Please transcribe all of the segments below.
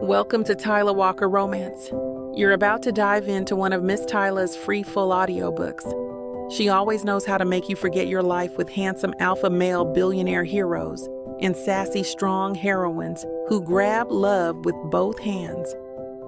Welcome to Tyler Walker Romance. You're about to dive into one of Miss Tyler's free full audiobooks. She always knows how to make you forget your life with handsome alpha male billionaire heroes and sassy strong heroines who grab love with both hands.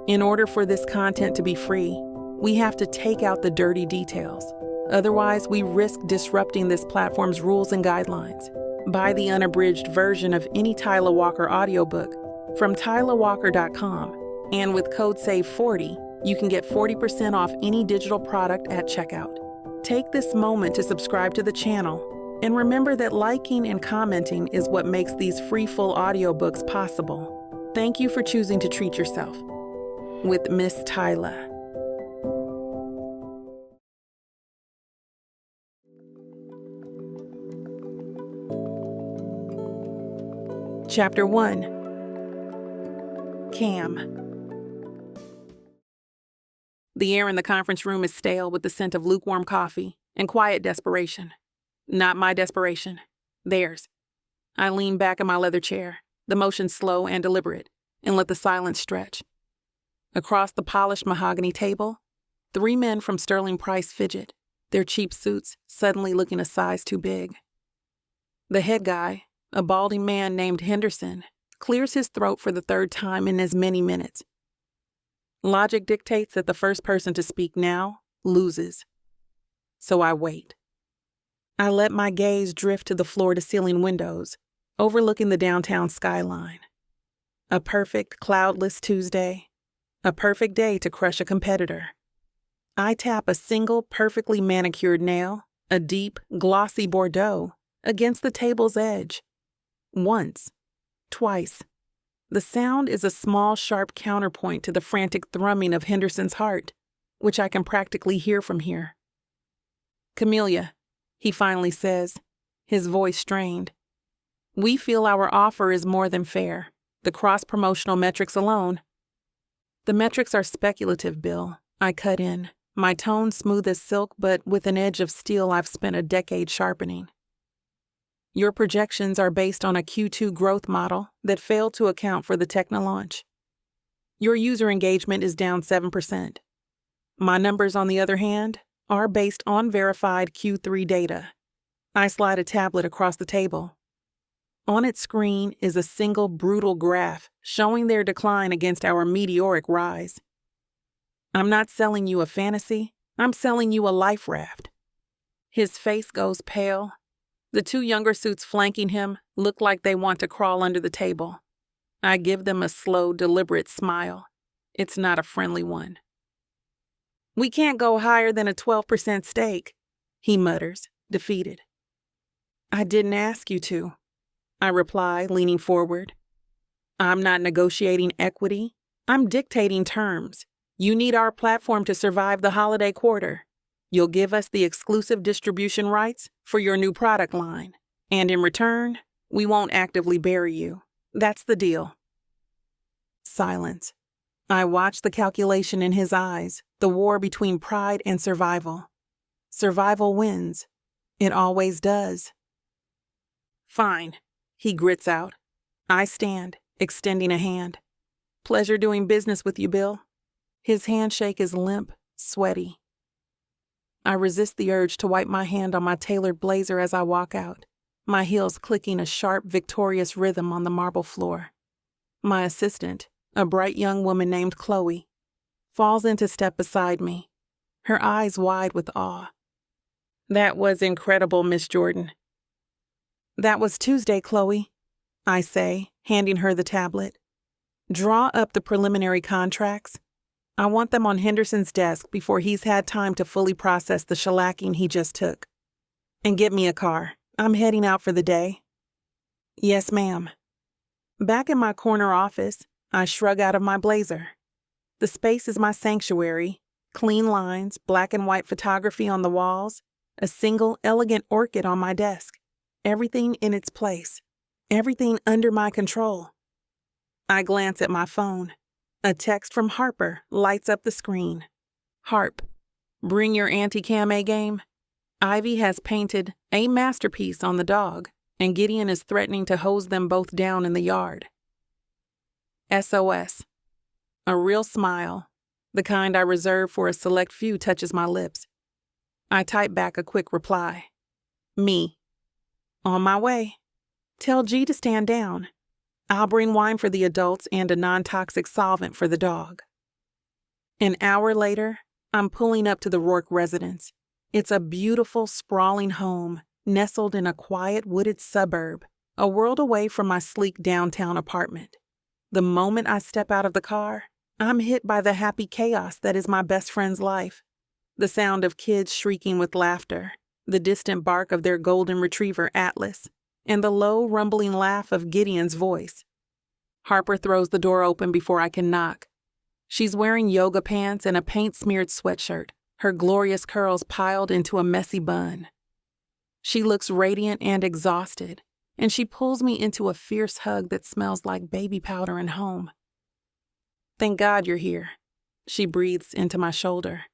In order for this content to be free, we have to take out the dirty details. Otherwise, we risk disrupting this platform's rules and guidelines. Buy the unabridged version of any Tyler Walker audiobook from tylerwalker.com, and with code SAVE40, you can get 40% off any digital product at checkout. Take this moment to subscribe to the channel, and remember that liking and commenting is what makes these free full audiobooks possible. Thank you for choosing to treat yourself with Miss Tyler. Chapter 1. Cam. The air in the conference room is stale with the scent of lukewarm coffee and quiet desperation. Not my desperation, theirs. I lean back in my leather chair, the motion slow and deliberate, and let the silence stretch. Across the polished mahogany table, 3 men from Sterling Price fidget, their cheap suits suddenly looking a size too big. The head guy, a balding man named Henderson, clears his throat for the 3rd time in as many minutes. Logic dictates that the first person to speak now loses. So I wait. I let my gaze drift to the floor-to-ceiling windows, overlooking the downtown skyline. A perfect, cloudless Tuesday. A perfect day to crush a competitor. I tap a single perfectly manicured nail, a deep, glossy Bordeaux, against the table's edge. Once. Twice. The sound is a small, sharp counterpoint to the frantic thrumming of Henderson's heart, which I can practically hear from here. "Camellia," he finally says, his voice strained. "We feel our offer is more than fair, the cross-promotional metrics alone." "The metrics are speculative, Bill," I cut in, my tone smooth as silk but with an edge of steel I've spent a decade sharpening. "Your projections are based on a Q2 growth model that failed to account for the Techno launch. Your user engagement is down 7%. My numbers, on the other hand, are based on verified Q3 data." I slide a tablet across the table. On its screen is a single brutal graph showing their decline against our meteoric rise. "I'm not selling you a fantasy, I'm selling you a life raft." His face goes pale. The 2 younger suits flanking him look like they want to crawl under the table. I give them a slow, deliberate smile. It's not a friendly one. "We can't go higher than a 12% stake," he mutters, defeated. "I didn't ask you to," I reply, leaning forward. "I'm not negotiating equity. I'm dictating terms. You need our platform to survive the holiday quarter. You'll give us the exclusive distribution rights for your new product line. And in return, we won't actively bury you. That's the deal." Silence. I watch the calculation in his eyes, the war between pride and survival. Survival wins. It always does. "Fine," he grits out. I stand, extending a hand. "Pleasure doing business with you, Bill." His handshake is limp, sweaty. I resist the urge to wipe my hand on my tailored blazer as I walk out, my heels clicking a sharp, victorious rhythm on the marble floor. My assistant, a bright young woman named Chloe, falls into step beside me, her eyes wide with awe. "That was incredible, Miss Jordan." "That was Tuesday, Chloe," I say, handing her the tablet. "Draw up the preliminary contracts. I want them on Henderson's desk before he's had time to fully process the shellacking he just took. And get me a car. I'm heading out for the day." "Yes, ma'am." Back in my corner office, I shrug out of my blazer. The space is my sanctuary, clean lines, black and white photography on the walls, a single elegant orchid on my desk, everything in its place, everything under my control. I glance at my phone. A text from Harper lights up the screen. "Harp, bring your anti-cam A game. Ivy has painted a masterpiece on the dog, and Gideon is threatening to hose them both down in the yard. SOS. A real smile, the kind I reserve for a select few, touches my lips. I type back a quick reply. Me. On my way. Tell G to stand down. I'll bring wine for the adults and a non-toxic solvent for the dog. An hour later, I'm pulling up to the Rourke residence. It's a beautiful, sprawling home, nestled in a quiet, wooded suburb, a world away from my sleek downtown apartment. The moment I step out of the car, I'm hit by the happy chaos that is my best friend's life. The sound of kids shrieking with laughter, the distant bark of their golden retriever, Atlas, and the low, rumbling laugh of Gideon's voice. Harper throws the door open before I can knock. She's wearing yoga pants and a paint-smeared sweatshirt, her glorious curls piled into a messy bun. She looks radiant and exhausted, and she pulls me into a fierce hug that smells like baby powder and home. Thank God you're here, she breathes into my shoulder.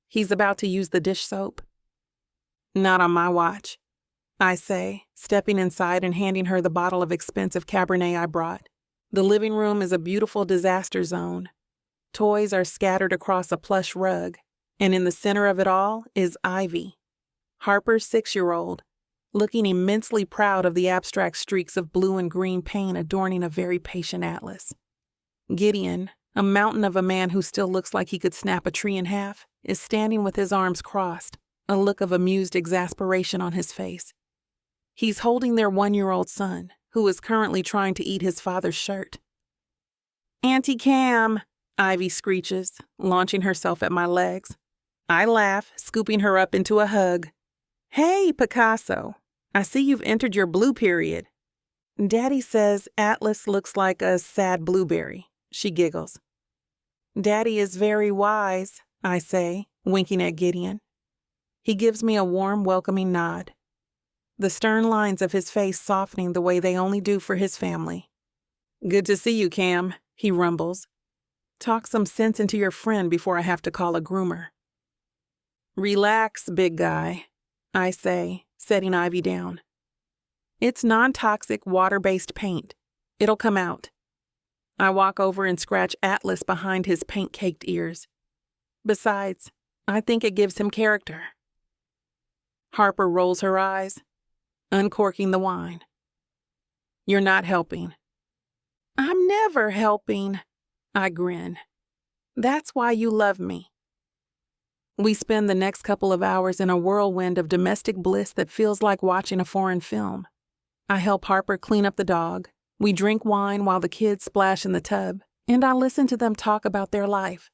He's about to use the dish soap. Not on my watch, I say, stepping inside and handing her the bottle of expensive Cabernet I brought. The living room is a beautiful disaster zone. Toys are scattered across a plush rug, and in the center of it all is Ivy, Harper's 6-year-old, looking immensely proud of the abstract streaks of blue and green paint adorning a very patient Atlas. Gideon, a mountain of a man who still looks like he could snap a tree in half, is standing with his arms crossed, a look of amused exasperation on his face. He's holding their 1-year-old son, who is currently trying to eat his father's shirt. Auntie Cam, Ivy screeches, launching herself at my legs. I laugh, scooping her up into a hug. Hey, Picasso, I see you've entered your blue period. Daddy says Atlas looks like a sad blueberry, she giggles. Daddy is very wise, I say, winking at Gideon. He gives me a warm, welcoming nod, the stern lines of his face softening the way they only do for his family. Good to see you, Cam, he rumbles. Talk some sense into your friend before I have to call a groomer. Relax, big guy, I say, setting Ivy down. It's non-toxic, water-based paint. It'll come out. I walk over and scratch Atlas behind his paint-caked ears. Besides, I think it gives him character. Harper rolls her eyes, uncorking the wine. You're not helping. I'm never helping, I grin. That's why you love me. We spend the next couple of hours in a whirlwind of domestic bliss that feels like watching a foreign film. I help Harper clean up the dog. We drink wine while the kids splash in the tub, and I listen to them talk about their life.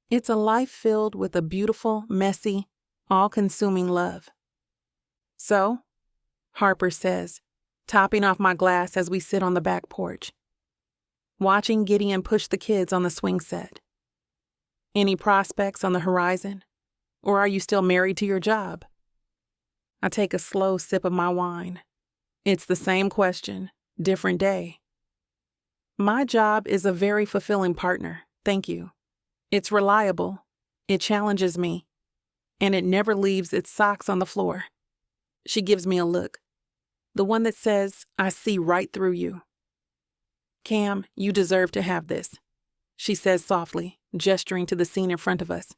It's a life filled with a beautiful, messy, all-consuming love. So, Harper says, topping off my glass as we sit on the back porch, watching Gideon push the kids on the swing set. Any prospects on the horizon? Or are you still married to your job? I take a slow sip of my wine. It's the same question, different day. My job is a very fulfilling partner, thank you. It's reliable, it challenges me, and it never leaves its socks on the floor. She gives me a look, the one that says, I see right through you. Cam, you deserve to have this, she says softly, gesturing to the scene in front of us.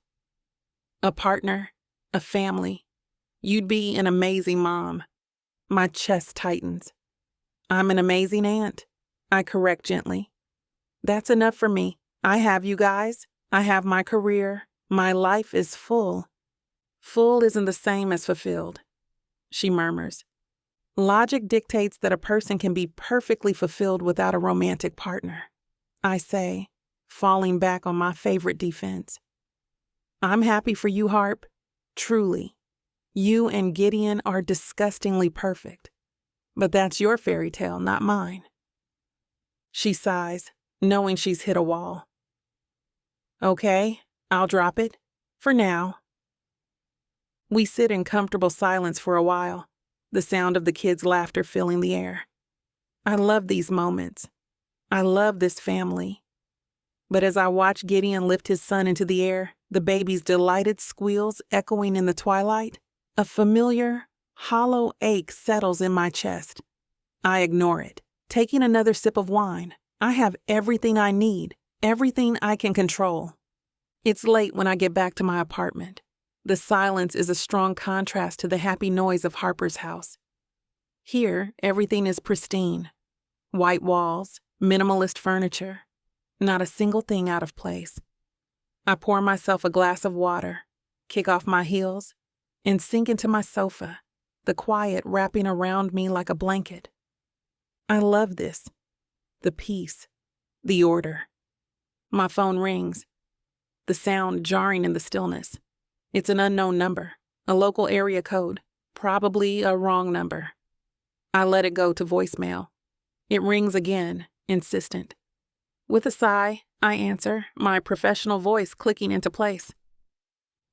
A partner, a family. You'd be an amazing mom. My chest tightens. I'm an amazing aunt, I correct gently. That's enough for me. I have you guys. I have my career. My life is full. Full isn't the same as fulfilled, she murmurs. Logic dictates that a person can be perfectly fulfilled without a romantic partner, I say, falling back on my favorite defense. I'm happy for you, Harp. Truly. You and Gideon are disgustingly perfect. But that's your fairy tale, not mine. She sighs, knowing she's hit a wall. Okay, I'll drop it. For now. We sit in comfortable silence for a while, the sound of the kids' laughter filling the air. I love these moments. I love this family. But as I watch Gideon lift his son into the air, the baby's delighted squeals echoing in the twilight, a familiar, hollow ache settles in my chest. I ignore it, taking another sip of wine. I have everything I need, Everything I can control. It's late when I get back to my apartment. The silence is a strong contrast to the happy noise of Harper's house. Here, everything is pristine. White walls, minimalist furniture, not a single thing out of place. I pour myself a glass of water, kick off my heels, and sink into my sofa, the quiet wrapping around me like a blanket. I love this. The peace, the order. My phone rings, the sound jarring in the stillness. It's an unknown number, a local area code, probably a wrong number. I let it go to voicemail. It rings again, insistent. With a sigh, I answer, my professional voice clicking into place.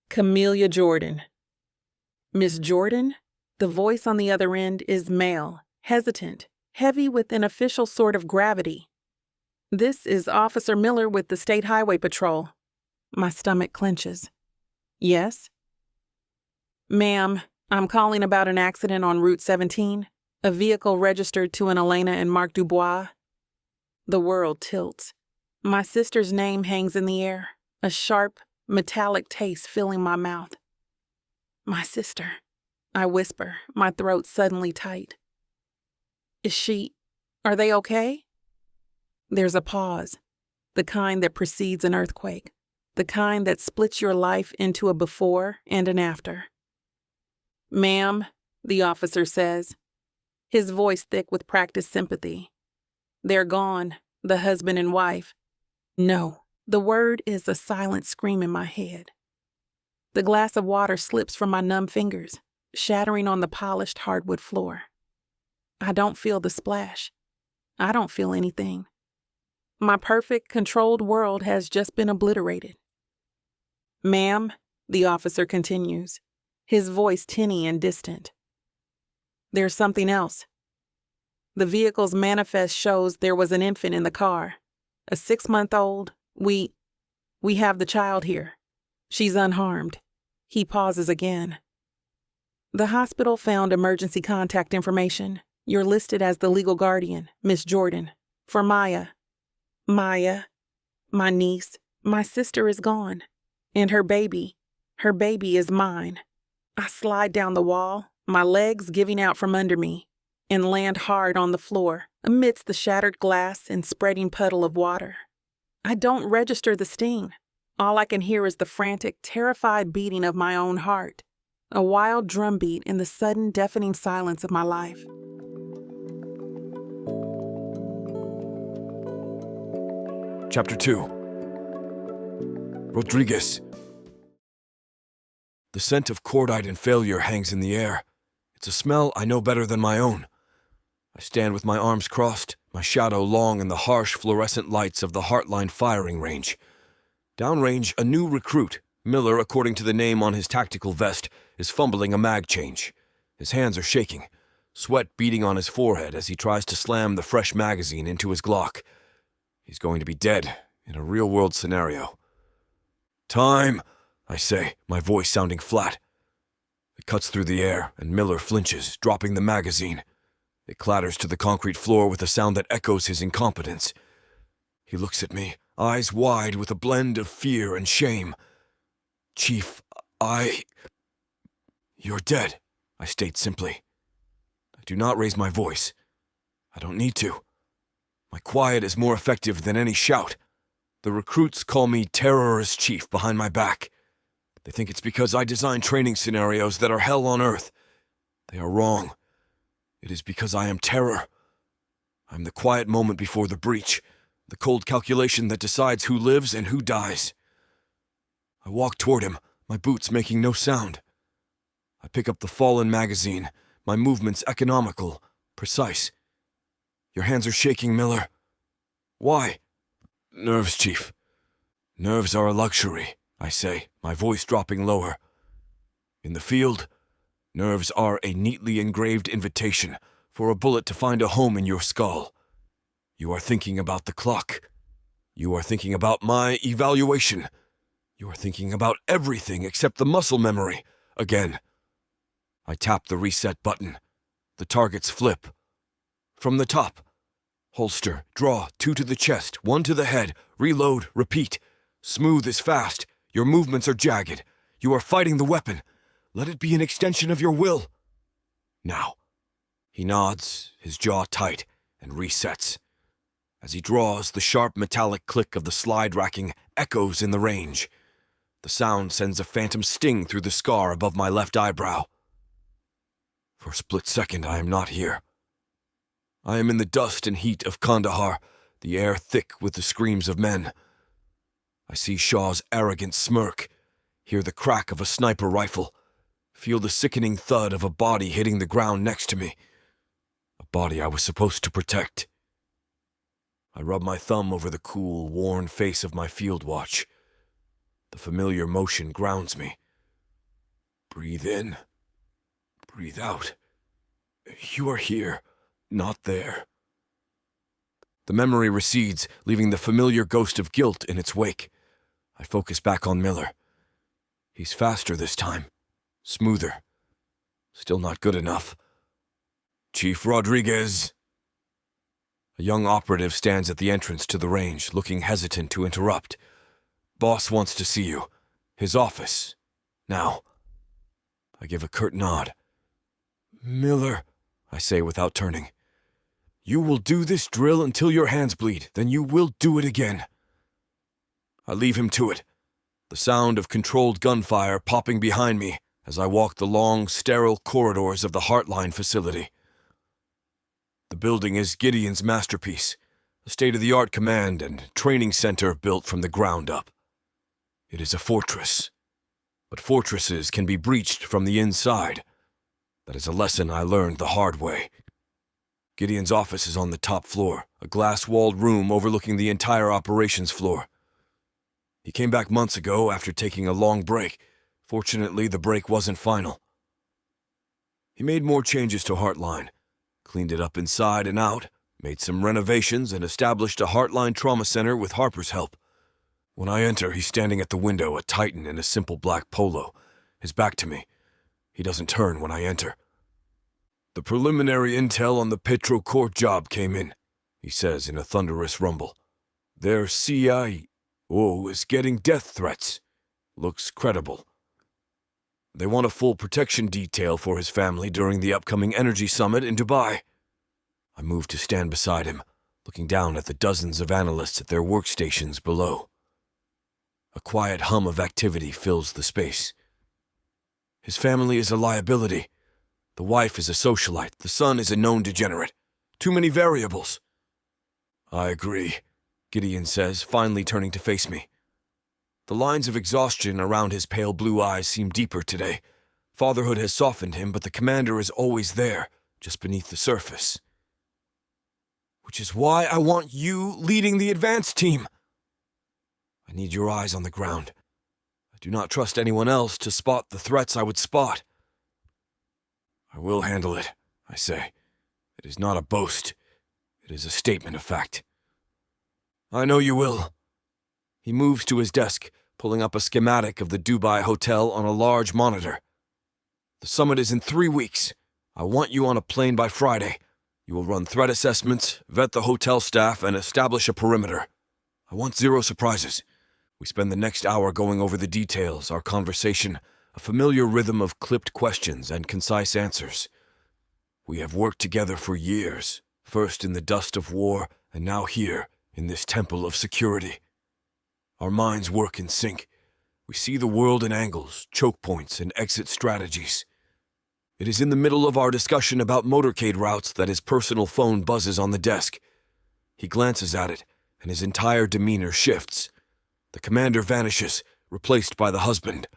Camellia Jordan. Miss Jordan? The voice on the other end is male, hesitant, heavy with an official sort of gravity. This is Officer Miller with the State Highway Patrol. My stomach clenches. Yes? Ma'am, I'm calling about an accident on Route 17, a vehicle registered to an Elena and Mark Dubois. The world tilts. My sister's name hangs in the air, a sharp, metallic taste filling my mouth. My sister, I whisper, my throat suddenly tight. Are they okay? There's a pause, the kind that precedes an earthquake, the kind that splits your life into a before and an after. Ma'am, the officer says, his voice thick with practiced sympathy. They're gone, the husband and wife. No, the word is a silent scream in my head. The glass of water slips from my numb fingers, shattering on the polished hardwood floor. I don't feel the splash. I don't feel anything. My perfect, controlled world has just been obliterated. Ma'am, the officer continues, his voice tinny and distant. There's something else. The vehicle's manifest shows there was an infant in the car. A 6-month-old. We have the child here. She's unharmed. He pauses again. The hospital found emergency contact information. You're listed as the legal guardian, Miss Jordan, for Maya. Maya, my niece, my sister is gone. And her baby is mine. I slide down the wall, my legs giving out from under me, and land hard on the floor amidst the shattered glass and spreading puddle of water. I don't register the sting. All I can hear is the frantic, terrified beating of my own heart, a wild drumbeat in the sudden, deafening silence of my life. Chapter 2. Rodriguez. The scent of cordite and failure hangs in the air. It's a smell I know better than my own. I stand with my arms crossed, my shadow long in the harsh fluorescent lights of the Heartline firing range. Downrange, a new recruit, Miller, according to the name on his tactical vest, is fumbling a mag change. His hands are shaking, sweat beading on his forehead as he tries to slam the fresh magazine into his Glock. He's going to be dead in a real-world scenario. Time, I say, my voice sounding flat. It cuts through the air, and Miller flinches, dropping the magazine. It clatters to the concrete floor with a sound that echoes his incompetence. He looks at me, eyes wide with a blend of fear and shame. Chief, You're dead, I state simply. I do not raise my voice. I don't need to. My quiet is more effective than any shout. The recruits call me Terrorist Chief behind my back. They think it's because I design training scenarios that are hell on earth. They are wrong. It is because I am terror. I'm the quiet moment before the breach, the cold calculation that decides who lives and who dies. I walk toward him, my boots making no sound. I pick up the fallen magazine, my movements economical, precise. Your hands are shaking, Miller. Why? Nerves, Chief. Nerves are a luxury, I say, my voice dropping lower. In the field, nerves are a neatly engraved invitation for a bullet to find a home in your skull. You are thinking about the clock. You are thinking about my evaluation. You are thinking about everything except the muscle memory. Again. I tap the reset button. The targets flip. From the top. Holster, draw, 2 to the chest, 1 to the head, reload, repeat. Smooth is fast. Your movements are jagged. You are fighting the weapon. Let it be an extension of your will. Now. He nods, his jaw tight, and resets. As he draws, the sharp metallic click of the slide racking echoes in the range. The sound sends a phantom sting through the scar above my left eyebrow. For a split second, I am not here. I am in the dust and heat of Kandahar, the air thick with the screams of men. I see Shaw's arrogant smirk, hear the crack of a sniper rifle, feel the sickening thud of a body hitting the ground next to me. A body I was supposed to protect. I rub my thumb over the cool, worn face of my field watch. The familiar motion grounds me. Breathe in. Breathe out. You are here, not there. The memory recedes, leaving the familiar ghost of guilt in its wake. I focus back on Miller. He's faster this time. Smoother. Still not good enough. Chief Rodriguez. A young operative stands at the entrance to the range, looking hesitant to interrupt. Boss wants to see you. His office. Now. I give a curt nod. Miller, I say without turning. You will do this drill until your hands bleed, then you will do it again. I leave him to it, the sound of controlled gunfire popping behind me as I walk the long, sterile corridors of the Heartline facility. The building is Gideon's masterpiece, a state-of-the-art command and training center built from the ground up. It is a fortress, but fortresses can be breached from the inside. That is a lesson I learned the hard way. Gideon's office is on the top floor, a glass-walled room overlooking the entire operations floor. He came back months ago after taking a long break. Fortunately, the break wasn't final. He made more changes to Heartline, cleaned it up inside and out, made some renovations, and established a Heartline trauma center with Harper's help. When I enter, he's standing at the window, a Titan in a simple black polo, his back to me. He doesn't turn when I enter. The preliminary intel on the Petrocourt job came in, he says in a thunderous rumble. Their CIO is getting death threats. Looks credible. They want a full protection detail for his family during the upcoming energy summit in Dubai. I move to stand beside him, looking down at the dozens of analysts at their workstations below. A quiet hum of activity fills the space. His family is a liability. The wife is a socialite. The son is a known degenerate. Too many variables. I agree, Gideon says, finally turning to face me. The lines of exhaustion around his pale blue eyes seem deeper today. Fatherhood has softened him, but the commander is always there, just beneath the surface. Which is why I want you leading the advance team. I need your eyes on the ground. I do not trust anyone else to spot the threats I would spot. I will handle it, I say. It is not a boast. It is a statement of fact. I know you will. He moves to his desk, pulling up a schematic of the Dubai hotel on a large monitor. The summit is in 3 weeks. I want you on a plane by Friday. You will run threat assessments, vet the hotel staff, and establish a perimeter. I want 0 surprises. We spend the next hour going over the details, our conversation, a familiar rhythm of clipped questions and concise answers. We have worked together for years, first in the dust of war, and now here, in this temple of security. Our minds work in sync. We see the world in angles, choke points, and exit strategies. It is in the middle of our discussion about motorcade routes that his personal phone buzzes on the desk. He glances at it, and his entire demeanor shifts. The commander vanishes, replaced by the husband.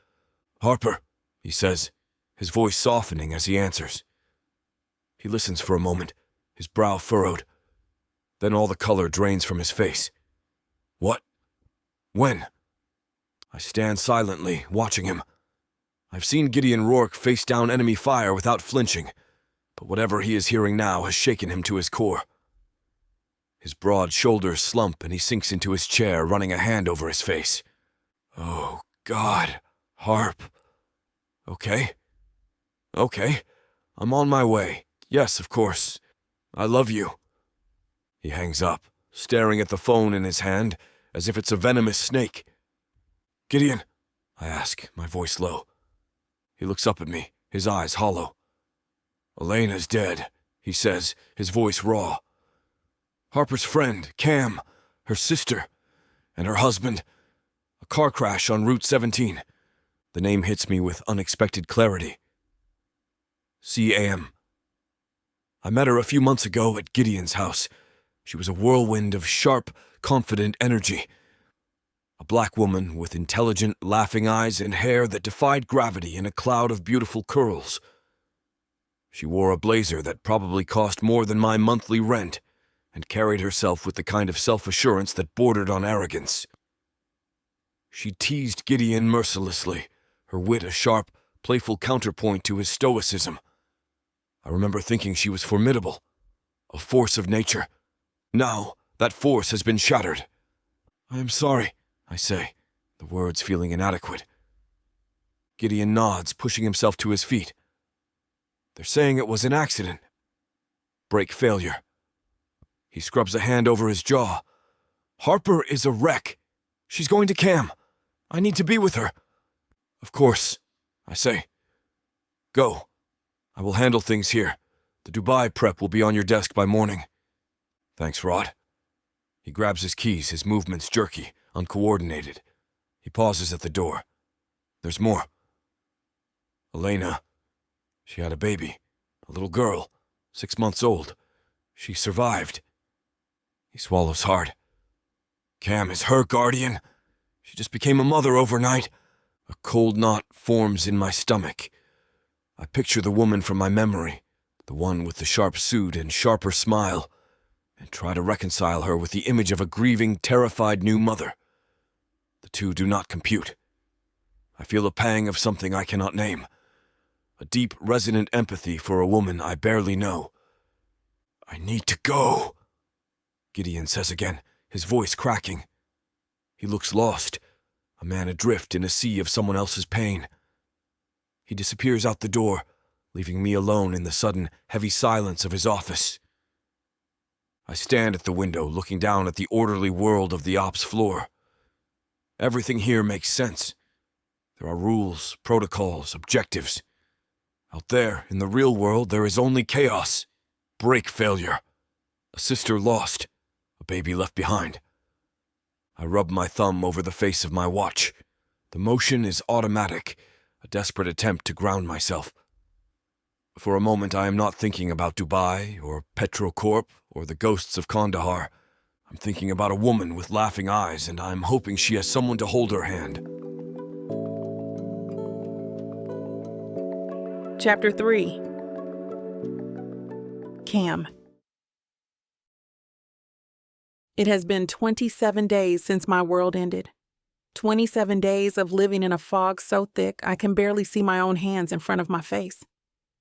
Harper, he says, his voice softening as he answers. He listens for a moment, his brow furrowed. Then all the color drains from his face. What? When? I stand silently, watching him. I've seen Gideon Rourke face down enemy fire without flinching, but whatever he is hearing now has shaken him to his core. His broad shoulders slump and he sinks into his chair, running a hand over his face. Oh, God, Harp. Okay. I'm on my way. Yes, of course. I love you. He hangs up, staring at the phone in his hand as if it's a venomous snake. "Gideon," I ask, my voice low. He looks up at me, his eyes hollow. "Elena's dead," he says, his voice raw. "Harper's friend, Cam, her sister, and her husband. A car crash on Route 17. The name hits me with unexpected clarity. C.A.M. I met her a few months ago at Gideon's house. She was a whirlwind of sharp, confident energy. A black woman with intelligent, laughing eyes and hair that defied gravity in a cloud of beautiful curls. She wore a blazer that probably cost more than my monthly rent and carried herself with the kind of self-assurance that bordered on arrogance. She teased Gideon mercilessly, her wit a sharp, playful counterpoint to his stoicism. I remember thinking she was formidable, a force of nature. Now, that force has been shattered. "I am sorry," I say, the words feeling inadequate. Gideon nods, pushing himself to his feet. "They're saying it was an accident. Brake failure." He scrubs a hand over his jaw. "Harper is a wreck. She's going to Cam. I need to be with her." "Of course," I say. "Go. I will handle things here. The Dubai prep will be on your desk by morning." "Thanks, Rod." He grabs his keys, his movements jerky, uncoordinated. He pauses at the door. "There's more. Elena, she had a baby, a little girl, 6 months old. She survived." He swallows hard. "Cam is her guardian. She just became a mother overnight." A cold knot forms in my stomach. I picture the woman from my memory, the one with the sharp suit and sharper smile, and try to reconcile her with the image of a grieving, terrified new mother. The two do not compute. I feel a pang of something I cannot name, a deep, resonant empathy for a woman I barely know. "I need to go," Gideon says again, his voice cracking. He looks lost, a man adrift in a sea of someone else's pain. He disappears out the door, leaving me alone in the sudden, heavy silence of his office. I stand at the window, looking down at the orderly world of the ops floor. Everything here makes sense. There are rules, protocols, objectives. Out there, in the real world, there is only chaos, brake failure, a sister lost, a baby left behind. I rub my thumb over the face of my watch. The motion is automatic, a desperate attempt to ground myself. For a moment, I am not thinking about Dubai or Petrocorp or the ghosts of Kandahar. I'm thinking about a woman with laughing eyes, and I'm hoping she has someone to hold her hand. Chapter 3. Cam. It has been 27 days since my world ended. 27 days of living in a fog so thick I can barely see my own hands in front of my face.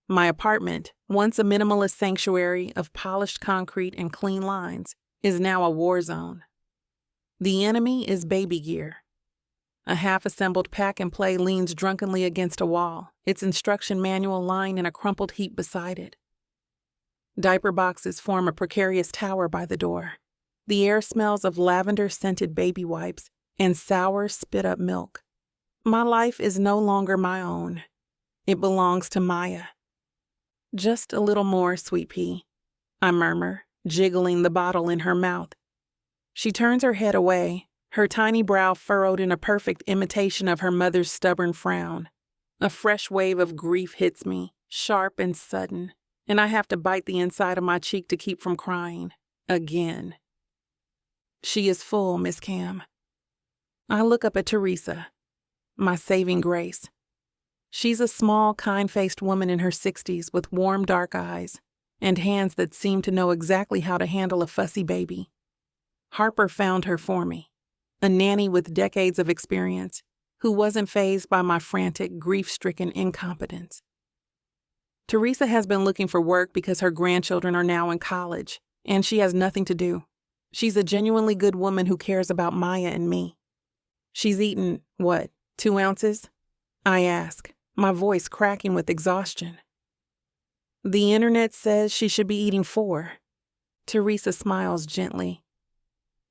My apartment, once a minimalist sanctuary of polished concrete and clean lines, is now a war zone. The enemy is baby gear. A half-assembled pack-and-play leans drunkenly against a wall, its instruction manual lying in a crumpled heap beside it. Diaper boxes form a precarious tower by the door. The air smells of lavender-scented baby wipes and sour, spit-up milk. My life is no longer my own. It belongs to Maya. "Just a little more, sweet pea," I murmur, jiggling the bottle in her mouth. She turns her head away, her tiny brow furrowed in a perfect imitation of her mother's stubborn frown. A fresh wave of grief hits me, sharp and sudden, and I have to bite the inside of my cheek to keep from crying. Again. She is full, Miss Cam. I look up at Teresa, my saving grace. She's a small, kind-faced woman in her 60s with warm, dark eyes and hands that seem to know exactly how to handle a fussy baby. Harper found her for me, a nanny with decades of experience who wasn't fazed by my frantic, grief-stricken incompetence. Teresa has been looking for work because her grandchildren are now in college, and she has nothing to do. She's a genuinely good woman who cares about Maya and me. She's eaten, 2 ounces? I ask, my voice cracking with exhaustion. The internet says she should be eating 4. Teresa smiles gently,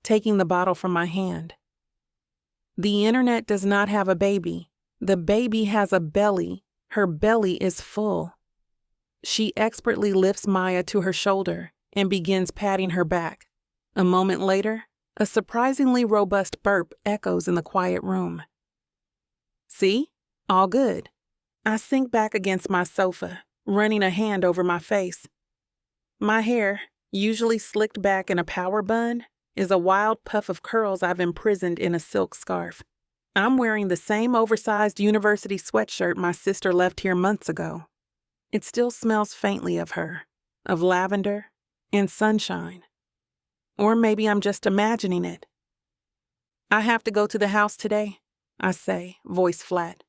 taking the bottle from my hand. The internet does not have a baby. The baby has a belly. Her belly is full. She expertly lifts Maya to her shoulder and begins patting her back. A moment later, a surprisingly robust burp echoes in the quiet room. See? All good. I sink back against my sofa, running a hand over my face. My hair, usually slicked back in a power bun, is a wild puff of curls I've imprisoned in a silk scarf. I'm wearing the same oversized university sweatshirt my sister left here months ago. It still smells faintly of her, of lavender and sunshine. Or maybe I'm just imagining it. I have to go to the house today, I say, voice flat.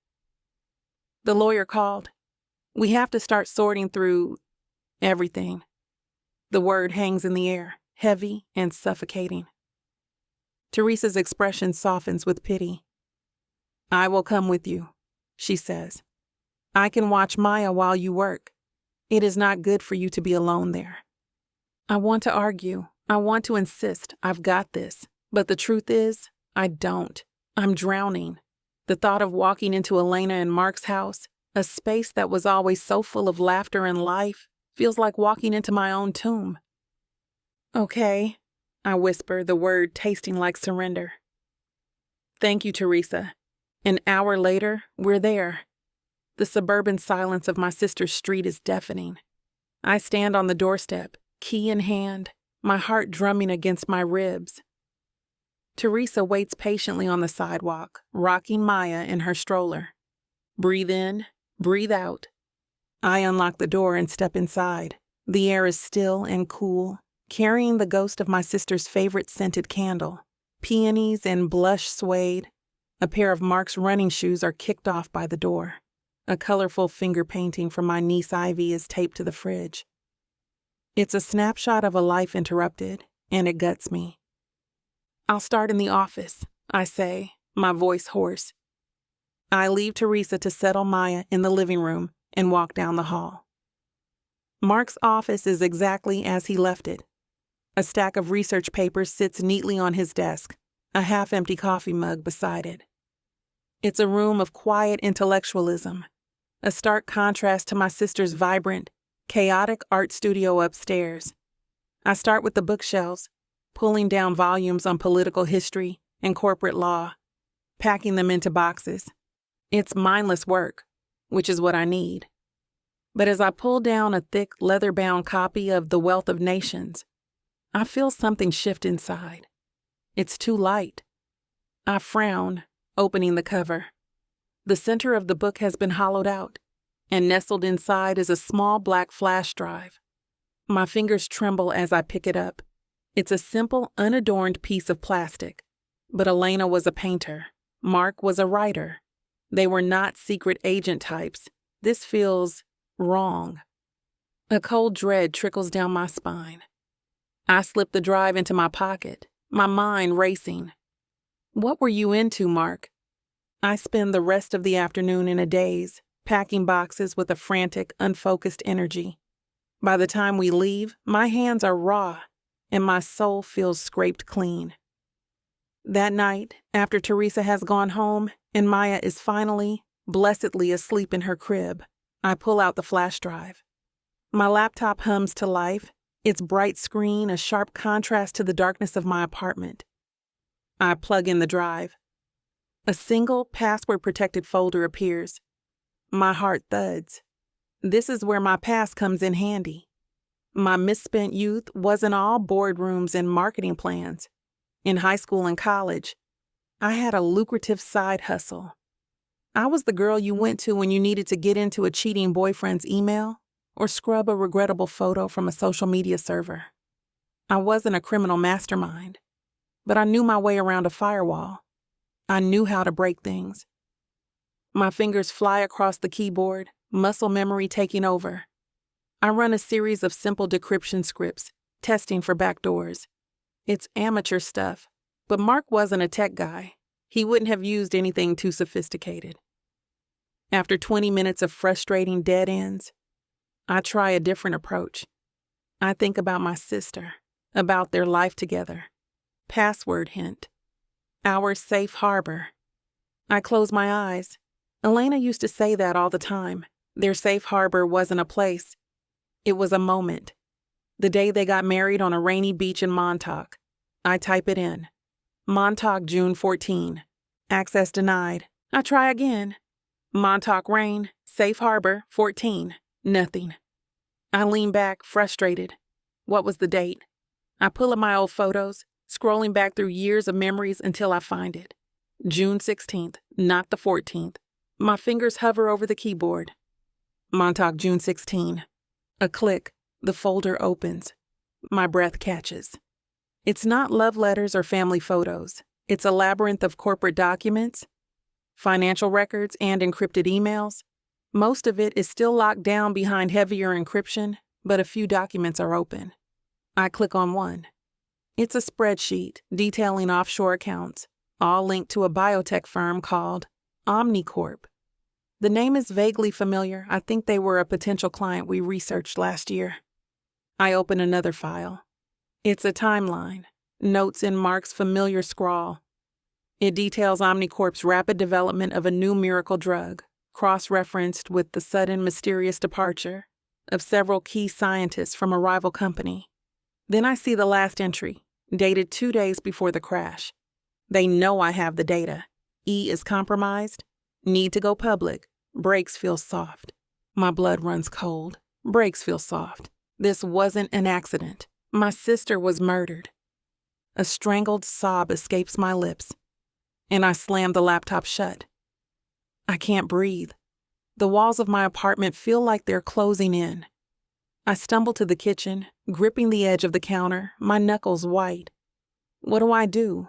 The lawyer called. We have to start sorting through everything. The word hangs in the air, heavy and suffocating. Teresa's expression softens with pity. I will come with you, she says. I can watch Maya while you work. It is not good for you to be alone there. I want to argue. I want to insist I've got this. But the truth is, I don't. I'm drowning. The thought of walking into Elena and Mark's house, a space that was always so full of laughter and life, feels like walking into my own tomb. Okay, I whisper, the word tasting like surrender. Thank you, Teresa. An hour later, we're there. The suburban silence of my sister's street is deafening. I stand on the doorstep, key in hand, my heart drumming against my ribs. Teresa waits patiently on the sidewalk, rocking Maya in her stroller. Breathe in, breathe out. I unlock the door and step inside. The air is still and cool, carrying the ghost of my sister's favorite scented candle. Peonies and blush suede. A pair of Mark's running shoes are kicked off by the door. A colorful finger painting from my niece Ivy is taped to the fridge. It's a snapshot of a life interrupted, and it guts me. I'll start in the office, I say, my voice hoarse. I leave Teresa to settle Maya in the living room and walk down the hall. Mark's office is exactly as he left it. A stack of research papers sits neatly on his desk, a half-empty coffee mug beside it. It's a room of quiet intellectualism, a stark contrast to my sister's vibrant, chaotic art studio upstairs. I start with the bookshelves, pulling down volumes on political history and corporate law, packing them into boxes. It's mindless work, which is what I need. But as I pull down a thick, leather-bound copy of The Wealth of Nations, I feel something shift inside. It's too light. I frown, opening the cover. The center of the book has been hollowed out, and nestled inside is a small black flash drive. My fingers tremble as I pick it up. It's a simple, unadorned piece of plastic. But Elena was a painter. Mark was a writer. They were not secret agent types. This feels wrong. A cold dread trickles down my spine. I slip the drive into my pocket, my mind racing. What were you into, Mark? I spend the rest of the afternoon in a daze, packing boxes with a frantic, unfocused energy. By the time we leave, my hands are raw, and my soul feels scraped clean. That night, after Teresa has gone home and Maya is finally, blessedly asleep in her crib, I pull out the flash drive. My laptop hums to life, its bright screen a sharp contrast to the darkness of my apartment. I plug in the drive. A single, password-protected folder appears. My heart thuds. This is where my past comes in handy. My misspent youth wasn't all boardrooms and marketing plans. In high school and college, I had a lucrative side hustle. I was the girl you went to when you needed to get into a cheating boyfriend's email or scrub a regrettable photo from a social media server. I wasn't a criminal mastermind, but I knew my way around a firewall. I knew how to break things. My fingers fly across the keyboard, muscle memory taking over. I run a series of simple decryption scripts, testing for backdoors. It's amateur stuff, but Mark wasn't a tech guy. He wouldn't have used anything too sophisticated. After 20 minutes of frustrating dead ends, I try a different approach. I think about my sister. about their life together. Password hint. Our safe harbor. I close my eyes. Elena used to say that all the time. Their safe harbor wasn't a place. It was a moment. The day they got married on a rainy beach in Montauk. I type it in. Montauk, June 14. Access denied. I try again. Montauk rain, safe harbor, 14. Nothing. I lean back, frustrated. What was the date? I pull up my old photos, scrolling back through years of memories until I find it. June 16th, not the 14th. My fingers hover over the keyboard. Montauk, June 16. A click. The folder opens. My breath catches. It's not love letters or family photos. It's a labyrinth of corporate documents, financial records, and encrypted emails. Most of it is still locked down behind heavier encryption, but a few documents are open. I click on one. It's a spreadsheet detailing offshore accounts, all linked to a biotech firm called Omnicorp. The name is vaguely familiar. I think they were a potential client we researched last year. I open another file. It's a timeline, notes in Mark's familiar scrawl. It details Omnicorp's rapid development of a new miracle drug, cross-referenced with the sudden mysterious departure of several key scientists from a rival company. Then I see the last entry, dated 2 days before the crash. They know I have the data. E is compromised. Need to go public. Brakes feel soft. My blood runs cold. Brakes feel soft. This wasn't an accident. My sister was murdered. A strangled sob escapes my lips, and I slam the laptop shut. I can't breathe. The walls of my apartment feel like they're closing in. I stumble to the kitchen, gripping the edge of the counter, my knuckles white. What do?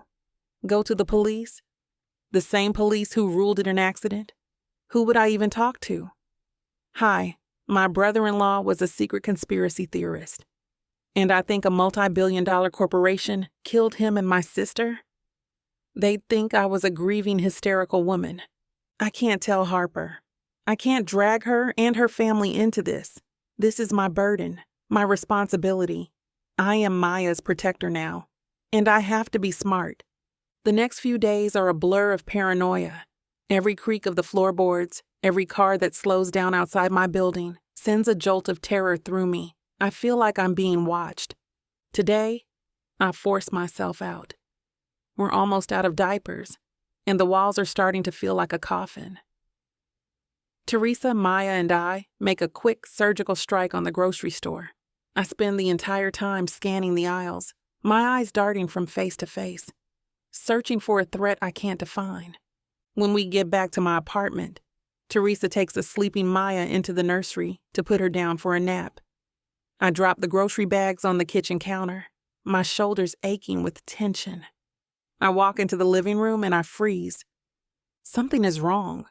Go to the police? The same police who ruled it an accident? Who would I even talk to? Hi, my brother-in-law was a secret conspiracy theorist. And I think a multi-billion-dollar corporation killed him and my sister? They'd think I was a grieving, hysterical woman. I can't tell Harper. I can't drag her and her family into this. This is my burden, my responsibility. I am Maya's protector now, and I have to be smart. The next few days are a blur of paranoia. Every creak of the floorboards, every car that slows down outside my building sends a jolt of terror through me. I feel like I'm being watched. Today, I force myself out. We're almost out of diapers, and the walls are starting to feel like a coffin. Teresa, Maya, and I make a quick surgical strike on the grocery store. I spend the entire time scanning the aisles, my eyes darting from face to face, searching for a threat I can't define. When we get back to my apartment, Teresa takes a sleeping Maya into the nursery to put her down for a nap. I drop the grocery bags on the kitchen counter, my shoulders aching with tension. I walk into the living room and I freeze. Something is wrong.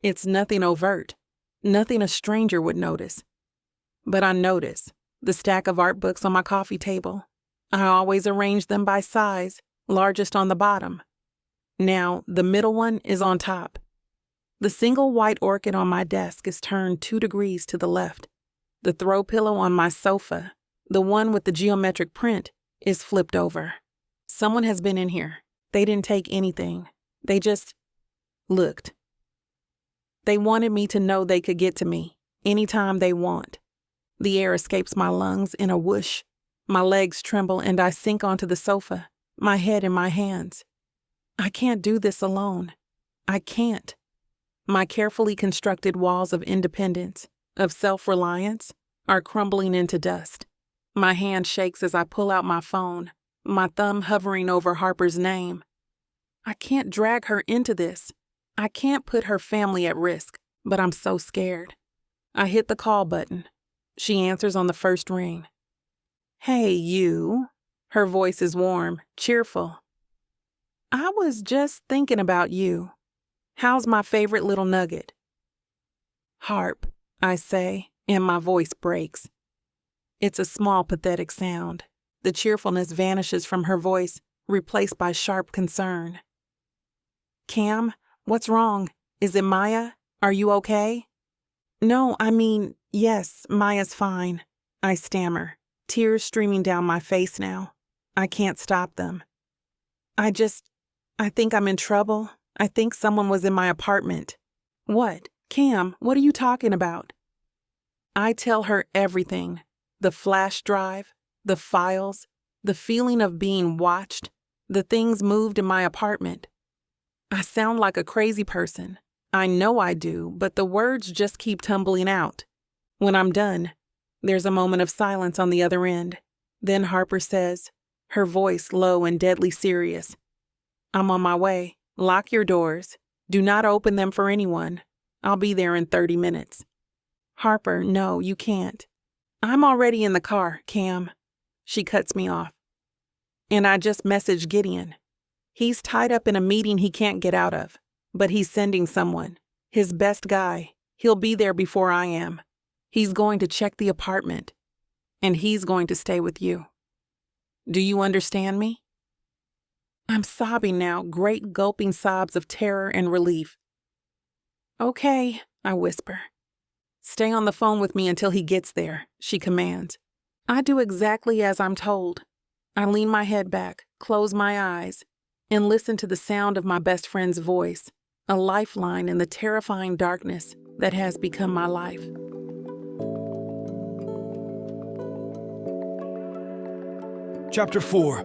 It's nothing overt, nothing a stranger would notice. But I notice the stack of art books on my coffee table. I always arrange them by size, largest on the bottom. Now, the middle one is on top. The single white orchid on my desk is turned 2 degrees to the left. The throw pillow on my sofa, the one with the geometric print, is flipped over. Someone has been in here. They didn't take anything. They just looked. They wanted me to know they could get to me anytime they want. The air escapes my lungs in a whoosh. My legs tremble and I sink onto the sofa, my head in my hands. I can't do this alone. I can't. My carefully constructed walls of independence, of self-reliance, are crumbling into dust. My hand shakes as I pull out my phone, my thumb hovering over Harper's name. I can't drag her into this. I can't put her family at risk, but I'm so scared. I hit the call button. She answers on the first ring. Hey, you. Her voice is warm, cheerful. I was just thinking about you. How's my favorite little nugget? Harp, I say, and my voice breaks. It's a small, pathetic sound. The cheerfulness vanishes from her voice, replaced by sharp concern. Cam, what's wrong? Is it Maya? Are you okay? No, I mean, yes, Maya's fine, I stammer, tears streaming down my face now. I can't stop them. I think I'm in trouble. I think someone was in my apartment. What? Cam, what are you talking about? I tell her everything. The flash drive, the files, the feeling of being watched, the things moved in my apartment. I sound like a crazy person. I know I do, but the words just keep tumbling out. When I'm done, there's a moment of silence on the other end. Then Harper says, her voice low and deadly serious, "I'm on my way. Lock your doors. Do not open them for anyone. I'll be there in 30 minutes. Harper, no, you can't. I'm already in the car, Cam. She cuts me off. And I just messaged Gideon. He's tied up in a meeting he can't get out of, but he's sending someone. His best guy. He'll be there before I am. He's going to check the apartment. And he's going to stay with you. Do you understand me?" I'm sobbing now, great gulping sobs of terror and relief. "Okay," I whisper. "Stay on the phone with me until he gets there," she commands. I do exactly as I'm told. I lean my head back, close my eyes, and listen to the sound of my best friend's voice, a lifeline in the terrifying darkness that has become my life. Chapter 4.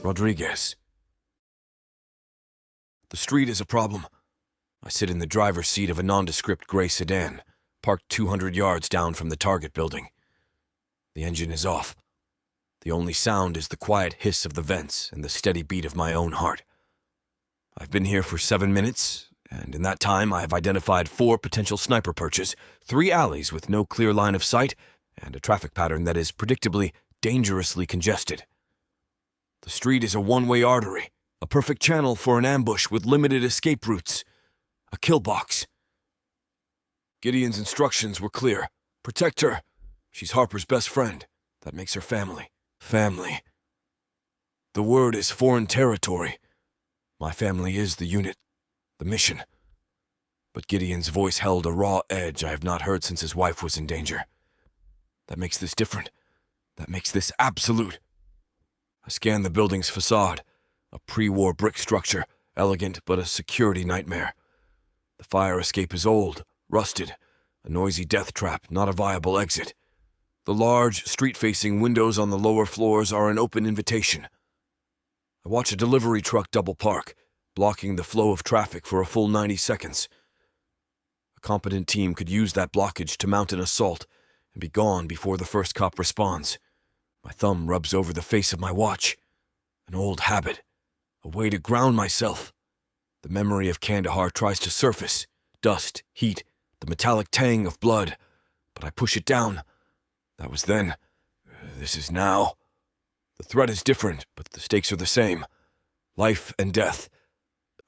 Rodriguez. The street is a problem. I sit in the driver's seat of a nondescript gray sedan, parked 200 yards down from the Target building. The engine is off. The only sound is the quiet hiss of the vents and the steady beat of my own heart. I've been here for 7 minutes, and in that time I have identified 4 potential sniper perches, 3 alleys with no clear line of sight, and a traffic pattern that is predictably dangerously congested. The street is a one-way artery, a perfect channel for an ambush with limited escape routes. A kill box. Gideon's instructions were clear. Protect her. She's Harper's best friend. That makes her family. Family. The word is foreign territory. My family is the unit, the mission. But Gideon's voice held a raw edge I have not heard since his wife was in danger. That makes this different. That makes this absolute. I scanned the building's facade, a pre-war brick structure, elegant but a security nightmare. The fire escape is old, rusted, a noisy death trap, not a viable exit. The large, street-facing windows on the lower floors are an open invitation. I watch a delivery truck double park, blocking the flow of traffic for a full 90 seconds. A competent team could use that blockage to mount an assault and be gone before the first cop responds. My thumb rubs over the face of my watch. An old habit. A way to ground myself. The memory of Kandahar tries to surface. Dust, heat, the metallic tang of blood. But I push it down. That was then. This is now. The threat is different, but the stakes are the same. Life and death.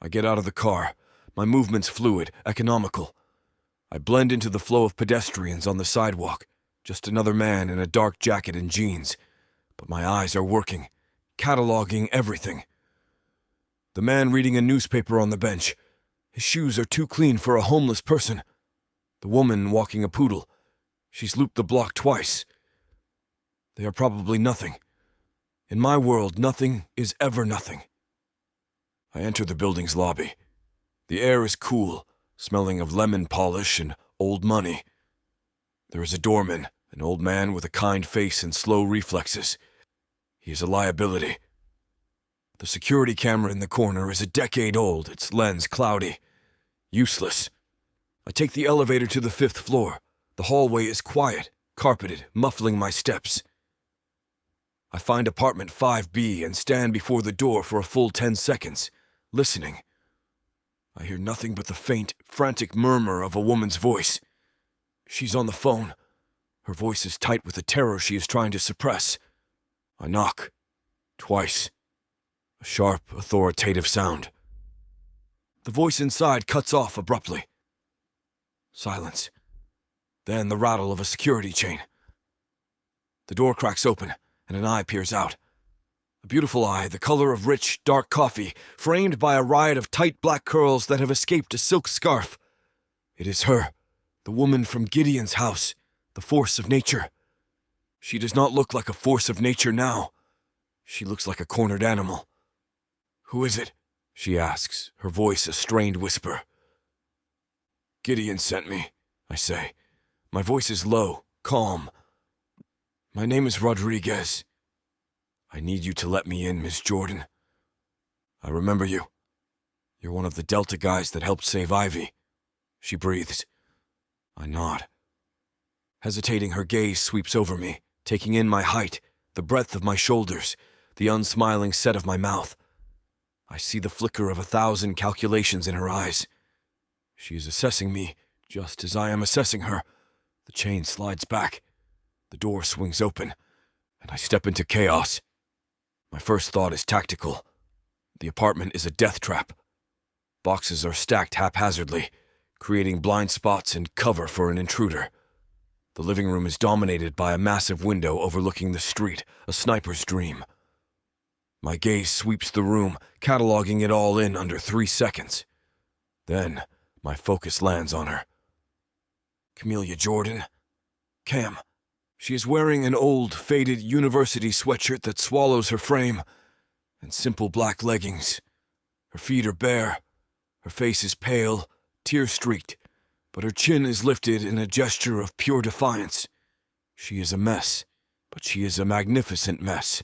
I get out of the car. My movements fluid, economical. I blend into the flow of pedestrians on the sidewalk. Just another man in a dark jacket and jeans. But my eyes are working, cataloging everything. The man reading a newspaper on the bench. His shoes are too clean for a homeless person. The woman walking a poodle. She's looped the block twice. They are probably nothing. In my world, nothing is ever nothing. I enter the building's lobby. The air is cool, smelling of lemon polish and old money. There is a doorman, an old man with a kind face and slow reflexes. He is a liability. The security camera in the corner is a decade old, its lens cloudy. Useless. I take the elevator to the 5th floor. The hallway is quiet, carpeted, muffling my steps. I find apartment 5B and stand before the door for a full 10 seconds, listening. I hear nothing but the faint, frantic murmur of a woman's voice. She's on the phone. Her voice is tight with the terror she is trying to suppress. I knock. Twice. A sharp, authoritative sound. The voice inside cuts off abruptly. Silence. Then the rattle of a security chain. The door cracks open, and an eye peers out. A beautiful eye, the color of rich, dark coffee, framed by a riot of tight black curls that have escaped a silk scarf. It is her, the woman from Gideon's house, the force of nature. She does not look like a force of nature now. She looks like a cornered animal. "Who is it?" she asks, her voice a strained whisper. "Gideon sent me," I say. My voice is low, calm. "My name is Rodriguez. I need you to let me in, Miss Jordan. I remember you. You're one of the Delta guys that helped save Ivy." She breathes. I nod. Hesitating, her gaze sweeps over me, taking in my height, the breadth of my shoulders, the unsmiling set of my mouth. I see the flicker of 1,000 calculations in her eyes. She is assessing me, just as I am assessing her. The chain slides back. The door swings open, and I step into chaos. My first thought is tactical. The apartment is a death trap. Boxes are stacked haphazardly, creating blind spots and cover for an intruder. The living room is dominated by a massive window overlooking the street, a sniper's dream. My gaze sweeps the room, cataloging it all in under 3 seconds. Then, my focus lands on her. Camellia Jordan. Cam. She is wearing an old, faded university sweatshirt that swallows her frame, and simple black leggings. Her feet are bare. Her face is pale, tear-streaked, but her chin is lifted in a gesture of pure defiance. She is a mess, but she is a magnificent mess.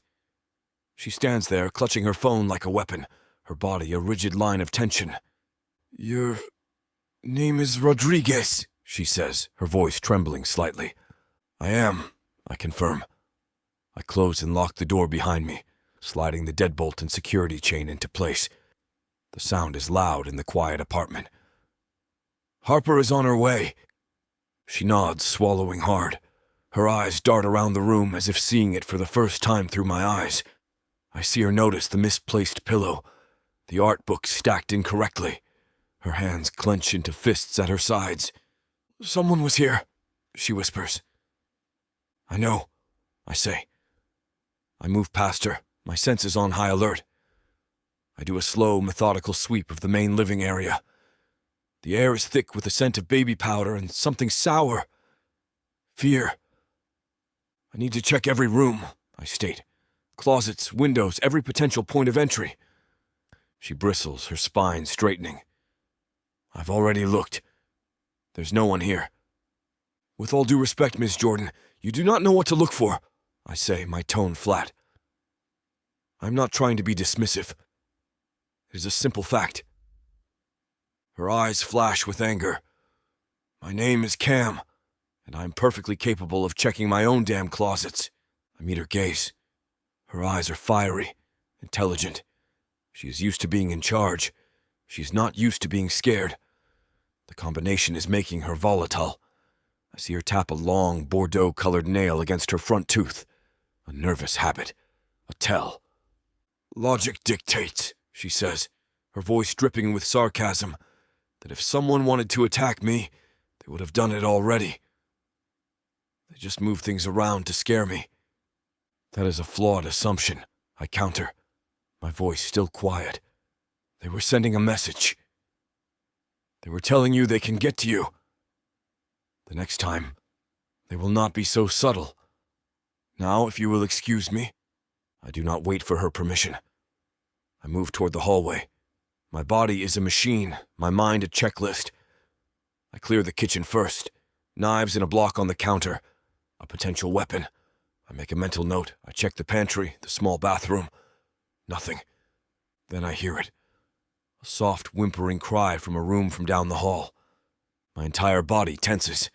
She stands there, clutching her phone like a weapon, her body a rigid line of tension. "Your name is Rodriguez," she says, her voice trembling slightly. "I am," I confirm. I close and lock the door behind me, sliding the deadbolt and security chain into place. The sound is loud in the quiet apartment. "Harper is on her way." She nods, swallowing hard. Her eyes dart around the room as if seeing it for the first time through my eyes. I see her notice the misplaced pillow, the art book stacked incorrectly. Her hands clench into fists at her sides. "Someone was here," she whispers. "I know," I say. I move past her, my senses on high alert. I do a slow, methodical sweep of the main living area. The air is thick with the scent of baby powder and something sour. Fear. "I need to check every room," I state. "Closets, windows, every potential point of entry." She bristles, her spine straightening. "I've already looked. There's no one here." "With all due respect, Miss Jordan, you do not know what to look for," I say, my tone flat. I'm not trying to be dismissive. It is a simple fact. Her eyes flash with anger. "My name is Cam, and I am perfectly capable of checking my own damn closets." I meet her gaze. Her eyes are fiery, intelligent. She is used to being in charge. She is not used to being scared. The combination is making her volatile. I see her tap a long, Bordeaux-colored nail against her front tooth. A nervous habit. A tell. "Logic dictates," she says, her voice dripping with sarcasm, "that if someone wanted to attack me, they would have done it already. They just move things around to scare me." "That is a flawed assumption," I counter, my voice still quiet. "They were sending a message. They were telling you they can get to you. The next time, they will not be so subtle. Now, if you will excuse me." I do not wait for her permission. I move toward the hallway. My body is a machine, my mind a checklist. I clear the kitchen first. Knives in a block on the counter. A potential weapon. I make a mental note. I check the pantry, the small bathroom. Nothing. Then I hear it. A soft, whimpering cry from a room from down the hall. My entire body tenses.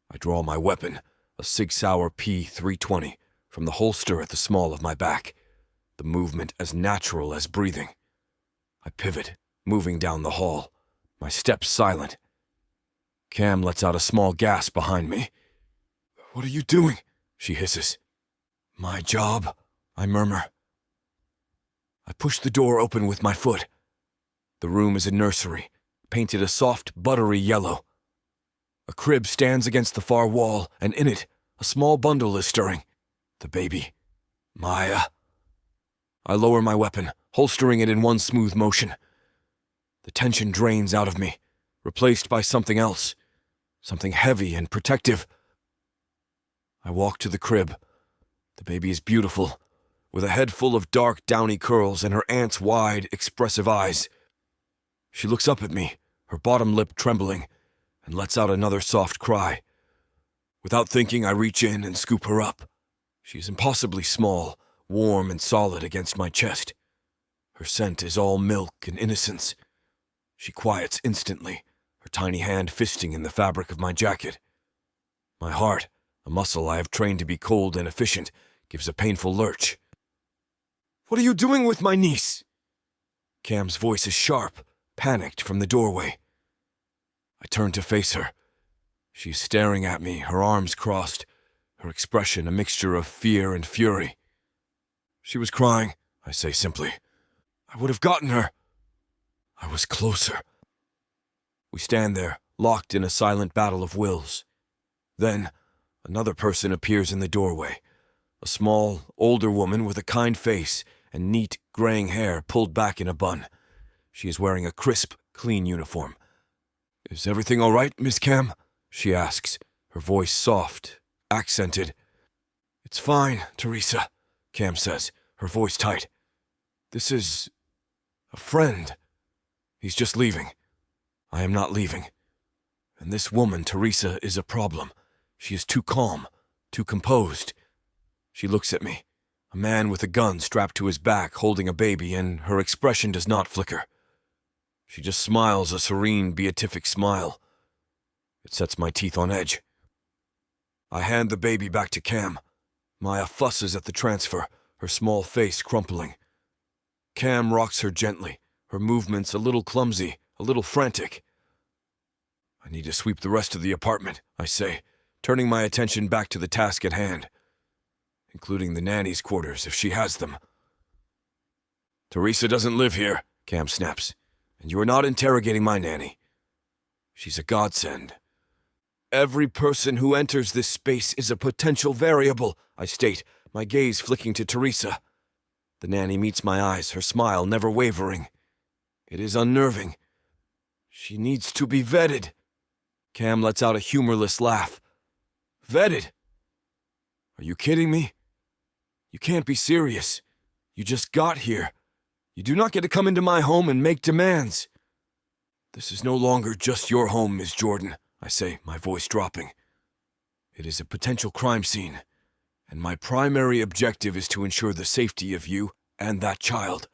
I draw my weapon, a Sig Sauer P320, from the holster at the small of my back, the movement as natural as breathing. I pivot, moving down the hall, my steps silent. Cam lets out a small gasp behind me. "What are you doing?" she hisses. "My job," I murmur. I push the door open with my foot. The room is a nursery, painted a soft, buttery yellow. A crib stands against the far wall, and in it, a small bundle is stirring. The baby. Maya. I lower my weapon, holstering it in one smooth motion. The tension drains out of me, replaced by something else, something heavy and protective. I walk to the crib, The baby is beautiful, with a head full of dark, downy curls and her aunt's wide, expressive eyes. She looks up at me, her bottom lip trembling, and lets out another soft cry. Without thinking, I reach in and scoop her up. She is impossibly small, warm and solid against my chest. Her scent is all milk and innocence. She quiets instantly, her tiny hand fisting in the fabric of my jacket. My heart, a muscle I have trained to be cold and efficient, gives a painful lurch. "What are you doing with my niece?" Cam's voice is sharp, panicked from the doorway. I turn to face her. She is staring at me, her arms crossed, her expression a mixture of fear and fury. "She was crying," I say simply. "I would have gotten her. I was closer." We stand there, locked in a silent battle of wills. Then, another person appears in the doorway. A small, older woman with a kind face and neat, graying hair pulled back in a bun. She is wearing a crisp, clean uniform. "Is everything all right, Miss Cam?" she asks, her voice soft, accented. "It's fine, Teresa," Cam says, her voice tight. "This is a friend. He's just leaving. I am not leaving. And this woman, Teresa, is a problem. She is too calm, too composed." She looks at me, a man with a gun strapped to his back holding a baby, and her expression does not flicker. She just smiles a serene, beatific smile. It sets my teeth on edge. I hand the baby back to Cam. Maya fusses at the transfer, her small face crumpling. Cam rocks her gently, her movements a little clumsy, a little frantic. "I need to sweep the rest of the apartment," I say, turning my attention back to the task at hand, including the nanny's quarters if she has them. "Teresa doesn't live here," Cam snaps, "and you are not interrogating my nanny. She's a godsend." "Every person who enters this space is a potential variable," I state, my gaze flicking to Teresa. The nanny meets my eyes, her smile never wavering. It is unnerving. "She needs to be vetted." Cam lets out a humorless laugh. "Vetted? Are you kidding me? You can't be serious. You just got here. You do not get to come into my home and make demands." "This is no longer just your home, Miss Jordan," I say, my voice dropping. "It is a potential crime scene, and my primary objective is to ensure the safety of you and that child.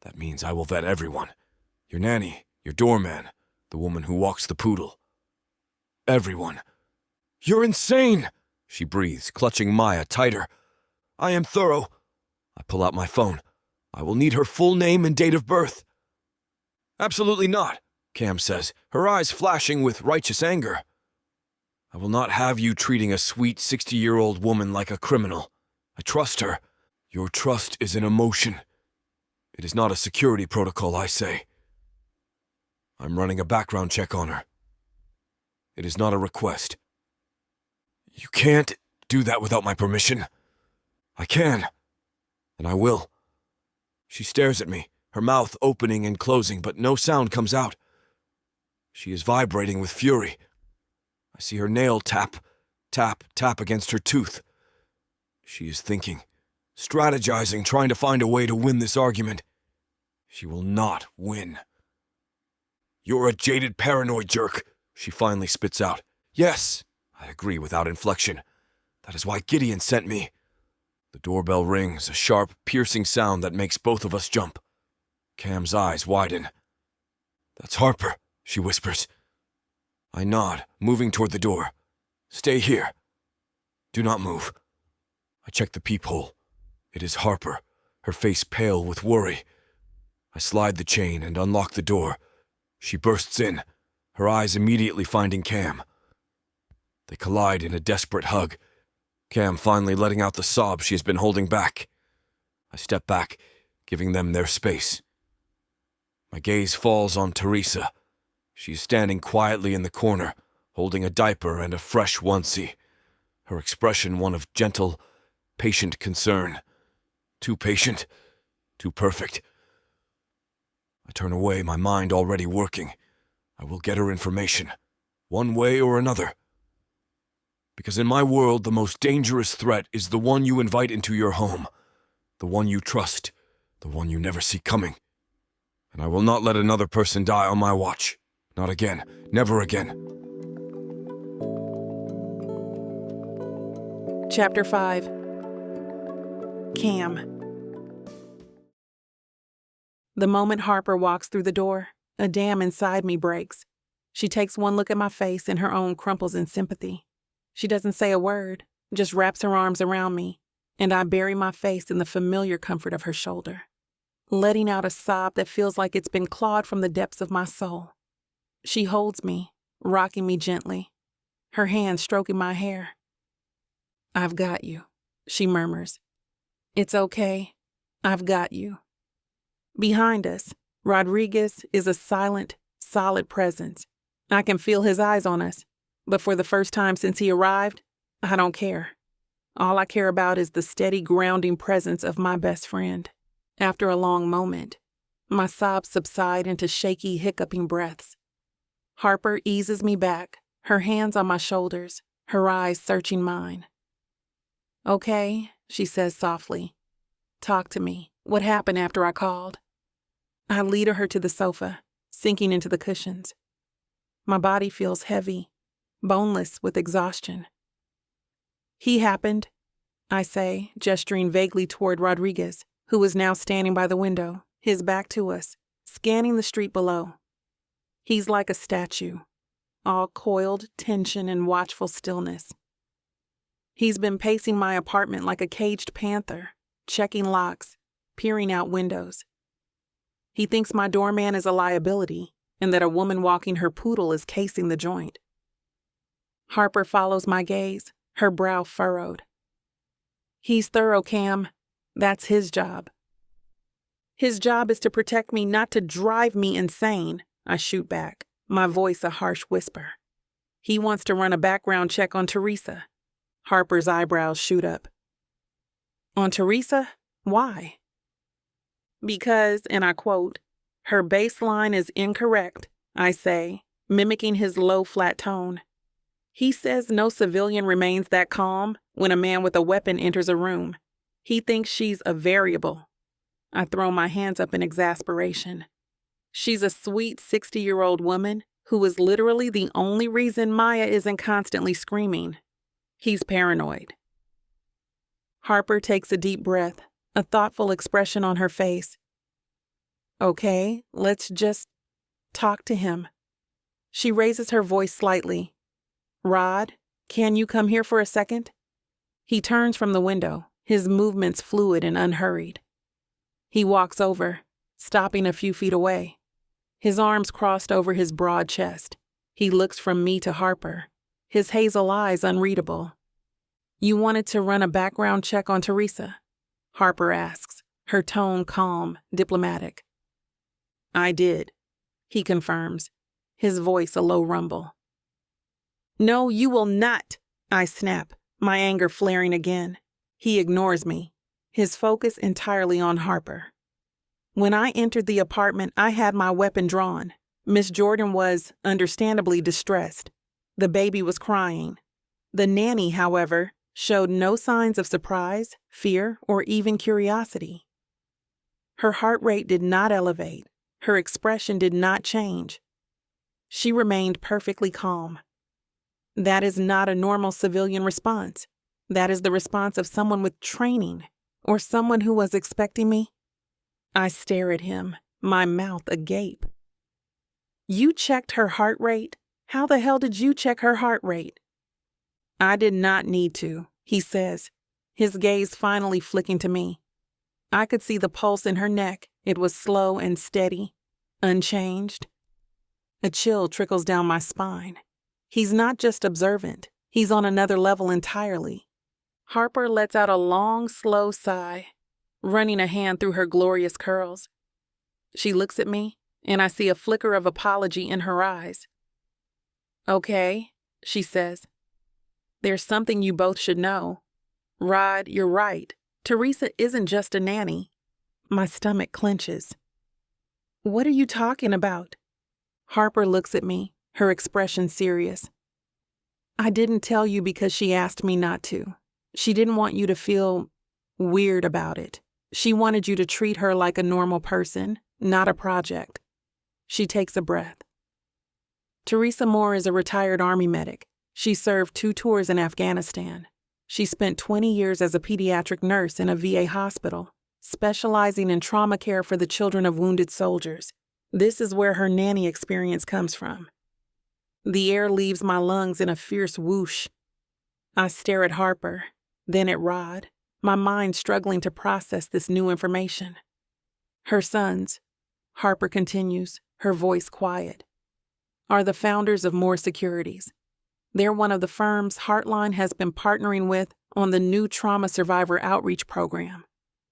That means I will vet everyone. Your nanny, your doorman, the woman who walks the poodle. Everyone." "You're insane," she breathes, clutching Maya tighter. "I am thorough." I pull out my phone. "I will need her full name and date of birth." "Absolutely not," Cam says, her eyes flashing with righteous anger. "I will not have you treating a sweet 60-year-old woman like a criminal. I trust her. Your trust is an emotion. It is not a security protocol, I say. I'm running a background check on her. It is not a request." "You can't do that without my permission." "I can, and I will." She stares at me, her mouth opening and closing, but no sound comes out. She is vibrating with fury. I see her nail tap, tap, tap against her tooth. She is thinking, strategizing, trying to find a way to win this argument. She will not win. "You're a jaded, paranoid jerk," she finally spits out. "Yes," I agree without inflection. "That is why Gideon sent me." The doorbell rings, a sharp, piercing sound that makes both of us jump. Cam's eyes widen. "That's Harper," she whispers. I nod, moving toward the door. "Stay here. Do not move." I check the peephole. It is Harper, her face pale with worry. I slide the chain and unlock the door. She bursts in, her eyes immediately finding Cam. They collide in a desperate hug, Cam finally letting out the sob she has been holding back. I step back, giving them their space. My gaze falls on Teresa. She is standing quietly in the corner, holding a diaper and a fresh onesie, her expression one of gentle, patient concern. Too patient, too perfect. I turn away, my mind already working. I will get her information, one way or another. Because in my world, the most dangerous threat is the one you invite into your home, the one you trust, the one you never see coming. And I will not let another person die on my watch. Not again. Never again. Chapter 5. Cam. The moment Harper walks through the door, a dam inside me breaks. She takes one look at my face and her own crumples in sympathy. She doesn't say a word, just wraps her arms around me, and I bury my face in the familiar comfort of her shoulder, letting out a sob that feels like it's been clawed from the depths of my soul. She holds me, rocking me gently, her hand stroking my hair. "I've got you," she murmurs. "It's okay. I've got you." Behind us, Rodriguez is a silent, solid presence. I can feel his eyes on us, but for the first time since he arrived, I don't care. All I care about is the steady, grounding presence of my best friend. After a long moment, my sobs subside into shaky, hiccuping breaths. Harper eases me back, her hands on my shoulders, her eyes searching mine. "Okay," she says softly. "Talk to me. What happened after I called?" I lead her to the sofa, sinking into the cushions. My body feels heavy, boneless with exhaustion. "He happened," I say, gesturing vaguely toward Rodriguez, who is now standing by the window, his back to us, scanning the street below. He's like a statue, all coiled tension and watchful stillness. He's been pacing my apartment like a caged panther, checking locks, peering out windows. He thinks my doorman is a liability and that a woman walking her poodle is casing the joint. Harper follows my gaze, her brow furrowed. "He's thorough, Cam. That's his job." "His job is to protect me, not to drive me insane," I shoot back, my voice a harsh whisper. "He wants to run a background check on Teresa." Harper's eyebrows shoot up. "On Teresa? Why?" "Because," and I quote, "her baseline is incorrect," I say, mimicking his low, flat tone. He says no civilian remains that calm when a man with a weapon enters a room. He thinks she's a variable. I throw my hands up in exasperation. She's a sweet 60-year-old woman who is literally the only reason Maya isn't constantly screaming. He's paranoid. Harper takes a deep breath, a thoughtful expression on her face. "Okay, let's just talk to him." She raises her voice slightly. "Rod, can you come here for a second?" He turns from the window, his movements fluid and unhurried. He walks over, stopping a few feet away. His arms crossed over his broad chest. He looks from me to Harper, his hazel eyes unreadable. "You wanted to run a background check on Teresa?" Harper asks, her tone calm, diplomatic. "I did," he confirms, his voice a low rumble. "No, you will not," I snap, my anger flaring again. He ignores me, his focus entirely on Harper. When I entered the apartment, I had my weapon drawn. Miss Jordan was, understandably, distressed. The baby was crying. The nanny, however, showed no signs of surprise, fear, or even curiosity. Her heart rate did not elevate. Her expression did not change. She remained perfectly calm. That is not a normal civilian response. That is the response of someone with training, or someone who was expecting me. I stare at him, my mouth agape. "You checked her heart rate? How the hell did you check her heart rate?" "I did not need to," he says, his gaze finally flicking to me. I could see the pulse in her neck. It was slow and steady, unchanged. A chill trickles down my spine. He's not just observant. He's on another level entirely. Harper lets out a long, slow sigh, running a hand through her glorious curls. She looks at me, and I see a flicker of apology in her eyes. "Okay," she says. "There's something you both should know. Rod, you're right. Teresa isn't just a nanny." My stomach clenches. "What are you talking about?" Harper looks at me, her expression serious. I didn't tell you because she asked me not to. She didn't want you to feel weird about it. She wanted you to treat her like a normal person, not a project. She takes a breath. Teresa Moore is a retired Army medic. She served 2 tours in Afghanistan. She spent 20 years as a pediatric nurse in a VA hospital, specializing in trauma care for the children of wounded soldiers. This is where her nanny experience comes from. The air leaves my lungs in a fierce whoosh. I stare at Harper, then at Rod, my mind struggling to process this new information. Her sons, Harper continues, her voice quiet, are the founders of Moore Securities. They're one of the firms Heartline has been partnering with on the new Trauma Survivor Outreach Program.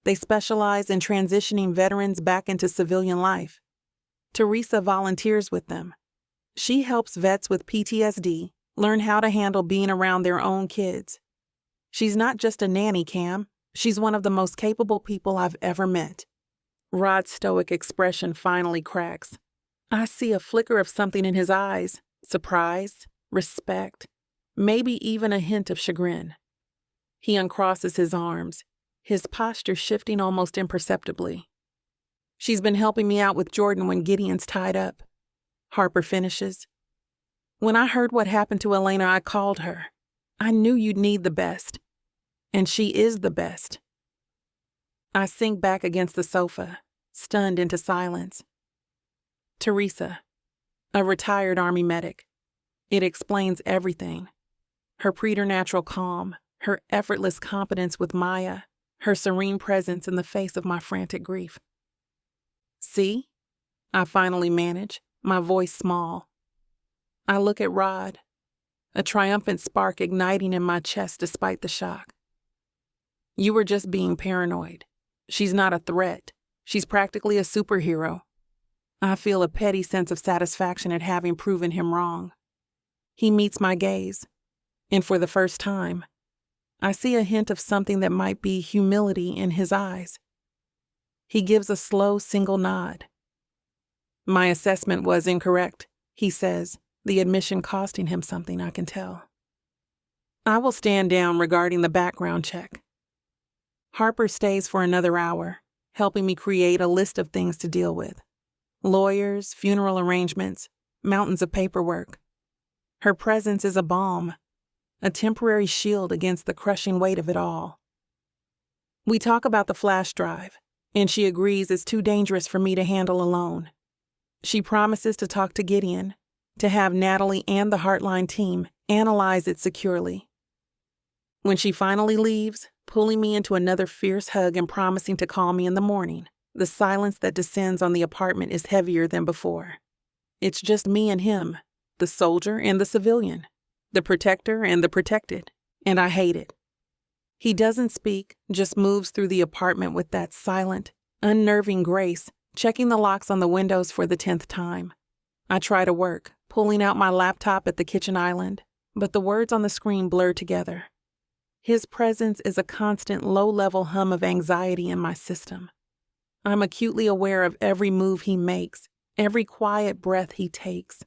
They specialize in transitioning veterans back into civilian life. Teresa volunteers with them. She helps vets with PTSD learn how to handle being around their own kids. She's not just a nanny, Cam. She's one of the most capable people I've ever met. Rod's stoic expression finally cracks. I see a flicker of something in his eyes, surprise, respect, maybe even a hint of chagrin. He uncrosses his arms, his posture shifting almost imperceptibly. She's been helping me out with Jordan when Gideon's tied up. Harper finishes. When I heard what happened to Elena, I called her. I knew you'd need the best. And she is the best. I sink back against the sofa, stunned into silence. Teresa, a retired Army medic. It explains everything. Her preternatural calm, her effortless competence with Maya, her serene presence in the face of my frantic grief. See? I finally manage, my voice small. I look at Rod, a triumphant spark igniting in my chest despite the shock. You were just being paranoid. She's not a threat. She's practically a superhero. I feel a petty sense of satisfaction at having proven him wrong. He meets my gaze, and for the first time, I see a hint of something that might be humility in his eyes. He gives a slow, single nod. My assessment was incorrect, he says, the admission costing him something, I can tell. I will stand down regarding the background check. Harper stays for another hour, helping me create a list of things to deal with. Lawyers, funeral arrangements, mountains of paperwork. Her presence is a balm, a temporary shield against the crushing weight of it all. We talk about the flash drive, and she agrees it's too dangerous for me to handle alone. She promises to talk to Gideon, to have Natalie and the Heartline team analyze it securely. When she finally leaves, pulling me into another fierce hug and promising to call me in the morning, the silence that descends on the apartment is heavier than before. It's just me and him, the soldier and the civilian, the protector and the protected, and I hate it. He doesn't speak, just moves through the apartment with that silent, unnerving grace, checking the locks on the windows for the 10th time. I try to work, pulling out my laptop at the kitchen island, but the words on the screen blur together. His presence is a constant low-level hum of anxiety in my system. I'm acutely aware of every move he makes, every quiet breath he takes.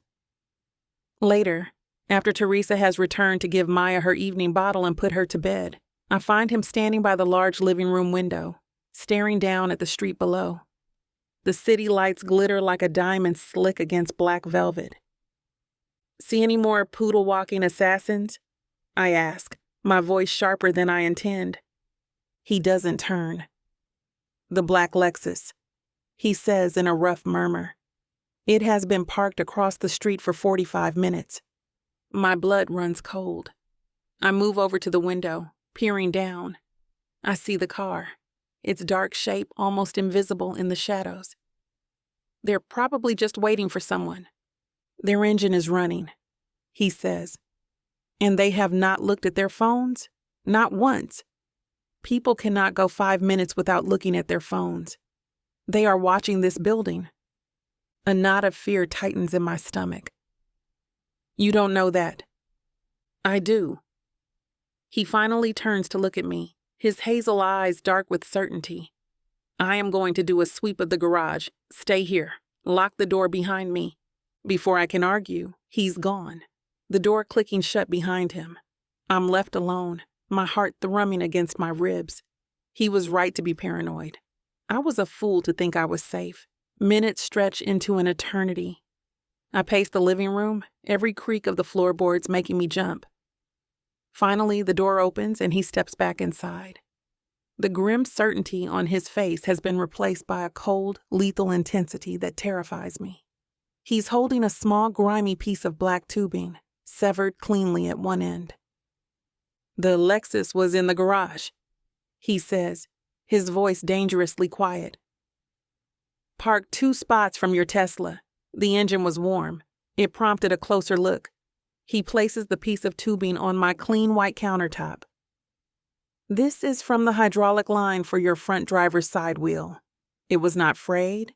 Later, after Teresa has returned to give Maya her evening bottle and put her to bed, I find him standing by the large living room window, staring down at the street below. The city lights glitter like a diamond slick against black velvet. See any more poodle-walking assassins? I ask, my voice sharper than I intend. He doesn't turn. The black Lexus, he says in a rough murmur. It has been parked across the street for 45 minutes. My blood runs cold. I move over to the window, peering down. I see the car, its dark shape almost invisible in the shadows. They're probably just waiting for someone. Their engine is running, he says. And they have not looked at their phones? Not once. People cannot go 5 minutes without looking at their phones. They are watching this building. A knot of fear tightens in my stomach. You don't know that. I do. He finally turns to look at me, his hazel eyes dark with certainty. I am going to do a sweep of the garage. Stay here. Lock the door behind me. Before I can argue, he's gone. the door clicking shut behind him. I'm left alone, my heart thrumming against my ribs. He was right to be paranoid. I was a fool to think I was safe. Minutes stretch into an eternity. I pace the living room, every creak of the floorboards making me jump. Finally, the door opens and he steps back inside. The grim certainty on his face has been replaced by a cold, lethal intensity that terrifies me. He's holding a small, grimy piece of black tubing, severed cleanly at one end. "The Lexus was in the garage," he says, his voice dangerously quiet. "Parked 2 spots from your Tesla. The engine was warm. It prompted a closer look." He places the piece of tubing on my clean white countertop. "This is from the hydraulic line for your front driver's side wheel. It was not frayed.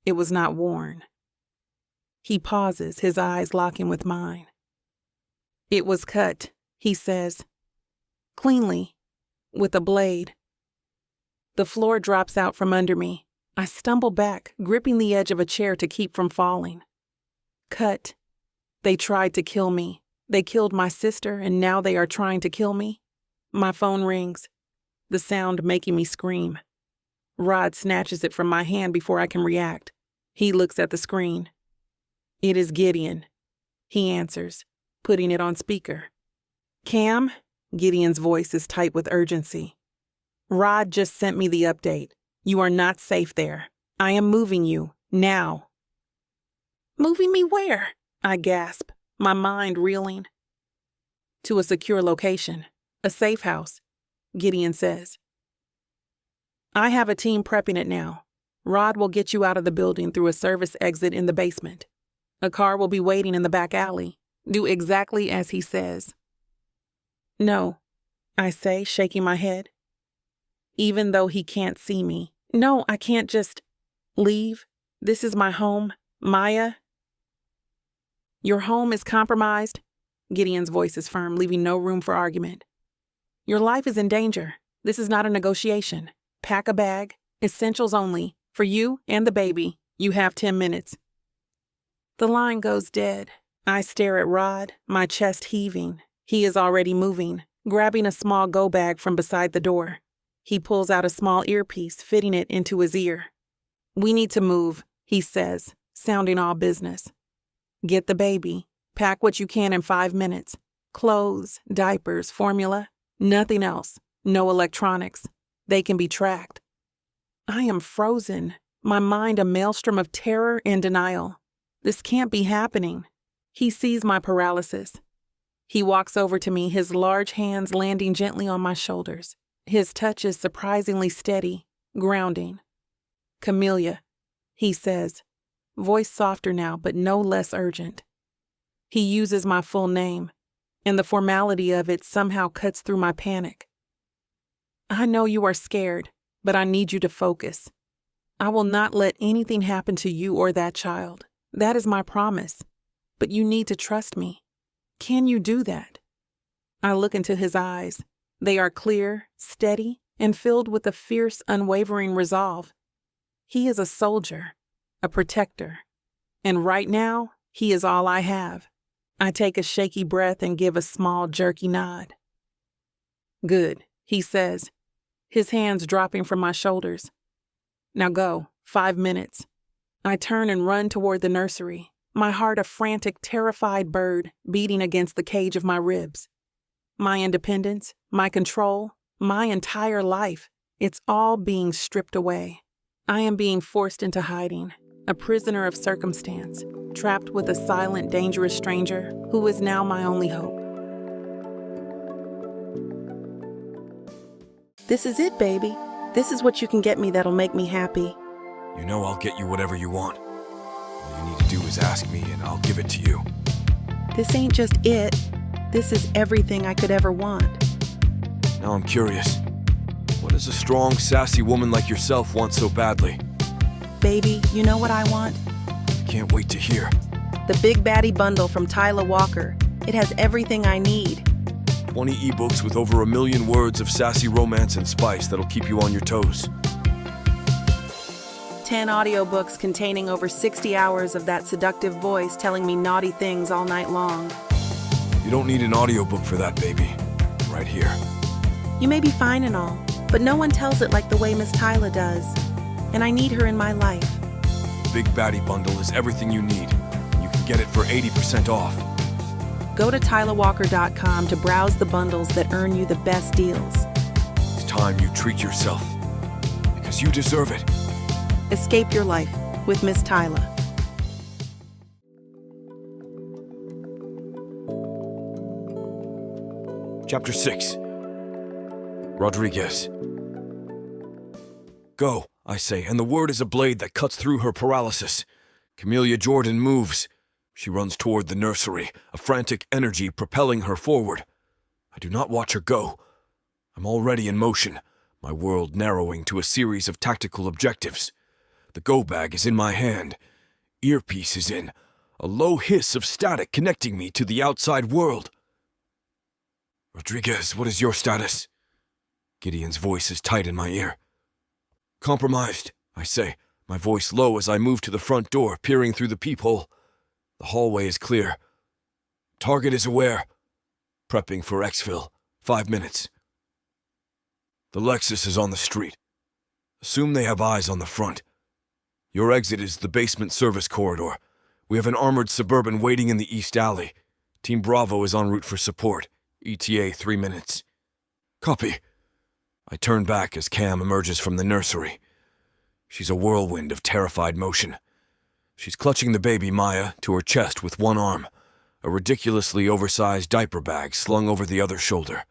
It was not worn." He pauses, his eyes locking with mine. "It was cut," he says. "Cleanly, with a blade." The floor drops out from under me. I stumble back, gripping the edge of a chair to keep from falling. Cut. They tried to kill me. They killed my sister, and now they are trying to kill me. My phone rings, the sound making me scream. Rod snatches it from my hand before I can react. He looks at the screen. "It is Gideon," he answers, putting it on speaker. "Cam?" Gideon's voice is tight with urgency. "Rod just sent me the update. You are not safe there. I am moving you, now." "Moving me where?" I gasp, my mind reeling. "To a secure location, a safe house," Gideon says. "I have a team prepping it now. Rod will get you out of the building through a service exit in the basement. A car will be waiting in the back alley. Do exactly as he says." "No," I say, shaking my head. "Even though he can't see me. No, I can't just leave. This is my home, Maya." "Your home is compromised." Gideon's voice is firm, leaving no room for argument. "Your life is in danger. This is not a negotiation. Pack a bag, essentials only, for you and the baby. You have 10 minutes. The line goes dead. I stare at Rod, my chest heaving. He is already moving, grabbing a small go bag from beside the door. He pulls out a small earpiece, fitting it into his ear. "We need to move," he says, sounding all business. "Get the baby. Pack what you can in 5 minutes. Clothes, diapers, formula, nothing else. No electronics. They can be tracked." I am frozen, my mind a maelstrom of terror and denial. This can't be happening. He sees my paralysis. He walks over to me, his large hands landing gently on my shoulders. His touch is surprisingly steady, grounding. "Camellia," he says, voice softer now but no less urgent. He uses my full name, and the formality of it somehow cuts through my panic. "I know you are scared, but I need you to focus. I will not let anything happen to you or that child. That is my promise. But you need to trust me. Can you do that?" I look into his eyes. They are clear, steady, and filled with a fierce, unwavering resolve. He is a soldier, a protector. And right now, he is all I have. I take a shaky breath and give a small, jerky nod. "Good," he says, his hands dropping from my shoulders. "Now go, 5 minutes. I turn and run toward the nursery, my heart a frantic, terrified bird beating against the cage of my ribs. My independence, my control, my entire life, it's all being stripped away. I am being forced into hiding, a prisoner of circumstance, trapped with a silent, dangerous stranger who is now my only hope. This is it, baby. This is what you can get me that'll make me happy. You know I'll get you whatever you want. All you need to do is ask me and I'll give it to you. This ain't just it. This is everything I could ever want. Now I'm curious. What does a strong, sassy woman like yourself want so badly? Baby, you know what I want? I can't wait to hear. The Big Baddie Bundle from Tyler Walker. It has everything I need. 20 ebooks with over 1 million words of sassy romance and spice that'll keep you on your toes. 10 audiobooks containing over 60 hours of that seductive voice telling me naughty things all night long. You don't need an audiobook for that, baby. Right here. You may be fine and all, but no one tells it like the way Miss Tyler does. And I need her in my life. The Big Baddie Bundle is everything you need. You can get it for 80% off. Go to TylerWalker.com to browse the bundles that earn you the best deals. It's time you treat yourself. Because you deserve it. Escape your life with Miss Tyler. Chapter 6. Rodriguez. Go, I say, and the word is a blade that cuts through her paralysis. Camellia Jordan moves. She runs toward the nursery, a frantic energy propelling her forward. I do not watch her go. I'm already in motion, my world narrowing to a series of tactical objectives. The go bag is in my hand. Earpiece is in, a low hiss of static connecting me to the outside world. Rodriguez, what is your status? Gideon's voice is tight in my ear. Compromised, I say, my voice low as I move to the front door, peering through the peephole. The hallway is clear. Target is aware. Prepping for exfil. 5 minutes. The Lexus is on the street. Assume they have eyes on the front. Your exit is the basement service corridor. We have an armored Suburban waiting in the east alley. Team Bravo is en route for support. ETA 3 minutes. Copy. I turn back as Cam emerges from the nursery. She's a whirlwind of terrified motion. She's clutching the baby Maya to her chest with one arm, a ridiculously oversized diaper bag slung over the other shoulder.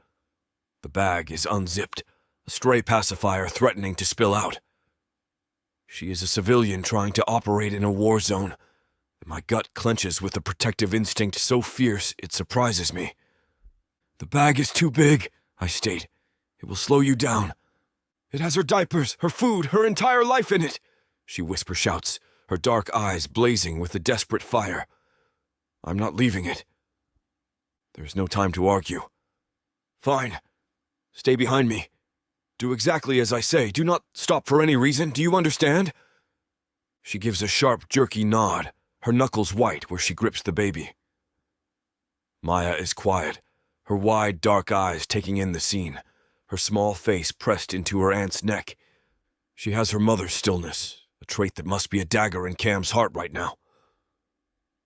The bag is unzipped, a stray pacifier threatening to spill out. She is a civilian trying to operate in a war zone, and my gut clenches with a protective instinct so fierce it surprises me. The bag is too big, I state. It will slow you down. It has her diapers, her food, her entire life in it, she whisper-shouts, her dark eyes blazing with a desperate fire. I'm not leaving it. There's no time to argue. Fine. Stay behind me. Do exactly as I say. Do not stop for any reason. Do you understand? She gives a sharp, jerky nod, her knuckles white where she grips the baby. Maya is quiet, her wide, dark eyes taking in the scene, her small face pressed into her aunt's neck. She has her mother's stillness, a trait that must be a dagger in Cam's heart right now.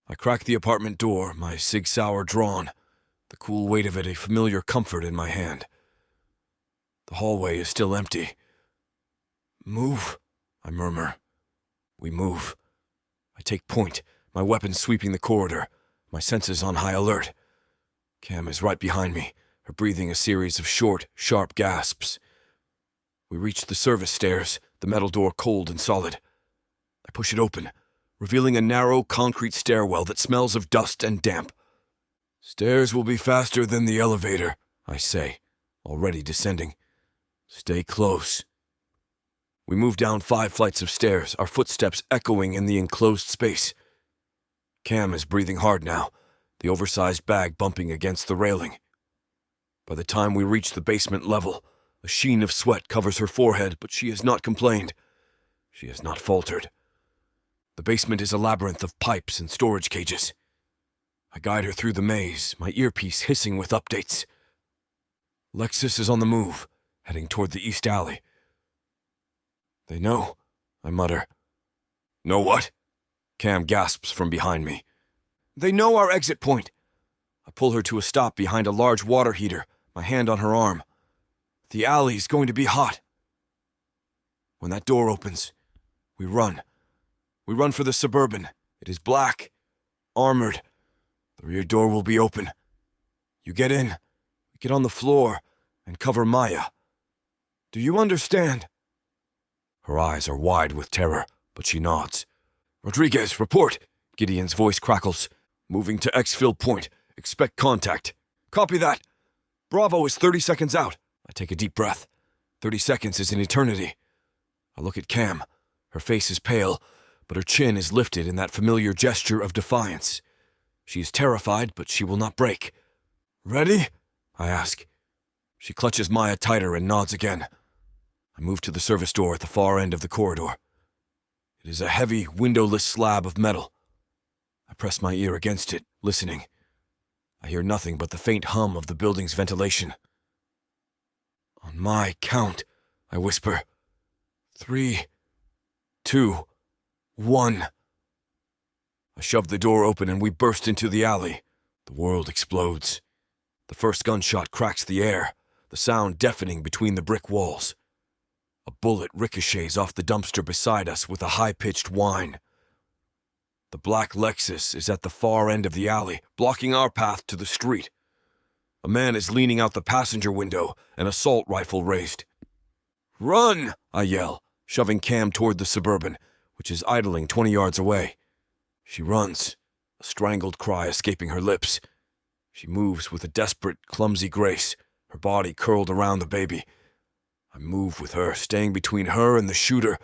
I crack the apartment door, my Sig Sauer drawn, the cool weight of it a familiar comfort in my hand. The hallway is still empty. Move, I murmur. We move. I take point, my weapon sweeping the corridor, my senses on high alert. Cam is right behind me, her breathing a series of short, sharp gasps. We reach the service stairs, the metal door cold and solid. I push it open, revealing a narrow concrete stairwell that smells of dust and damp. Stairs will be faster than the elevator, I say, already descending. Stay close. We move down 5 flights of stairs, our footsteps echoing in the enclosed space. Cam is breathing hard now, the oversized bag bumping against the railing. By the time we reach the basement level, a sheen of sweat covers her forehead, but she has not complained. She has not faltered. The basement is a labyrinth of pipes and storage cages. I guide her through the maze, my earpiece hissing with updates. Lexus is on the move, heading toward the east alley. They know, I mutter. Know what? Cam gasps from behind me. They know our exit point. I pull her to a stop behind a large water heater, my hand on her arm. The alley's going to be hot. When that door opens, we run. We run for the Suburban. It is black, armored. The rear door will be open. You get in, get on the floor, and cover Maya. Do you understand? Her eyes are wide with terror, but she nods. Rodriguez, report! Gideon's voice crackles. Moving to exfil point. Expect contact. Copy that. Bravo is 30 seconds out. I take a deep breath. 30 seconds is an eternity. I look at Cam. Her face is pale, but her chin is lifted in that familiar gesture of defiance. She is terrified, but she will not break. Ready? I ask. She clutches Maya tighter and nods again. I move to the service door at the far end of the corridor. It is a heavy, windowless slab of metal. I press my ear against it, listening. I hear nothing but the faint hum of the building's ventilation. On my count, I whisper. 3, 2, 1. I shove the door open and we burst into the alley. The world explodes. The first gunshot cracks the air, the sound deafening between the brick walls. A bullet ricochets off the dumpster beside us with a high-pitched whine. The black Lexus is at the far end of the alley, blocking our path to the street. A man is leaning out the passenger window, an assault rifle raised. "Run!" I yell, shoving Cam toward the Suburban, which is idling 20 yards away. She runs, a strangled cry escaping her lips. She moves with a desperate, clumsy grace, her body curled around the baby. I move with her, staying between her and the shooter.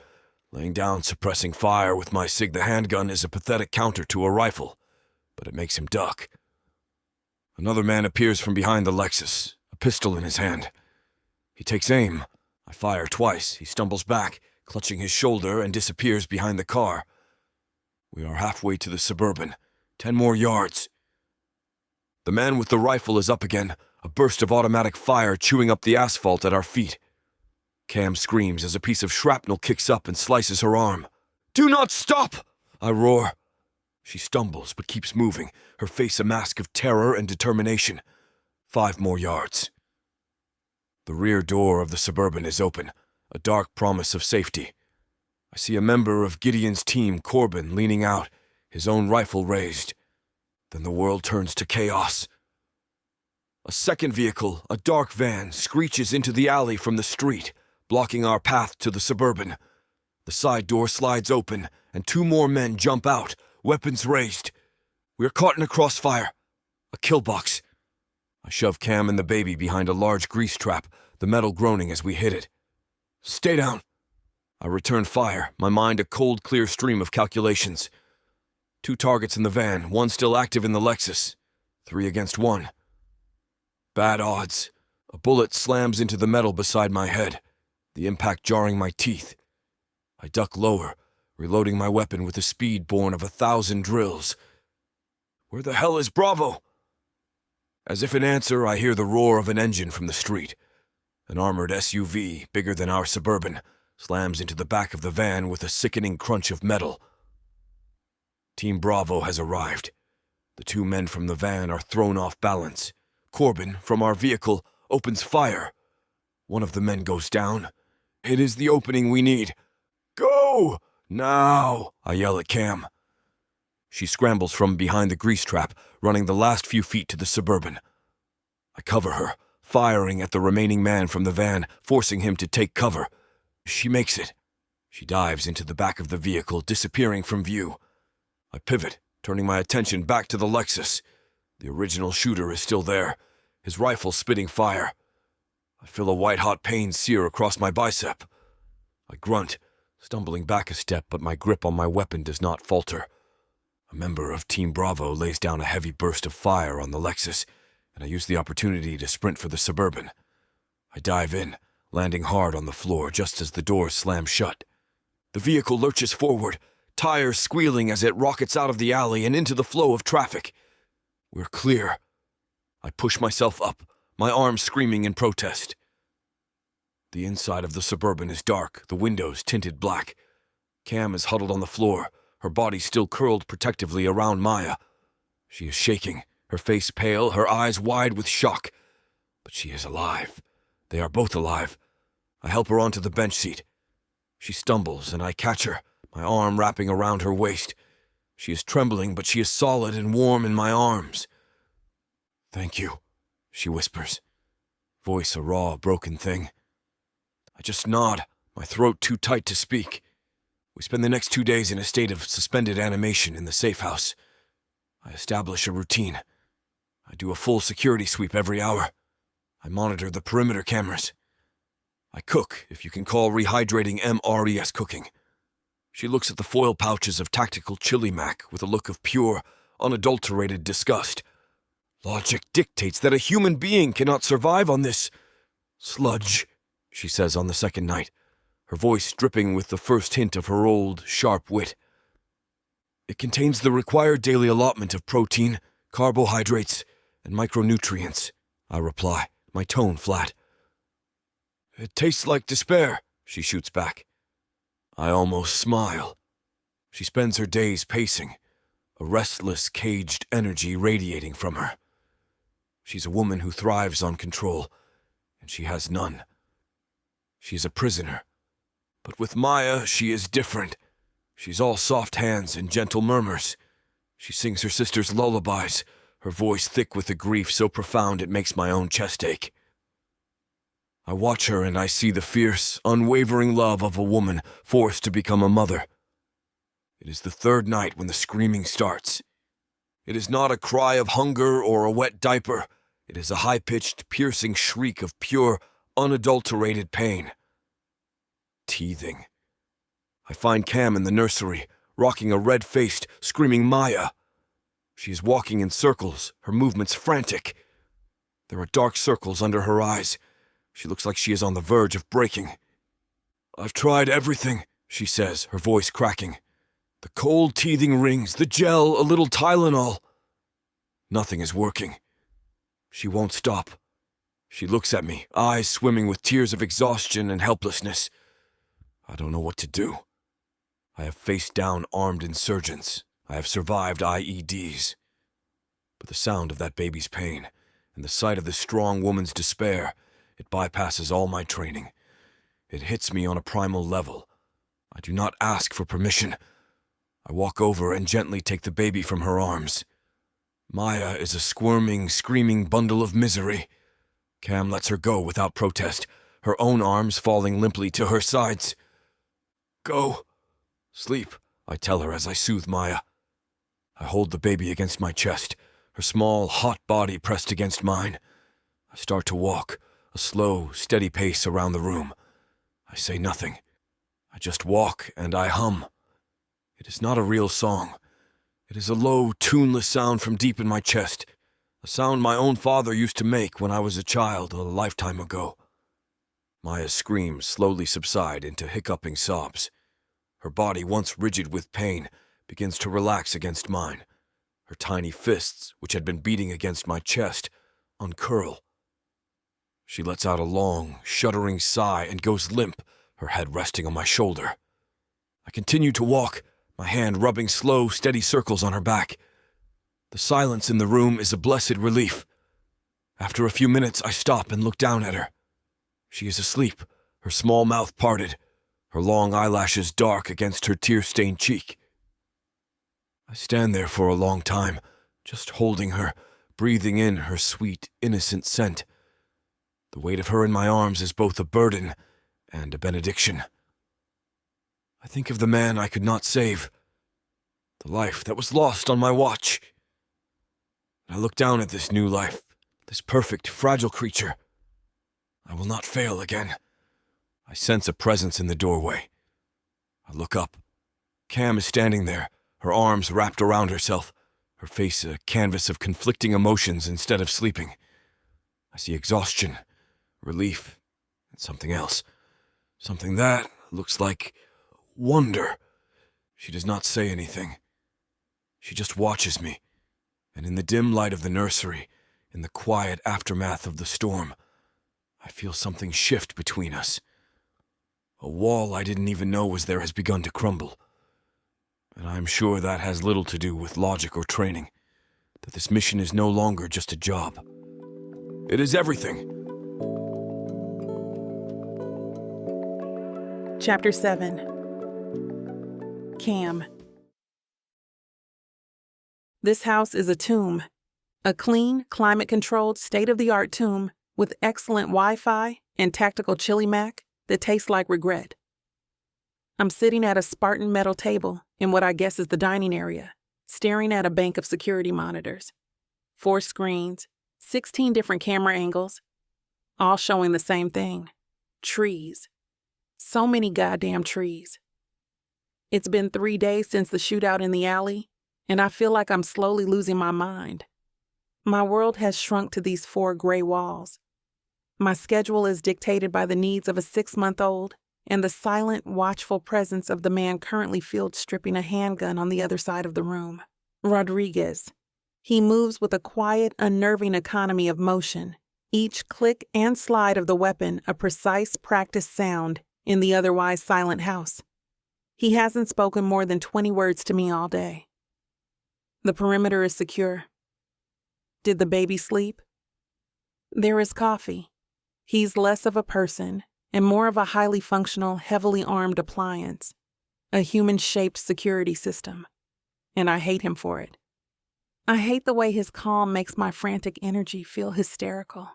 Laying down suppressing fire with my SIG the handgun is a pathetic counter to a rifle, but it makes him duck. Another man appears from behind the Lexus, a pistol in his hand. He takes aim. I fire twice. He stumbles back, clutching his shoulder, and disappears behind the car. We are halfway to the Suburban. 10 more yards. The man with the rifle is up again, a burst of automatic fire chewing up the asphalt at our feet. Cam screams as a piece of shrapnel kicks up and slices her arm. "Do not stop!" I roar. She stumbles but keeps moving, her face a mask of terror and determination. 5 more yards. The rear door of the Suburban is open, a dark promise of safety. I see a member of Gideon's team, Corbin, leaning out, his own rifle raised. Then the world turns to chaos. A second vehicle, a dark van, screeches into the alley from the street, blocking our path to the Suburban. The side door slides open, and 2 more men jump out, weapons raised. We are caught in a crossfire. A kill box. I shove Cam and the baby behind a large grease trap, the metal groaning as we hit it. "Stay down." I return fire, my mind a cold, clear stream of calculations. 2 targets in the van, 1 still active in the Lexus. 3 against 1. Bad odds. A bullet slams into the metal beside my head, the impact jarring my teeth. I duck lower, reloading my weapon with the speed born of 1,000 drills. Where the hell is Bravo? As if in answer, I hear the roar of an engine from the street. An armored SUV, bigger than our Suburban, slams into the back of the van with a sickening crunch of metal. Team Bravo has arrived. The 2 men from the van are thrown off balance. Corbin, from our vehicle, opens fire. One of the men goes down. It is the opening we need. "Go! Now!" I yell at Cam. She scrambles from behind the grease trap, running the last few feet to the Suburban. I cover her, firing at the remaining man from the van, forcing him to take cover. She makes it. She dives into the back of the vehicle, disappearing from view. I pivot, turning my attention back to the Lexus. The original shooter is still there, his rifle spitting fire. I feel a white-hot pain sear across my bicep. I grunt, stumbling back a step, but my grip on my weapon does not falter. A member of Team Bravo lays down a heavy burst of fire on the Lexus, and I use the opportunity to sprint for the Suburban. I dive in, landing hard on the floor just as the doors slam shut. The vehicle lurches forward, tires squealing as it rockets out of the alley and into the flow of traffic. We're clear. I push myself up, my arms screaming in protest. The inside of the Suburban is dark, the windows tinted black. Cam is huddled on the floor, her body still curled protectively around Maya. She is shaking, her face pale, her eyes wide with shock. But she is alive. They are both alive. I help her onto the bench seat. She stumbles, and I catch her, my arm wrapping around her waist. She is trembling, but she is solid and warm in my arms. "Thank you," she whispers, voice a raw, broken thing. I just nod, my throat too tight to speak. We spend the next 2 days in a state of suspended animation in the safe house. I establish a routine. I do a full security sweep every hour. I monitor the perimeter cameras. I cook, if you can call rehydrating MRES cooking. She looks at the foil pouches of tactical chili mac with a look of pure, unadulterated disgust. Logic dictates that a human being cannot survive on this sludge, she says on the second night, her voice dripping with the first hint of her old, sharp wit. It contains the required daily allotment of protein, carbohydrates, and micronutrients, I reply, my tone flat. It tastes like despair, she shoots back. I almost smile. She spends her days pacing, a restless, caged energy radiating from her. She's a woman who thrives on control, and she has none. She is a prisoner. But with Maya, she is different. She's all soft hands and gentle murmurs. She sings her sister's lullabies, her voice thick with a grief so profound it makes my own chest ache. I watch her and I see the fierce, unwavering love of a woman forced to become a mother. It is the third night when the screaming starts. It is not a cry of hunger or a wet diaper. It is a high-pitched, piercing shriek of pure, unadulterated pain. Teething. I find Cam in the nursery, rocking a red-faced, screaming Maya. She is walking in circles, her movements frantic. There are dark circles under her eyes. She looks like she is on the verge of breaking. I've tried everything, she says, her voice cracking. The cold teething rings, the gel, a little Tylenol. Nothing is working. She won't stop. She looks at me, eyes swimming with tears of exhaustion and helplessness. I don't know what to do. I have faced down armed insurgents. I have survived IEDs. But the sound of that baby's pain and the sight of this strong woman's despair, it bypasses all my training. It hits me on a primal level. I do not ask for permission. I walk over and gently take the baby from her arms. Maya is a squirming, screaming bundle of misery. Cam lets her go without protest, her own arms falling limply to her sides. Go. Sleep, I tell her as I soothe Maya. I hold the baby against my chest, her small, hot body pressed against mine. I start to walk, a slow, steady pace around the room. I say nothing. I just walk and I hum. It is not a real song. It is a low, tuneless sound from deep in my chest, a sound my own father used to make when I was a child a lifetime ago. Maya's screams slowly subside into hiccuping sobs. Her body, once rigid with pain, begins to relax against mine. Her tiny fists, which had been beating against my chest, uncurl. She lets out a long, shuddering sigh and goes limp, her head resting on my shoulder. I continue to walk, my hand rubbing slow, steady circles on her back. The silence in the room is a blessed relief. After a few minutes, I stop and look down at her. She is asleep, her small mouth parted, her long eyelashes dark against her tear-stained cheek. I stand there for a long time, just holding her, breathing in her sweet, innocent scent. The weight of her in my arms is both a burden and a benediction. I think of the man I could not save, the life that was lost on my watch. I look down at this new life, this perfect, fragile creature. I will not fail again. I sense a presence in the doorway. I look up. Cam is standing there, her arms wrapped around herself, her face a canvas of conflicting emotions instead of sleeping. I see exhaustion, relief, and something else. Something that looks like wonder. She does not say anything. She just watches me, and in the dim light of the nursery, in the quiet aftermath of the storm, I feel something shift between us. A wall I didn't even know was there has begun to crumble. And I'm sure that has little to do with logic or training, that this mission is no longer just a job. It is everything. Chapter 7. Cam. This house is a tomb. A clean, climate-controlled, state-of-the-art tomb with excellent Wi-Fi and tactical chili mac that tastes like regret. I'm sitting at a Spartan metal table in what I guess is the dining area, staring at a bank of security monitors. 4 screens, 16 different camera angles, all showing the same thing. Trees. So many goddamn trees. It's been 3 days since the shootout in the alley, and I feel like I'm slowly losing my mind. My world has shrunk to these 4 gray walls. My schedule is dictated by the needs of a 6-month-old and the silent, watchful presence of the man currently field stripping a handgun on the other side of the room. Rodriguez. He moves with a quiet, unnerving economy of motion, each click and slide of the weapon a precise, practiced sound in the otherwise silent house. He hasn't spoken more than 20 words to me all day. The perimeter is secure. Did the baby sleep? There is coffee. He's less of a person and more of a highly functional, heavily armed appliance, a human-shaped security system. And I hate him for it. I hate the way his calm makes my frantic energy feel hysterical.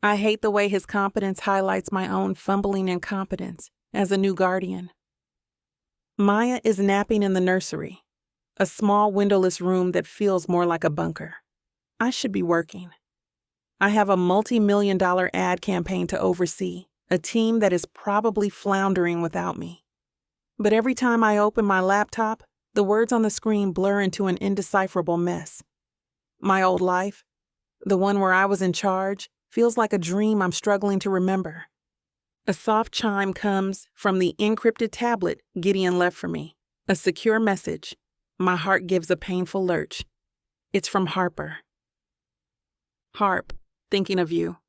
I hate the way his competence highlights my own fumbling incompetence as a new guardian. Maya is napping in the nursery, a small windowless room that feels more like a bunker. I should be working. I have a multi-million-dollar ad campaign to oversee, a team that is probably floundering without me. But every time I open my laptop, the words on the screen blur into an indecipherable mess. My old life, the one where I was in charge, feels like a dream I'm struggling to remember. A soft chime comes from the encrypted tablet Gideon left for me. A secure message. My heart gives a painful lurch. It's from Harper. Harp, thinking of you.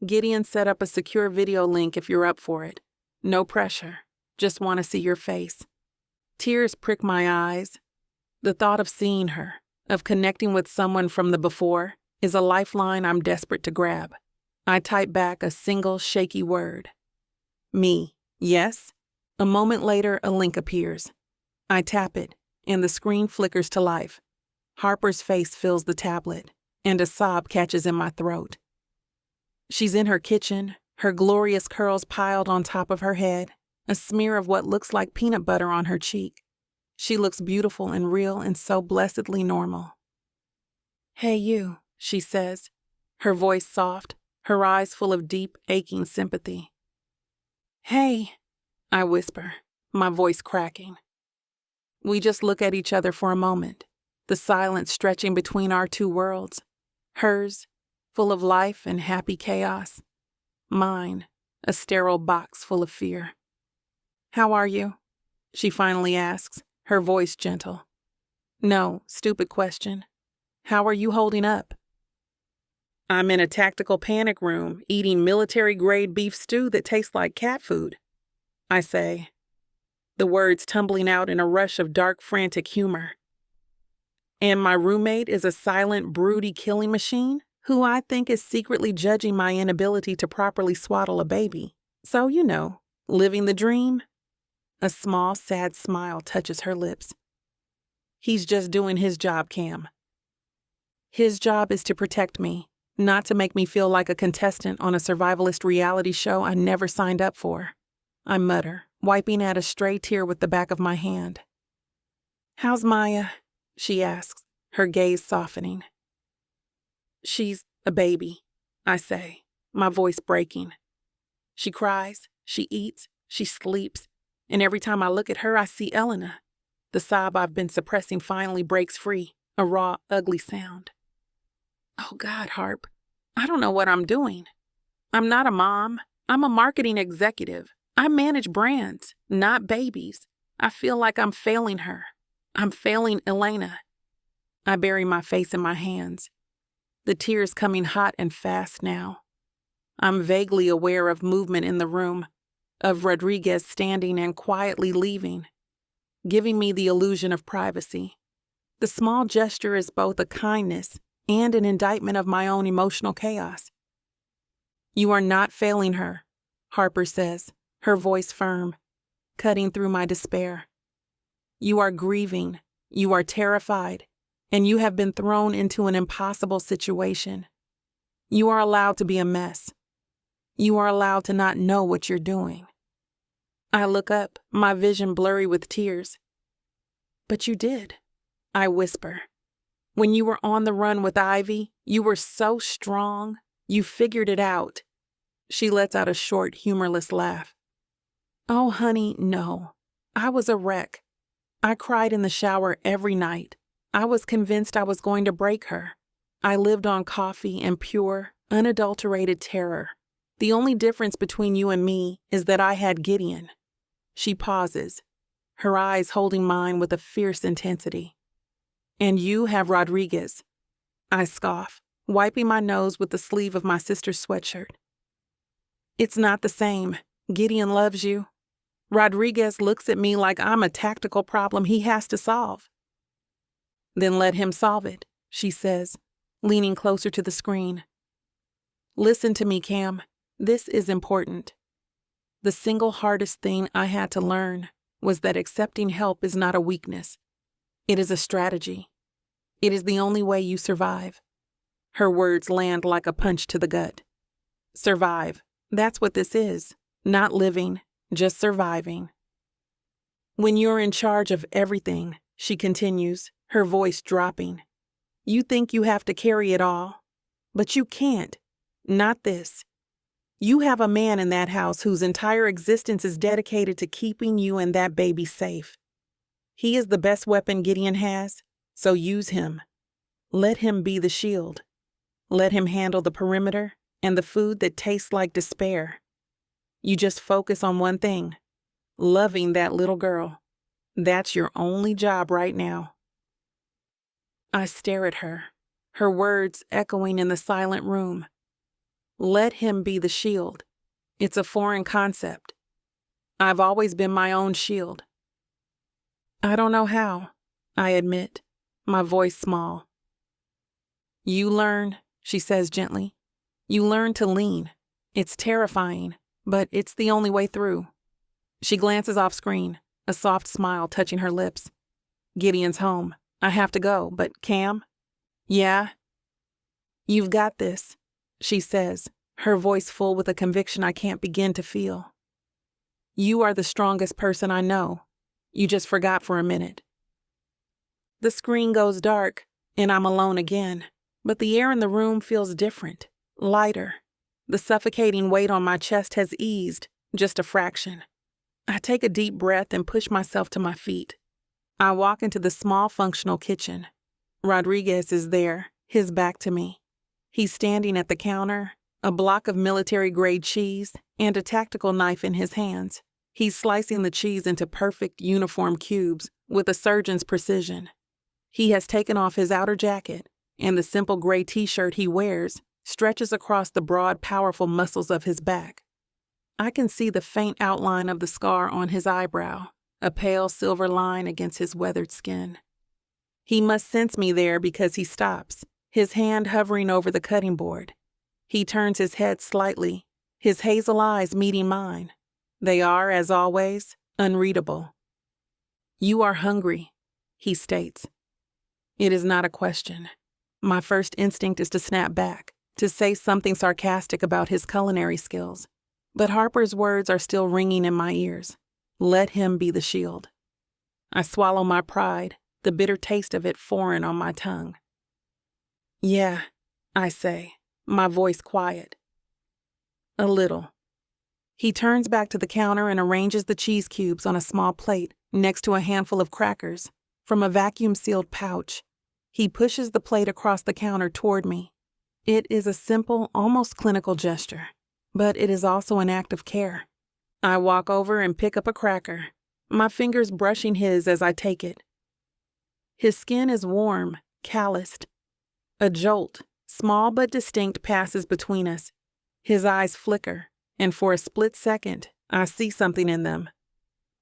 Gideon set up a secure video link if you're up for it. No pressure. Just want to see your face. Tears prick my eyes. The thought of seeing her, of connecting with someone from the before, is a lifeline I'm desperate to grab. I type back a single shaky word. Me, yes? A moment later, a link appears. I tap it, and the screen flickers to life. Harper's face fills the tablet, and a sob catches in my throat. She's in her kitchen, her glorious curls piled on top of her head, a smear of what looks like peanut butter on her cheek. She looks beautiful and real and so blessedly normal. "Hey you," she says, her voice soft, her eyes full of deep, aching sympathy. "Hey," I whisper, my voice cracking. We just look at each other for a moment, the silence stretching between our two worlds. Hers, full of life and happy chaos. Mine, a sterile box full of fear. "How are you?" she finally asks, her voice gentle. No, stupid question. How are you holding up? I'm in a tactical panic room, eating military-grade beef stew that tastes like cat food, I say, the words tumbling out in a rush of dark, frantic humor. And my roommate is a silent, broody killing machine who I think is secretly judging my inability to properly swaddle a baby. So, living the dream. A small, sad smile touches her lips. He's just doing his job, Cam. His job is to protect me, not to make me feel like a contestant on a survivalist reality show I never signed up for. I mutter, wiping at a stray tear with the back of my hand. "How's Maya?" she asks, her gaze softening. "She's a baby," I say, my voice breaking. She cries, she eats, she sleeps, and every time I look at her, I see Elena. The sob I've been suppressing finally breaks free, a raw, ugly sound. Oh God, Harp, I don't know what I'm doing. I'm not a mom. I'm a marketing executive. I manage brands, not babies. I feel like I'm failing her. I'm failing Elena. I bury my face in my hands, the tears coming hot and fast now. I'm vaguely aware of movement in the room, of Rodriguez standing and quietly leaving, giving me the illusion of privacy. The small gesture is both a kindness and an indictment of my own emotional chaos. "You are not failing her," Harper says, her voice firm, cutting through my despair. "You are grieving, you are terrified, and you have been thrown into an impossible situation. You are allowed to be a mess. You are allowed to not know what you're doing." I look up, my vision blurry with tears. "But you did," I whisper. "When you were on the run with Ivy, you were so strong. You figured it out." She lets out a short, humorless laugh. "Oh, honey, no. I was a wreck. I cried in the shower every night. I was convinced I was going to break her. I lived on coffee and pure, unadulterated terror. The only difference between you and me is that I had Gideon." She pauses, her eyes holding mine with a fierce intensity. And you have Rodriguez. I scoff, wiping my nose with the sleeve of my sister's sweatshirt. It's not the same. Gideon loves you. Rodriguez looks at me like I'm a tactical problem he has to solve. Then let him solve it, she says, leaning closer to the screen. Listen to me, Cam. This is important. The single hardest thing I had to learn was that accepting help is not a weakness. It is a strategy. It is the only way you survive. Her words land like a punch to the gut. Survive. That's what this is. Not living, just surviving. When you're in charge of everything, she continues, her voice dropping, you think you have to carry it all. But you can't. Not this. You have a man in that house whose entire existence is dedicated to keeping you and that baby safe. He is the best weapon Gideon has, so use him. Let him be the shield. Let him handle the perimeter and the food that tastes like despair. You just focus on one thing, loving that little girl. That's your only job right now. I stare at her, her words echoing in the silent room. Let him be the shield. It's a foreign concept. I've always been my own shield. I don't know how, I admit, my voice small. You learn, she says gently. You learn to lean. It's terrifying, but it's the only way through. She glances off screen, a soft smile touching her lips. Gideon's home. I have to go, but Cam? Yeah? You've got this, she says, her voice full with a conviction I can't begin to feel. You are the strongest person I know. You just forgot for a minute. The screen goes dark, and I'm alone again, but the air in the room feels different, lighter. The suffocating weight on my chest has eased, just a fraction. I take a deep breath and push myself to my feet. I walk into the small functional kitchen. Rodriguez is there, his back to me. He's standing at the counter, a block of military-grade cheese and a tactical knife in his hands. He's slicing the cheese into perfect uniform cubes with a surgeon's precision. He has taken off his outer jacket, and the simple gray t-shirt he wears stretches across the broad, powerful muscles of his back. I can see the faint outline of the scar on his eyebrow, a pale silver line against his weathered skin. He must sense me there because he stops, his hand hovering over the cutting board. He turns his head slightly, his hazel eyes meeting mine. They are, as always, unreadable. You are hungry, he states. It is not a question. My first instinct is to snap back, to say something sarcastic about his culinary skills. But Harper's words are still ringing in my ears. Let him be the shield. I swallow my pride, the bitter taste of it foreign on my tongue. Yeah, I say, my voice quiet. A little. He turns back to the counter and arranges the cheese cubes on a small plate next to a handful of crackers from a vacuum-sealed pouch. He pushes the plate across the counter toward me. It is a simple, almost clinical gesture, but it is also an act of care. I walk over and pick up a cracker, my fingers brushing his as I take it. His skin is warm, calloused. A jolt, small but distinct, passes between us. His eyes flicker, and for a split second, I see something in them.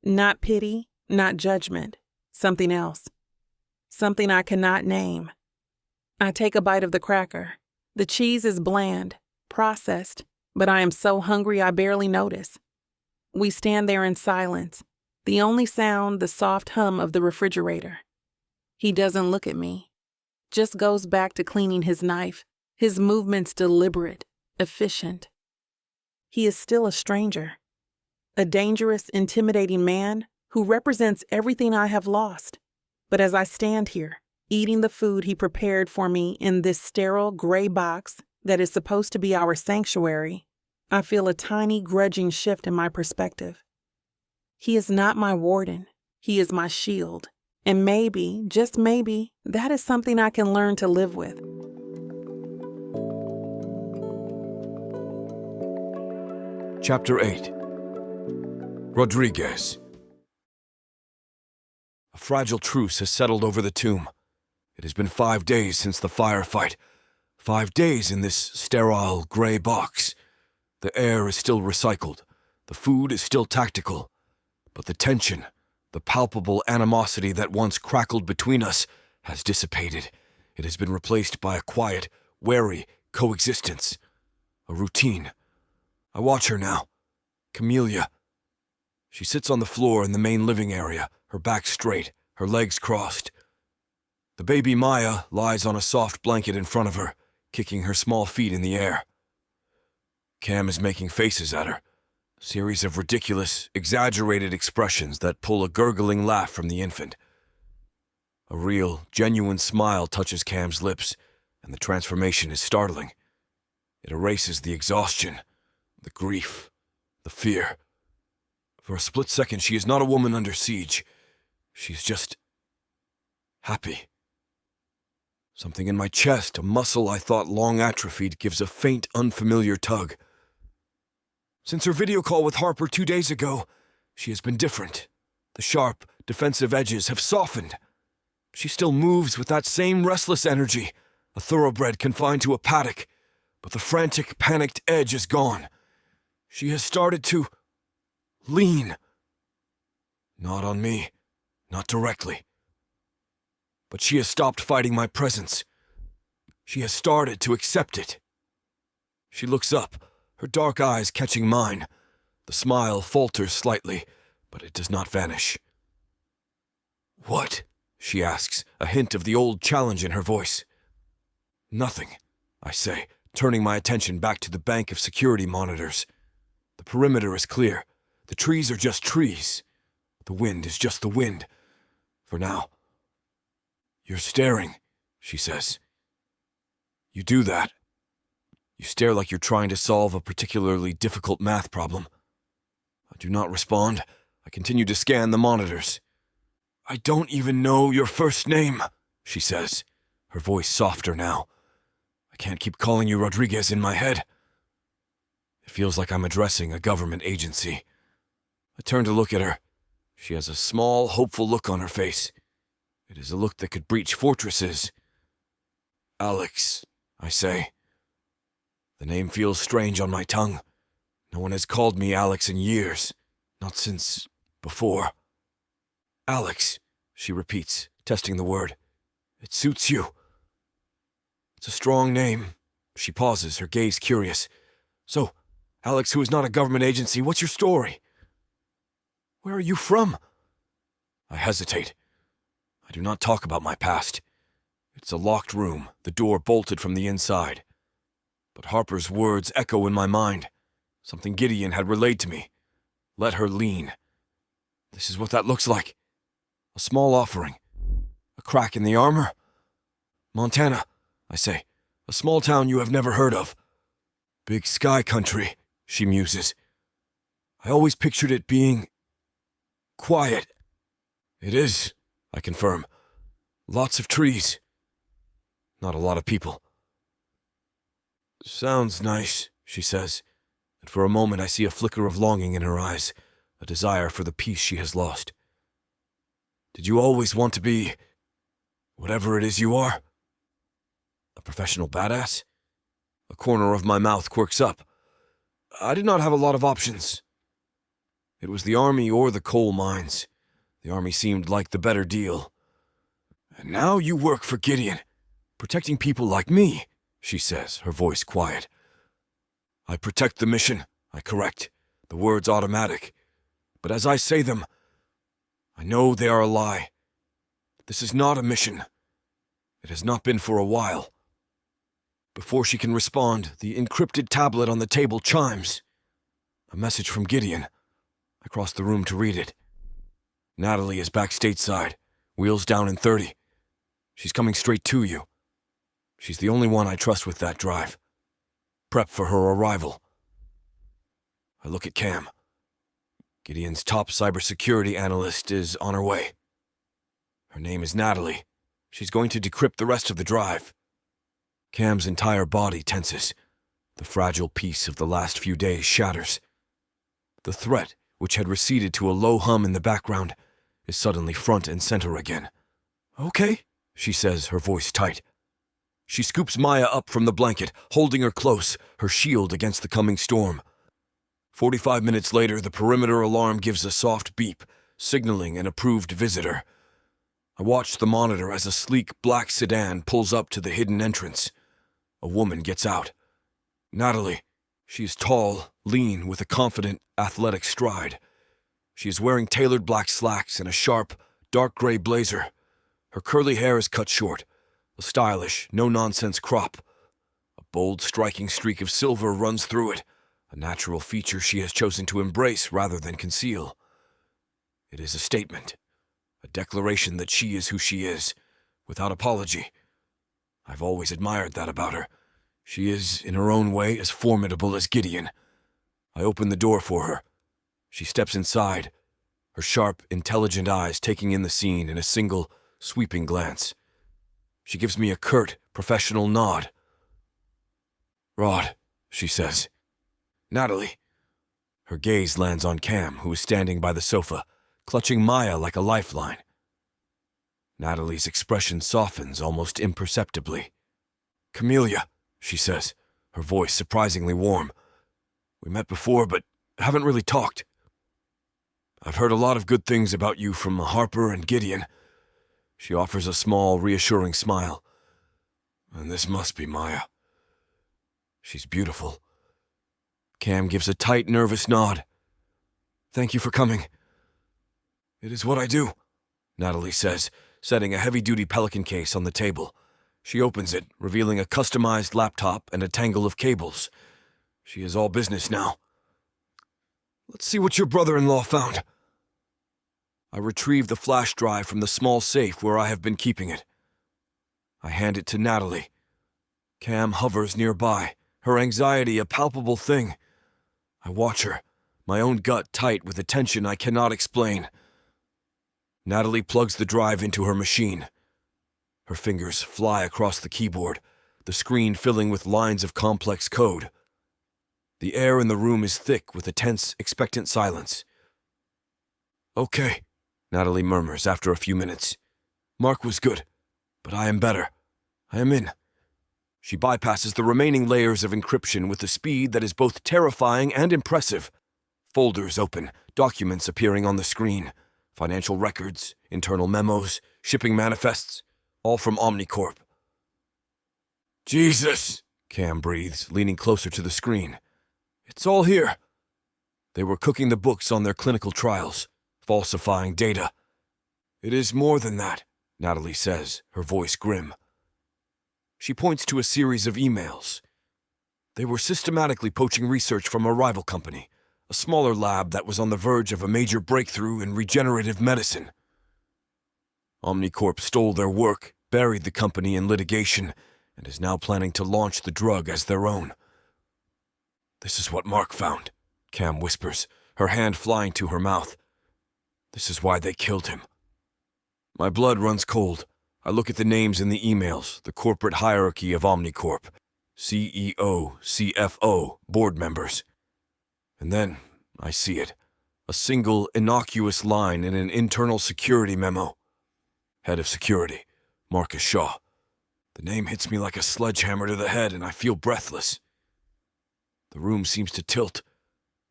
Not pity, not judgment, something else. Something I cannot name. I take a bite of the cracker. The cheese is bland, processed, but I am so hungry I barely notice. We stand there in silence, the only sound the soft hum of the refrigerator. He doesn't look at me, just goes back to cleaning his knife, his movements deliberate, efficient. He is still a stranger, a dangerous, intimidating man who represents everything I have lost. But as I stand here, eating the food he prepared for me in this sterile gray box that is supposed to be our sanctuary, I feel a tiny, grudging shift in my perspective. He is not my warden. He is my shield. And maybe, just maybe, that is something I can learn to live with. Chapter 8. Rodriguez. A fragile truce has settled over the tomb. It has been 5 days since the firefight. 5 days in this sterile gray box. The air is still recycled. The food is still tactical. But the tension, the palpable animosity that once crackled between us, has dissipated. It has been replaced by a quiet, wary coexistence. A routine. I watch her now. Camellia. She sits on the floor in the main living area, her back straight, her legs crossed. The baby Maya lies on a soft blanket in front of her, kicking her small feet in the air. Cam is making faces at her, a series of ridiculous, exaggerated expressions that pull a gurgling laugh from the infant. A real, genuine smile touches Cam's lips, and the transformation is startling. It erases the exhaustion, the grief, the fear. For a split second, she is not a woman under siege. She's just happy. Something in my chest, a muscle I thought long atrophied, gives a faint, unfamiliar tug. Since her video call with Harper 2 days ago, she has been different. The sharp, defensive edges have softened. She still moves with that same restless energy, a thoroughbred confined to a paddock, but the frantic, panicked edge is gone. She has started to lean. Not on me, not directly. But she has stopped fighting my presence. She has started to accept it. She looks up, her dark eyes catching mine. The smile falters slightly, but it does not vanish. "What?" she asks, a hint of the old challenge in her voice. "Nothing," I say, turning my attention back to the bank of security monitors. The perimeter is clear. The trees are just trees. The wind is just the wind. For now. "You're staring," she says. "You do that. You stare like you're trying to solve a particularly difficult math problem." I do not respond. I continue to scan the monitors. "I don't even know your first name," she says, her voice softer now. "I can't keep calling you Rodriguez in my head." It feels like I'm addressing a government agency. I turn to look at her. She has a small, hopeful look on her face. It is a look that could breach fortresses. "Alex," I say. The name feels strange on my tongue. No one has called me Alex in years. Not since before. "Alex," she repeats, testing the word. "It suits you." It's a strong name. She pauses, her gaze curious. "So, Alex, who is not a government agency, what's your story? Where are you from?" I hesitate. I do not talk about my past. It's a locked room, the door bolted from the inside. But Harper's words echo in my mind. Something Gideon had relayed to me. Let her lean. This is what that looks like. A small offering. A crack in the armor. "Montana," I say. "A small town you have never heard of." "Big sky country," she muses. "I always pictured it being quiet." "It is," I confirm. "Lots of trees. Not a lot of people." "Sounds nice," she says, and for a moment I see a flicker of longing in her eyes, a desire for the peace she has lost. "Did you always want to be whatever it is you are? A professional badass?" A corner of my mouth quirks up. "I did not have a lot of options. It was the army or the coal mines. The army seemed like the better deal. And now you work for Gideon, protecting people like me," she says, her voice quiet. "I protect the mission," I correct, the words automatic. But as I say them, I know they are a lie. This is not a mission. It has not been for a while. Before she can respond, the encrypted tablet on the table chimes. A message from Gideon. I cross the room to read it. "Natalie is back stateside, wheels down in 30. She's coming straight to you. She's the only one I trust with that drive. Prep for her arrival." I look at Cam. Gideon's top cybersecurity analyst is on her way. Her name is Natalie. She's going to decrypt the rest of the drive. Cam's entire body tenses. The fragile peace of the last few days shatters. The threat, which had receded to a low hum in the background, is suddenly front and center again. "Okay," she says, her voice tight. She scoops Maya up from the blanket, holding her close, her shield against the coming storm. 45 minutes later, the perimeter alarm gives a soft beep, signaling an approved visitor. I watch the monitor as a sleek black sedan pulls up to the hidden entrance. A woman gets out. Natalie. She is tall, lean, with a confident, athletic stride. She is wearing tailored black slacks and a sharp, dark gray blazer. Her curly hair is cut short, a stylish, no-nonsense crop. A bold, striking streak of silver runs through it, a natural feature she has chosen to embrace rather than conceal. It is a statement, a declaration that she is who she is, without apology. I've always admired that about her. She is, in her own way, as formidable as Gideon. I open the door for her. She steps inside, her sharp, intelligent eyes taking in the scene in a single, sweeping glance. She gives me a curt, professional nod. "Rod," she says. "Natalie." Her gaze lands on Cam, who is standing by the sofa, clutching Maya like a lifeline. Natalie's expression softens almost imperceptibly. "Camellia," she says, her voice surprisingly warm. "We met before, but haven't really talked. I've heard a lot of good things about you from Harper and Gideon." She offers a small, reassuring smile. "And this must be Maya. She's beautiful." Cam gives a tight, nervous nod. "Thank you for coming." "It is what I do," Natalie says, setting a heavy-duty Pelican case on the table. She opens it, revealing a customized laptop and a tangle of cables. She is all business now. "Let's see what your brother-in-law found." I retrieve the flash drive from the small safe where I have been keeping it. I hand it to Natalie. Cam hovers nearby, her anxiety a palpable thing. I watch her, my own gut tight with a tension I cannot explain. Natalie plugs the drive into her machine. Her fingers fly across the keyboard, the screen filling with lines of complex code. The air in the room is thick with a tense, expectant silence. "Okay," Natalie murmurs after a few minutes. "Mark was good, but I am better. I am in." She bypasses the remaining layers of encryption with a speed that is both terrifying and impressive. Folders open, documents appearing on the screen. Financial records, internal memos, shipping manifests, all from Omnicorp. "Jesus," Cam breathes, leaning closer to the screen. "It's all here." They were cooking the books on their clinical trials, falsifying data. "It is more than that," Natalie says, her voice grim. She points to a series of emails. They were systematically poaching research from a rival company, a smaller lab that was on the verge of a major breakthrough in regenerative medicine. Omnicorp stole their work, buried the company in litigation, and is now planning to launch the drug as their own. "This is what Mark found," Cam whispers, her hand flying to her mouth. "This is why they killed him." My blood runs cold. I look at the names in the emails, the corporate hierarchy of Omnicorp. CEO, CFO, board members. And then I see it. A single, innocuous line in an internal security memo. Head of Security, Marcus Shaw. The name hits me like a sledgehammer to the head and I feel breathless. The room seems to tilt,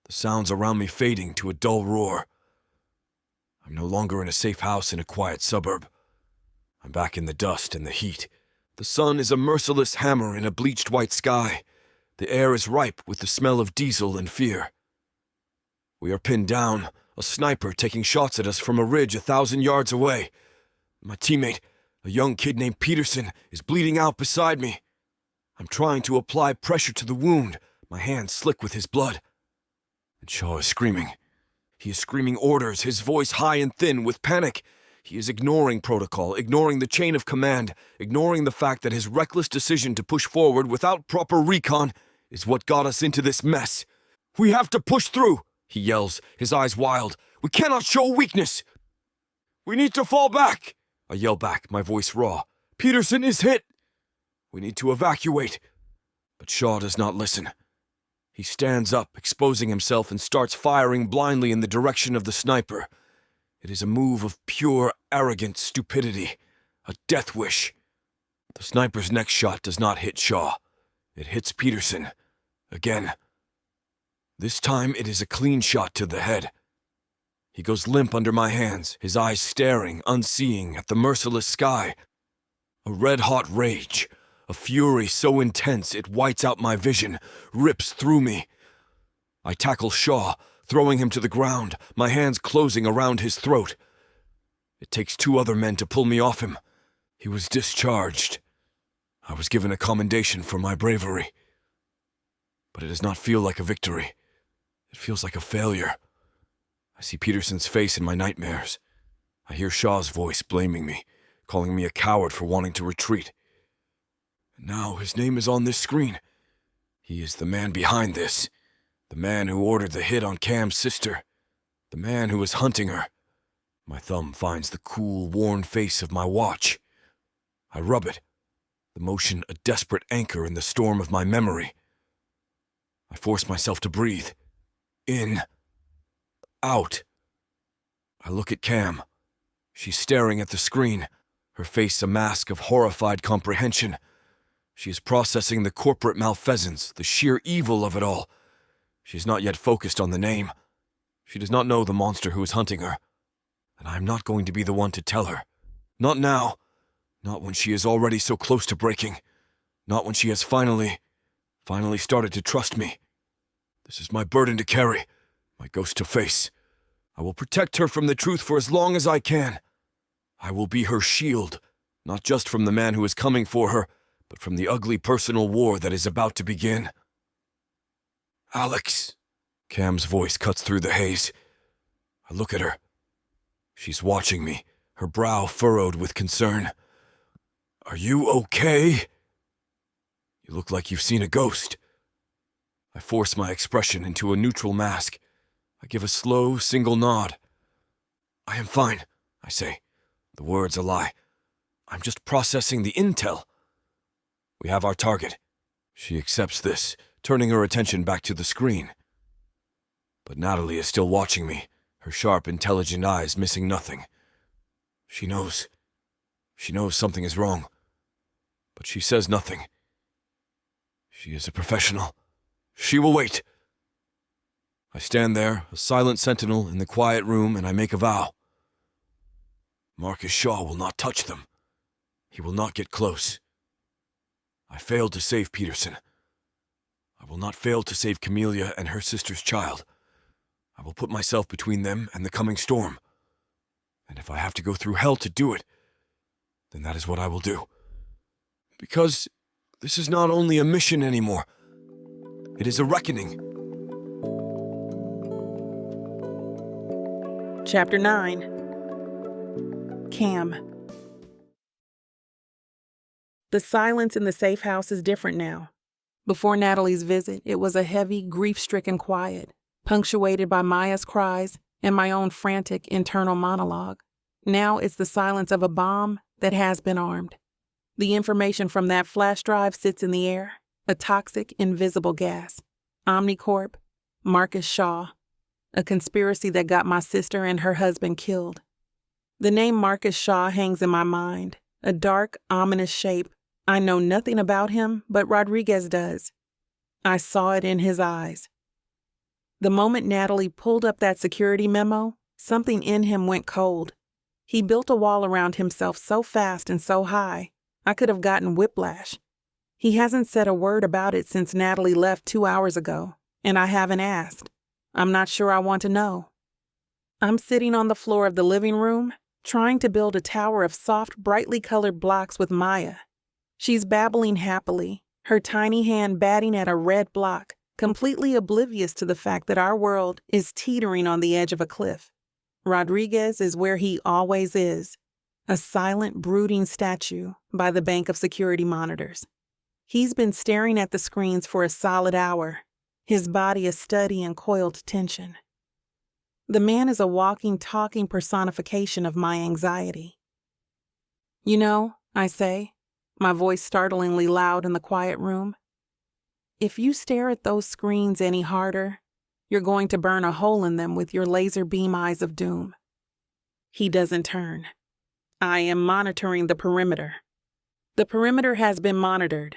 the sounds around me fading to a dull roar. I'm no longer in a safe house in a quiet suburb. I'm back in the dust and the heat. The sun is a merciless hammer in a bleached white sky. The air is ripe with the smell of diesel and fear. We are pinned down, a sniper taking shots at us from a ridge 1,000 yards away. My teammate, a young kid named Peterson, is bleeding out beside me. I'm trying to apply pressure to the wound, my hands slick with his blood. And Shaw is screaming. He is screaming orders, his voice high and thin with panic. He is ignoring protocol, ignoring the chain of command, ignoring the fact that his reckless decision to push forward without proper recon is what got us into this mess. "We have to push through," he yells, his eyes wild. "We cannot show weakness." "We need to fall back," I yell back, my voice raw. "Peterson is hit." "We need to evacuate." But Shaw does not listen. He stands up, exposing himself, and starts firing blindly in the direction of the sniper. It is a move of pure, arrogant stupidity, A death wish. The sniper's next shot does not hit Shaw. It hits Peterson. Again. This time it is a clean shot to the head. He goes limp under my hands, his eyes staring, unseeing, at the merciless sky. A red-hot rage, a fury so intense it whites out my vision, rips through me. I tackle Shaw, throwing him to the ground, my hands closing around his throat. It takes 2 other men to pull me off him. He was discharged. I was given a commendation for my bravery. But it does not feel like a victory. It feels like a failure. I see Peterson's face in my nightmares. I hear Shaw's voice blaming me, calling me a coward for wanting to retreat. And now his name is on this screen. He is the man behind this. The man who ordered the hit on Cam's sister. The man who was hunting her. My thumb finds the cool, worn face of my watch. I rub it, the motion a desperate anchor in the storm of my memory. I force myself to breathe. In. Out. I look at Cam. She's staring at the screen, her face a mask of horrified comprehension. She is processing the corporate malfeasance, the sheer evil of it all. She is not yet focused on the name. She does not know the monster who is hunting her. And I am not going to be the one to tell her. Not now. Not when she is already so close to breaking. Not when she has finally started to trust me. This is my burden to carry, my ghost to face. I will protect her from the truth for as long as I can. I will be her shield, not just from the man who is coming for her, but from the ugly personal war that is about to begin. Alex. Cam's voice cuts through the haze. I look at her. She's watching me, her brow furrowed with concern. Are you okay? You look like you've seen a ghost. I force my expression into a neutral mask. I give a slow, single nod. I am fine, I say. The words a lie. I'm just processing the intel. We have our target. She accepts this, turning her attention back to the screen. But Natalie is still watching me, her sharp, intelligent eyes missing nothing. She knows. She knows something is wrong. But she says nothing. She is a professional. She will wait. I stand there, a silent sentinel in the quiet room, and I make a vow. Marcus Shaw will not touch them. He will not get close. I failed to save Peterson. I will not fail to save Camellia and her sister's child. I will put myself between them and the coming storm. And if I have to go through hell to do it, then that is what I will do. Because this is not only a mission anymore. It is a reckoning. Chapter 9. Cam. The silence in the safe house is different now. Before Natalie's visit, it was a heavy, grief-stricken quiet, punctuated by Maya's cries and my own frantic internal monologue. Now it's the silence of a bomb that has been armed. The information from that flash drive sits in the air, a toxic, invisible gas. Omnicorp, Marcus Shaw, a conspiracy that got my sister and her husband killed. The name Marcus Shaw hangs in my mind, a dark, ominous shape. I know nothing about him, but Rodriguez does. I saw it in his eyes. The moment Natalie pulled up that security memo, something in him went cold. He built a wall around himself so fast and so high, I could have gotten whiplash. He hasn't said a word about it since Natalie left 2 hours ago, and I haven't asked. I'm not sure I want to know. I'm sitting on the floor of the living room, trying to build a tower of soft, brightly colored blocks with Maya. She's babbling happily, her tiny hand batting at a red block, completely oblivious to the fact that our world is teetering on the edge of a cliff. Rodriguez is where he always is, a silent, brooding statue by the bank of security monitors. He's been staring at the screens for a solid hour, his body a study in coiled tension. The man is a walking, talking personification of my anxiety. You know, I say, my voice startlingly loud in the quiet room, if you stare at those screens any harder, you're going to burn a hole in them with your laser beam eyes of doom. He doesn't turn. I am monitoring the perimeter. The perimeter has been monitored.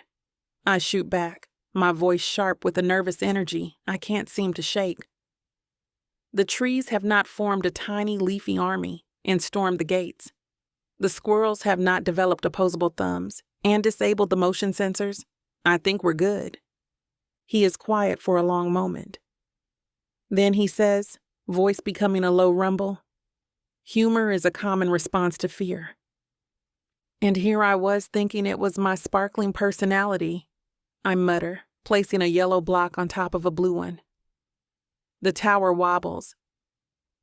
I shoot back, my voice sharp with a nervous energy I can't seem to shake. The trees have not formed a tiny leafy army and stormed the gates. The squirrels have not developed opposable thumbs and disabled the motion sensors. I think we're good. He is quiet for a long moment. Then he says, voice becoming a low rumble, humor is a common response to fear. And here I was thinking it was my sparkling personality, I mutter, placing a yellow block on top of a blue one. The tower wobbles.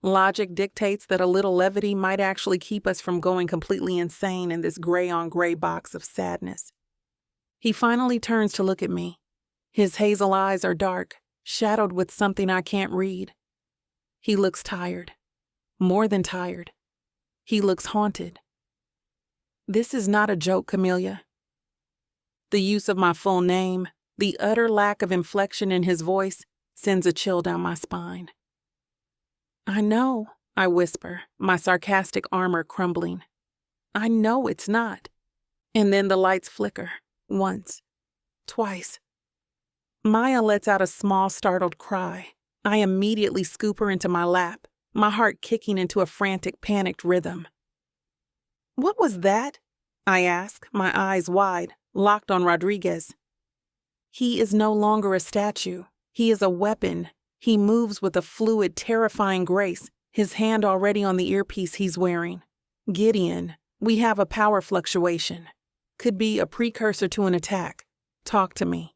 Logic dictates that a little levity might actually keep us from going completely insane in this gray-on-gray box of sadness. He finally turns to look at me. His hazel eyes are dark, shadowed with something I can't read. He looks tired. More than tired. He looks haunted. This is not a joke, Camellia. The use of my full name, the utter lack of inflection in his voice, sends a chill down my spine. I know, I whisper, my sarcastic armor crumbling. I know it's not. And then the lights flicker, once, twice. Maya lets out a small, startled cry. I immediately scoop her into my lap, my heart kicking into a frantic, panicked rhythm. What was that? I ask, my eyes wide, locked on Rodriguez. He is no longer a statue. He is a weapon. He moves with a fluid, terrifying grace, his hand already on the earpiece he's wearing. Gideon, we have a power fluctuation. Could be a precursor to an attack. Talk to me.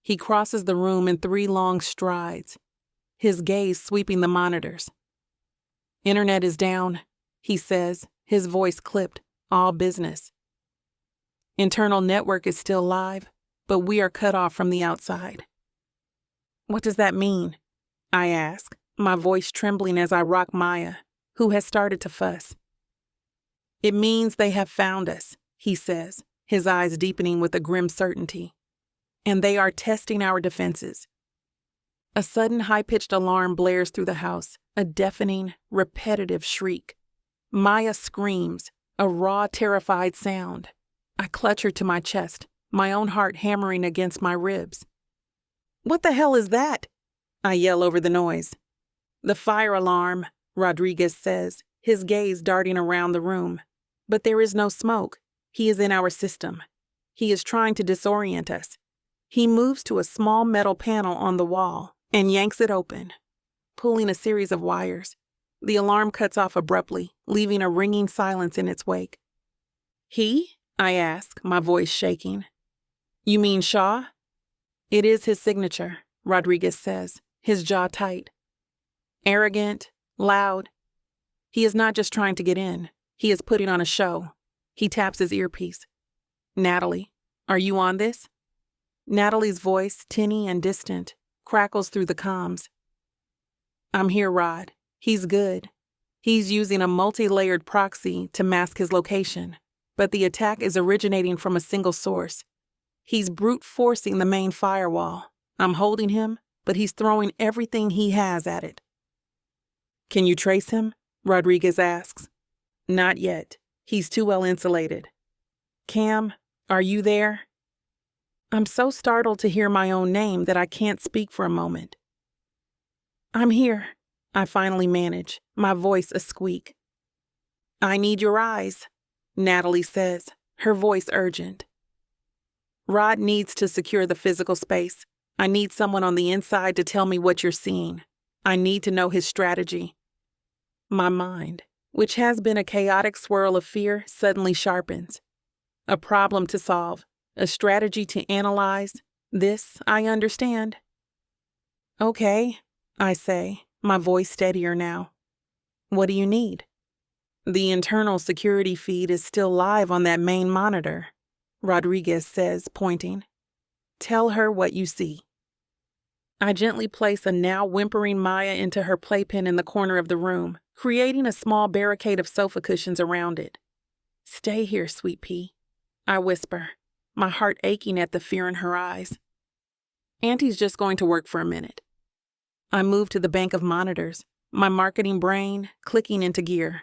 He crosses the room in 3 long strides, his gaze sweeping the monitors. Internet is down, he says, his voice clipped, all business. Internal network is still live, but we are cut off from the outside. What does that mean? I ask, my voice trembling as I rock Maya, who has started to fuss. It means they have found us, he says, his eyes deepening with a grim certainty. And they are testing our defenses. A sudden high-pitched alarm blares through the house, a deafening, repetitive shriek. Maya screams, a raw, terrified sound. I clutch her to my chest, my own heart hammering against my ribs. What the hell is that? I yell over the noise. The fire alarm, Rodriguez says, his gaze darting around the room. But there is no smoke. He is in our system. He is trying to disorient us. He moves to a small metal panel on the wall and yanks it open, pulling a series of wires. The alarm cuts off abruptly, leaving a ringing silence in its wake. He? I ask, my voice shaking. You mean Shaw? It is his signature, Rodriguez says, his jaw tight. Arrogant, loud. He is not just trying to get in. He is putting on a show. He taps his earpiece. Natalie, are you on this? Natalie's voice, tinny and distant, crackles through the comms. I'm here, Rod. He's good. He's using a multi-layered proxy to mask his location, but the attack is originating from a single source. He's brute forcing the main firewall. I'm holding him, but he's throwing everything he has at it. Can you trace him? Rodriguez asks. Not yet. He's too well insulated. Cam, are you there? I'm so startled to hear my own name that I can't speak for a moment. I'm here, I finally manage, my voice a squeak. I need your eyes, Natalie says, her voice urgent. Rod needs to secure the physical space. I need someone on the inside to tell me what you're seeing. I need to know his strategy. My mind, which has been a chaotic swirl of fear, suddenly sharpens. A problem to solve, a strategy to analyze. This I understand. Okay, I say, my voice steadier now. What do you need? The internal security feed is still live on that main monitor, Rodriguez says, pointing. Tell her what you see. I gently place a now whimpering Maya into her playpen in the corner of the room, creating a small barricade of sofa cushions around it. Stay here, sweet pea, I whisper, my heart aching at the fear in her eyes. Auntie's just going to work for a minute. I move to the bank of monitors, my marketing brain clicking into gear.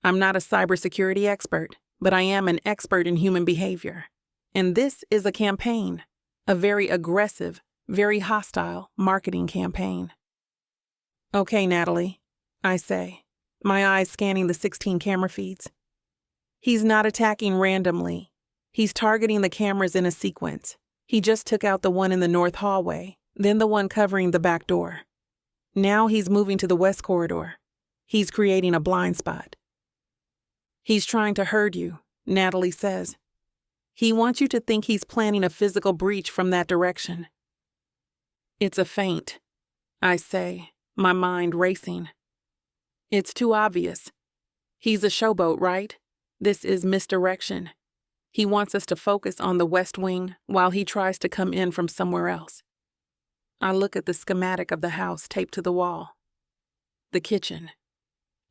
I'm not a cybersecurity expert, but I am an expert in human behavior. And this is a campaign, a very aggressive, very hostile marketing campaign. Okay, Natalie, I say, my eyes scanning the 16 camera feeds. He's not attacking randomly. He's targeting the cameras in a sequence. He just took out the one in the north hallway, then the one covering the back door. Now he's moving to the west corridor. He's creating a blind spot. He's trying to herd you, Natalie says. He wants you to think he's planning a physical breach from that direction. It's a feint, I say, my mind racing. It's too obvious. He's a showboat, right? This is misdirection. He wants us to focus on the West Wing while he tries to come in from somewhere else. I look at the schematic of the house taped to the wall. The kitchen.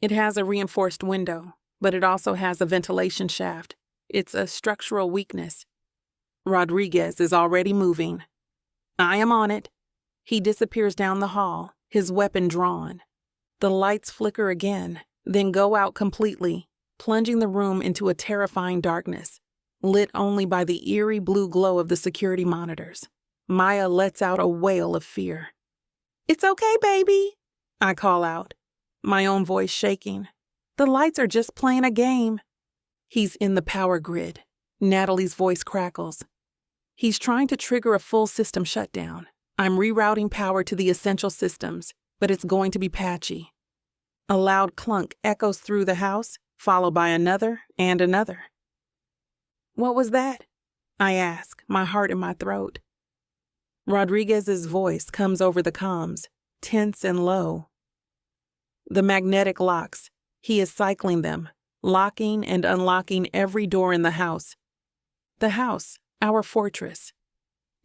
It has a reinforced window, but it also has a ventilation shaft. It's a structural weakness. Rodriguez is already moving. I am on it. He disappears down the hall, his weapon drawn. The lights flicker again, then go out completely, plunging the room into a terrifying darkness, lit only by the eerie blue glow of the security monitors. Maya lets out a wail of fear. "It's okay, baby," I call out, my own voice shaking. "The lights are just playing a game." He's in the power grid. Natalie's voice crackles. He's trying to trigger a full system shutdown. I'm rerouting power to the essential systems, but it's going to be patchy. A loud clunk echoes through the house, followed by another and another. "What was that?" I ask, my heart in my throat. Rodriguez's voice comes over the comms, tense and low. The magnetic locks. He is cycling them, locking and unlocking every door in the house. The house, our fortress,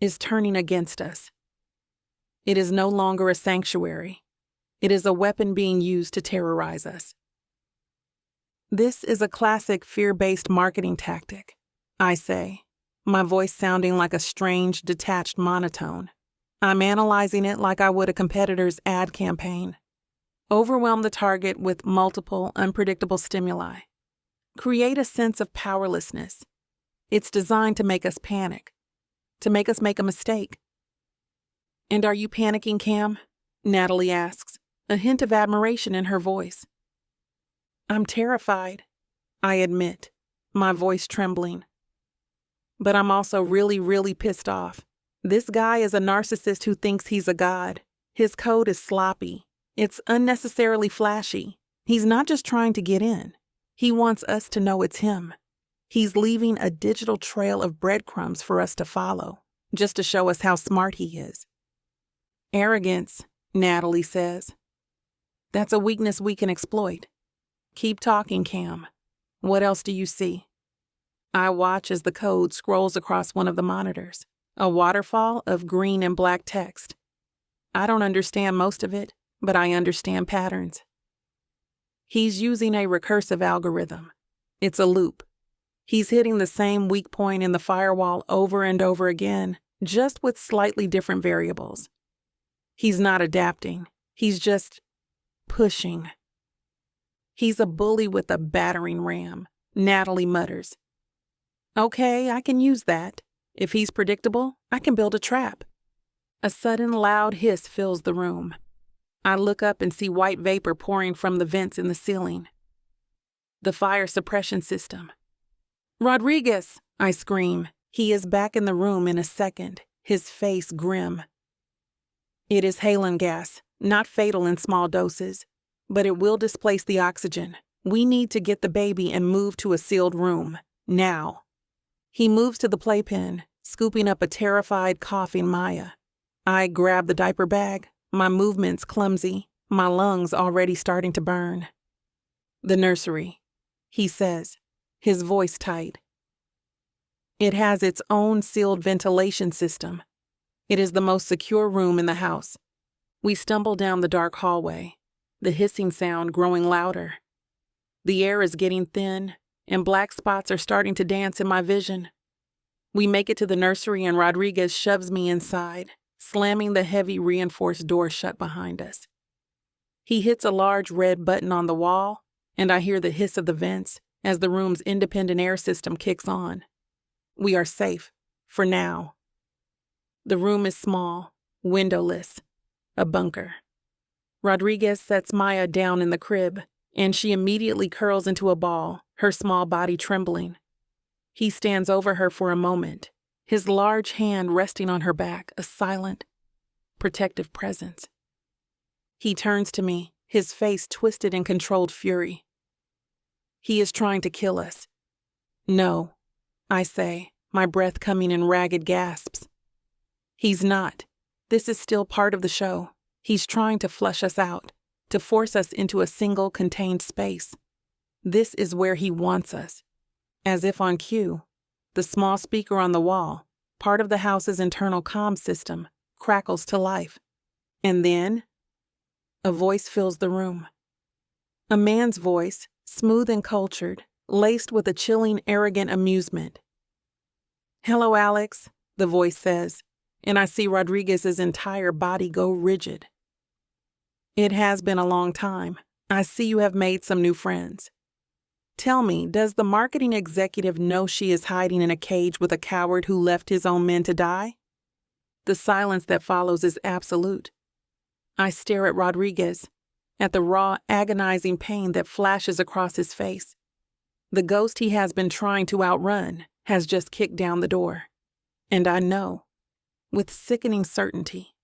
is turning against us. It is no longer a sanctuary. It is a weapon being used to terrorize us. This is a classic fear-based marketing tactic, I say, my voice sounding like a strange, detached monotone. I'm analyzing it like I would a competitor's ad campaign. Overwhelm the target with multiple, unpredictable stimuli. Create a sense of powerlessness. It's designed to make us panic, to make us make a mistake. "And are you panicking, Cam?" Natalie asks, a hint of admiration in her voice. "I'm terrified," I admit, my voice trembling. But I'm also really, really pissed off. This guy is a narcissist who thinks he's a god. His code is sloppy. It's unnecessarily flashy. He's not just trying to get in. He wants us to know it's him. He's leaving a digital trail of breadcrumbs for us to follow, just to show us how smart he is. "Arrogance," Natalie says. "That's a weakness we can exploit. Keep talking, Cam. What else do you see?" I watch as the code scrolls across one of the monitors, a waterfall of green and black text. I don't understand most of it, but I understand patterns. He's using a recursive algorithm. It's a loop. He's hitting the same weak point in the firewall over and over again, just with slightly different variables. He's not adapting. He's just pushing. "He's a bully with a battering ram," Natalie mutters. "Okay, I can use that. If he's predictable, I can build a trap." A sudden loud hiss fills the room. I look up and see white vapor pouring from the vents in the ceiling. The fire suppression system. "Rodriguez!" I scream. He is back in the room in a second, his face grim. It is halon gas, not fatal in small doses, but it will displace the oxygen. We need to get the baby and move to a sealed room, now. He moves to the playpen, scooping up a terrified, coughing Maya. I grab the diaper bag, my movements clumsy, my lungs already starting to burn. "The nursery," he says, his voice tight. It has its own sealed ventilation system. It is the most secure room in the house. We stumble down the dark hallway, the hissing sound growing louder. The air is getting thin, and black spots are starting to dance in my vision. We make it to the nursery and Rodriguez shoves me inside, slamming the heavy reinforced door shut behind us. He hits a large red button on the wall, and I hear the hiss of the vents as the room's independent air system kicks on. We are safe, for now. The room is small, windowless, a bunker. Rodriguez sets Maya down in the crib, and she immediately curls into a ball, her small body trembling. He stands over her for a moment, his large hand resting on her back, a silent, protective presence. He turns to me, his face twisted in controlled fury. He is trying to kill us. No, I say, my breath coming in ragged gasps. He's not. This is still part of the show. He's trying to flush us out, to force us into a single contained space. This is where he wants us. As if on cue, the small speaker on the wall, part of the house's internal comm system, crackles to life. And then, a voice fills the room. A man's voice, smooth and cultured, laced with a chilling, arrogant amusement. "Hello, Alex," the voice says, and I see Rodriguez's entire body go rigid. "It has been a long time. I see you have made some new friends. Tell me, does the marketing executive know she is hiding in a cage with a coward who left his own men to die?" The silence that follows is absolute. I stare at Rodriguez, at the raw, agonizing pain that flashes across his face. The ghost he has been trying to outrun has just kicked down the door. And I know, with sickening certainty,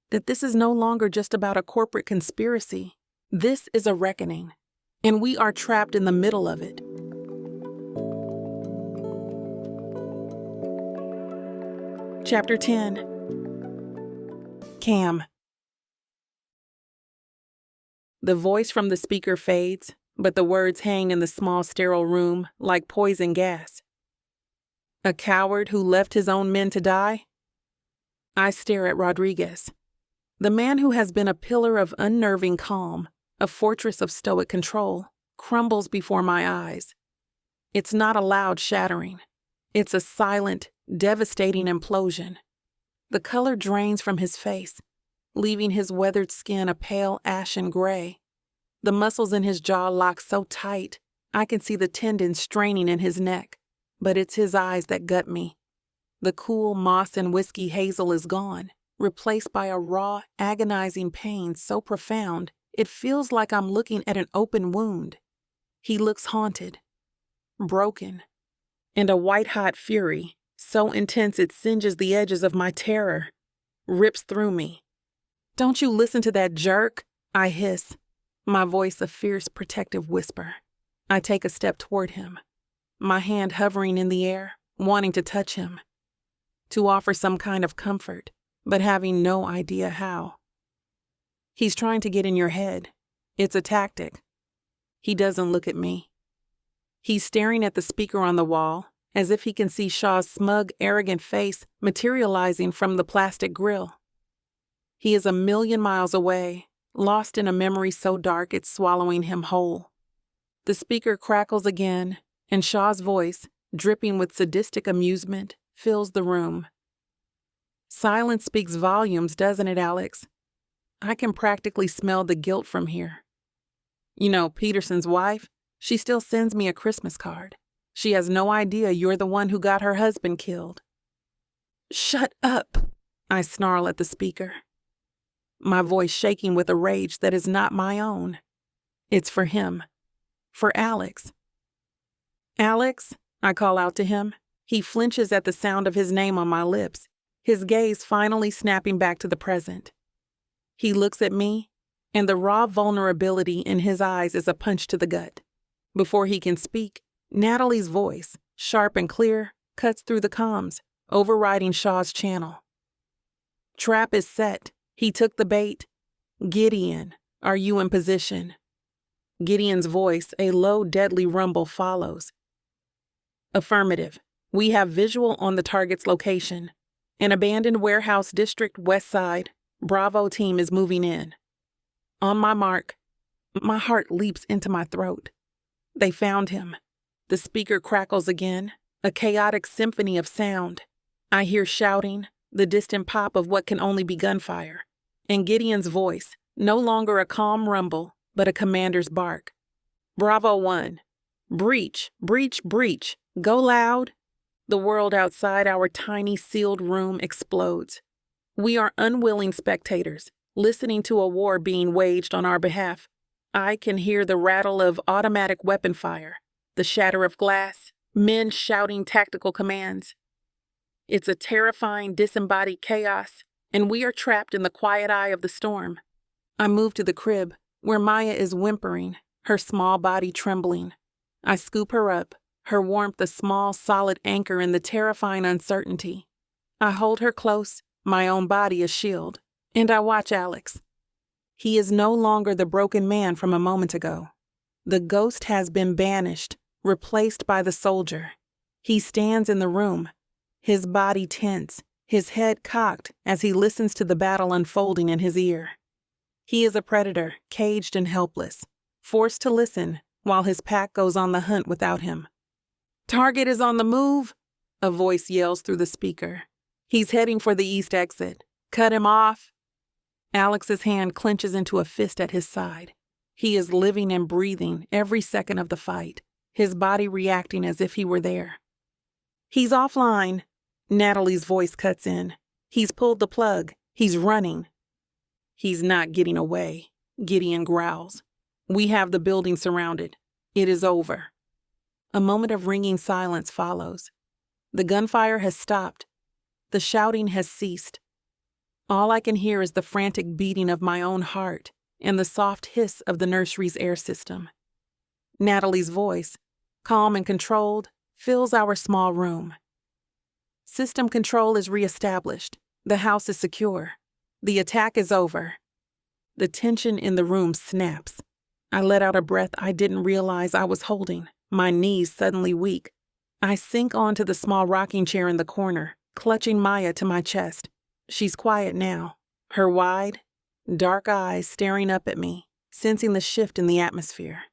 that this is no longer just about a corporate conspiracy. This is a reckoning, and we are trapped in the middle of it. Chapter 10. Cam. The voice from the speaker fades, but the words hang in the small, sterile room like poison gas. A coward who left his own men to die? I stare at Rodriguez, the man who has been a pillar of unnerving calm, a fortress of stoic control, crumbles before my eyes. It's not a loud shattering. It's a silent, devastating implosion. The color drains from his face, leaving his weathered skin a pale ashen gray. The muscles in his jaw lock so tight, I can see the tendons straining in his neck, but it's his eyes that gut me. The cool moss and whiskey hazel is gone, replaced by a raw, agonizing pain so profound it feels like I'm looking at an open wound. He looks haunted, broken, and a white-hot fury, so intense it singes the edges of my terror, rips through me. "Don't you listen to that jerk," I hiss, my voice a fierce protective whisper. I take a step toward him, my hand hovering in the air, wanting to touch him, to offer some kind of comfort, but having no idea how. He's trying to get in your head. It's a tactic. He doesn't look at me. He's staring at the speaker on the wall, as if he can see Shaw's smug, arrogant face materializing from the plastic grill. He is a million miles away, lost in a memory so dark it's swallowing him whole. The speaker crackles again, and Shaw's voice, dripping with sadistic amusement, fills the room. Silence speaks volumes, doesn't it, Alex? I can practically smell the guilt from here. You know, Peterson's wife, she still sends me a Christmas card. She has no idea you're the one who got her husband killed. "Shut up," I snarl at the speaker, my voice shaking with a rage that is not my own. It's for him. For Alex. "Alex," I call out to him. He flinches at the sound of his name on my lips, his gaze finally snapping back to the present. He looks at me, and the raw vulnerability in his eyes is a punch to the gut. Before he can speak, Natalie's voice, sharp and clear, cuts through the comms, overriding Shaw's channel. "Trap is set. He took the bait. Gideon, are you in position?" Gideon's voice, a low, deadly rumble, follows. "Affirmative. We have visual on the target's location. An abandoned warehouse district west side. Bravo team is moving in." On my mark, my heart leaps into my throat. They found him. The speaker crackles again, a chaotic symphony of sound. I hear shouting, the distant pop of what can only be gunfire, and Gideon's voice, no longer a calm rumble, but a commander's bark. Bravo 1. Breach, breach, breach. Go loud. The world outside our tiny sealed room explodes. We are unwilling spectators, listening to a war being waged on our behalf. I can hear the rattle of automatic weapon fire, the shatter of glass, men shouting tactical commands. It's a terrifying, disembodied chaos, and we are trapped in the quiet eye of the storm. I move to the crib, where Maya is whimpering, her small body trembling. I scoop her up, her warmth a small, solid anchor in the terrifying uncertainty. I hold her close, my own body a shield, and I watch Alex. He is no longer the broken man from a moment ago. The ghost has been banished, replaced by the soldier. He stands in the room, his body tense, his head cocked as he listens to the battle unfolding in his ear. He is a predator, caged and helpless, forced to listen while his pack goes on the hunt without him. "Target is on the move," a voice yells through the speaker. "He's heading for the east exit. Cut him off." Alex's hand clenches into a fist at his side. He is living and breathing every second of the fight, his body reacting as if he were there. "He's offline," Natalie's voice cuts in. "He's pulled the plug. He's running." "He's not getting away," Gideon growls. "We have the building surrounded. It is over." A moment of ringing silence follows. The gunfire has stopped. The shouting has ceased. All I can hear is the frantic beating of my own heart and the soft hiss of the nursery's air system. Natalie's voice, calm and controlled, fills our small room. System control is reestablished. The house is secure. The attack is over. The tension in the room snaps. I let out a breath I didn't realize I was holding, my knees suddenly weak. I sink onto the small rocking chair in the corner, clutching Maya to my chest. She's quiet now, her wide, dark eyes staring up at me, sensing the shift in the atmosphere.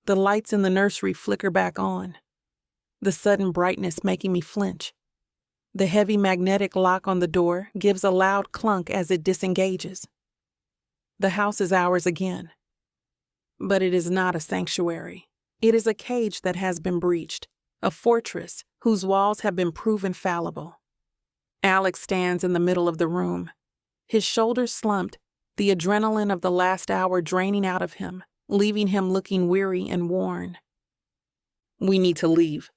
The lights in the nursery flicker back on, the sudden brightness making me flinch. The heavy magnetic lock on the door gives a loud clunk as it disengages. The house is ours again. But it is not a sanctuary. It is a cage that has been breached, a fortress whose walls have been proven fallible. Alex stands in the middle of the room, his shoulders slumped, the adrenaline of the last hour draining out of him, leaving him looking weary and worn. "We need to leave,"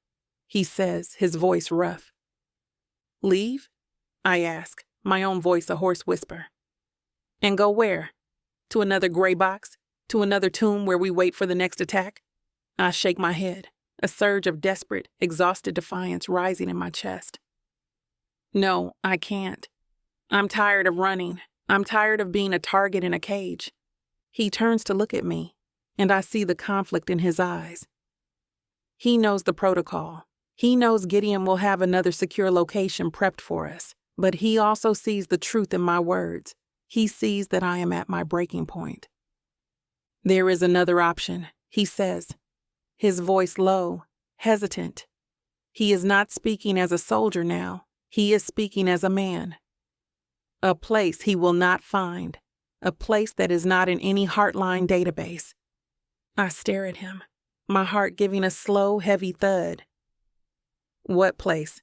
he says, his voice rough. "Leave?" I ask, my own voice a hoarse whisper. "And go where? To another gray box? To another tomb where we wait for the next attack?" I shake my head, a surge of desperate, exhausted defiance rising in my chest. "No, I can't. I'm tired of running. I'm tired of being a target in a cage." He turns to look at me, and I see the conflict in his eyes. He knows the protocol. He knows Gideon will have another secure location prepped for us, but he also sees the truth in my words. He sees that I am at my breaking point. "There is another option," he says, his voice low, hesitant. He is not speaking as a soldier now. He is speaking as a man. "A place he will not find, a place that is not in any Heartline database." I stare at him, my heart giving a slow, heavy thud. "What place?"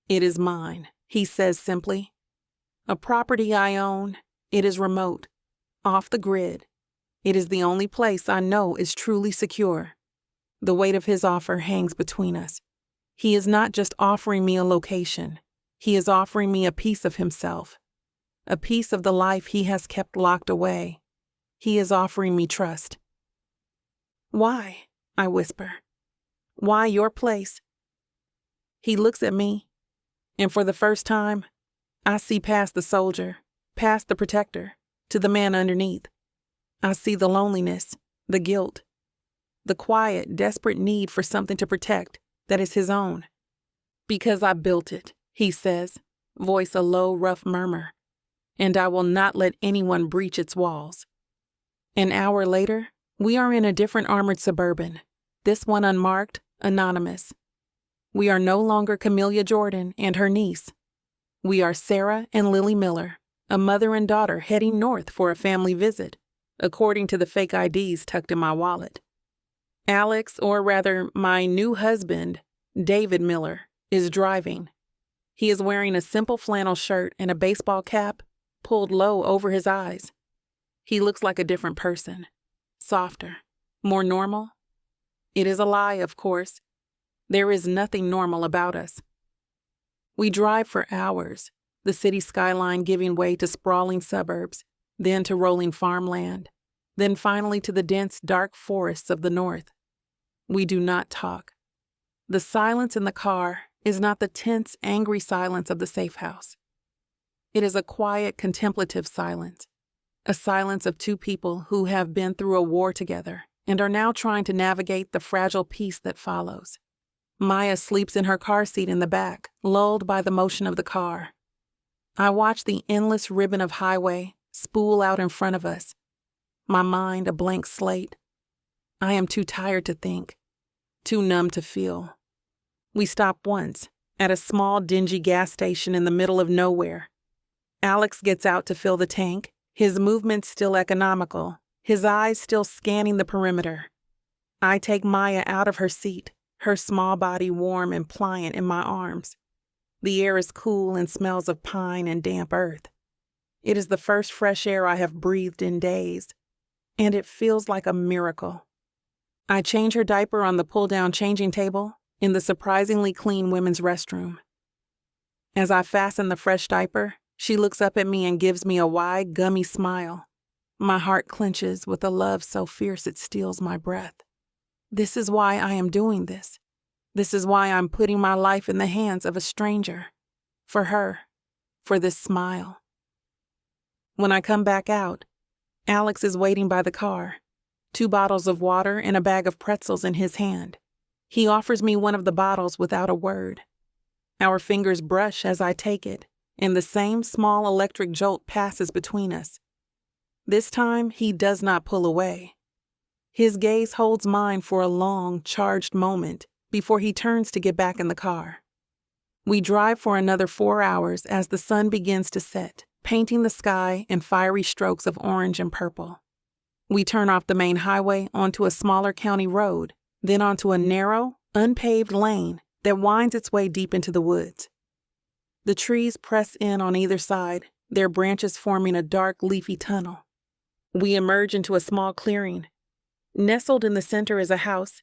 "It is mine," he says simply. "A property I own. It is remote, off the grid. It is the only place I know is truly secure." The weight of his offer hangs between us. He is not just offering me a location. He is offering me a piece of himself, a piece of the life he has kept locked away. He is offering me trust. "Why?" I whisper. "Why your place?" He looks at me, and for the first time, I see past the soldier, past the protector, to the man underneath. I see the loneliness, the guilt, the quiet, desperate need for something to protect that is his own. "Because I built it," he says, voice a low, rough murmur, "and I will not let anyone breach its walls." An hour later, we are in a different armored Suburban, this one unmarked, anonymous. We are no longer Camellia Jordan and her niece. We are Sarah and Lily Miller, a mother and daughter heading north for a family visit, according to the fake IDs tucked in my wallet. Alex, or rather my new husband, David Miller, is driving. He is wearing a simple flannel shirt and a baseball cap pulled low over his eyes. He looks like a different person, softer, more normal. It is a lie, of course. There is nothing normal about us. We drive for hours, the city skyline giving way to sprawling suburbs, then to rolling farmland, then finally to the dense, dark forests of the north. We do not talk. The silence in the car is not the tense, angry silence of the safe house. It is a quiet, contemplative silence, a silence of two people who have been through a war together and are now trying to navigate the fragile peace that follows. Maya sleeps in her car seat in the back, lulled by the motion of the car. I watch the endless ribbon of highway spool out in front of us, my mind a blank slate. I am too tired to think, too numb to feel. We stop once, at a small, dingy gas station in the middle of nowhere. Alex gets out to fill the tank, his movements still economical, his eyes still scanning the perimeter. I take Maya out of her seat, her small body warm and pliant in my arms. The air is cool and smells of pine and damp earth. It is the first fresh air I have breathed in days, and it feels like a miracle. I change her diaper on the pull-down changing table in the surprisingly clean women's restroom. As I fasten the fresh diaper, she looks up at me and gives me a wide, gummy smile. My heart clenches with a love so fierce it steals my breath. This is why I am doing this. This is why I'm putting my life in the hands of a stranger. For her. For this smile. When I come back out, Alex is waiting by the car, 2 bottles of water and a bag of pretzels in his hand. He offers me one of the bottles without a word. Our fingers brush as I take it, and the same small electric jolt passes between us. This time, he does not pull away. His gaze holds mine for a long, charged moment before he turns to get back in the car. We drive for another 4 hours as the sun begins to set, painting the sky in fiery strokes of orange and purple. We turn off the main highway onto a smaller county road, then onto a narrow, unpaved lane that winds its way deep into the woods. The trees press in on either side, their branches forming a dark, leafy tunnel. We emerge into a small clearing. Nestled in the center is a house.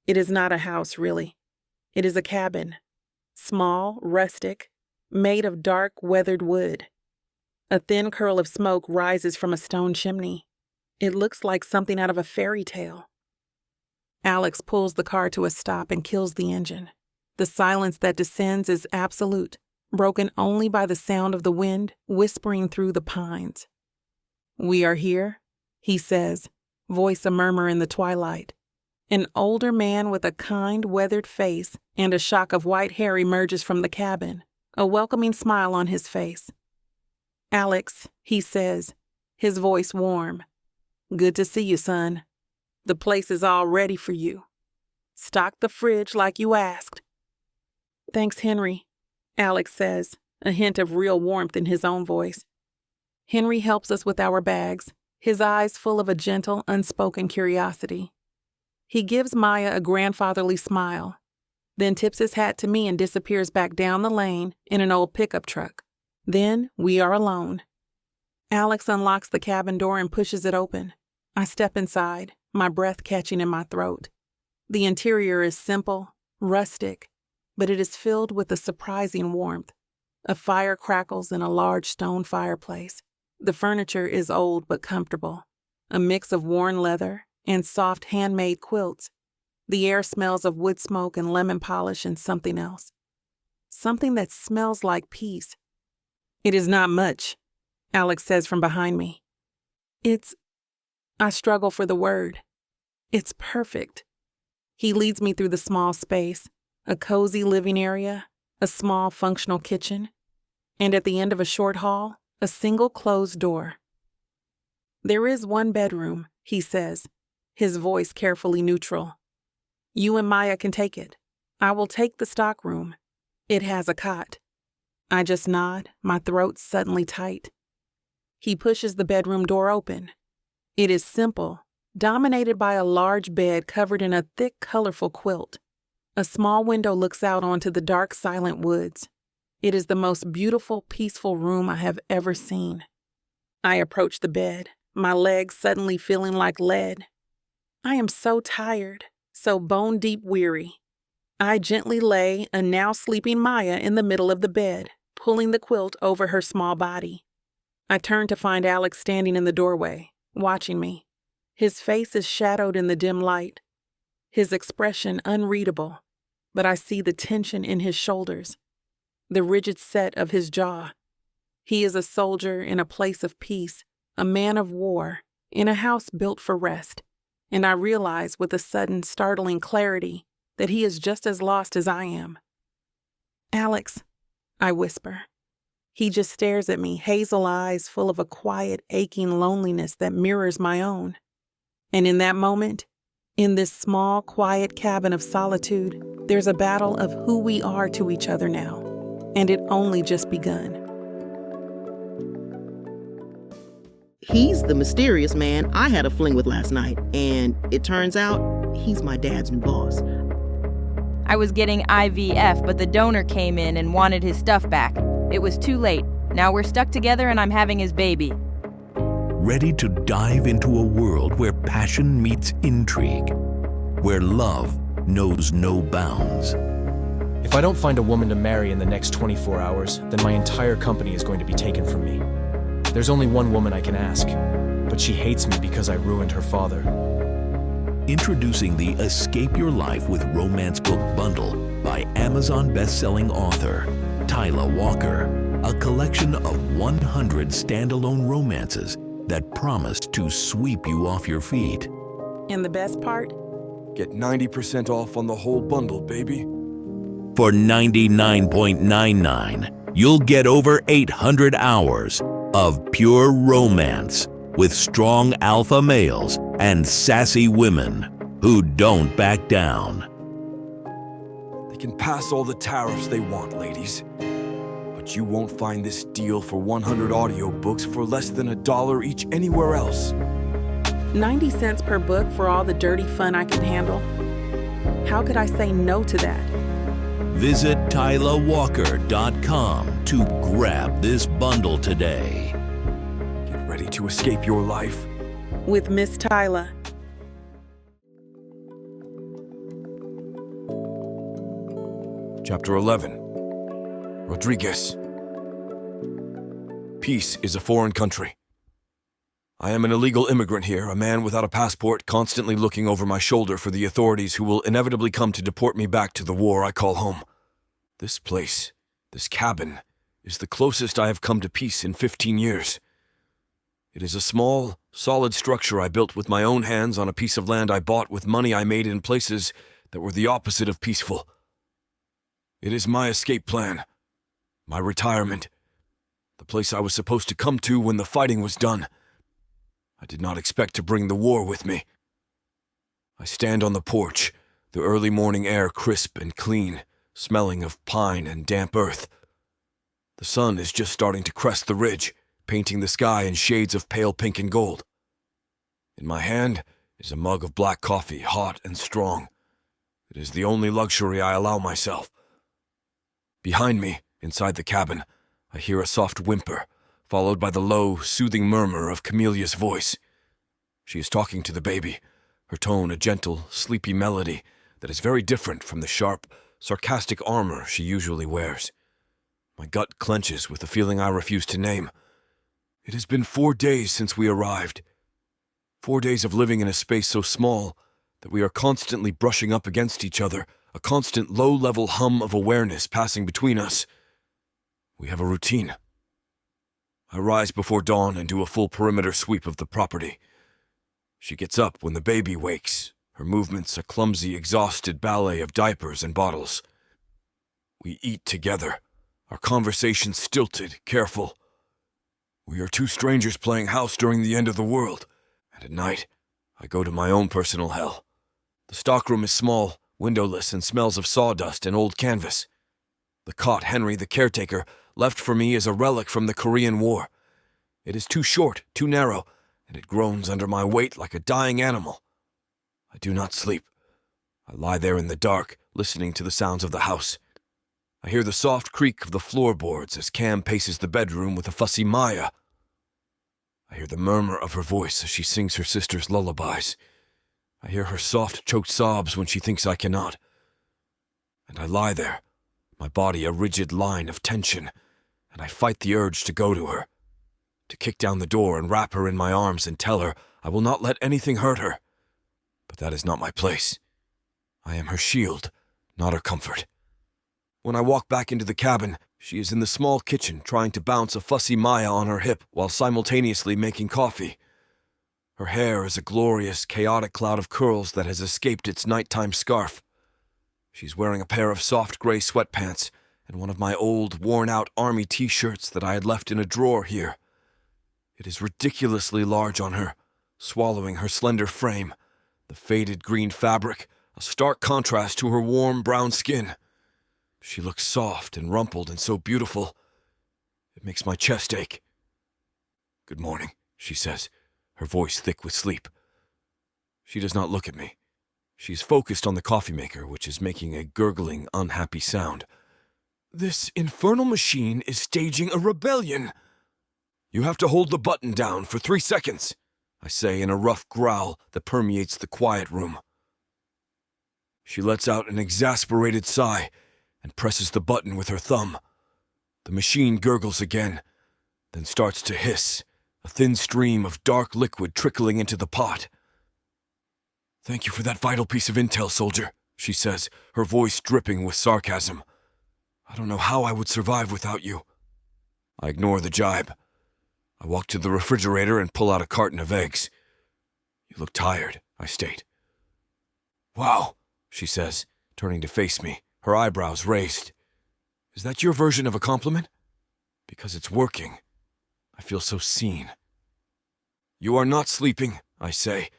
It is not a house, really. It is a cabin. Small, rustic, made of dark, weathered wood. A thin curl of smoke rises from a stone chimney. It looks like something out of a fairy tale. Alex pulls the car to a stop and kills the engine. The silence that descends is absolute, broken only by the sound of the wind whispering through the pines. "We are here," he says, voice a murmur in the twilight. An older man with a kind, weathered face and a shock of white hair emerges from the cabin, a welcoming smile on his face. "Alex," he says, his voice warm. "Good to see you, son. The place is all ready for you. Stock the fridge like you asked." "Thanks, Henry," Alex says, a hint of real warmth in his own voice. Henry helps us with our bags, his eyes full of a gentle, unspoken curiosity. He gives Maya a grandfatherly smile, then tips his hat to me and disappears back down the lane in an old pickup truck. Then we are alone. Alex unlocks the cabin door and pushes it open. I step inside, my breath catching in my throat. The interior is simple, rustic, but it is filled with a surprising warmth. A fire crackles in a large stone fireplace. The furniture is old but comfortable, a mix of worn leather and soft handmade quilts. The air smells of wood smoke and lemon polish and something else. Something that smells like peace. "It is not much," Alex says from behind me. I struggle for the word. "It's perfect." He leads me through the small space, a cozy living area, a small functional kitchen, and at the end of a short hall, a single closed door. "There is one bedroom," he says, his voice carefully neutral. "You and Maya can take it. I will take the stock room. It has a cot." I just nod, my throat suddenly tight. He pushes the bedroom door open. It is simple, dominated by a large bed covered in a thick, colorful quilt. A small window looks out onto the dark, silent woods. It is the most beautiful, peaceful room I have ever seen. I approach the bed, my legs suddenly feeling like lead. I am so tired, so bone-deep weary. I gently lay a now sleeping Maya in the middle of the bed, pulling the quilt over her small body. I turn to find Alex standing in the doorway, watching me. His face is shadowed in the dim light, his expression unreadable, but I see the tension in his shoulders, the rigid set of his jaw. He is a soldier in a place of peace, a man of war, in a house built for rest, and I realize with a sudden, startling clarity that he is just as lost as I am. "Alex," I whisper. He just stares at me, hazel eyes full of a quiet, aching loneliness that mirrors my own. And in that moment, in this small, quiet cabin of solitude, there's a battle of who we are to each other now, and it only just begun. He's the mysterious man I had a fling with last night, and it turns out he's my dad's new boss. I was getting IVF, but the donor came in and wanted his stuff back. It was too late. Now we're stuck together and I'm having his baby. Ready to dive into a world where passion meets intrigue, where love knows no bounds. If I don't find a woman to marry in the next 24 hours, then my entire company is going to be taken from me. There's only one woman I can ask, but she hates me because I ruined her father. Introducing the Escape Your Life with Romance Book Bundle by Amazon best-selling author Tyler Walker, a collection of 100 standalone romances that promised to sweep you off your feet. And the best part? Get 90% off on the whole bundle, baby. For $99.99, you'll get over 800 hours of pure romance with strong alpha males and sassy women who don't back down. They can pass all the tariffs they want, ladies. But you won't find this deal for 100 audiobooks for less than $1 each anywhere else. 90 cents per book for all the dirty fun I can handle? How could I say no to that? Visit TylerWalker.com to grab this bundle today. Get ready to escape your life With Miss Tyler. Chapter 11. Rodriguez. Peace is a foreign country. I am an illegal immigrant here, a man without a passport, constantly looking over my shoulder for the authorities who will inevitably come to deport me back to the war I call home. This place, this cabin, is the closest I have come to peace in 15 years. It is a small, solid structure I built with my own hands on a piece of land I bought with money I made in places that were the opposite of peaceful. It is my escape plan, my retirement, the place I was supposed to come to when the fighting was done. I did not expect to bring the war with me. I stand on the porch, the early morning air crisp and clean, smelling of pine and damp earth. The sun is just starting to crest the ridge, painting the sky in shades of pale pink and gold. In my hand is a mug of black coffee, hot and strong. It is the only luxury I allow myself. Behind me, inside the cabin, I hear a soft whimper, followed by the low, soothing murmur of Camelia's voice. She is talking to the baby, her tone a gentle, sleepy melody that is very different from the sharp, sarcastic armor she usually wears. My gut clenches with a feeling I refuse to name. It has been 4 days since we arrived. 4 days of living in a space so small that we are constantly brushing up against each other, a constant low-level hum of awareness passing between us. We have a routine. I rise before dawn and do a full perimeter sweep of the property. She gets up when the baby wakes, her movements a clumsy, exhausted ballet of diapers and bottles. We eat together, our conversation stilted, careful. We are two strangers playing house during the end of the world, and at night, I go to my own personal hell. The stockroom is small, windowless, and smells of sawdust and old canvas. The cot Henry, the caretaker, left for me is a relic from the Korean War. It is too short, too narrow, and it groans under my weight like a dying animal. I do not sleep. I lie there in the dark, listening to the sounds of the house. I hear the soft creak of the floorboards as Cam paces the bedroom with a fussy Maya. I hear the murmur of her voice as she sings her sister's lullabies. I hear her soft, choked sobs when she thinks I cannot. And I lie there, my body a rigid line of tension, and I fight the urge to go to her, to kick down the door and wrap her in my arms and tell her I will not let anything hurt her. But that is not my place. I am her shield, not her comfort. When I walk back into the cabin, she is in the small kitchen trying to bounce a fussy Maya on her hip while simultaneously making coffee. Her hair is a glorious, chaotic cloud of curls that has escaped its nighttime scarf. She's wearing a pair of soft gray sweatpants and one of my old, worn-out army t-shirts that I had left in a drawer here. It is ridiculously large on her, swallowing her slender frame, the faded green fabric, a stark contrast to her warm brown skin. She looks soft and rumpled and so beautiful. It makes my chest ache. "Good morning," she says, her voice thick with sleep. She does not look at me. She is focused on the coffee maker, which is making a gurgling, unhappy sound. "This infernal machine is staging a rebellion." "You have to hold the button down for 3 seconds," I say in a rough growl that permeates the quiet room. She lets out an exasperated sigh and presses the button with her thumb. The machine gurgles again, then starts to hiss, a thin stream of dark liquid trickling into the pot. "Thank you for that vital piece of intel, soldier," she says, her voice dripping with sarcasm. "I don't know how I would survive without you." I ignore the jibe. I walk to the refrigerator and pull out a carton of eggs. "You look tired," I state. "Wow," she says, turning to face me, her eyebrows raised. "Is that your version of a compliment? Because it's working. I feel so seen." "You are not sleeping," I say.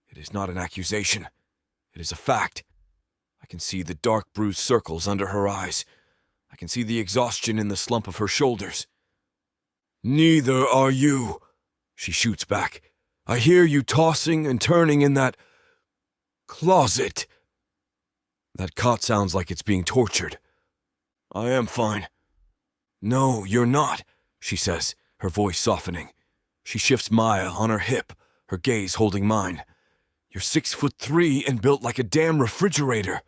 It is not an accusation. It is a fact. I can see the dark bruised circles under her eyes. I can see the exhaustion in the slump of her shoulders. "Neither are you," she shoots back. "I hear you tossing and turning in that closet." That cot sounds like it's being tortured. "I am fine." "No, you're not," she says, her voice softening. She shifts Maya on her hip, her gaze holding mine. "You're 6'3" and built like a damn refrigerator.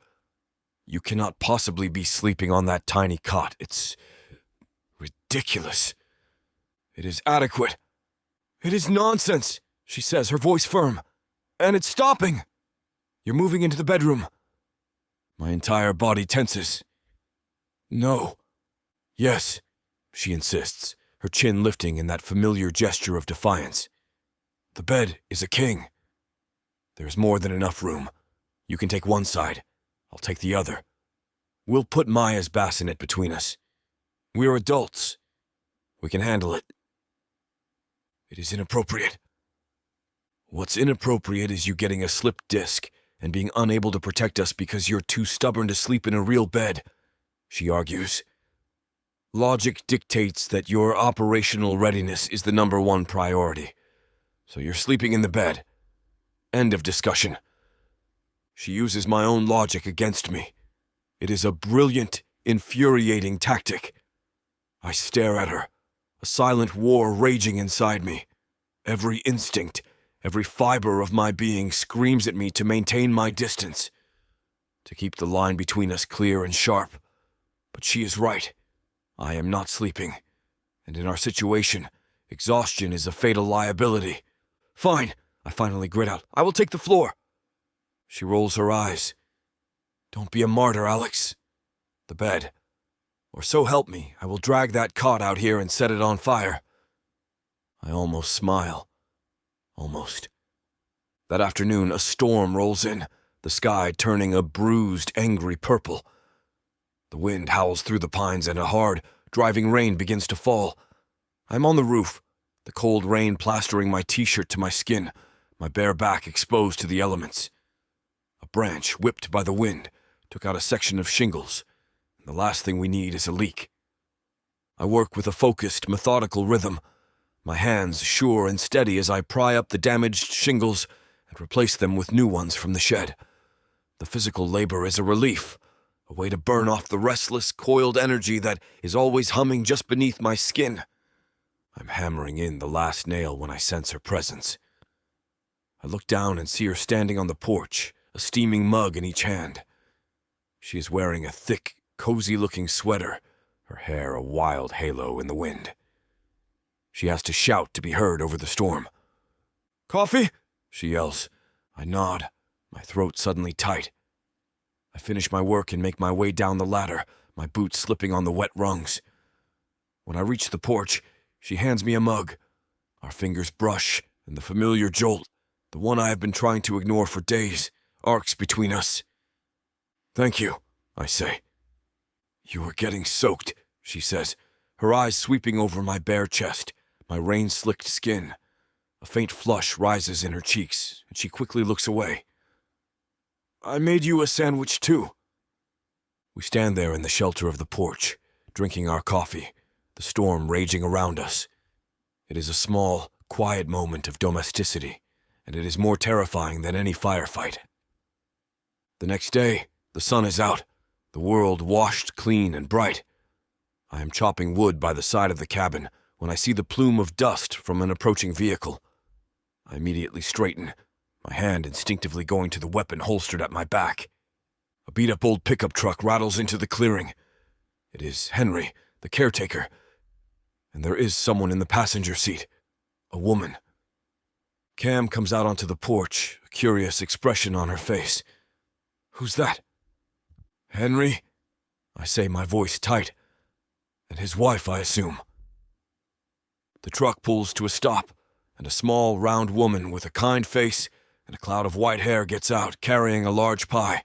You cannot possibly be sleeping on that tiny cot. It's ridiculous." "It is adequate." "It is nonsense," she says, her voice firm. "And it's stopping." "You're moving into the bedroom." My entire body tenses. "No." "Yes," she insists, her chin lifting in that familiar gesture of defiance. "The bed is a king. There's more than enough room. You can take one side. I'll take the other. We'll put Maya's bassinet between us. We're adults. We can handle it." "It is inappropriate." "What's inappropriate is you getting a slipped disc and being unable to protect us because you're too stubborn to sleep in a real bed," she argues. "Logic dictates that your operational readiness is the #1 priority. So you're sleeping in the bed. End of discussion." She uses my own logic against me. It is a brilliant, infuriating tactic. I stare at her, a silent war raging inside me. Every instinct, every fiber of my being screams at me to maintain my distance, to keep the line between us clear and sharp. But she is right. I am not sleeping, and in our situation, exhaustion is a fatal liability. "Fine," I finally grit out. "I will take the floor." She rolls her eyes. "Don't be a martyr, Alex." "The bed. Or so help me, I will drag that cot out here and set it on fire." I almost smile. Almost. That afternoon, a storm rolls in, the sky turning a bruised, angry purple. The wind howls through the pines and a hard, driving rain begins to fall. I'm on the roof, the cold rain plastering my t-shirt to my skin, my bare back exposed to the elements. A branch, whipped by the wind, took out a section of shingles, and the last thing we need is a leak. I work with a focused, methodical rhythm, my hands sure and steady as I pry up the damaged shingles and replace them with new ones from the shed. The physical labor is a relief, a way to burn off the restless, coiled energy that is always humming just beneath my skin. I'm hammering in the last nail when I sense her presence. I look down and see her standing on the porch, a steaming mug in each hand. She is wearing a thick, cozy-looking sweater, her hair a wild halo in the wind. She has to shout to be heard over the storm. "Coffee?" she yells. I nod, my throat suddenly tight. I finish my work and make my way down the ladder, my boots slipping on the wet rungs. When I reach the porch, she hands me a mug. Our fingers brush, and the familiar jolt, the one I have been trying to ignore for days, arcs between us. "Thank you," I say. "You are getting soaked," she says, her eyes sweeping over my bare chest, my rain-slicked skin. A faint flush rises in her cheeks, and she quickly looks away. "I made you a sandwich, too." We stand there in the shelter of the porch, drinking our coffee, the storm raging around us. It is a small, quiet moment of domesticity, and it is more terrifying than any firefight. The next day, the sun is out, the world washed clean and bright. I am chopping wood by the side of the cabin when I see the plume of dust from an approaching vehicle. I immediately straighten, my hand instinctively going to the weapon holstered at my back. A beat-up old pickup truck rattles into the clearing. It is Henry, the caretaker, and there is someone in the passenger seat, a woman. Cam comes out onto the porch, a curious expression on her face. "Who's that?" "Henry," I say, my voice tight. "And his wife, I assume." The truck pulls to a stop, and a small, round woman with a kind face and a cloud of white hair gets out, carrying a large pie.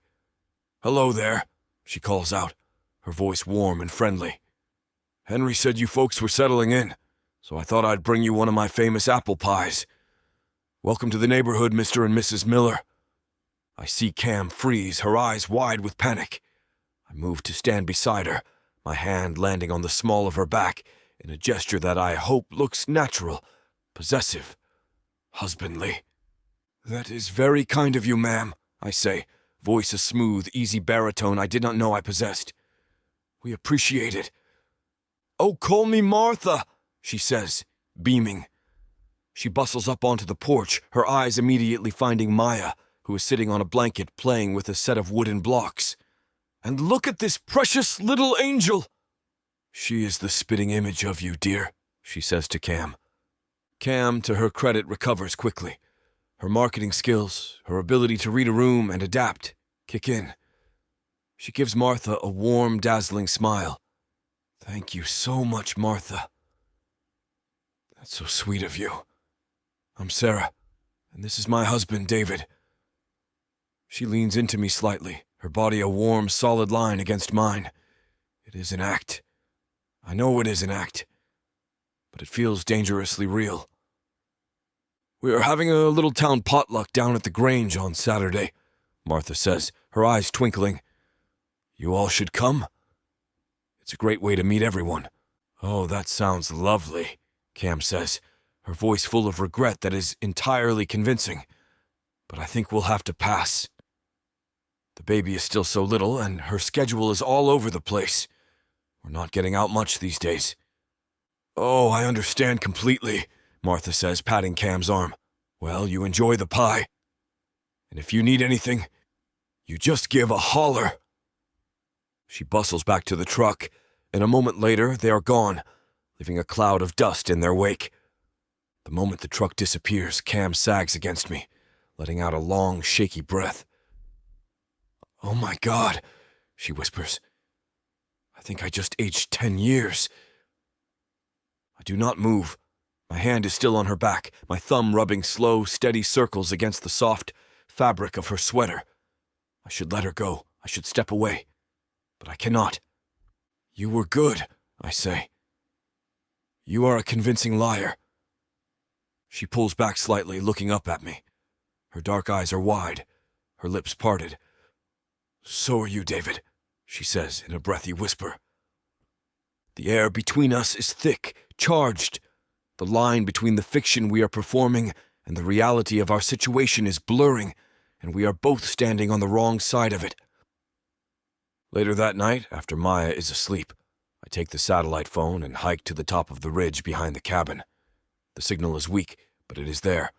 "Hello there," she calls out, her voice warm and friendly. "Henry said you folks were settling in, so I thought I'd bring you one of my famous apple pies. Welcome to the neighborhood, Mr. and Mrs. Miller." I see Cam freeze, her eyes wide with panic. I move to stand beside her, my hand landing on the small of her back in a gesture that I hope looks natural, possessive, husbandly. "That is very kind of you, ma'am," I say, voice a smooth, easy baritone I did not know I possessed. "We appreciate it." "Oh, call me Martha," she says, beaming. She bustles up onto the porch, her eyes immediately finding Maya, who is sitting on a blanket playing with a set of wooden blocks. "And look at this precious little angel." "She is the spitting image of you, dear," she says to Cam. Cam, to her credit, recovers quickly. Her marketing skills, her ability to read a room and adapt, kick in. She gives Martha a warm, dazzling smile. "Thank you so much, Martha." "That's so sweet of you. I'm Sarah, and this is my husband, David." She leans into me slightly, her body a warm, solid line against mine. It is an act. I know it is an act, but it feels dangerously real. "We are having a little town potluck down at the Grange on Saturday," Martha says, her eyes twinkling. "You all should come. It's a great way to meet everyone." "Oh, that sounds lovely," Cam says, her voice full of regret that is entirely convincing. "But I think we'll have to pass. The baby is still so little, and her schedule is all over the place. We're not getting out much these days." "Oh, I understand completely," Martha says, patting Cam's arm. "Well, you enjoy the pie. And if you need anything, you just give a holler." She bustles back to the truck, and a moment later they are gone, leaving a cloud of dust in their wake. The moment the truck disappears, Cam sags against me, letting out a long, shaky breath. "Oh my God," she whispers. "I think I just aged 10 years. I do not move. My hand is still on her back, my thumb rubbing slow, steady circles against the soft fabric of her sweater. I should let her go. I should step away. But I cannot. "You were good," I say. "You are a convincing liar." She pulls back slightly, looking up at me. Her dark eyes are wide, her lips parted. "So are you, David," she says in a breathy whisper. The air between us is thick, charged. The line between the fiction we are performing and the reality of our situation is blurring, and we are both standing on the wrong side of it. Later that night, after Maya is asleep, I take the satellite phone and hike to the top of the ridge behind the cabin. The signal is weak, but it is there.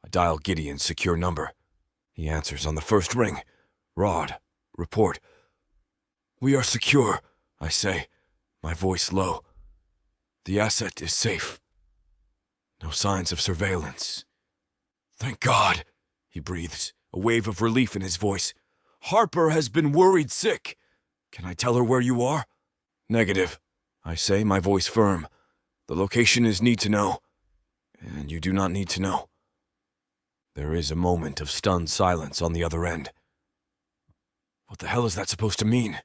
I dial Gideon's secure number. He answers on the first ring. "Rod, report." "We are secure," I say, my voice low. "The asset is safe. No signs of surveillance." "Thank God," he breathes, a wave of relief in his voice. "Harper has been worried sick. Can I tell her where you are?" "Negative," I say, my voice firm. "The location is need to know, and you do not need to know." There is a moment of stunned silence on the other end. What the hell is that supposed to mean?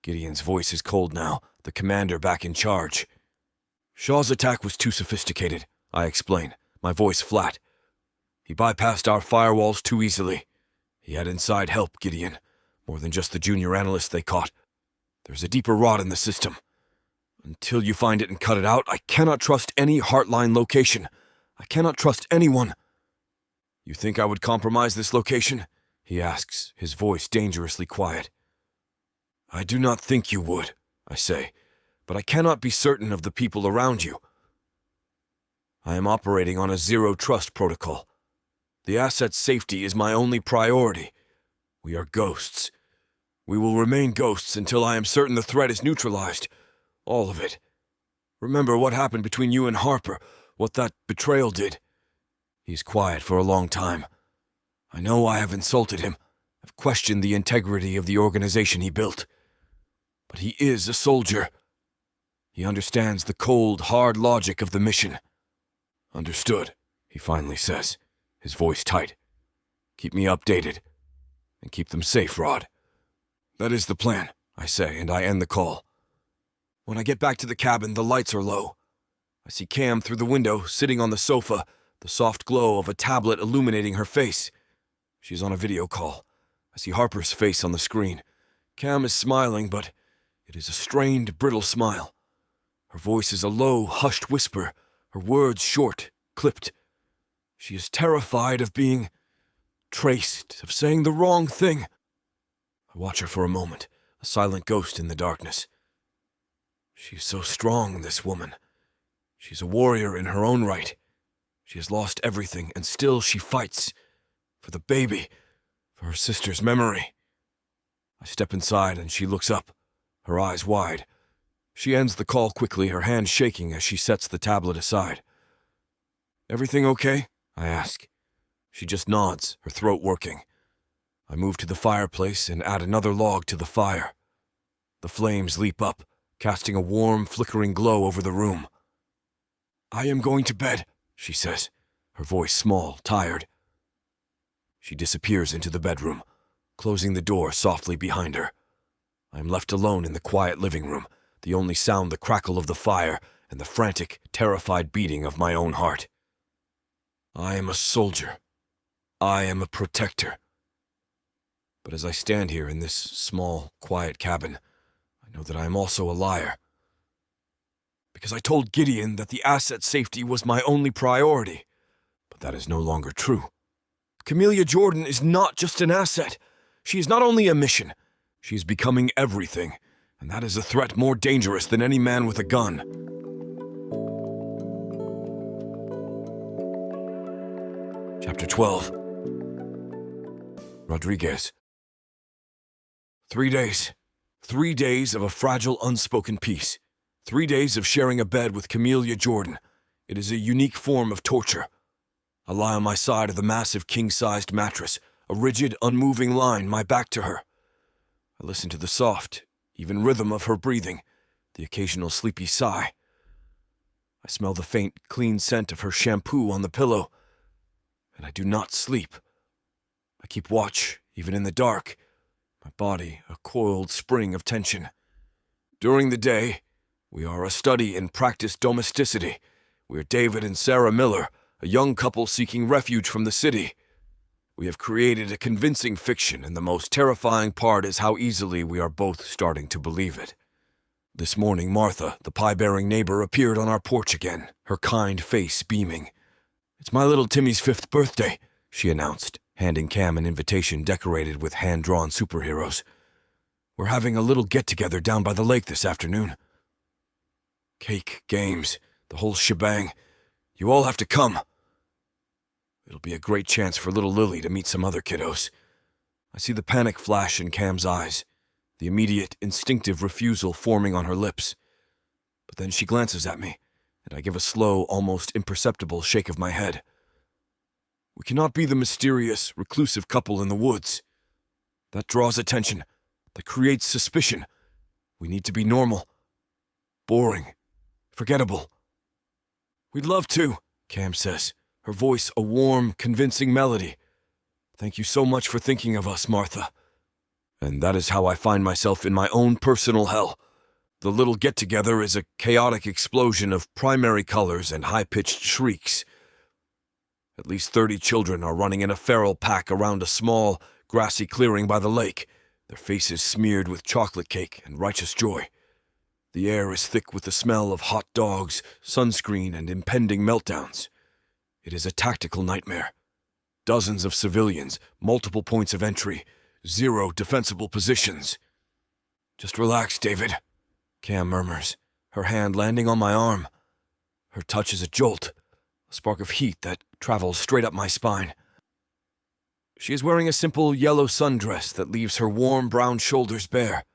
Gideon's voice is cold now, the commander back in charge. "Shaw's attack was too sophisticated," I explain, my voice flat. "He bypassed our firewalls too easily. He had inside help, Gideon, more than just the junior analyst they caught. There's a deeper rot in the system. Until you find it and cut it out, I cannot trust any Heartline location. I cannot trust anyone." "You think I would compromise this location?" he asks, his voice dangerously quiet. "I do not think you would," I say, "but I cannot be certain of the people around you. I am operating on a zero-trust protocol. The asset's safety is my only priority. We are ghosts. We will remain ghosts until I am certain the threat is neutralized. All of it. Remember what happened between you and Harper, what that betrayal did." He's quiet for a long time. I know I have insulted him. I've questioned the integrity of the organization he built. But he is a soldier. He understands the cold, hard logic of the mission. "Understood," he finally says, his voice tight. "Keep me updated. And keep them safe, Rod." "That is the plan," I say, and I end the call. When I get back to the cabin, the lights are low. I see Cam through the window, sitting on the sofa, the soft glow of a tablet illuminating her face. She's on a video call. I see Harper's face on the screen. Cam is smiling, but it is a strained, brittle smile. Her voice is a low, hushed whisper, her words short, clipped. She is terrified of being traced, of saying the wrong thing. I watch her for a moment, a silent ghost in the darkness. She is so strong, this woman. She's a warrior in her own right. She has lost everything, and still she fights. For the baby, for her sister's memory. I step inside, and she looks up, her eyes wide. She ends the call quickly, her hand shaking as she sets the tablet aside. "Everything okay?" I ask. She just nods, her throat working. I move to the fireplace and add another log to the fire. The flames leap up, casting a warm, flickering glow over the room. "I am going to bed," she says, her voice small, tired. She disappears into the bedroom, closing the door softly behind her. I am left alone in the quiet living room, the only sound the crackle of the fire and the frantic, terrified beating of my own heart. I am a soldier. I am a protector. But as I stand here in this small, quiet cabin, I know that I am also a liar. Because I told Gideon that the asset safety was my only priority. But that is no longer true. Camellia Jordan is not just an asset. She is not only a mission. She is becoming everything, and that is a threat more dangerous than any man with a gun. Chapter 12. Rodriguez. 3 days. 3 days of a fragile, unspoken peace. 3 days of sharing a bed with Camellia Jordan. It is a unique form of torture. I lie on my side of the massive king-sized mattress, a rigid, unmoving line, my back to her. I listen to the soft, even rhythm of her breathing, the occasional sleepy sigh. I smell the faint, clean scent of her shampoo on the pillow, and I do not sleep. I keep watch, even in the dark, my body a coiled spring of tension. During the day, we are a study in practiced domesticity. We are David and Sarah Miller, a young couple seeking refuge from the city. We have created a convincing fiction, and the most terrifying part is how easily we are both starting to believe it. This morning, Martha, the pie-bearing neighbor, appeared on our porch again, her kind face beaming. "It's my little Timmy's 5th birthday," she announced, handing Cam an invitation decorated with hand-drawn superheroes. "We're having a little get-together down by the lake this afternoon. Cake, games, the whole shebang. You all have to come. It'll be a great chance for little Lily to meet some other kiddos." I see the panic flash in Cam's eyes, the immediate, instinctive refusal forming on her lips. But then she glances at me, and I give a slow, almost imperceptible shake of my head. We cannot be the mysterious, reclusive couple in the woods. That draws attention. That creates suspicion. We need to be normal. Boring. Forgettable. "We'd love to," Cam says, her voice a warm, convincing melody. "Thank you so much for thinking of us, Martha." And that is how I find myself in my own personal hell. The little get-together is a chaotic explosion of primary colors and high-pitched shrieks. At least 30 children are running in a feral pack around a small, grassy clearing by the lake, their faces smeared with chocolate cake and righteous joy. The air is thick with the smell of hot dogs, sunscreen, and impending meltdowns. It is a tactical nightmare. Dozens of civilians, multiple points of entry, 0 defensible positions. "Just relax, David," Cam murmurs, her hand landing on my arm. Her touch is a jolt, a spark of heat that travels straight up my spine. She is wearing a simple yellow sundress that leaves her warm brown shoulders bare.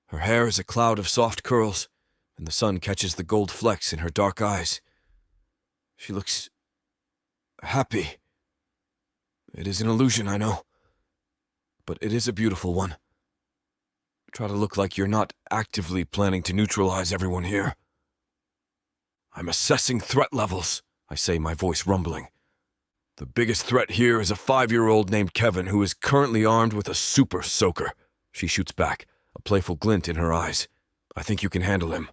Her hair is a cloud of soft curls, and the sun catches the gold flecks in her dark eyes. She looks happy. It is an illusion, I know, but it is a beautiful one. Try to look like you're not actively planning to neutralize everyone here. "I'm assessing threat levels," I say, my voice rumbling. "The biggest threat here is a 5-year-old named Kevin who is currently armed with a super soaker." She shoots back, a playful glint in her eyes. "I think you can handle him."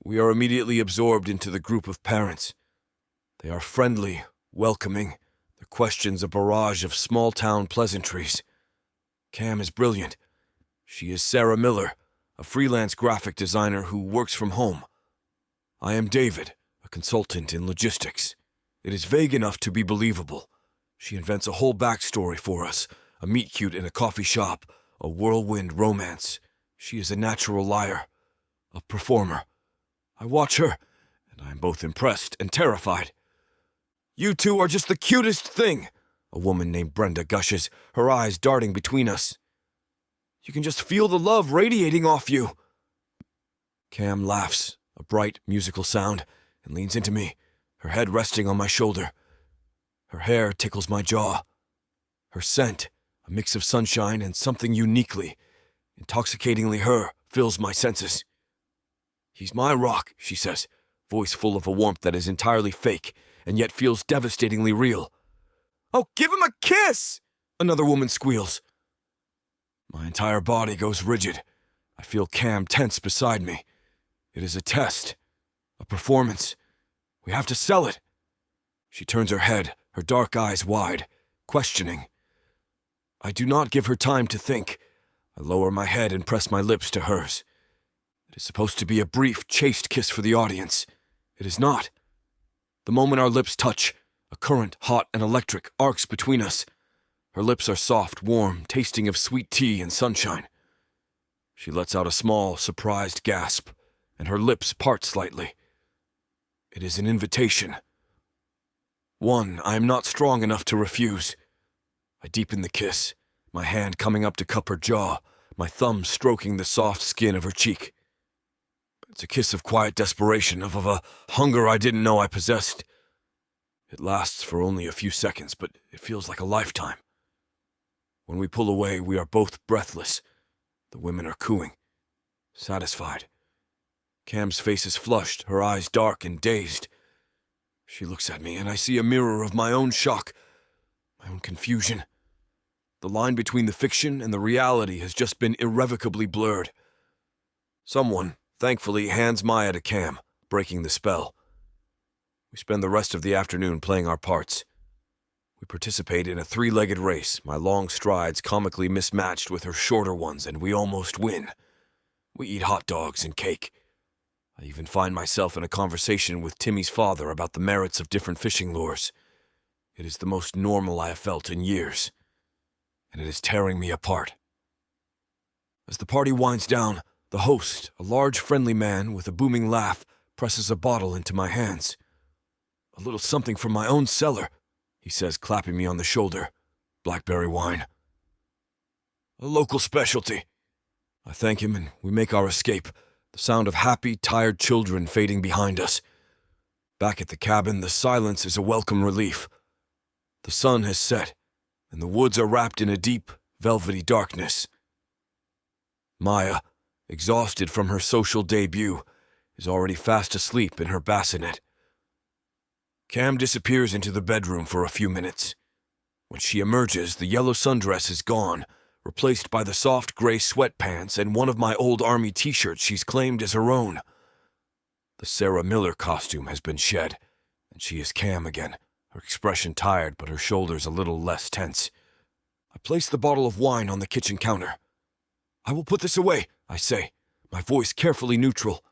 We are immediately absorbed into the group of parents. They are friendly, welcoming, their questions a barrage of small-town pleasantries. Cam is brilliant. She is Sarah Miller, a freelance graphic designer who works from home. I am David, a consultant in logistics. It is vague enough to be believable. She invents a whole backstory for us, a meet-cute in a coffee shop, a whirlwind romance. She is a natural liar, a performer. I watch her, and I am both impressed and terrified. "You two are just the cutest thing," a woman named Brenda gushes, her eyes darting between us. "You can just feel the love radiating off you." Cam laughs, a bright, musical sound, and leans into me, her head resting on my shoulder. Her hair tickles my jaw. Her scent, a mix of sunshine and something uniquely, intoxicatingly her, fills my senses. "He's my rock," she says, voice full of a warmth that is entirely fake and yet feels devastatingly real. "Oh, give him a kiss!" another woman squeals. My entire body goes rigid. I feel Cam tense beside me. It is a test, a performance. We have to sell it. She turns her head, her dark eyes wide, questioning. I do not give her time to think. I lower my head and press my lips to hers. It is supposed to be a brief, chaste kiss for the audience. It is not. The moment our lips touch, a current, hot and electric, arcs between us. Her lips are soft, warm, tasting of sweet tea and sunshine. She lets out a small, surprised gasp, and her lips part slightly. It is an invitation. One I am not strong enough to refuse. I deepen the kiss, my hand coming up to cup her jaw, my thumb stroking the soft skin of her cheek. It's a kiss of quiet desperation, of a hunger I didn't know I possessed. It lasts for only a few seconds, but it feels like a lifetime. When we pull away, we are both breathless. The women are cooing, satisfied. Cam's face is flushed, her eyes dark and dazed. She looks at me, and I see a mirror of my own shock, my own confusion. The line between the fiction and the reality has just been irrevocably blurred. Someone, thankfully, hands Maya to Cam, breaking the spell. We spend the rest of the afternoon playing our parts. We participate in a 3-legged race, my long strides comically mismatched with her shorter ones, and we almost win. We eat hot dogs and cake. I even find myself in a conversation with Timmy's father about the merits of different fishing lures. It is the most normal I have felt in years, and it is tearing me apart. As the party winds down, the host, a large friendly man with a booming laugh, presses a bottle into my hands. "A little something from my own cellar," he says, clapping me on the shoulder. "Blackberry wine. A local specialty." I thank him and we make our escape, the sound of happy, tired children fading behind us. Back at the cabin, the silence is a welcome relief. The sun has set, and the woods are wrapped in a deep, velvety darkness. Maya, exhausted from her social debut, is already fast asleep in her bassinet. Cam disappears into the bedroom for a few minutes. When she emerges, the yellow sundress is gone, replaced by the soft gray sweatpants and one of my old army t-shirts she's claimed as her own. The Sarah Miller costume has been shed, and she is Cam again, her expression tired but her shoulders a little less tense. I place the bottle of wine on the kitchen counter. "I will put this away," I say, my voice carefully neutral.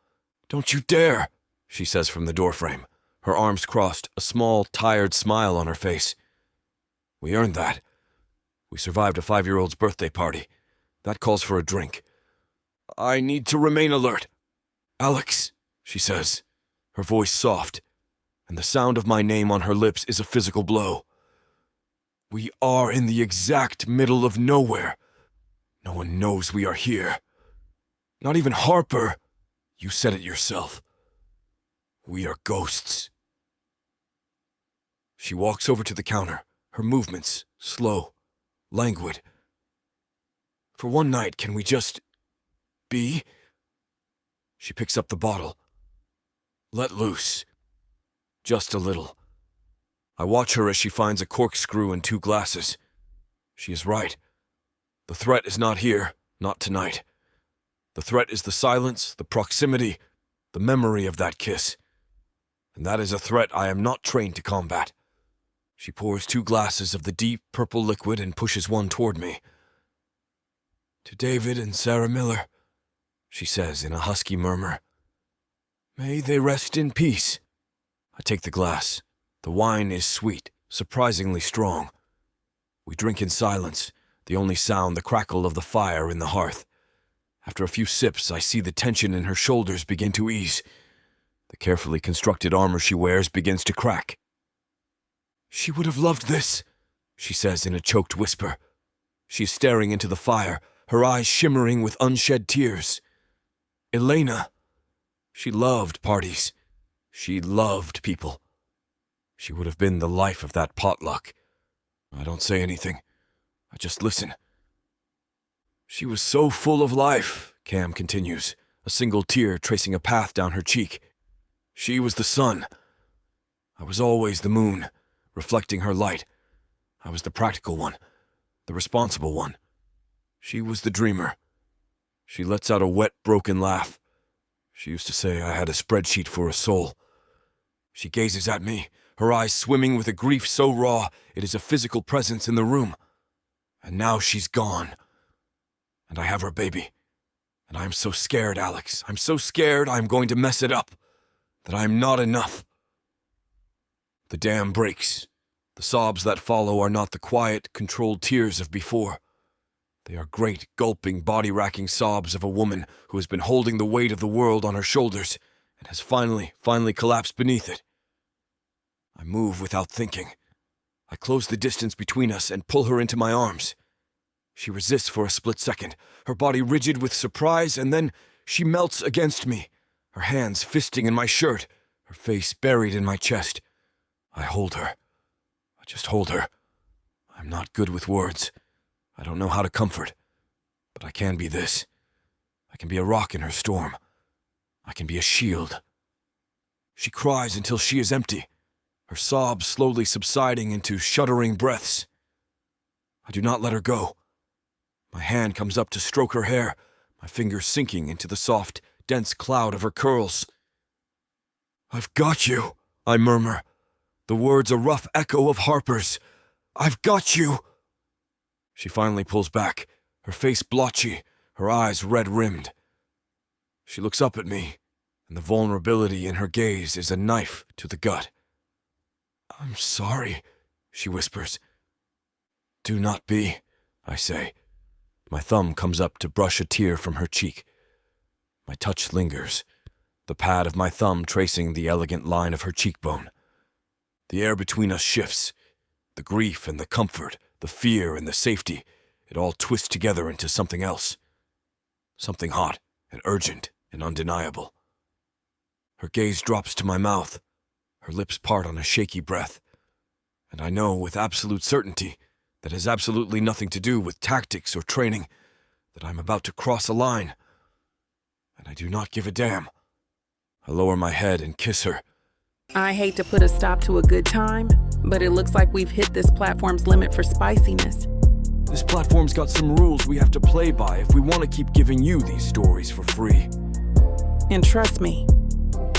"Don't you dare," she says from the doorframe, her arms crossed, a small, tired smile on her face. We earned that. We survived a 5-year-old's birthday party. That calls for a drink. "I need to remain alert." "Alex," she says, her voice soft, and the sound of my name on her lips is a physical blow. We are in the exact middle of nowhere. No one knows we are here. Not even Harper. You said it yourself. We are ghosts. She walks over to the counter, her movements slow, languid. "For one night, can we just be?" She picks up the bottle. "Let loose. Just a little." I watch her as she finds a corkscrew and 2 glasses. She is right. The threat is not here, not tonight. The threat is the silence, the proximity, the memory of that kiss. And that is a threat I am not trained to combat. She pours 2 glasses of the deep purple liquid and pushes one toward me. "To David and Sarah Miller," she says in a husky murmur. "May they rest in peace." I take the glass. The wine is sweet, surprisingly strong. We drink in silence, the only sound the crackle of the fire in the hearth. After a few sips, I see the tension in her shoulders begin to ease. The carefully constructed armor she wears begins to crack. "She would have loved this," she says in a choked whisper. She is staring into the fire, her eyes shimmering with unshed tears. Elena. She loved parties. She loved people. She would have been the life of that potluck. I don't say anything. I just listen. "She was so full of life," Cam continues, a single tear tracing a path down her cheek. "She was the sun. I was always the moon, reflecting her light. I was the practical one, the responsible one. She was the dreamer." She lets out a wet, broken laugh. She used to say I had a spreadsheet for a soul. She gazes at me, her eyes swimming with a grief so raw it is a physical presence in the room. And now she's gone. And I have her baby. And I am so scared, Alex. I'm so scared I'm going to mess it up. That I am not enough. The dam breaks. The sobs that follow are not the quiet, controlled tears of before. They are great, gulping, body-racking sobs of a woman who has been holding the weight of the world on her shoulders and has finally collapsed beneath it. I move without thinking. I close the distance between us and pull her into my arms. She resists for a split second, her body rigid with surprise, and then she melts against me, her hands fisting in my shirt, her face buried in my chest. I hold her. I just hold her. I'm not good with words. I don't know how to comfort, but I can be this. I can be a rock in her storm. I can be a shield. She cries until she is empty, her sobs slowly subsiding into shuddering breaths. I do not let her go. My hand comes up to stroke her hair, my fingers sinking into the soft, dense cloud of her curls. "I've got you," I murmur, the words a rough echo of Harper's. "I've got you." She finally pulls back, her face blotchy, her eyes red-rimmed. She looks up at me, and the vulnerability in her gaze is a knife to the gut. "I'm sorry," she whispers. "Do not be," I say. My thumb comes up to brush a tear from her cheek. My touch lingers, the pad of my thumb tracing the elegant line of her cheekbone. The air between us shifts. The grief and the comfort, the fear and the safety, it all twists together into something else. Something hot and urgent and undeniable. Her gaze drops to my mouth. Her lips part on a shaky breath. And I know with absolute certainty that has absolutely nothing to do with tactics or training, that I'm about to cross a line. And I do not give a damn. I lower my head and kiss her. I hate to put a stop to a good time, but it looks like we've hit this platform's limit for spiciness. This platform's got some rules we have to play by if we want to keep giving you these stories for free. And trust me,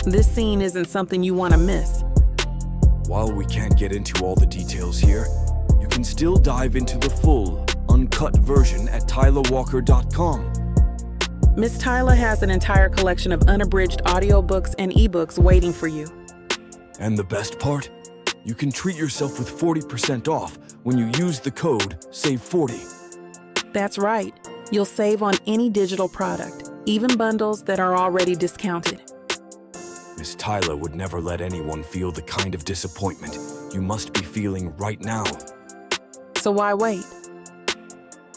this scene isn't something you want to miss. While we can't get into all the details here, you can still dive into the full, uncut version at TylaWalker.com. Miss Tyla has an entire collection of unabridged audiobooks and ebooks waiting for you. And the best part? You can treat yourself with 40% off when you use the code SAVE40. That's right. You'll save on any digital product, even bundles that are already discounted. Miss Tyla would never let anyone feel the kind of disappointment you must be feeling right now. So why wait?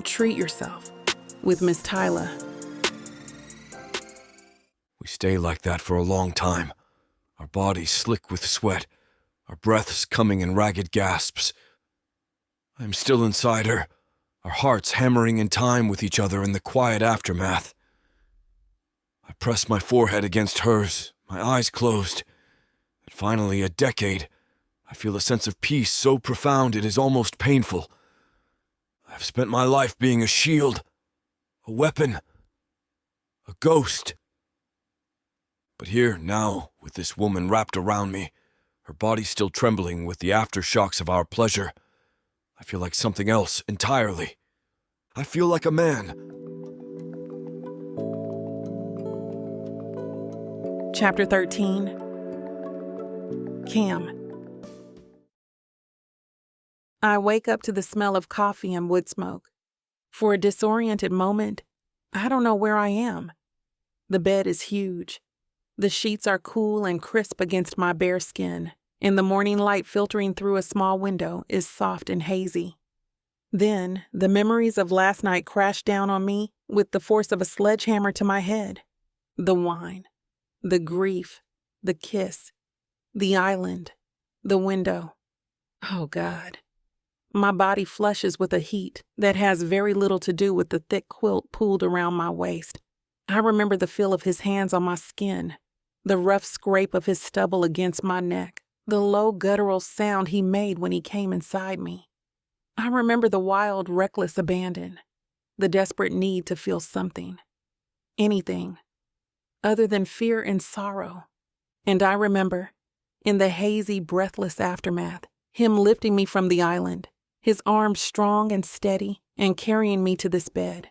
Treat yourself with Miss Tyla. We stay like that for a long time, our bodies slick with sweat, our breaths coming in ragged gasps. I'm still inside her, our hearts hammering in time with each other in the quiet aftermath. I press my forehead against hers, my eyes closed. And finally, a decade, I feel a sense of peace so profound it is almost painful. I've spent my life being a shield, a weapon, a ghost. But here, now, with this woman wrapped around me, her body still trembling with the aftershocks of our pleasure, I feel like something else entirely. I feel like a man. Chapter 13. Cam. I wake up to the smell of coffee and wood smoke. For a disoriented moment, I don't know where I am. The bed is huge. The sheets are cool and crisp against my bare skin, and the morning light filtering through a small window is soft and hazy. Then, the memories of last night crash down on me with the force of a sledgehammer to my head. The wine, the grief, the kiss, the island, the window. Oh, God. My body flushes with a heat that has very little to do with the thick quilt pulled around my waist. I remember the feel of his hands on my skin, the rough scrape of his stubble against my neck, the low guttural sound he made when he came inside me. I remember the wild, reckless abandon, the desperate need to feel something, anything, other than fear and sorrow. And I remember, in the hazy, breathless aftermath, him lifting me from the island, his arms strong and steady, and carrying me to this bed.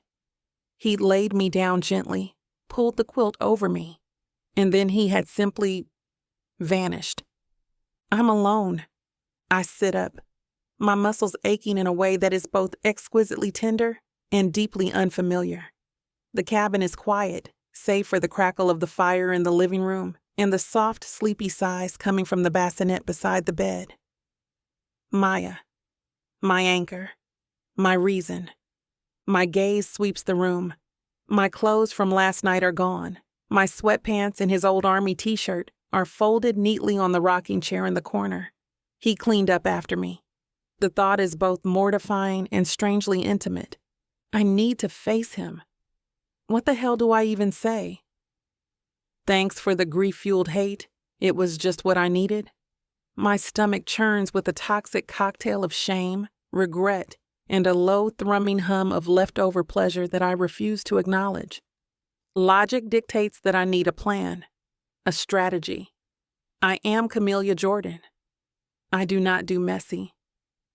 He laid me down gently, pulled the quilt over me, and then he had simply vanished. I'm alone. I sit up, my muscles aching in a way that is both exquisitely tender and deeply unfamiliar. The cabin is quiet, save for the crackle of the fire in the living room and the soft, sleepy sighs coming from the bassinet beside the bed. Maya, my anchor, my reason. My gaze sweeps the room. My clothes from last night are gone. My sweatpants and his old army t-shirt are folded neatly on the rocking chair in the corner. He cleaned up after me. The thought is both mortifying and strangely intimate. I need to face him. What the hell do I even say? Thanks for the grief-fueled hate. It was just what I needed. My stomach churns with a toxic cocktail of shame, regret, and a low thrumming hum of leftover pleasure that I refuse to acknowledge. Logic dictates that I need a plan, a strategy. I am Camellia Jordan. I do not do messy.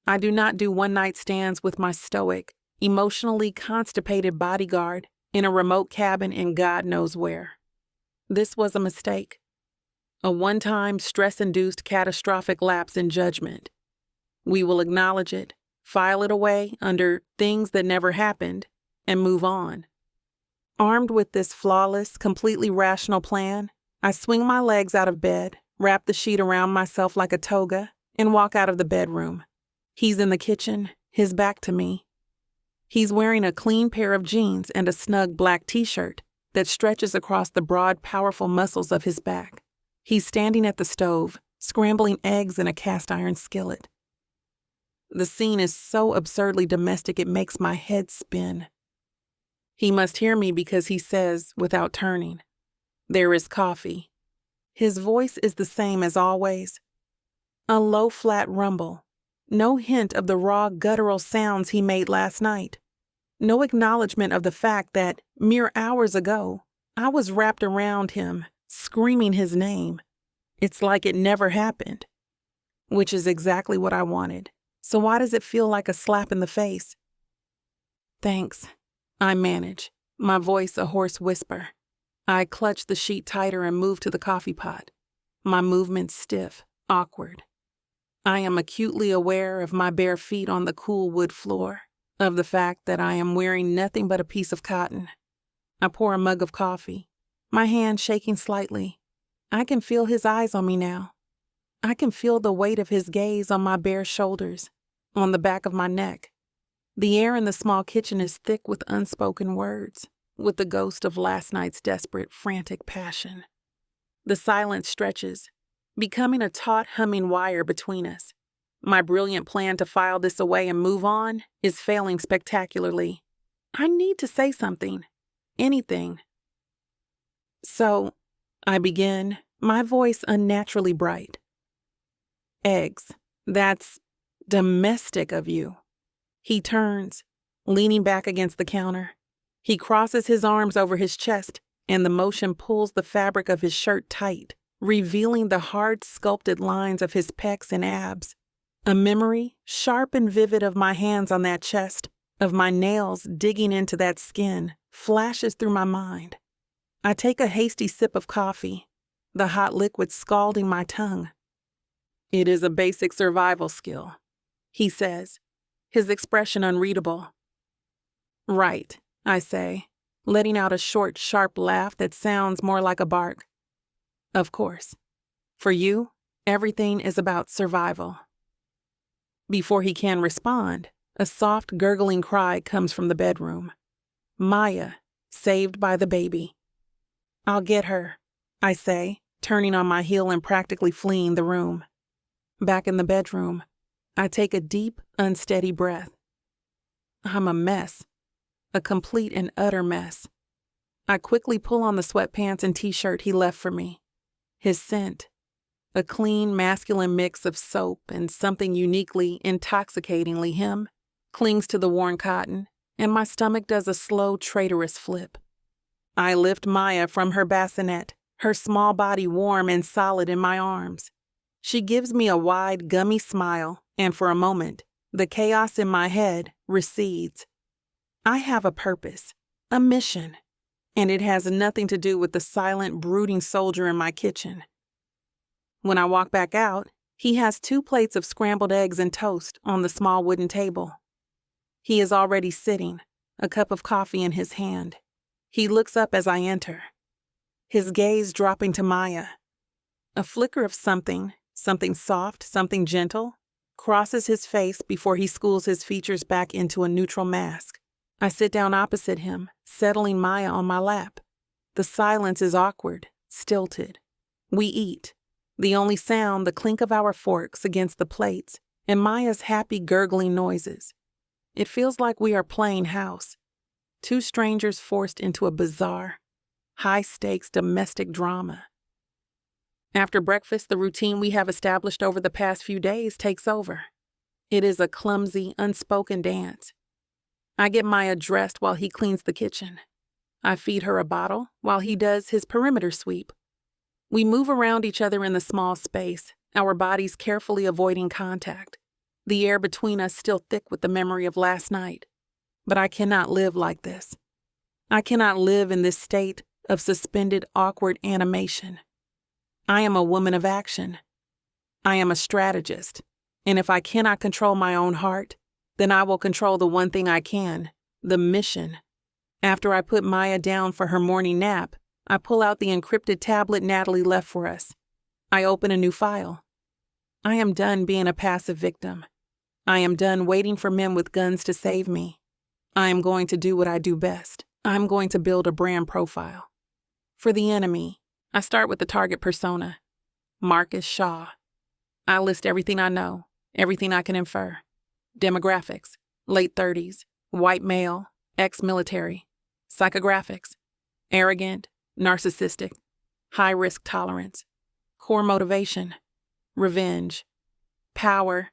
I do not do one-night stands with my stoic, emotionally constipated bodyguard in a remote cabin in God knows where. This was a mistake. A one-time stress-induced catastrophic lapse in judgment. We will acknowledge it, file it away under things that never happened, and move on. Armed with this flawless, completely rational plan, I swing my legs out of bed, wrap the sheet around myself like a toga, and walk out of the bedroom. He's in the kitchen, his back to me. He's wearing a clean pair of jeans and a snug black t-shirt that stretches across the broad, powerful muscles of his back. He's standing at the stove, scrambling eggs in a cast-iron skillet. The scene is so absurdly domestic it makes my head spin. He must hear me because he says, without turning, "There is coffee." His voice is the same as always. A low, flat rumble. No hint of the raw, guttural sounds he made last night. No acknowledgement of the fact that, mere hours ago, I was wrapped around him, screaming his name. It's like it never happened. Which is exactly what I wanted. So why does it feel like a slap in the face? "Thanks," I manage, my voice a hoarse whisper. I clutch the sheet tighter and move to the coffee pot. My movements stiff, awkward. I am acutely aware of my bare feet on the cool wood floor, of the fact that I am wearing nothing but a piece of cotton. I pour a mug of coffee, my hand shaking slightly. I can feel his eyes on me now. I can feel the weight of his gaze on my bare shoulders, on the back of my neck. The air in the small kitchen is thick with unspoken words, with the ghost of last night's desperate, frantic passion. The silence stretches, becoming a taut humming wire between us. My brilliant plan to file this away and move on is failing spectacularly. I need to say something. Anything. "So," I begin, my voice unnaturally bright. "Eggs. That's domestic of you." He turns, leaning back against the counter. He crosses his arms over his chest, and the motion pulls the fabric of his shirt tight, revealing the hard, sculpted lines of his pecs and abs. A memory, sharp and vivid, of my hands on that chest, of my nails digging into that skin, flashes through my mind. I take a hasty sip of coffee, the hot liquid scalding my tongue. "It is a basic survival skill," he says, his expression unreadable. "Right," I say, letting out a short, sharp laugh that sounds more like a bark. "Of course. For you, everything is about survival." Before he can respond, a soft, gurgling cry comes from the bedroom. Maya, saved by the baby. "I'll get her," I say, turning on my heel and practically fleeing the room. Back in the bedroom, I take a deep, unsteady breath. I'm a mess. A complete and utter mess. I quickly pull on the sweatpants and t-shirt he left for me. His scent, a clean, masculine mix of soap and something uniquely, intoxicatingly him, clings to the worn cotton, and my stomach does a slow, traitorous flip. I lift Maya from her bassinet, her small body warm and solid in my arms. She gives me a wide, gummy smile, and for a moment, the chaos in my head recedes. I have a purpose, a mission, and it has nothing to do with the silent, brooding soldier in my kitchen. When I walk back out, he has 2 plates of scrambled eggs and toast on the small wooden table. He is already sitting, a cup of coffee in his hand. He looks up as I enter, his gaze dropping to Maya. A flicker of something soft, something gentle, crosses his face before he schools his features back into a neutral mask. I sit down opposite him, settling Maya on my lap. The silence is awkward, stilted. We eat. The only sound, the clink of our forks against the plates, and Maya's happy gurgling noises. It feels like we are playing house. 2 strangers forced into a bizarre, high-stakes domestic drama. After breakfast, the routine we have established over the past few days takes over. It is a clumsy, unspoken dance. I get Maya dressed while he cleans the kitchen. I feed her a bottle while he does his perimeter sweep. We move around each other in the small space, our bodies carefully avoiding contact, the air between us still thick with the memory of last night. But I cannot live like this. I cannot live in this state of suspended, awkward animation. I am a woman of action. I am a strategist, and if I cannot control my own heart, then I will control the one thing I can, the mission. After I put Maya down for her morning nap, I pull out the encrypted tablet Natalie left for us. I open a new file. I am done being a passive victim. I am done waiting for men with guns to save me. I am going to do what I do best. I'm going to build a brand profile. For the enemy, I start with the target persona, Marcus Shaw. I list everything I know, everything I can infer. Demographics, late 30s, white male, ex-military. Psychographics, arrogant, narcissistic, high risk tolerance. Core motivation, revenge. Power,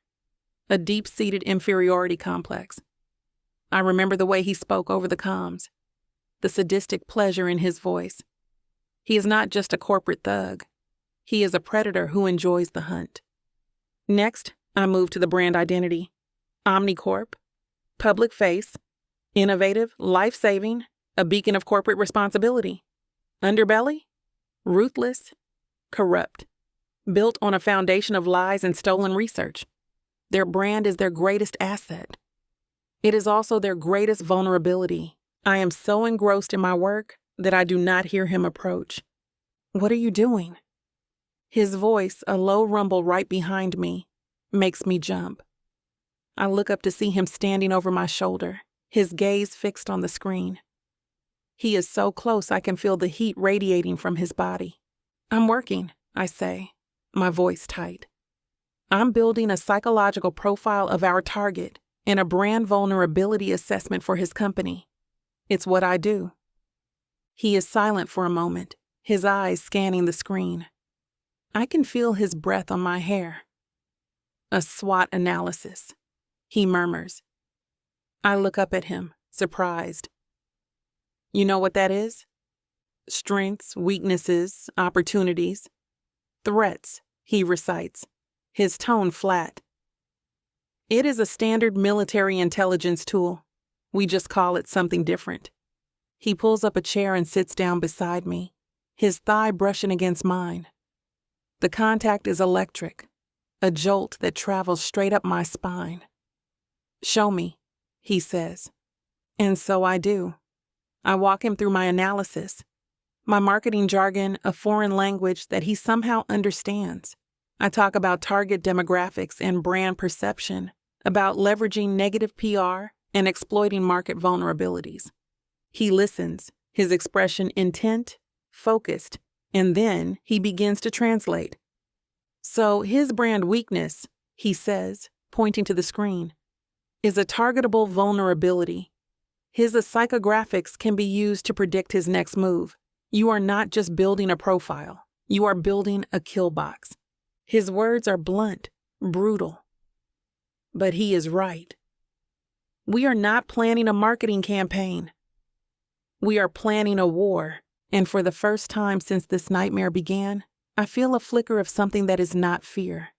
a deep-seated inferiority complex. I remember the way he spoke over the comms, the sadistic pleasure in his voice. He is not just a corporate thug. He is a predator who enjoys the hunt. Next, I move to the brand identity. Omnicorp, public face, innovative, life-saving, a beacon of corporate responsibility. Underbelly, ruthless, corrupt, built on a foundation of lies and stolen research. Their brand is their greatest asset. It is also their greatest vulnerability. I am so engrossed in my work that I do not hear him approach. What are you doing? His voice, a low rumble right behind me, makes me jump. I look up to see him standing over my shoulder, his gaze fixed on the screen. He is so close I can feel the heat radiating from his body. I'm working, I say, my voice tight. I'm building a psychological profile of our target and a brand vulnerability assessment for his company. It's what I do. He is silent for a moment, his eyes scanning the screen. I can feel his breath on my hair. A SWOT analysis, he murmurs. I look up at him, surprised. You know what that is? Strengths, weaknesses, opportunities. Threats, he recites, his tone flat. It is a standard military intelligence tool. We just call it something different. He pulls up a chair and sits down beside me, his thigh brushing against mine. The contact is electric, a jolt that travels straight up my spine. Show me, he says. And so I do. I walk him through my analysis, my marketing jargon, a foreign language that he somehow understands. I talk about target demographics and brand perception, about leveraging negative PR and exploiting market vulnerabilities. He listens, his expression intent, focused, and then he begins to translate. So his brand weakness, he says, pointing to the screen, is a targetable vulnerability. His psychographics can be used to predict his next move. You are not just building a profile. You are building a kill box. His words are blunt, brutal. But he is right. We are not planning a marketing campaign. We are planning a war, and for the first time since this nightmare began, I feel a flicker of something that is not fear.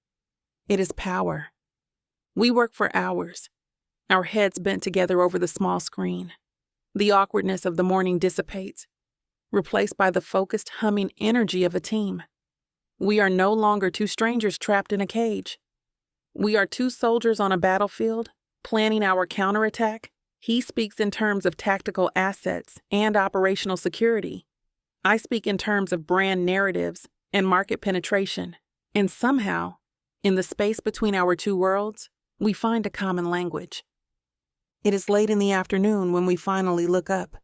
It is power. We work for hours, our heads bent together over the small screen. The awkwardness of the morning dissipates, replaced by the focused, humming energy of a team. We are no longer two strangers trapped in a cage. We are two soldiers on a battlefield, planning our counterattack. He speaks in terms of tactical assets and operational security. I speak in terms of brand narratives and market penetration. And somehow, in the space between our two worlds, we find a common language. It is late in the afternoon when we finally look up.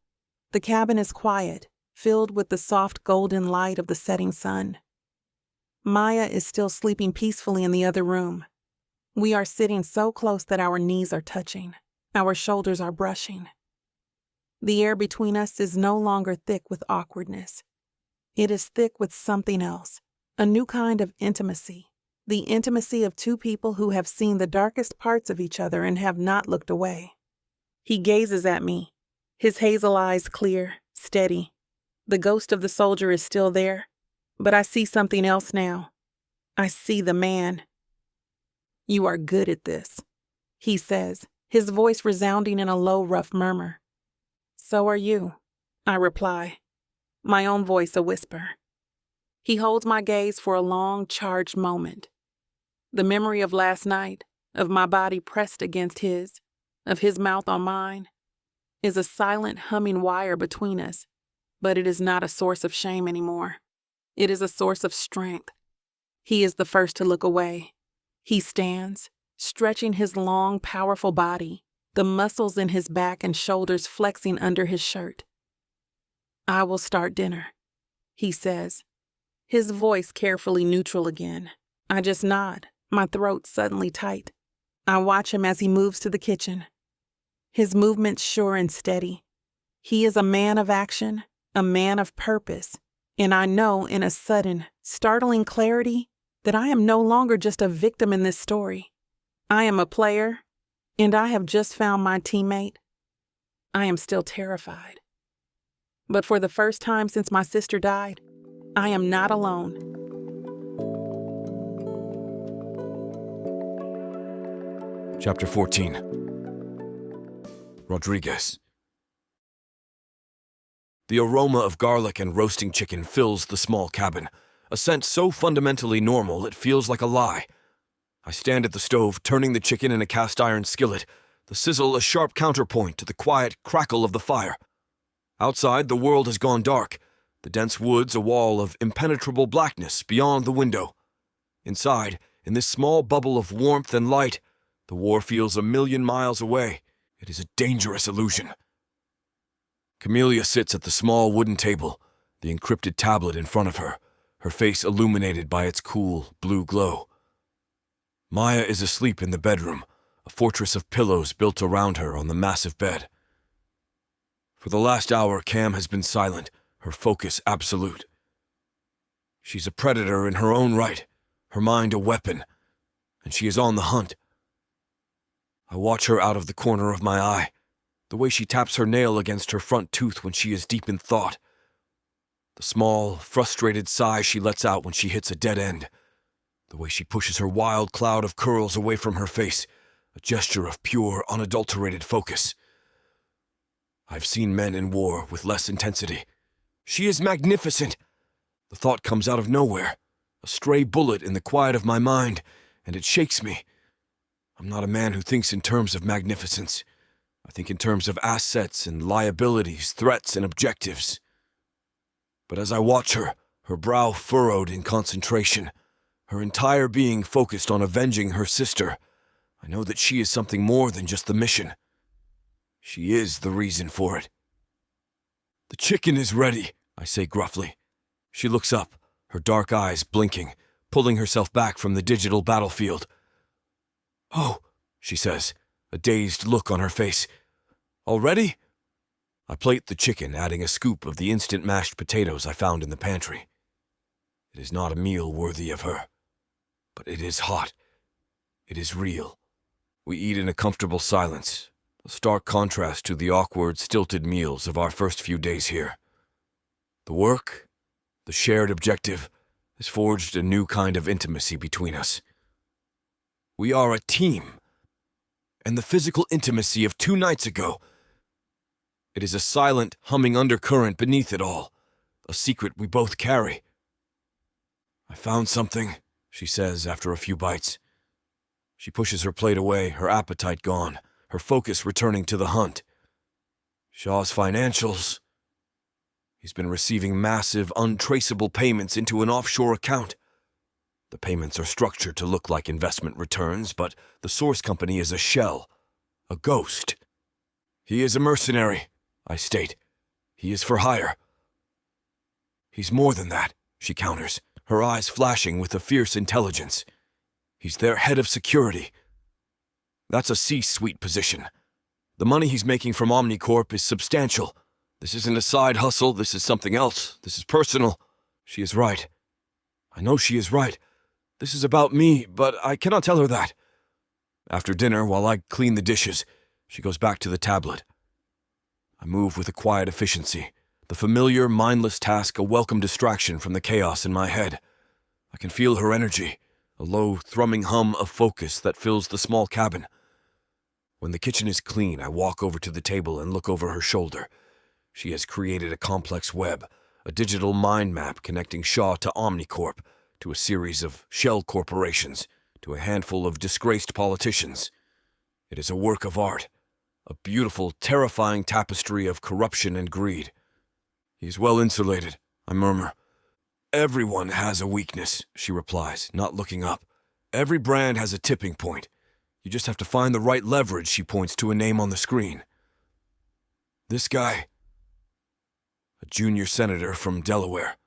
The cabin is quiet, filled with the soft golden light of the setting sun. Maya is still sleeping peacefully in the other room. We are sitting so close that our knees are touching. Our shoulders are brushing. The air between us is no longer thick with awkwardness. It is thick with something else, a new kind of intimacy, the intimacy of two people who have seen the darkest parts of each other and have not looked away. He gazes at me, his hazel eyes clear, steady. The ghost of the soldier is still there, but I see something else now. I see the man. You are good at this, he says, his voice resounding in a low, rough murmur. So are you, I reply. my own voice a whisper. He holds my gaze for a long, charged moment. The memory of last night, of my body pressed against his, of his mouth on mine, is a silent humming wire between us, but it is not a source of shame anymore. It is a source of strength. He is the first to look away. He stands, stretching his long, powerful body, the muscles in his back and shoulders flexing under his shirt. "I will start dinner," he says, his voice carefully neutral again. I just nod, my throat suddenly tight. I watch him as he moves to the kitchen. His movements sure and steady. He is a man of action, a man of purpose, and I know in a sudden, startling clarity that I am no longer just a victim in this story. I am a player, and I have just found my teammate. I am still terrified. But for the first time since my sister died, I am not alone. Chapter 14. Rodriguez. The aroma of garlic and roasting chicken fills the small cabin, a scent so fundamentally normal it feels like a lie. I stand at the stove, turning the chicken in a cast-iron skillet, the sizzle a sharp counterpoint to the quiet crackle of the fire. Outside, the world has gone dark, the dense woods a wall of impenetrable blackness beyond the window. Inside, in this small bubble of warmth and light, the war feels a million miles away. It is a dangerous illusion. Camellia sits at the small wooden table, the encrypted tablet in front of her, her face illuminated by its cool, blue glow. Maya is asleep in the bedroom, a fortress of pillows built around her on the massive bed. For the last hour, Cam has been silent, her focus absolute. She's a predator in her own right, her mind a weapon, and she is on the hunt. I watch her out of the corner of my eye, the way she taps her nail against her front tooth when she is deep in thought, the small, frustrated sigh she lets out when she hits a dead end, the way she pushes her wild cloud of curls away from her face, a gesture of pure, unadulterated focus. I've seen men in war with less intensity. She is magnificent. The thought comes out of nowhere, a stray bullet in the quiet of my mind, and it shakes me. I'm not a man who thinks in terms of magnificence. I think in terms of assets and liabilities, threats and objectives. But as I watch her, her brow furrowed in concentration, her entire being focused on avenging her sister, I know that she is something more than just the mission. She is the reason for it. "The chicken is ready," I say gruffly. She looks up, her dark eyes blinking, pulling herself back from the digital battlefield. "Oh," she says, a dazed look on her face. "Already?" I plate the chicken, adding a scoop of the instant mashed potatoes I found in the pantry. It is not a meal worthy of her, but it is hot. It is real. We eat in a comfortable silence, a stark contrast to the awkward, stilted meals of our first few days here. The work, the shared objective, has forged a new kind of intimacy between us. We are a team, and the physical intimacy of 2 nights ago, it is a silent, humming undercurrent beneath it all, a secret we both carry. "I found something," she says after a few bites. She pushes her plate away, her appetite gone, her focus returning to the hunt. "Shaw's financials. He's been receiving massive, untraceable payments into an offshore account. The payments are structured to look like investment returns, but the source company is a shell, a ghost. He is a mercenary," I state. "He is for hire." "He's more than that," she counters, her eyes flashing with a fierce intelligence. "He's their head of security. That's a C-suite position. The money he's making from Omnicorp is substantial. This isn't a side hustle, this is something else. This is personal." She is right. I know she is right. This is about me, but I cannot tell her that. After dinner, while I clean the dishes, she goes back to the tablet. I move with a quiet efficiency, the familiar, mindless task a welcome distraction from the chaos in my head. I can feel her energy, a low, thrumming hum of focus that fills the small cabin. When the kitchen is clean, I walk over to the table and look over her shoulder. She has created a complex web, a digital mind map connecting Shaw to Omnicorp, to a series of shell corporations, to a handful of disgraced politicians. It is a work of art, a beautiful, terrifying tapestry of corruption and greed. He is well insulated, I murmur. Everyone has a weakness, she replies, not looking up. Every brand has a tipping point. You just have to find the right leverage, she points to a name on the screen. This guy, a junior senator from Delaware.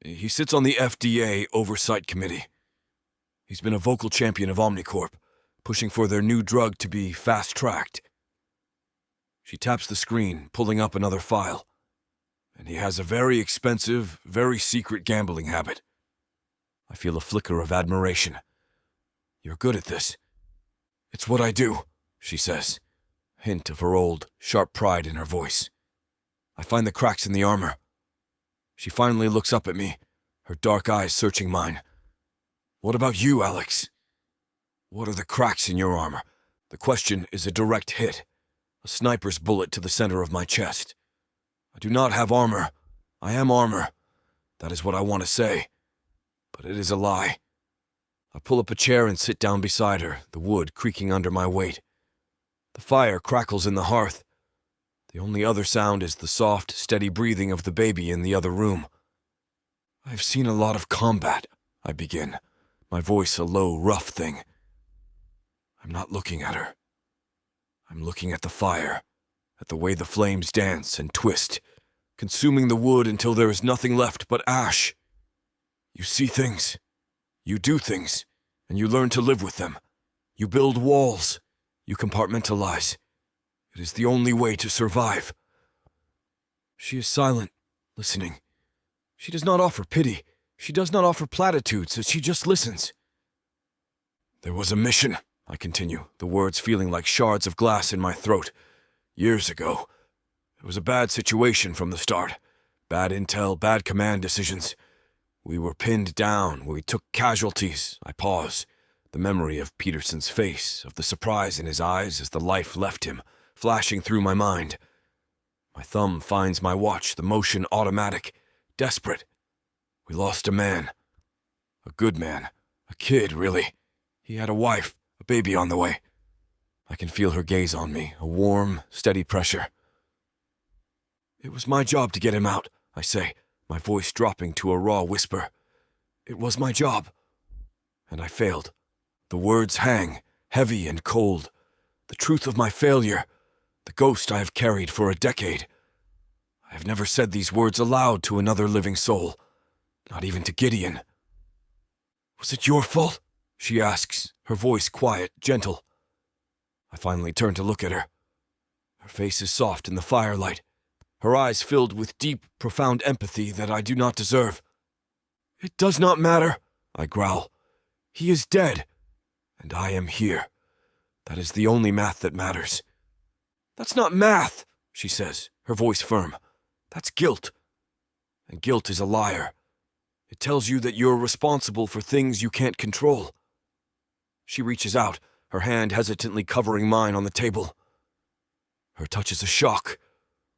He sits on the FDA Oversight Committee. He's been a vocal champion of Omnicorp, pushing for their new drug to be fast-tracked. She taps the screen, pulling up another file. And he has a very expensive, very secret gambling habit. I feel a flicker of admiration. You're good at this. It's what I do, she says, hint of her old, sharp pride in her voice. I find the cracks in the armor. She finally looks up at me, her dark eyes searching mine. What about you, Alex? What are the cracks in your armor? The question is a direct hit, a sniper's bullet to the center of my chest. I do not have armor. I am armor. That is what I want to say. But it is a lie. I pull up a chair and sit down beside her, the wood creaking under my weight. The fire crackles in the hearth. The only other sound is the soft, steady breathing of the baby in the other room. I've seen a lot of combat, I begin, my voice a low, rough thing. I'm not looking at her. I'm looking at the fire, at the way the flames dance and twist, consuming the wood until there is nothing left but ash. You see things. You do things, and you learn to live with them. You build walls. You compartmentalize. It is the only way to survive. She is silent, listening. She does not offer pity. She does not offer platitudes, she just listens. There was a mission, I continue, the words feeling like shards of glass in my throat. Years ago. It was a bad situation from the start. Bad intel, bad command decisions. We were pinned down, we took casualties. I pause. The memory of Peterson's face, of the surprise in his eyes as the life left him, flashing through my mind. My thumb finds my watch, the motion automatic, desperate. We lost a man. A good man. A kid, really. He had a wife, a baby on the way. I can feel her gaze on me, a warm, steady pressure. It was my job to get him out, I say, my voice dropping to a raw whisper. It was my job. And I failed. The words hang, heavy and cold. The truth of my failure, the ghost I have carried for a decade. I have never said these words aloud to another living soul, not even to Gideon. Was it your fault? She asks, her voice quiet, gentle. I finally turn to look at her. Her face is soft in the firelight, her eyes filled with deep, profound empathy that I do not deserve. It does not matter, I growl. He is dead, and I am here. That is the only math that matters. That's not math, she says, her voice firm. That's guilt. And guilt is a liar. It tells you that you're responsible for things you can't control. She reaches out, her hand hesitantly covering mine on the table. Her touch is a shock,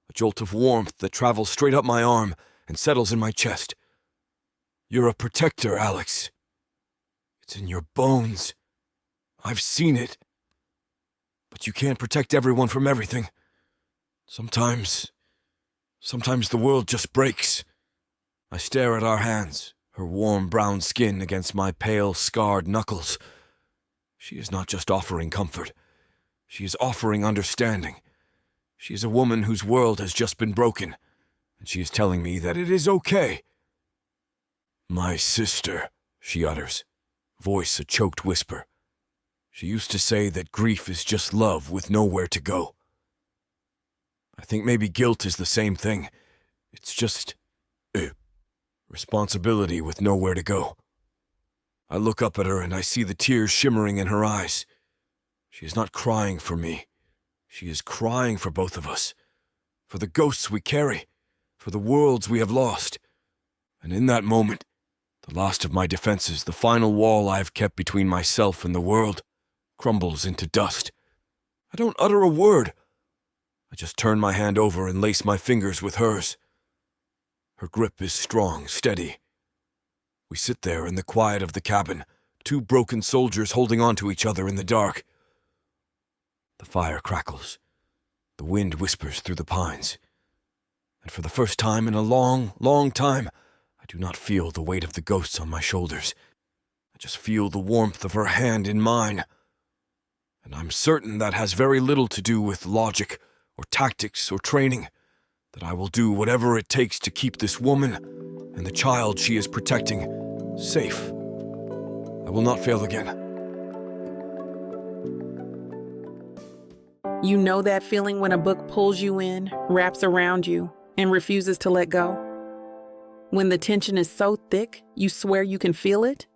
a jolt of warmth that travels straight up my arm and settles in my chest. You're a protector, Alex. It's in your bones. I've seen it. But you can't protect everyone from everything. Sometimes the world just breaks. I stare at our hands, her warm brown skin against my pale, scarred knuckles. She is not just offering comfort. She is offering understanding. She is a woman whose world has just been broken, and she is telling me that it is okay. My sister, she utters, voice a choked whisper. She used to say that grief is just love with nowhere to go. I think maybe guilt is the same thing. It's just responsibility with nowhere to go. I look up at her and I see the tears shimmering in her eyes. She is not crying for me. She is crying for both of us. For the ghosts we carry. For the worlds we have lost. And in that moment, the last of my defenses, the final wall I have kept between myself and the world, crumbles into dust. I don't utter a word. I just turn my hand over and lace my fingers with hers. Her grip is strong, steady. We sit there in the quiet of the cabin, two broken soldiers holding on to each other in the dark. The fire crackles. The wind whispers through the pines. And for the first time in a long, long time, I do not feel the weight of the ghosts on my shoulders. I just feel the warmth of her hand in mine. And I'm certain that has very little to do with logic or tactics or training, that I will do whatever it takes to keep this woman and the child she is protecting safe. I will not fail again. You know that feeling when a book pulls you in, wraps around you, and refuses to let go? When the tension is so thick, you swear you can feel it?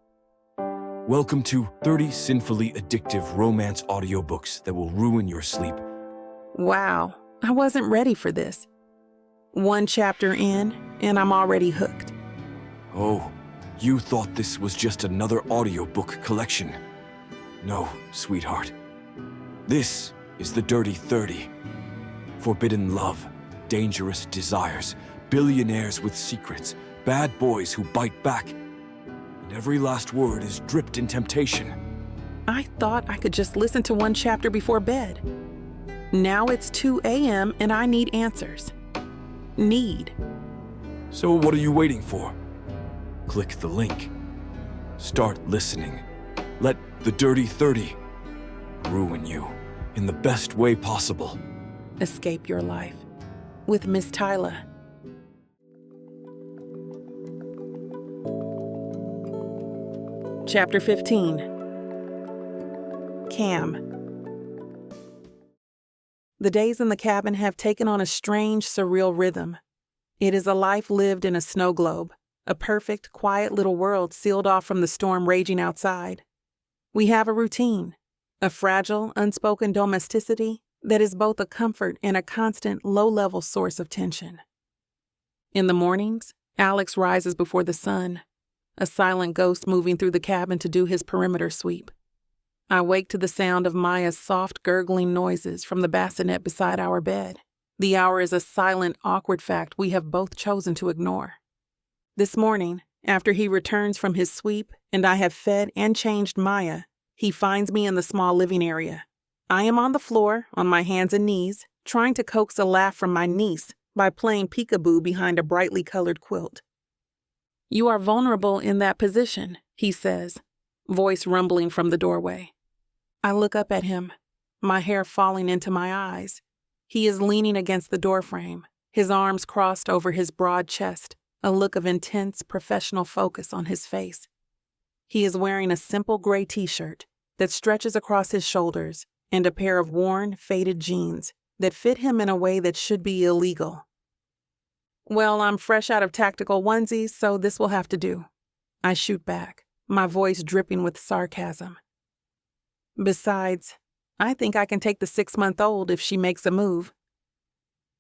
Welcome to 30 sinfully addictive romance audiobooks that will ruin your sleep. Wow, I wasn't ready for this. One chapter in, and I'm already hooked. Oh, you thought this was just another audiobook collection. No, sweetheart. This is the Dirty 30. Forbidden love, dangerous desires, billionaires with secrets, bad boys who bite back. And every last word is dripped in temptation. I thought I could just listen to one chapter before bed. Now it's 2 a.m. and I need answers. Need. So what are you waiting for? Click the link. Start listening. Let the Dirty 30 ruin you in the best way possible. Escape your life with Miss Tyla. Chapter 15. Cam. The days in the cabin have taken on a strange, surreal rhythm. It is a life lived in a snow globe, a perfect, quiet little world sealed off from the storm raging outside. We have a routine, a fragile, unspoken domesticity that is both a comfort and a constant, low-level source of tension. In the mornings, Alex rises before the sun, a silent ghost moving through the cabin to do his perimeter sweep. I wake to the sound of Maya's soft, gurgling noises from the bassinet beside our bed. The hour is a silent, awkward fact we have both chosen to ignore. This morning, after he returns from his sweep and I have fed and changed Maya, he finds me in the small living area. I am on the floor, on my hands and knees, trying to coax a laugh from my niece by playing peekaboo behind a brightly colored quilt. "You are vulnerable in that position," he says, voice rumbling from the doorway. I look up at him, my hair falling into my eyes. He is leaning against the doorframe, his arms crossed over his broad chest, a look of intense, professional focus on his face. He is wearing a simple gray t-shirt that stretches across his shoulders and a pair of worn, faded jeans that fit him in a way that should be illegal. "Well, I'm fresh out of tactical onesies, so this will have to do," I shoot back, my voice dripping with sarcasm. "Besides, I think I can take the 6-month-old if she makes a move."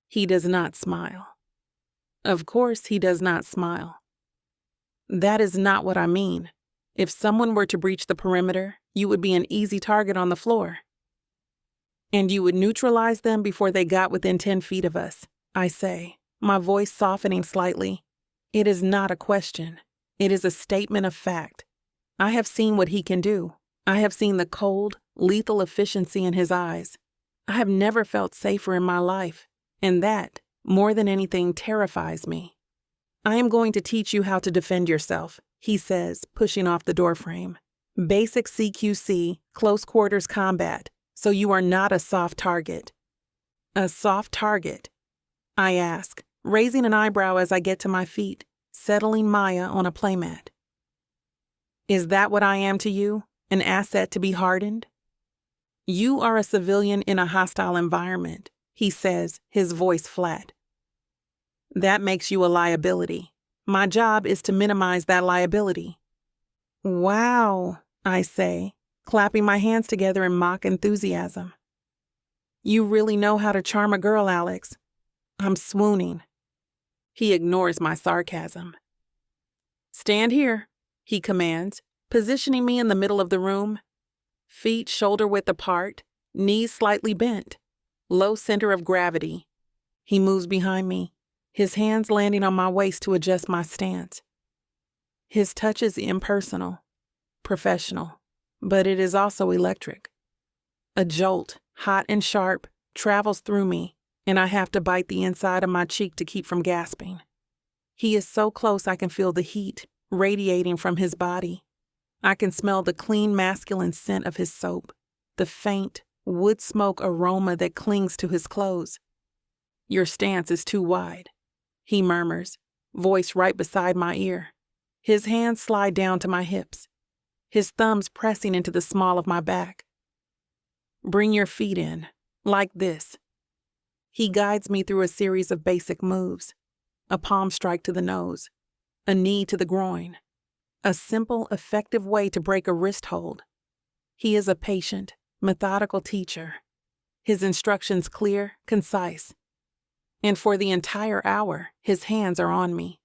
He does not smile. Of course he does not smile. "That is not what I mean. If someone were to breach the perimeter, you would be an easy target on the floor. And you would neutralize them before they got within 10 feet of us," I say, my voice softening slightly. It is not a question. It is a statement of fact. I have seen what he can do. I have seen the cold, lethal efficiency in his eyes. I have never felt safer in my life, and that, more than anything, terrifies me. "I am going to teach you how to defend yourself," he says, pushing off the doorframe. "Basic CQC, close quarters combat, so you are not a soft target." "A soft target?" I ask, raising an eyebrow as I get to my feet, settling Maya on a playmat. "Is that what I am to you? An asset to be hardened?" "You are a civilian in a hostile environment," he says, his voice flat. "That makes you a liability. My job is to minimize that liability." "Wow," I say, clapping my hands together in mock enthusiasm. "You really know how to charm a girl, Alex." I'm swooning. He ignores my sarcasm. "Stand here," he commands, positioning me in the middle of the room. Feet shoulder-width apart, knees slightly bent, low center of gravity. He moves behind me, his hands landing on my waist to adjust my stance. His touch is impersonal, professional, but it is also electric. A jolt, hot and sharp, travels through me, and I have to bite the inside of my cheek to keep from gasping. He is so close I can feel the heat radiating from his body. I can smell the clean masculine scent of his soap, the faint wood smoke aroma that clings to his clothes. "Your stance is too wide," he murmurs, voice right beside my ear. His hands slide down to my hips, his thumbs pressing into the small of my back. "Bring your feet in, like this." He guides me through a series of basic moves. A palm strike to the nose, a knee to the groin. A simple, effective way to break a wrist hold. He is a patient, methodical teacher. His instructions clear, concise. And for the entire hour, his hands are on me.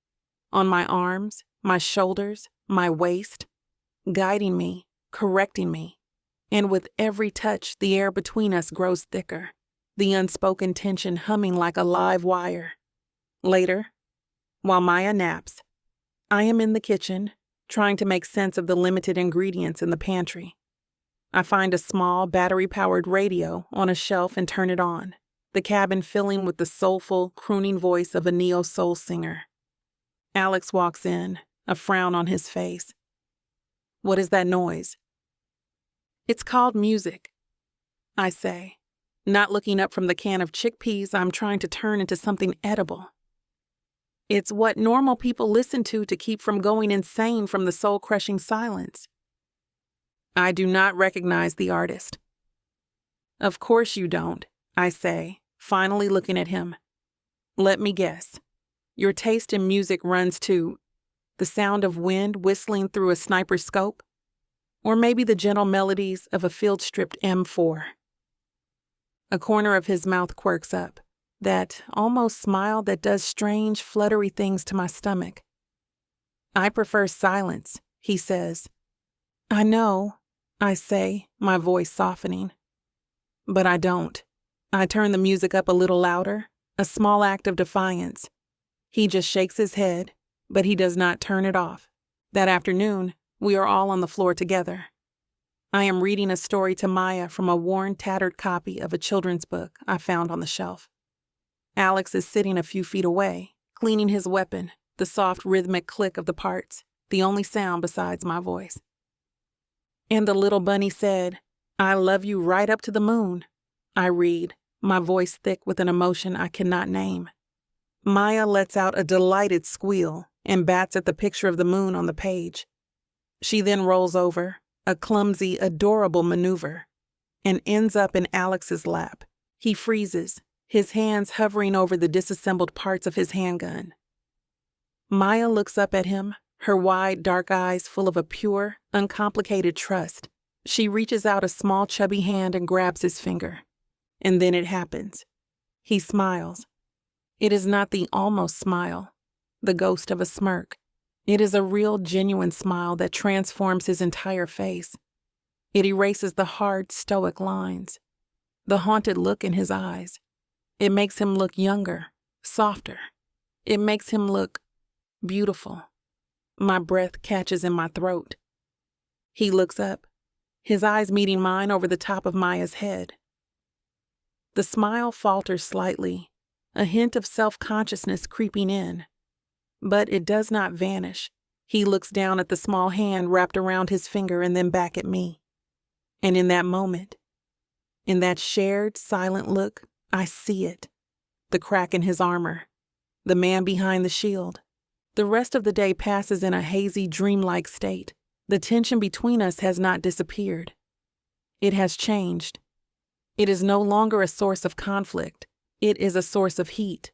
On my arms, my shoulders, my waist, guiding me, correcting me. And with every touch, the air between us grows thicker, the unspoken tension humming like a live wire. Later, while Maya naps, I am in the kitchen, trying to make sense of the limited ingredients in the pantry. I find a small, battery-powered radio on a shelf and turn it on, the cabin filling with the soulful, crooning voice of a neo-soul singer. Alex walks in, a frown on his face. "What is that noise?" "It's called music," I say, not looking up from the can of chickpeas I'm trying to turn into something edible. "It's what normal people listen to keep from going insane from the soul-crushing silence." I do not recognize the artist. "Of course you don't," I say, finally looking at him. "Let me guess. Your taste in music runs to the sound of wind whistling through a sniper's scope? Or maybe the gentle melodies of a field-stripped M4. A corner of his mouth quirks up, that almost smile that does strange, fluttery things to my stomach. "I prefer silence," he says. "I know," I say, my voice softening. But I don't. I turn the music up a little louder, a small act of defiance. He just shakes his head, but he does not turn it off. That afternoon, we are all on the floor together. I am reading a story to Maya from a worn, tattered copy of a children's book I found on the shelf. Alex is sitting a few feet away, cleaning his weapon, the soft rhythmic click of the parts, the only sound besides my voice. "And the little bunny said, 'I love you right up to the moon,'" I read, my voice thick with an emotion I cannot name. Maya lets out a delighted squeal and bats at the picture of the moon on the page. She then rolls over, a clumsy, adorable maneuver, and ends up in Alex's lap. He freezes, his hands hovering over the disassembled parts of his handgun. Maya looks up at him, her wide, dark eyes full of a pure, uncomplicated trust. She reaches out a small, chubby hand and grabs his finger. And then it happens. He smiles. It is not the almost smile, the ghost of a smirk. It is a real, genuine smile that transforms his entire face. It erases the hard, stoic lines, the haunted look in his eyes. It makes him look younger, softer. It makes him look beautiful. My breath catches in my throat. He looks up, his eyes meeting mine over the top of Maya's head. The smile falters slightly, a hint of self-consciousness creeping in. But it does not vanish. He looks down at the small hand wrapped around his finger and then back at me. And in that moment, in that shared, silent look, I see it. The crack in his armor. The man behind the shield. The rest of the day passes in a hazy, dreamlike state. The tension between us has not disappeared. It has changed. It is no longer a source of conflict. It is a source of heat.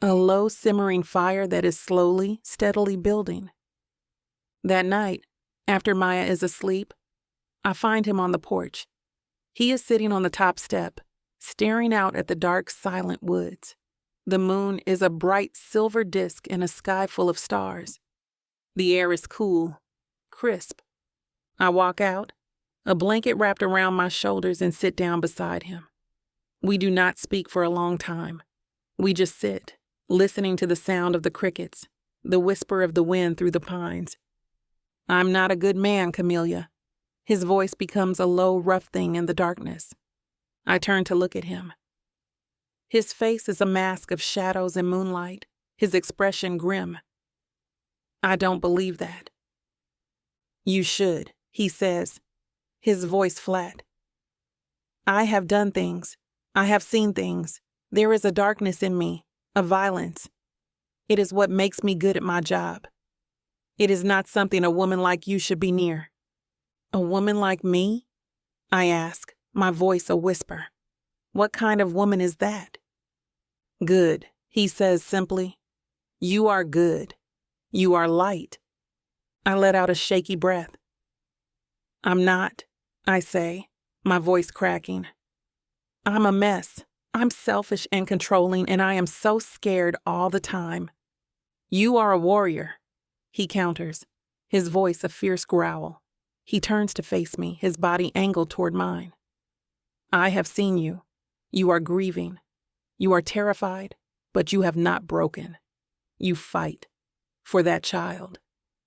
A low, simmering fire that is slowly, steadily building. That night, after Maya is asleep, I find him on the porch. He is sitting on the top step, staring out at the dark, silent woods. The moon is a bright silver disk in a sky full of stars. The air is cool, crisp. I walk out, a blanket wrapped around my shoulders, and sit down beside him. We do not speak for a long time. We just sit, listening to the sound of the crickets, the whisper of the wind through the pines. I'm not a good man, Camellia. His voice becomes a low, rough thing in the darkness. I turn to look at him. His face is a mask of shadows and moonlight, his expression grim. I don't believe that. You should, he says, his voice flat. I have done things. I have seen things. There is a darkness in me, a violence. It is what makes me good at my job. It is not something a woman like you should be near. A woman like me? I ask, my voice a whisper. What kind of woman is that? Good, he says simply. You are good. You are light. I let out a shaky breath. I'm not, I say, my voice cracking. I'm a mess. I'm selfish and controlling, and I am so scared all the time. You are a warrior, he counters, his voice a fierce growl. He turns to face me, his body angled toward mine. I have seen you. You are grieving. You are terrified, but you have not broken. You fight. For that child.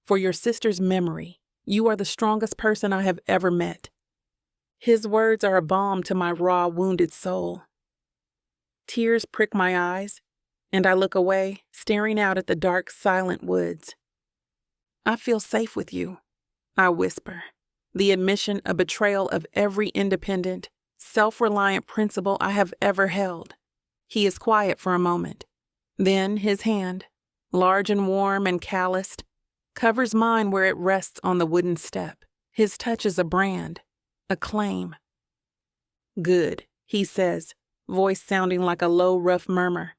For your sister's memory. You are the strongest person I have ever met. His words are a balm to my raw, wounded soul. Tears prick my eyes, and I look away, staring out at the dark, silent woods. I feel safe with you, I whisper, the admission a betrayal of every independent, self-reliant principle I have ever held. He is quiet for a moment. Then his hand, large and warm and calloused, covers mine where it rests on the wooden step. His touch is a brand, a claim. Good, he says, voice sounding like a low, rough murmur.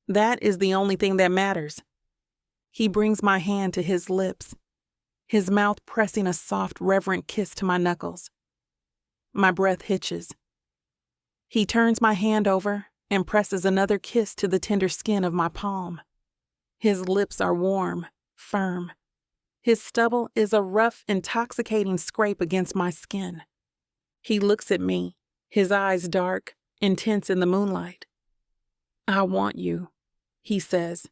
That is the only thing that matters. He brings my hand to his lips, his mouth pressing a soft, reverent kiss to my knuckles. My breath hitches. He turns my hand over and presses another kiss to the tender skin of my palm. His lips are warm, firm. His stubble is a rough, intoxicating scrape against my skin. He looks at me, his eyes dark, intense in the moonlight. I want you, he says,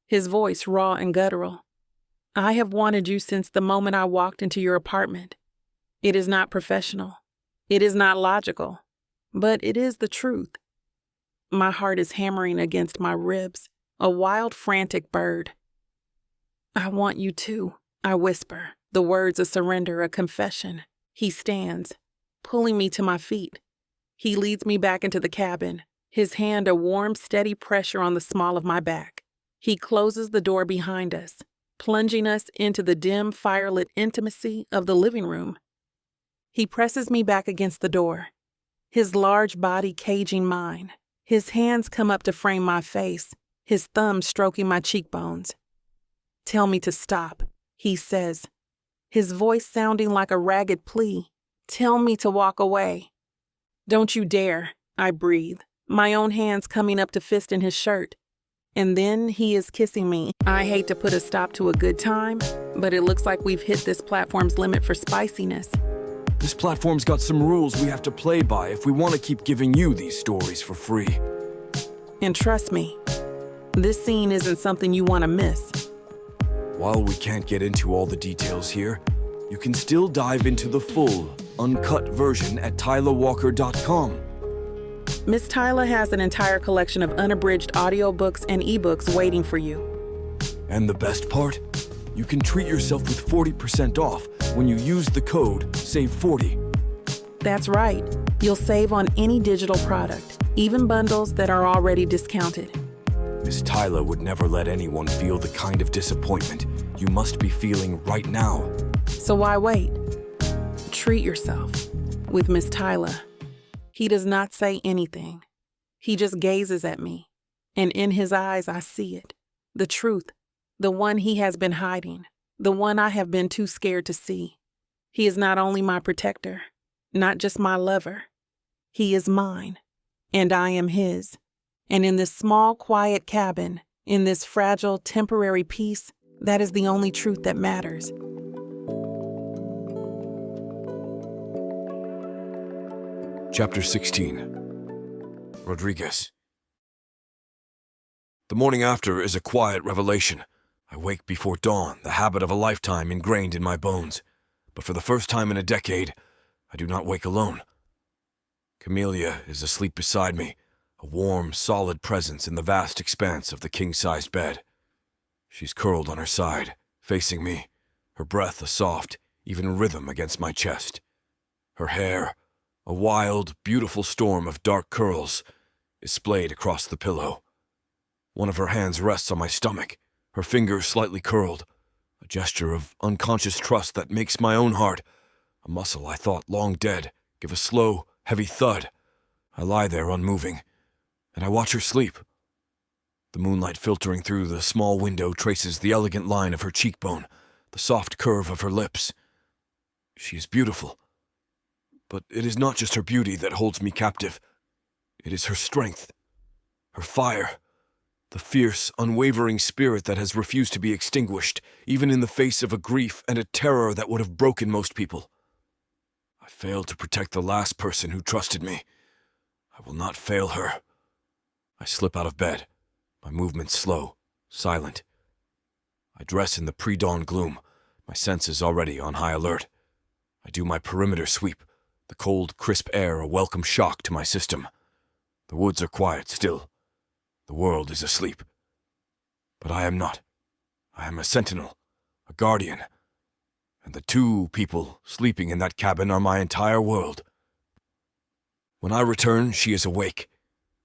his voice raw and guttural. I have wanted you since the moment I walked into your apartment. It is not professional. It is not logical. But it is the truth. My heart is hammering against my ribs, a wild, frantic bird. I want you too, I whisper, the words a surrender, a confession. He stands, pulling me to my feet. He leads me back into the cabin, his hand a warm, steady pressure on the small of my back. He closes the door behind us, plunging us into the dim, firelit intimacy of the living room. He presses me back against the door, his large body caging mine. His hands come up to frame my face, his thumbs stroking my cheekbones. Tell me to stop, he says, his voice sounding like a ragged plea. Tell me to walk away. Don't you dare, I breathe, my own hands coming up to fist in his shirt. And then he is kissing me. I hate to put a stop to a good time, but it looks like we've hit this platform's limit for spiciness. This platform's got some rules we have to play by if we want to keep giving you these stories for free. And trust me, this scene isn't something you want to miss. While we can't get into all the details here, you can still dive into the full, uncut version at TylaWalker.com. Miss Tyla has an entire collection of unabridged audiobooks and ebooks waiting for you. And the best part? You can treat yourself with 40% off when you use the code SAVE40. That's right. You'll save on any digital product, even bundles that are already discounted. Miss Tyla would never let anyone feel the kind of disappointment you must be feeling right now. So why wait? Treat yourself with Miss Tyla. He does not say anything. He just gazes at me, and in his eyes I see it. The truth, the one he has been hiding, the one I have been too scared to see. He is not only my protector, not just my lover. He is mine, and I am his. And in this small, quiet cabin, in this fragile, temporary peace, that is the only truth that matters. Chapter 16. Rodriguez. The morning after is a quiet revelation. I wake before dawn, the habit of a lifetime ingrained in my bones. But for the first time in a decade, I do not wake alone. Camellia is asleep beside me, a warm, solid presence in the vast expanse of the king-sized bed. She's curled on her side, facing me, her breath a soft, even rhythm against my chest. Her hair, a wild, beautiful storm of dark curls, is splayed across the pillow. One of her hands rests on my stomach, her fingers slightly curled, a gesture of unconscious trust that makes my own heart, a muscle I thought long dead, give a slow, heavy thud. I lie there unmoving, and I watch her sleep. The moonlight filtering through the small window traces the elegant line of her cheekbone, the soft curve of her lips. She is beautiful. But it is not just her beauty that holds me captive. It is her strength, her fire, the fierce, unwavering spirit that has refused to be extinguished, even in the face of a grief and a terror that would have broken most people. I failed to protect the last person who trusted me. I will not fail her. I slip out of bed, my movements slow, silent. I dress in the pre-dawn gloom, my senses already on high alert. I do my perimeter sweep, the cold, crisp air a welcome shock to my system. The woods are quiet still. The world is asleep. But I am not. I am a sentinel, a guardian. And the two people sleeping in that cabin are my entire world. When I return, she is awake.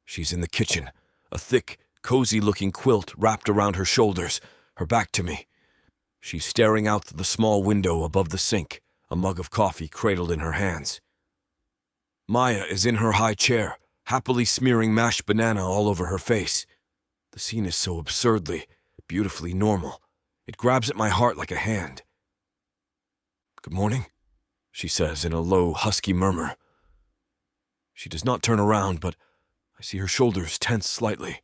She's in the kitchen, a thick, cozy-looking quilt wrapped around her shoulders, her back to me. She's staring out the small window above the sink, a mug of coffee cradled in her hands. Maya is in her high chair, happily smearing mashed banana all over her face. The scene is so absurdly, beautifully normal. It grabs at my heart like a hand. "Good morning," she says in a low, husky murmur. She does not turn around, but I see her shoulders tense slightly.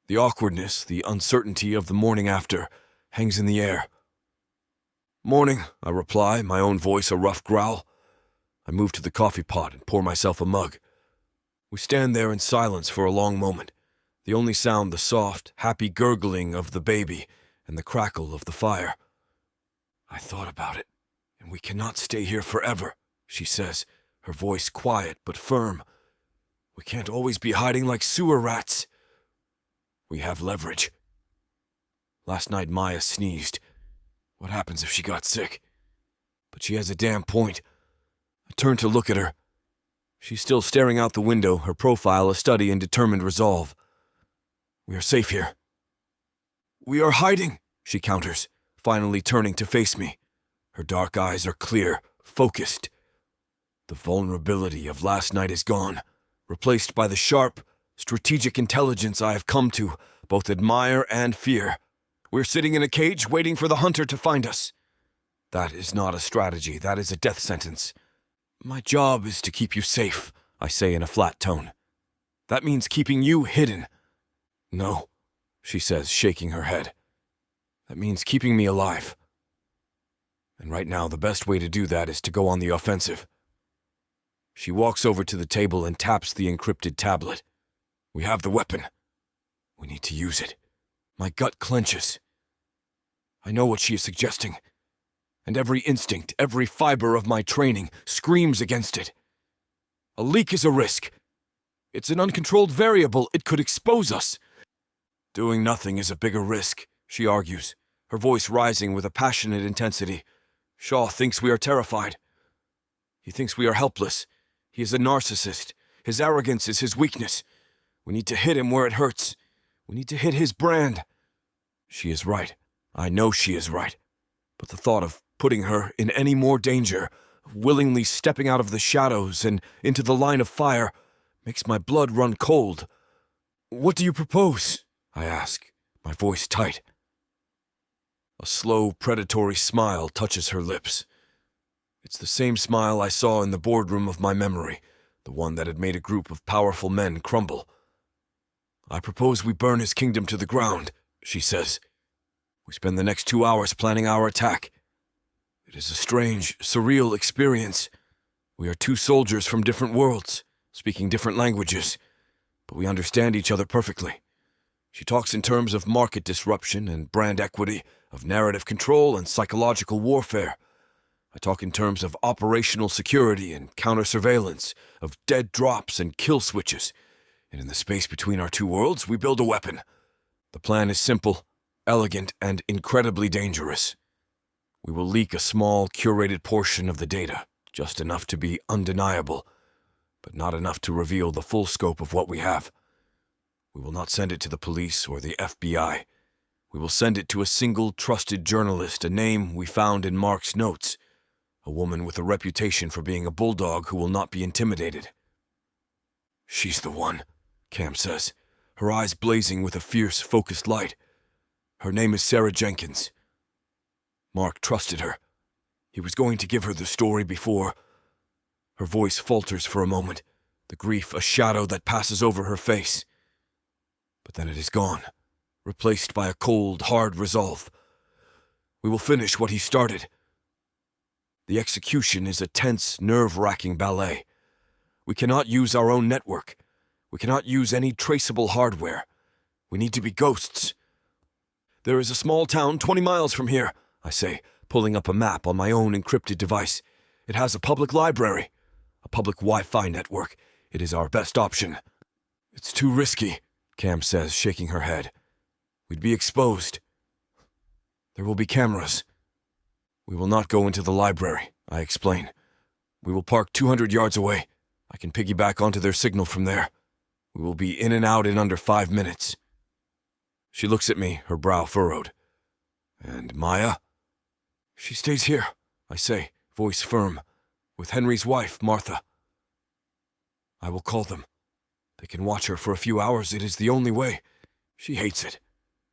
The awkwardness, the uncertainty of the morning after, hangs in the air. "Morning," I reply, my own voice a rough growl. I move to the coffee pot and pour myself a mug. We stand there in silence for a long moment, the only sound the soft, happy gurgling of the baby and the crackle of the fire. "I thought about it, and we cannot stay here forever," she says, her voice quiet but firm. "We can't always be hiding like sewer rats. We have leverage." Last night Maya sneezed. What happens if she got sick? But she has a damn point. I turn to look at her. She's still staring out the window, her profile a study in determined resolve. "We are safe here." "We are hiding," she counters, finally turning to face me. Her dark eyes are clear, focused. The vulnerability of last night is gone, replaced by the sharp, strategic intelligence I have come to both admire and fear. We're sitting in a cage waiting for the hunter to find us. That is not a strategy, that is a death sentence. "My job is to keep you safe," I say in a flat tone. "That means keeping you hidden." "No," she says, shaking her head. "That means keeping me alive. And right now, the best way to do that is to go on the offensive." She walks over to the table and taps the encrypted tablet. "We have the weapon. We need to use it." My gut clenches. I know what she is suggesting, and every instinct, every fiber of my training screams against it. A leak is a risk. It's an uncontrolled variable. It could expose us. "Doing nothing is a bigger risk," she argues, her voice rising with a passionate intensity. "Shaw thinks we are terrified. He thinks we are helpless. He is a narcissist. His arrogance is his weakness. We need to hit him where it hurts. We need to hit his brand." She is right. I know she is right. But the thought of putting her in any more danger, of willingly stepping out of the shadows and into the line of fire, makes my blood run cold. "What do you propose?" I ask, my voice tight. A slow, predatory smile touches her lips. It's the same smile I saw in the boardroom of my memory, the one that had made a group of powerful men crumble. "I propose we burn his kingdom to the ground," she says. "We spend the next 2 hours planning our attack. It is a strange, surreal experience. We are two soldiers from different worlds, speaking different languages, but we understand each other perfectly. She talks in terms of market disruption and brand equity, of narrative control and psychological warfare. I talk in terms of operational security and counter-surveillance, of dead drops and kill switches. And in the space between our two worlds, we build a weapon. The plan is simple, elegant, and incredibly dangerous. We will leak a small, curated portion of the data, just enough to be undeniable, but not enough to reveal the full scope of what we have. We will not send it to the police or the FBI. We will send it to a single trusted journalist, a name we found in Mark's notes, a woman with a reputation for being a bulldog who will not be intimidated. "She's the one," Cam says, her eyes blazing with a fierce, focused light. "Her name is Sarah Jenkins." Mark trusted her. He was going to give her the story before. Her voice falters for a moment, the grief a shadow that passes over her face. But then it is gone, replaced by a cold, hard resolve. We will finish what he started. The execution is a tense, nerve-wracking ballet. We cannot use our own network. We cannot use any traceable hardware. We need to be ghosts. "There is a small town 20 miles from here," I say, pulling up a map on my own encrypted device. "It has a public library, a public Wi-Fi network. It is our best option." "It's too risky," Cam says, shaking her head. "We'd be exposed. There will be cameras." "We will not go into the library," I explain. "We will park 200 yards away. I can piggyback onto their signal from there. We will be in and out in under 5 minutes." She looks at me, her brow furrowed. "And Maya?" "She stays here," I say, voice firm, "with Henry's wife, Martha. I will call them. They can watch her for a few hours. It is the only way. She hates it.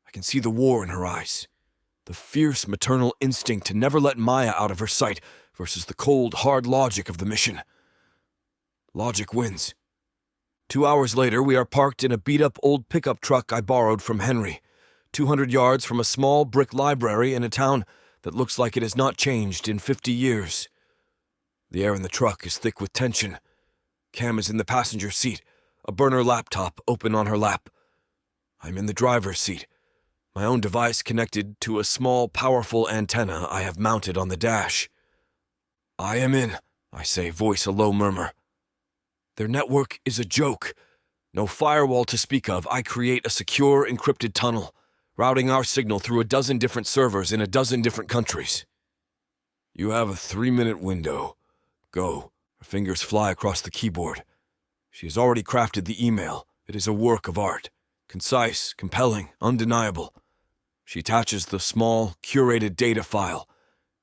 I can see the war in her eyes. The fierce maternal instinct to never let Maya out of her sight versus the cold, hard logic of the mission. Logic wins. 2 hours later, we are parked in a beat-up old pickup truck I borrowed from Henry, 200 yards from a small brick library in a town that looks like it has not changed in 50 years. The air in the truck is thick with tension. Cam is in the passenger seat, a burner laptop open on her lap. I'm in the driver's seat, my own device connected to a small, powerful antenna I have mounted on the dash. "I am in," I say, voice a low murmur. "Their network is a joke. No firewall to speak of. I create a secure, encrypted tunnel, routing our signal through a dozen different servers in a dozen different countries." "You have a 3-minute window. Go." Her fingers fly across the keyboard. She has already crafted the email. It is a work of art. Concise, compelling, undeniable. She attaches the small, curated data file.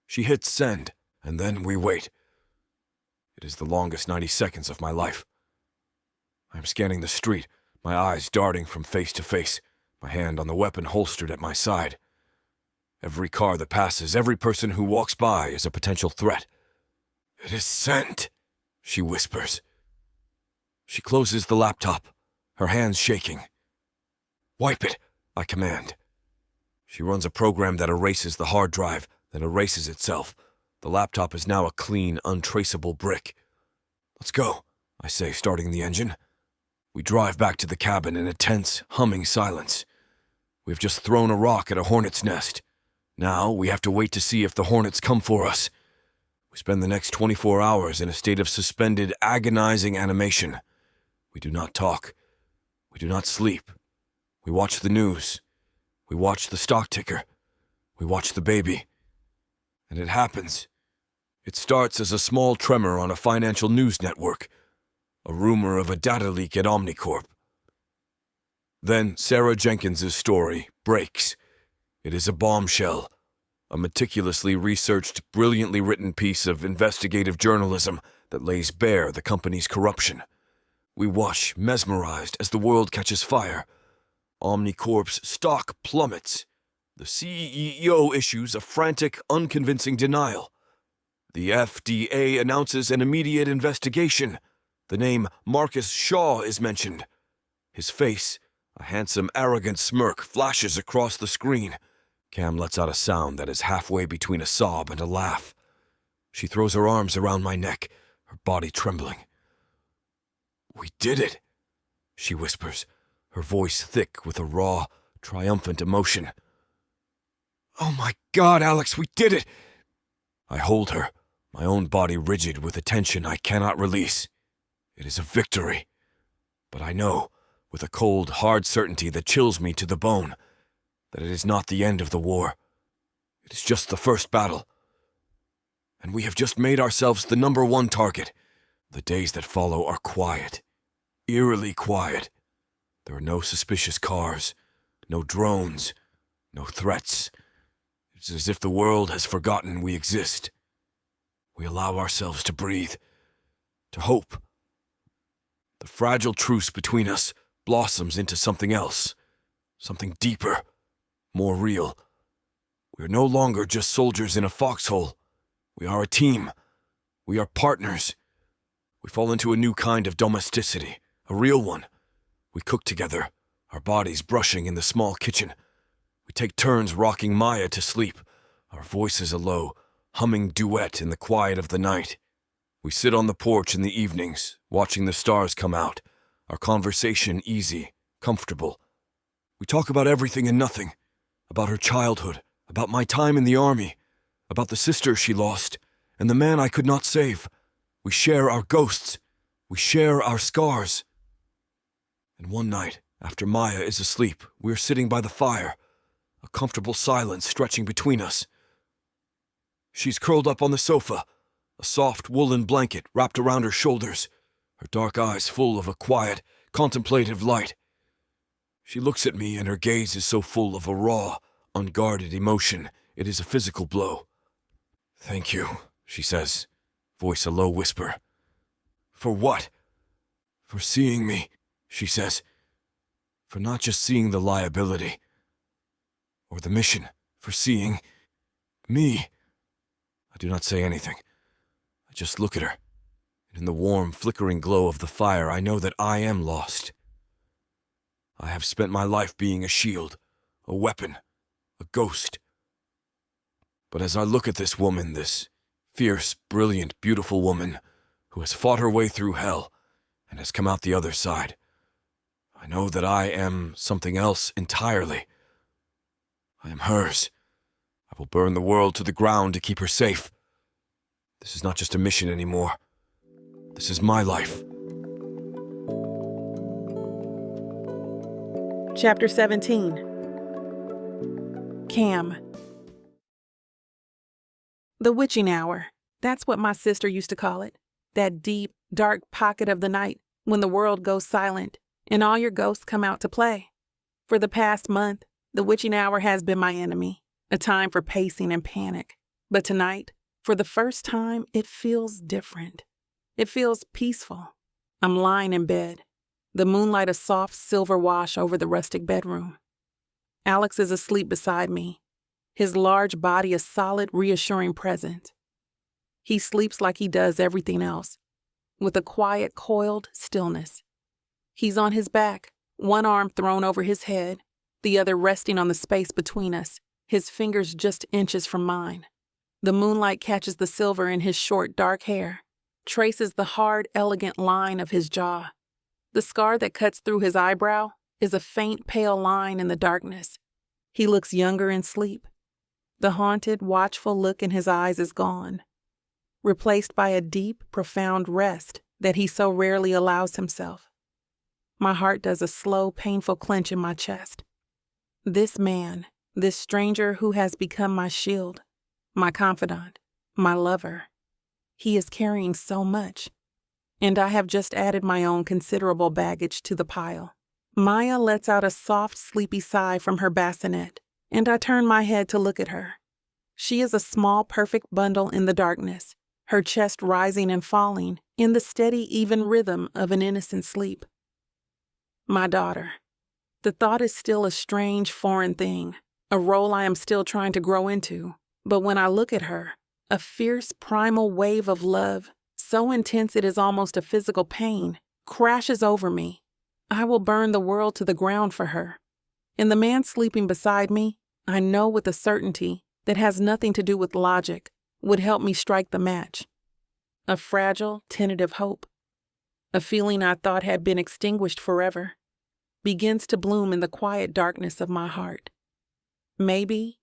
She hits send, and then we wait. It is the longest 90 seconds of my life. I am scanning the street, my eyes darting from face to face, my hand on the weapon holstered at my side. Every car that passes, every person who walks by is a potential threat. "It is sent," she whispers. She closes the laptop, her hands shaking. "Wipe it," I command. She runs a program that erases the hard drive, then erases itself. The laptop is now a clean, untraceable brick. "Let's go," I say, starting the engine. We drive back to the cabin in a tense, humming silence. We've just thrown a rock at a hornet's nest. Now we have to wait to see if the hornets come for us. We spend the next 24 hours in a state of suspended, agonizing animation. We do not talk. We do not sleep. We watch the news. We watch the stock ticker. We watch the baby. And it happens. It starts as a small tremor on a financial news network, a rumor of a data leak at Omnicorp. Then Sarah Jenkins's story breaks. It is a bombshell, a meticulously researched, brilliantly written piece of investigative journalism that lays bare the company's corruption. We watch, mesmerized, as the world catches fire. Omnicorp's stock plummets. The CEO issues a frantic, unconvincing denial. The FDA announces an immediate investigation. The name Marcus Shaw is mentioned. His face, a handsome, arrogant smirk, flashes across the screen. Cam lets out a sound that is halfway between a sob and a laugh. She throws her arms around my neck, her body trembling. "We did it," she whispers, her voice thick with a raw, triumphant emotion. "Oh my God, Alex, we did it!" I hold her, my own body rigid with a tension I cannot release. It is a victory. But I know, with a cold, hard certainty that chills me to the bone, that it is not the end of the war. It is just the first battle. And we have just made ourselves the #1 target. The days that follow are quiet, eerily quiet. There are no suspicious cars, no drones, no threats. It's as if the world has forgotten we exist. We allow ourselves to breathe, to hope. The fragile truce between us blossoms into something else, something deeper, more real. We are no longer just soldiers in a foxhole. We are a team. We are partners. We fall into a new kind of domesticity, a real one. We cook together, our bodies brushing in the small kitchen. We take turns rocking Maya to sleep, our voices a low, humming duet in the quiet of the night. We sit on the porch in the evenings, watching the stars come out, our conversation easy, comfortable. We talk about everything and nothing, about her childhood, about my time in the army, about the sister she lost, and the man I could not save. We share our ghosts. We share our scars. And one night, after Maya is asleep, we are sitting by the fire, a comfortable silence stretching between us. She's curled up on the sofa, a soft woolen blanket wrapped around her shoulders, her dark eyes full of a quiet, contemplative light. She looks at me and her gaze is so full of a raw, unguarded emotion, it is a physical blow. "Thank you," she says, voice a low whisper. "For what?" "For seeing me," she says. "For not just seeing the liability or the mission, for seeing me." I do not say anything. I just look at her, and in the warm, flickering glow of the fire, I know that I am lost. I have spent my life being a shield, a weapon, a ghost. But as I look at this woman, this fierce, brilliant, beautiful woman who has fought her way through hell and has come out the other side, I know that I am something else entirely. I am hers. I will burn the world to the ground to keep her safe. This is not just a mission anymore. This is my life. Chapter 17. Cam. The witching hour. That's what my sister used to call it. That deep, dark pocket of the night when the world goes silent and all your ghosts come out to play. For the past month, the witching hour has been my enemy, a time for pacing and panic. But tonight, for the first time, it feels different. It feels peaceful. I'm lying in bed, the moonlight a soft silver wash over the rustic bedroom. Alex is asleep beside me, his large body a solid, reassuring presence. He sleeps like he does everything else, with a quiet, coiled stillness. He's on his back, one arm thrown over his head, the other resting on the space between us, his fingers just inches from mine. The moonlight catches the silver in his short, dark hair, traces the hard, elegant line of his jaw. The scar that cuts through his eyebrow is a faint, pale line in the darkness. He looks younger in sleep. The haunted, watchful look in his eyes is gone, replaced by a deep, profound rest that he so rarely allows himself. My heart does a slow, painful clench in my chest. This man, this stranger who has become my shield, my confidant, my lover, he is carrying so much, and I have just added my own considerable baggage to the pile. Maya lets out a soft, sleepy sigh from her bassinet, and I turn my head to look at her. She is a small, perfect bundle in the darkness, her chest rising and falling in the steady, even rhythm of an innocent sleep. My daughter. The thought is still a strange, foreign thing, a role I am still trying to grow into. But when I look at her, a fierce, primal wave of love, so intense it is almost a physical pain, crashes over me. I will burn the world to the ground for her. In the man sleeping beside me, I know with a certainty that has nothing to do with logic would help me strike the match. A fragile, tentative hope. A feeling I thought had been extinguished forever. begins to bloom in the quiet darkness of my heart. Maybe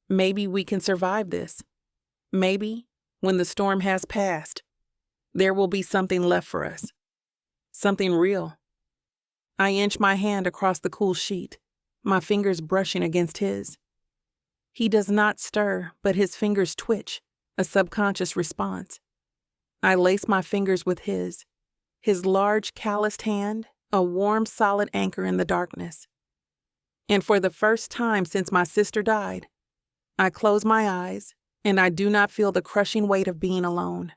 we can survive this. Maybe, when the storm has passed, there will be something left for us. Something real. I inch my hand across the cool sheet, my fingers brushing against his. He does not stir, but his fingers twitch, a subconscious response. I lace my fingers with his large calloused hand, a warm, solid anchor in the darkness. And for the first time since my sister died, I close my eyes, and I do not feel the crushing weight of being alone.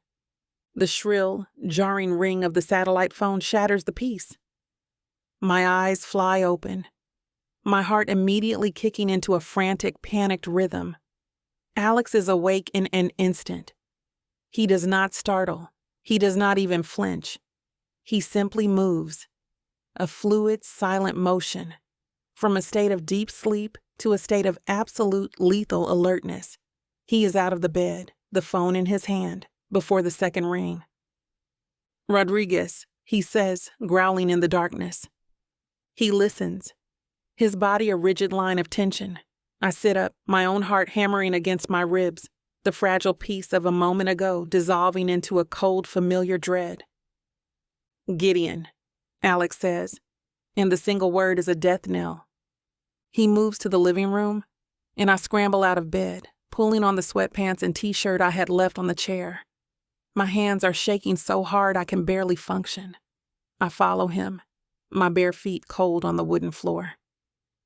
The shrill, jarring ring of the satellite phone shatters the peace. My eyes fly open, my heart immediately kicking into a frantic, panicked rhythm. Alex is awake in an instant. He does not startle. He does not even flinch. He simply moves, a fluid, silent motion, from a state of deep sleep to a state of absolute lethal alertness. He is out of the bed, the phone in his hand, before the second ring. "Rodriguez," he says, growling in the darkness. He listens, his body a rigid line of tension. I sit up, my own heart hammering against my ribs, the fragile peace of a moment ago dissolving into a cold, familiar dread. "Gideon," Alex says, and the single word is a death knell. He moves to the living room, and I scramble out of bed, pulling on the sweatpants and t-shirt I had left on the chair. My hands are shaking so hard I can barely function. I follow him, my bare feet cold on the wooden floor.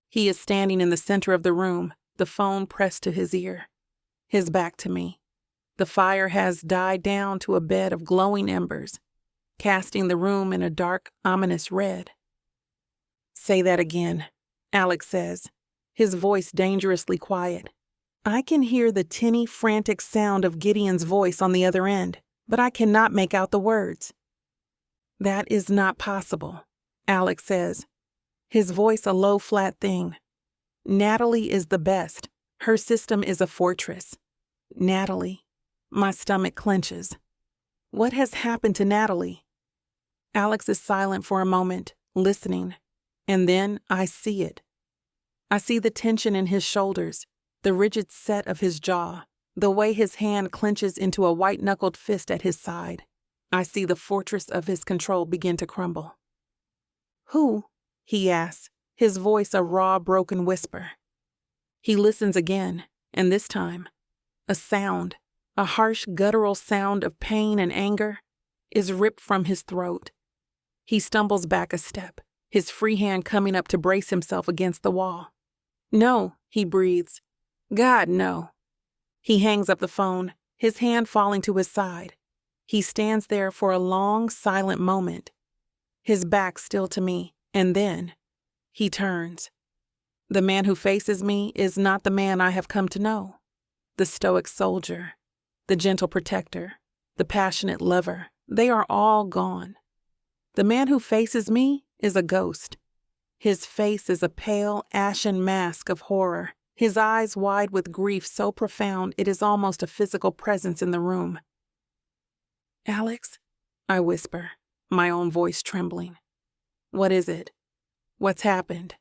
He is standing in the center of the room, the phone pressed to his ear, his back to me. The fire has died down to a bed of glowing embers, casting the room in a dark, ominous red. "Say that again," Alex says, his voice dangerously quiet. I can hear the tinny, frantic sound of Gideon's voice on the other end, but I cannot make out the words. "That is not possible," Alex says, his voice a low, flat thing. "Natalie is the best. Her system is a fortress. Natalie." My stomach clenches. What has happened to Natalie? Alex is silent for a moment, listening, and then I see it. I see the tension in his shoulders, the rigid set of his jaw, the way his hand clenches into a white-knuckled fist at his side. I see the fortress of his control begin to crumble. "Who?" he asks, his voice a raw, broken whisper. He listens again, and this time, a sound, a harsh, guttural sound of pain and anger, is ripped from his throat. He stumbles back a step, his free hand coming up to brace himself against the wall. "No," he breathes. "God, no." He hangs up the phone, his hand falling to his side. He stands there for a long, silent moment, his back still to me, and then he turns. The man who faces me is not the man I have come to know. The stoic soldier, the gentle protector, the passionate lover, they are all gone. The man who faces me is a ghost. His face is a pale, ashen mask of horror, his eyes wide with grief so profound it is almost a physical presence in the room. "Alex," I whisper, my own voice trembling. "What is it? What's happened?"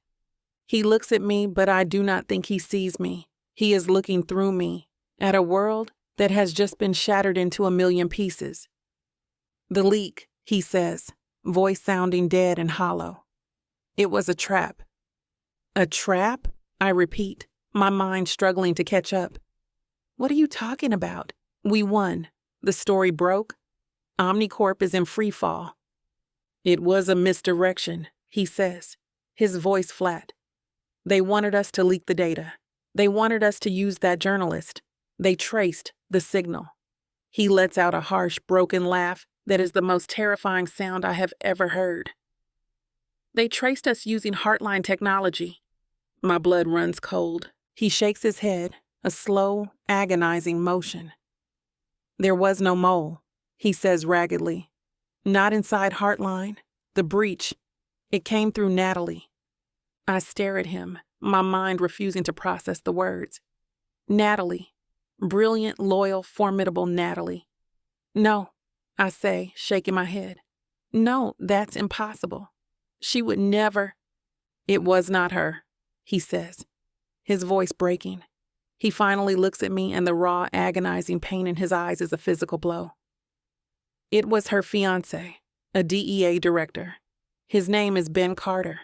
He looks at me, but I do not think he sees me. He is looking through me, at a world that has just been shattered into a million pieces. "The leak," he says, voice sounding dead and hollow. "It was a trap." "A trap?" I repeat, my mind struggling to catch up. "What are you talking about? We won. The story broke. Omnicorp is in free fall." "It was a misdirection," he says, his voice flat. "They wanted us to leak the data. They wanted us to use that journalist. They traced the signal." He lets out a harsh, broken laugh that is the most terrifying sound I have ever heard. "They traced us using Heartline technology." My blood runs cold. He shakes his head, a slow, agonizing motion. "There was no mole," he says raggedly. "Not inside Heartline. The breach, it came through Natalie." I stare at him, my mind refusing to process the words. Natalie. Brilliant, loyal, formidable Natalie. "No," I say, shaking my head. "No, that's impossible. She would never. It was not her, he says, his voice breaking. He finally looks at me, and the raw, agonizing pain in his eyes is a physical blow. It was her fiancé, a DEA director. His name is Ben Carter.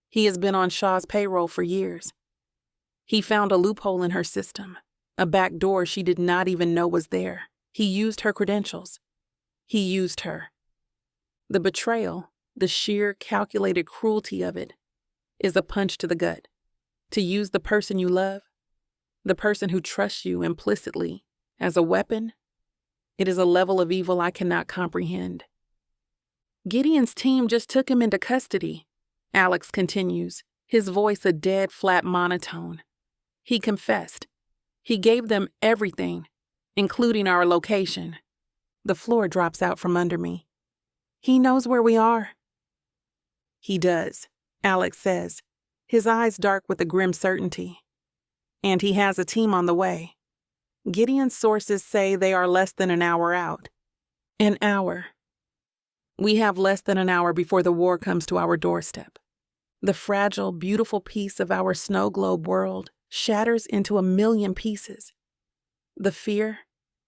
He has been on Shaw's payroll for years. He found a loophole in her system, a back door she did not even know was there. He used her credentials. He used her. The betrayal, the sheer calculated cruelty of it, is a punch to the gut. To use the person you love, the person who trusts you implicitly, as a weapon, it is a level of evil I cannot comprehend. Gideon's team just took him into custody, Alex continues, his voice a dead, flat monotone. He confessed. He gave them everything, including our location. The floor drops out from under me. He knows where we are. He does, Alex says, his eyes dark with a grim certainty. And he has a team on the way. Gideon's sources say they are less than an hour out. An hour. We have less than an hour before the war comes to our doorstep. The fragile, beautiful piece of our snow globe world shatters into a million pieces. The fear,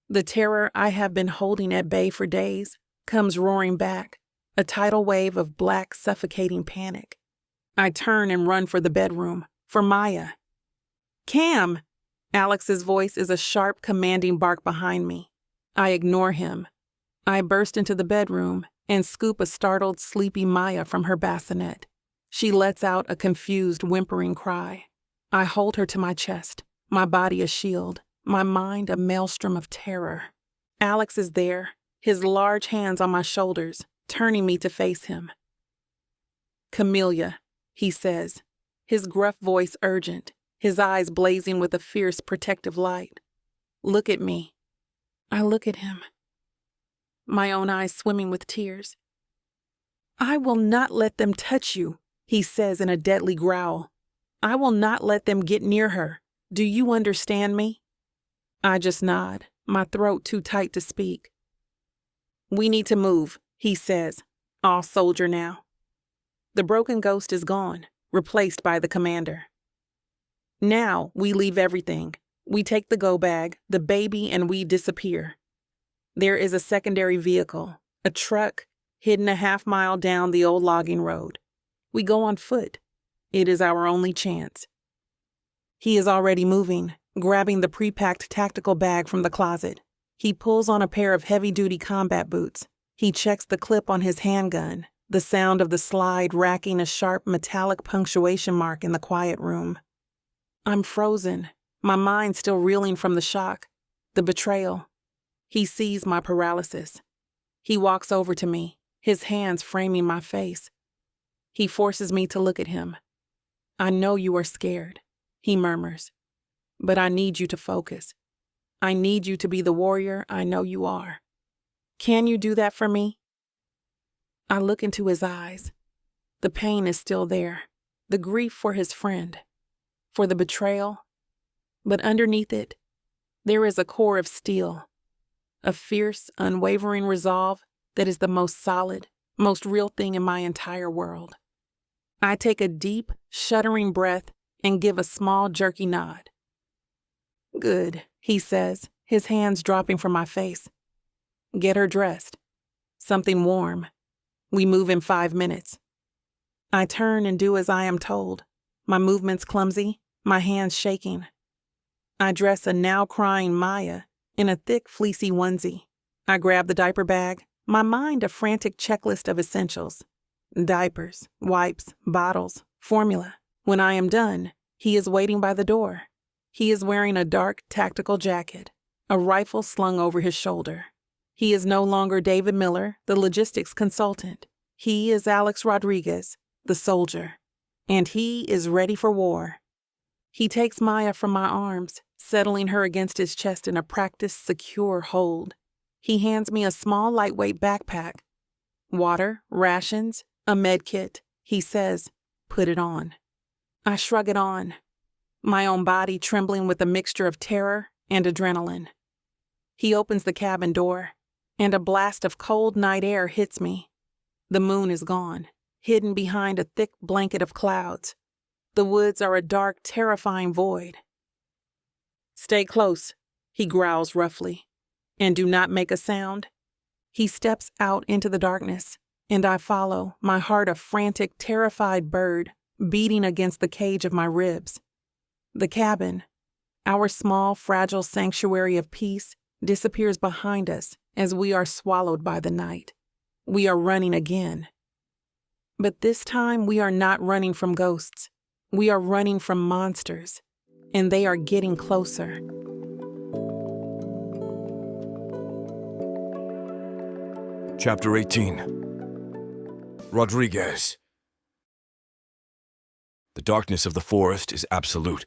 the terror I have been holding at bay for days, comes roaring back, a tidal wave of black, suffocating panic. I turn and run for the bedroom, for Maya. Cam! Alex's voice is a sharp, commanding bark behind me. I ignore him. I burst into the bedroom and scoop a startled, sleepy Maya from her bassinet. She lets out a confused, whimpering cry. I hold her to my chest, my body a shield, my mind a maelstrom of terror. Alex is there, his large hands on my shoulders, turning me to face him. Camellia, he says, his gruff voice urgent, his eyes blazing with a fierce, protective light. Look at me. I look at him, my own eyes swimming with tears. I will not let them touch you, he says in a deadly growl. I will not let them get near her. Do you understand me? I just nod, my throat too tight to speak. We need to move, he says, all soldier now. The broken ghost is gone, replaced by the commander. Now we leave everything. We take the go bag, the baby, and we disappear. There is a secondary vehicle, a truck, hidden a half-mile down the old logging road. We go on foot. It is our only chance. He is already moving, grabbing the pre-packed tactical bag from the closet. He pulls on a pair of heavy-duty combat boots. He checks the clip on his handgun, the sound of the slide racking a sharp metallic punctuation mark in the quiet room. I'm frozen, my mind still reeling from the shock, the betrayal. He sees my paralysis. He walks over to me, his hands framing my face. He forces me to look at him. I know you are scared, he murmurs, but I need you to focus. I need you to be the warrior I know you are. Can you do that for me? I look into his eyes. The pain is still there, the grief for his friend, for the betrayal, but underneath it, there is a core of steel, a fierce, unwavering resolve that is the most solid, most real thing in my entire world. I take a deep, shuddering breath and give a small, jerky nod. Good, he says, his hands dropping from my face. Get her dressed. Something warm. We move in 5 minutes. I turn and do as I am told, my movements clumsy, my hands shaking. I dress a now crying Maya in a thick, fleecy onesie. I grab the diaper bag, my mind a frantic checklist of essentials. Diapers, wipes, bottles, formula. When I am done, he is waiting by the door. He is wearing a dark, tactical jacket, a rifle slung over his shoulder. He is no longer David Miller, the logistics consultant. He is Alex Rodriguez, the soldier. And he is ready for war. He takes Maya from my arms, settling her against his chest in a practiced, secure hold. He hands me a small, lightweight backpack. Water, rations, a med kit. He says, put it on. I shrug it on, my own body trembling with a mixture of terror and adrenaline. He opens the cabin door, and a blast of cold night air hits me. The moon is gone. hidden behind a thick blanket of clouds. The woods are a dark, terrifying void. "Stay close," he growls roughly, "and do not make a sound." He steps out into the darkness, and I follow, my heart a frantic, terrified bird, beating against the cage of my ribs. The cabin, our small, fragile sanctuary of peace, disappears behind us as we are swallowed by the night. We are running again. But this time we are not running from ghosts. We are running from monsters, and they are getting closer. Chapter 18. Rodriguez. The darkness of the forest is absolute.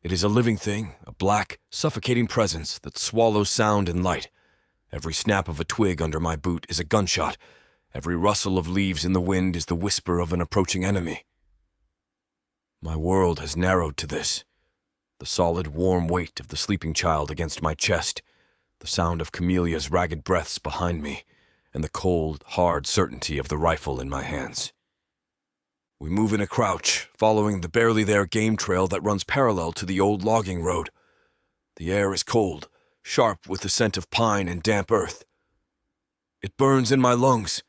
It is a living thing, a black, suffocating presence that swallows sound and light. Every snap of a twig under my boot is a gunshot. Every rustle of leaves in the wind is the whisper of an approaching enemy. My world has narrowed to this. The solid, warm weight of the sleeping child against my chest, the sound of Camelia's ragged breaths behind me, and the cold, hard certainty of the rifle in my hands. We move in a crouch, following the barely there game trail that runs parallel to the old logging road. The air is cold, sharp with the scent of pine and damp earth. It burns in my lungs.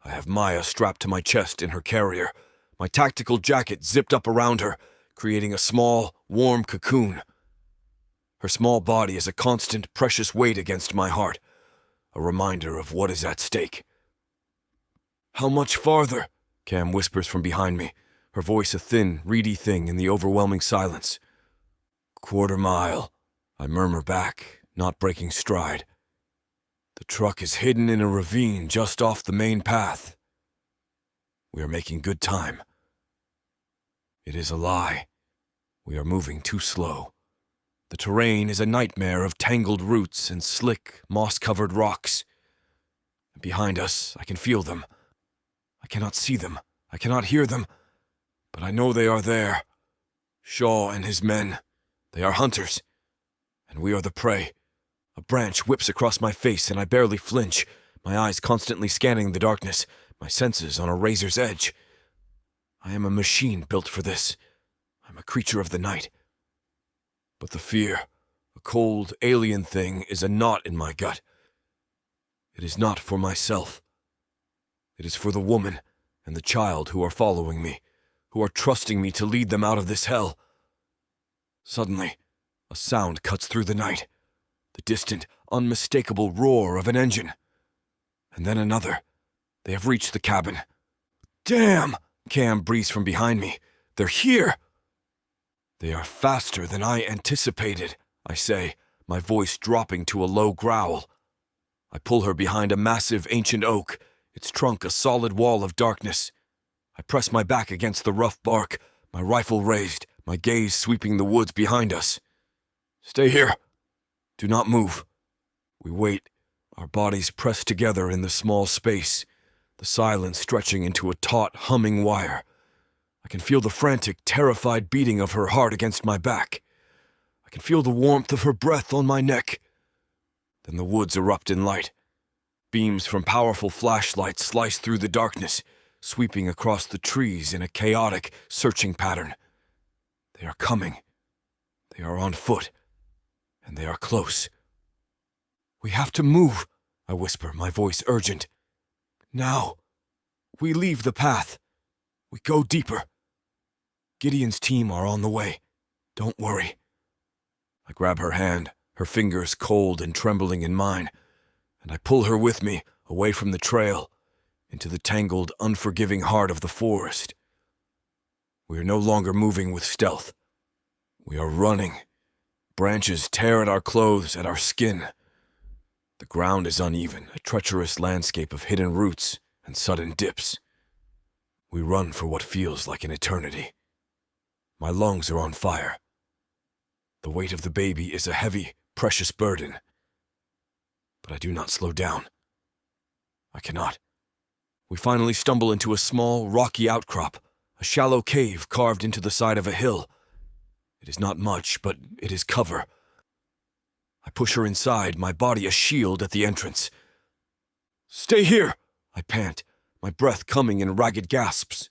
I have Maya strapped to my chest in her carrier, my tactical jacket zipped up around her, creating a small, warm cocoon. Her small body is a constant, precious weight against my heart, a reminder of what is at stake. "How much farther?" Cam whispers from behind me, her voice a thin, reedy thing in the overwhelming silence. "Quarter mile," I murmur back, not breaking stride. "The truck is hidden in a ravine just off the main path." We are making good time. It is a lie. We are moving too slow. The terrain is a nightmare of tangled roots and slick, moss-covered rocks. Behind us, I can feel them. I cannot see them, I cannot hear them, but I know they are there. Shaw and his men, they are hunters, and we are the prey. A branch whips across my face and I barely flinch, my eyes constantly scanning the darkness, my senses on a razor's edge. I am a machine built for this. I'm a creature of the night. But the fear, a cold, alien thing, is a knot in my gut. It is not for myself. It is for the woman and the child who are following me, who are trusting me to lead them out of this hell. Suddenly, a sound cuts through the night, the distant, unmistakable roar of an engine. And then another. They have reached the cabin. "Damn!" Cam breathes from behind me. "They're here!" "They are faster than I anticipated," I say, my voice dropping to a low growl. I pull her behind a massive ancient oak, its trunk a solid wall of darkness. I press my back against the rough bark, my rifle raised, my gaze sweeping the woods behind us. "Stay here. Do not move." We wait, our bodies pressed together in the small space, the silence stretching into a taut, humming wire. I can feel the frantic, terrified beating of her heart against my back. I can feel the warmth of her breath on my neck. Then the woods erupt in light. Beams from powerful flashlights slice through the darkness, sweeping across the trees in a chaotic, searching pattern. They are coming. They are on foot. And they are close. "We have to move," I whisper, my voice urgent. "Now. We leave the path. We go deeper. Gideon's team are on the way. Don't worry." I grab her hand, her fingers cold and trembling in mine, and I pull her with me, away from the trail, into the tangled, unforgiving heart of the forest. We are no longer moving with stealth. We are running. Branches tear at our clothes, at our skin. The ground is uneven, a treacherous landscape of hidden roots and sudden dips. We run for what feels like an eternity. My lungs are on fire. The weight of the baby is a heavy, precious burden. But I do not slow down. I cannot. We finally stumble into a small, rocky outcrop, a shallow cave carved into the side of a hill. It is not much, but it is cover. I push her inside, my body a shield at the entrance. "Stay here," I pant, my breath coming in ragged gasps.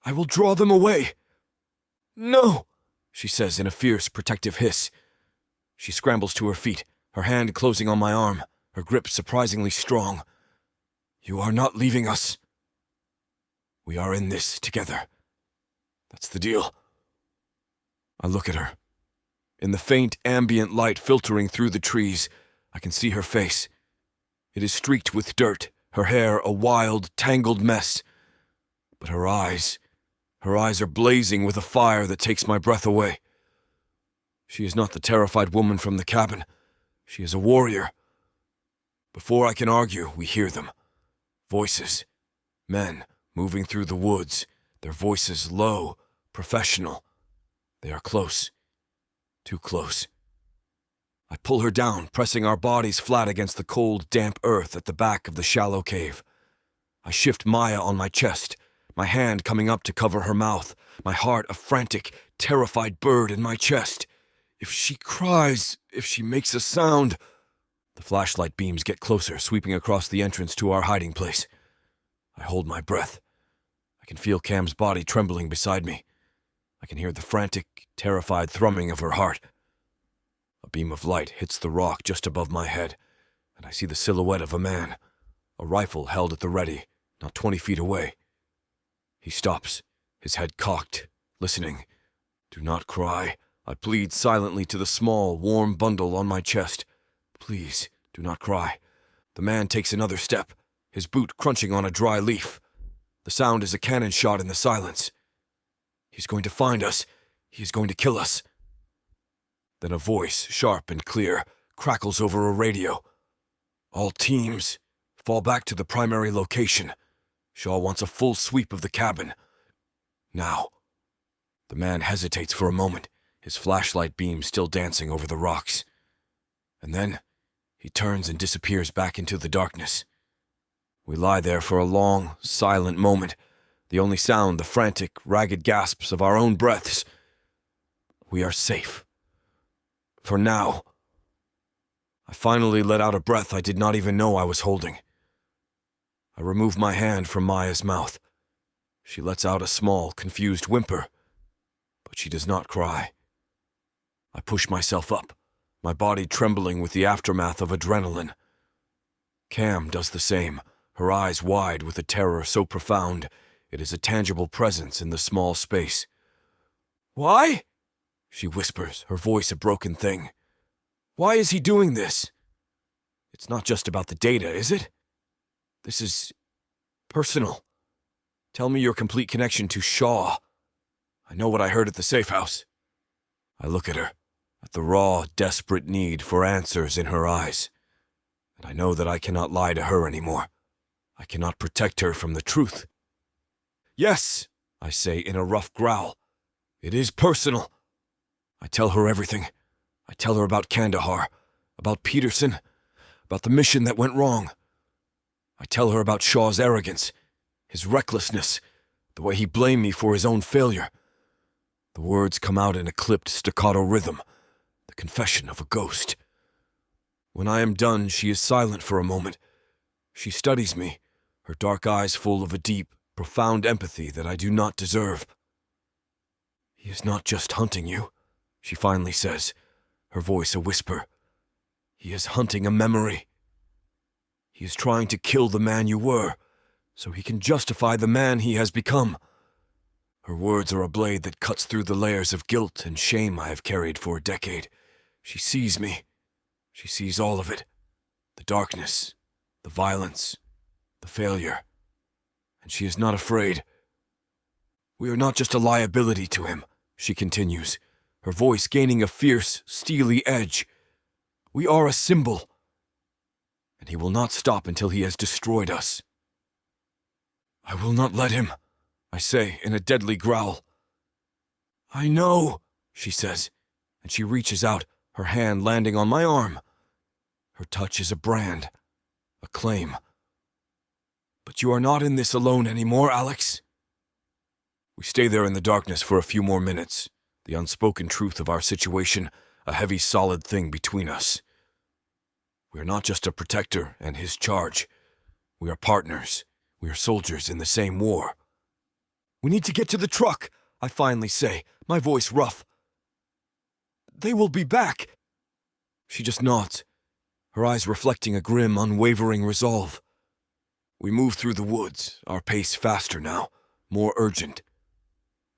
I will draw them away. No, she says in a fierce, protective hiss. She scrambles to her feet, her hand closing on my arm, her grip surprisingly strong. You are not leaving us. We are in this together. That's the deal. I look at her. In the faint ambient light filtering through the trees, I can see her face. It is streaked with dirt, her hair a wild, tangled mess. But her eyes are blazing with a fire that takes my breath away. She is not the terrified woman from the cabin. She is a warrior. Before I can argue, we hear them. Voices. Men moving through the woods, their voices low, professional. They are close. Too close. I pull her down, pressing our bodies flat against the cold, damp earth at the back of the shallow cave. I shift Maya on my chest, my hand coming up to cover her mouth, my heart a frantic, terrified bird in my chest. If she cries, if she makes a sound... The flashlight beams get closer, sweeping across the entrance to our hiding place. I hold my breath. I can feel Cam's body trembling beside me. I can hear the frantic, terrified thrumming of her heart. A beam of light hits the rock just above my head, and I see the silhouette of a man, a rifle held at the ready, not 20 feet away. He stops, his head cocked, listening. Do not cry. I plead silently to the small, warm bundle on my chest. Please, do not cry. The man takes another step, his boot crunching on a dry leaf. The sound is a cannon shot in the silence. He's going to find us. He is going to kill us. Then a voice, sharp and clear, crackles over a radio. All teams, fall back to the primary location. Shaw wants a full sweep of the cabin. Now. The man hesitates for a moment, his flashlight beam still dancing over the rocks. And then, he turns and disappears back into the darkness. We lie there for a long, silent moment, the only sound the frantic, ragged gasps of our own breaths. We are safe. For now. I finally let out a breath I did not even know I was holding. I remove my hand from Maya's mouth. She lets out a small, confused whimper, but she does not cry. I push myself up, my body trembling with the aftermath of adrenaline. Cam does the same, her eyes wide with a terror so profound it is a tangible presence in the small space. Why? She whispers, her voice a broken thing. Why is he doing this? It's not just about the data, is it? This is personal. Tell me your complete connection to Shaw. I know what I heard at the safe house. I look at her, at the raw, desperate need for answers in her eyes. And I know that I cannot lie to her anymore. I cannot protect her from the truth. Yes, I say in a rough growl. It is personal. I tell her everything. I tell her about Kandahar, about Peterson, about the mission that went wrong. I tell her about Shaw's arrogance, his recklessness, the way he blamed me for his own failure. The words come out in a clipped staccato rhythm, the confession of a ghost. When I am done, she is silent for a moment. She studies me, her dark eyes full of a deep, profound empathy that I do not deserve. He is not just hunting you, she finally says, her voice a whisper. He is hunting a memory. He is trying to kill the man you were, so he can justify the man he has become. Her words are a blade that cuts through the layers of guilt and shame I have carried for a decade. She sees me. She sees all of it. The darkness, the violence, the failure. And she is not afraid. We are not just a liability to him, she continues, her voice gaining a fierce, steely edge. We are a symbol. And he will not stop until he has destroyed us. I will not let him, I say in a deadly growl. I know, she says, and she reaches out, her hand landing on my arm. Her touch is a brand, a claim. But you are not in this alone anymore, Alex. We stay there in the darkness for a few more minutes, the unspoken truth of our situation, a heavy, solid thing between us. We are not just a protector and his charge. We are partners. We are soldiers in the same war. We need to get to the truck, I finally say, my voice rough. They will be back. She just nods, her eyes reflecting a grim, unwavering resolve. We move through the woods, our pace faster now, more urgent.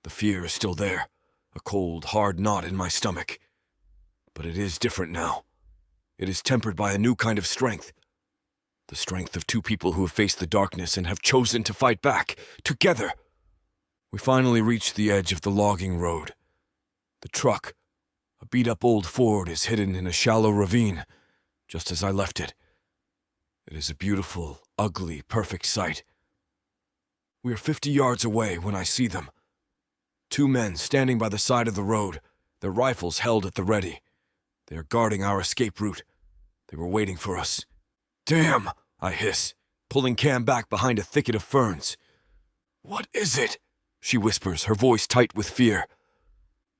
The fear is still there, a cold, hard knot in my stomach. But it is different now. It is tempered by a new kind of strength. The strength of two people who have faced the darkness and have chosen to fight back, together. We finally reach the edge of the logging road. The truck, a beat-up old Ford, is hidden in a shallow ravine, just as I left it. It is a beautiful, ugly, perfect sight. We are 50 yards away when I see them. Two men standing by the side of the road, their rifles held at the ready. They are guarding our escape route. They were waiting for us. Damn, I hiss, pulling Cam back behind a thicket of ferns. What is it? She whispers, her voice tight with fear.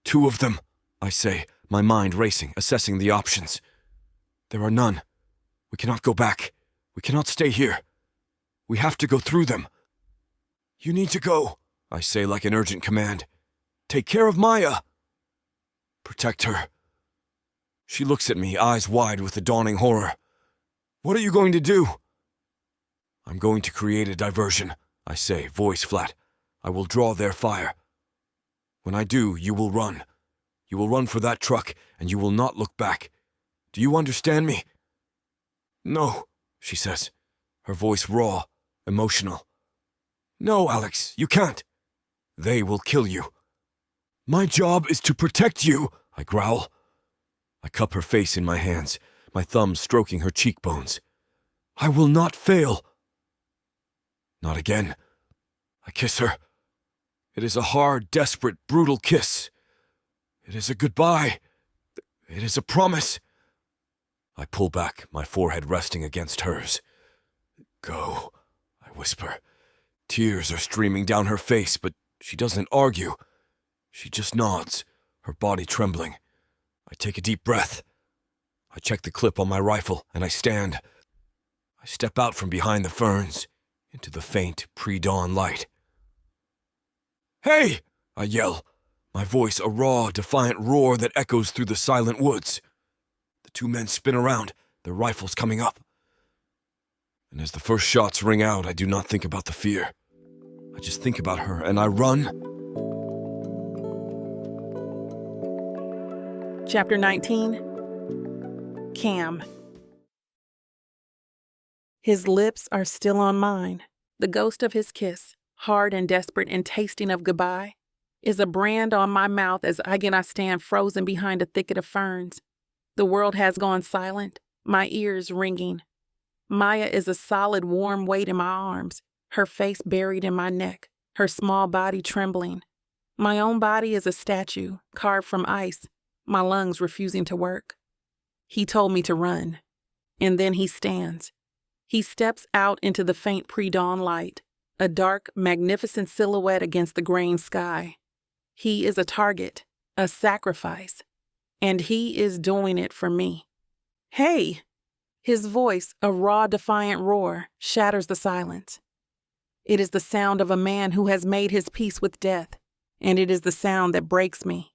Two of them, I say, my mind racing, assessing the options. There are none. We cannot go back. We cannot stay here. We have to go through them. You need to go, I say like an urgent command. Take care of Maya. Protect her. She looks at me, eyes wide with the dawning horror. What are you going to do? I'm going to create a diversion, I say, voice flat. I will draw their fire. When I do, you will run. You will run for that truck, and you will not look back. Do you understand me? No, she says, her voice raw, emotional. No, Alex, you can't. They will kill you. My job is to protect you, I growl. I cup her face in my hands, my thumbs stroking her cheekbones. I will not fail. Not again. I kiss her. It is a hard, desperate, brutal kiss. It is a goodbye. It is a promise. I pull back, my forehead resting against hers. Go, I whisper. Tears are streaming down her face, but she doesn't argue. She just nods, her body trembling. I take a deep breath. I check the clip on my rifle, and I stand. I step out from behind the ferns, into the faint, pre-dawn light. Hey! I yell, my voice a raw, defiant roar that echoes through the silent woods. The two men spin around, their rifles coming up. And as the first shots ring out, I do not think about the fear. I just think about her, and I run. Chapter 19. Cam. His lips are still on mine. The ghost of his kiss, hard and desperate and tasting of goodbye, is a brand on my mouth as I stand frozen behind a thicket of ferns. The world has gone silent, my ears ringing. Maya is a solid, warm weight in my arms, her face buried in my neck, her small body trembling. My own body is a statue, carved from ice, my lungs refusing to work. He told me to run, and then he stands. He steps out into the faint pre-dawn light, a dark, magnificent silhouette against the graying sky. He is a target, a sacrifice, and he is doing it for me. Hey! His voice, a raw, defiant roar, shatters the silence. It is the sound of a man who has made his peace with death, and it is the sound that breaks me.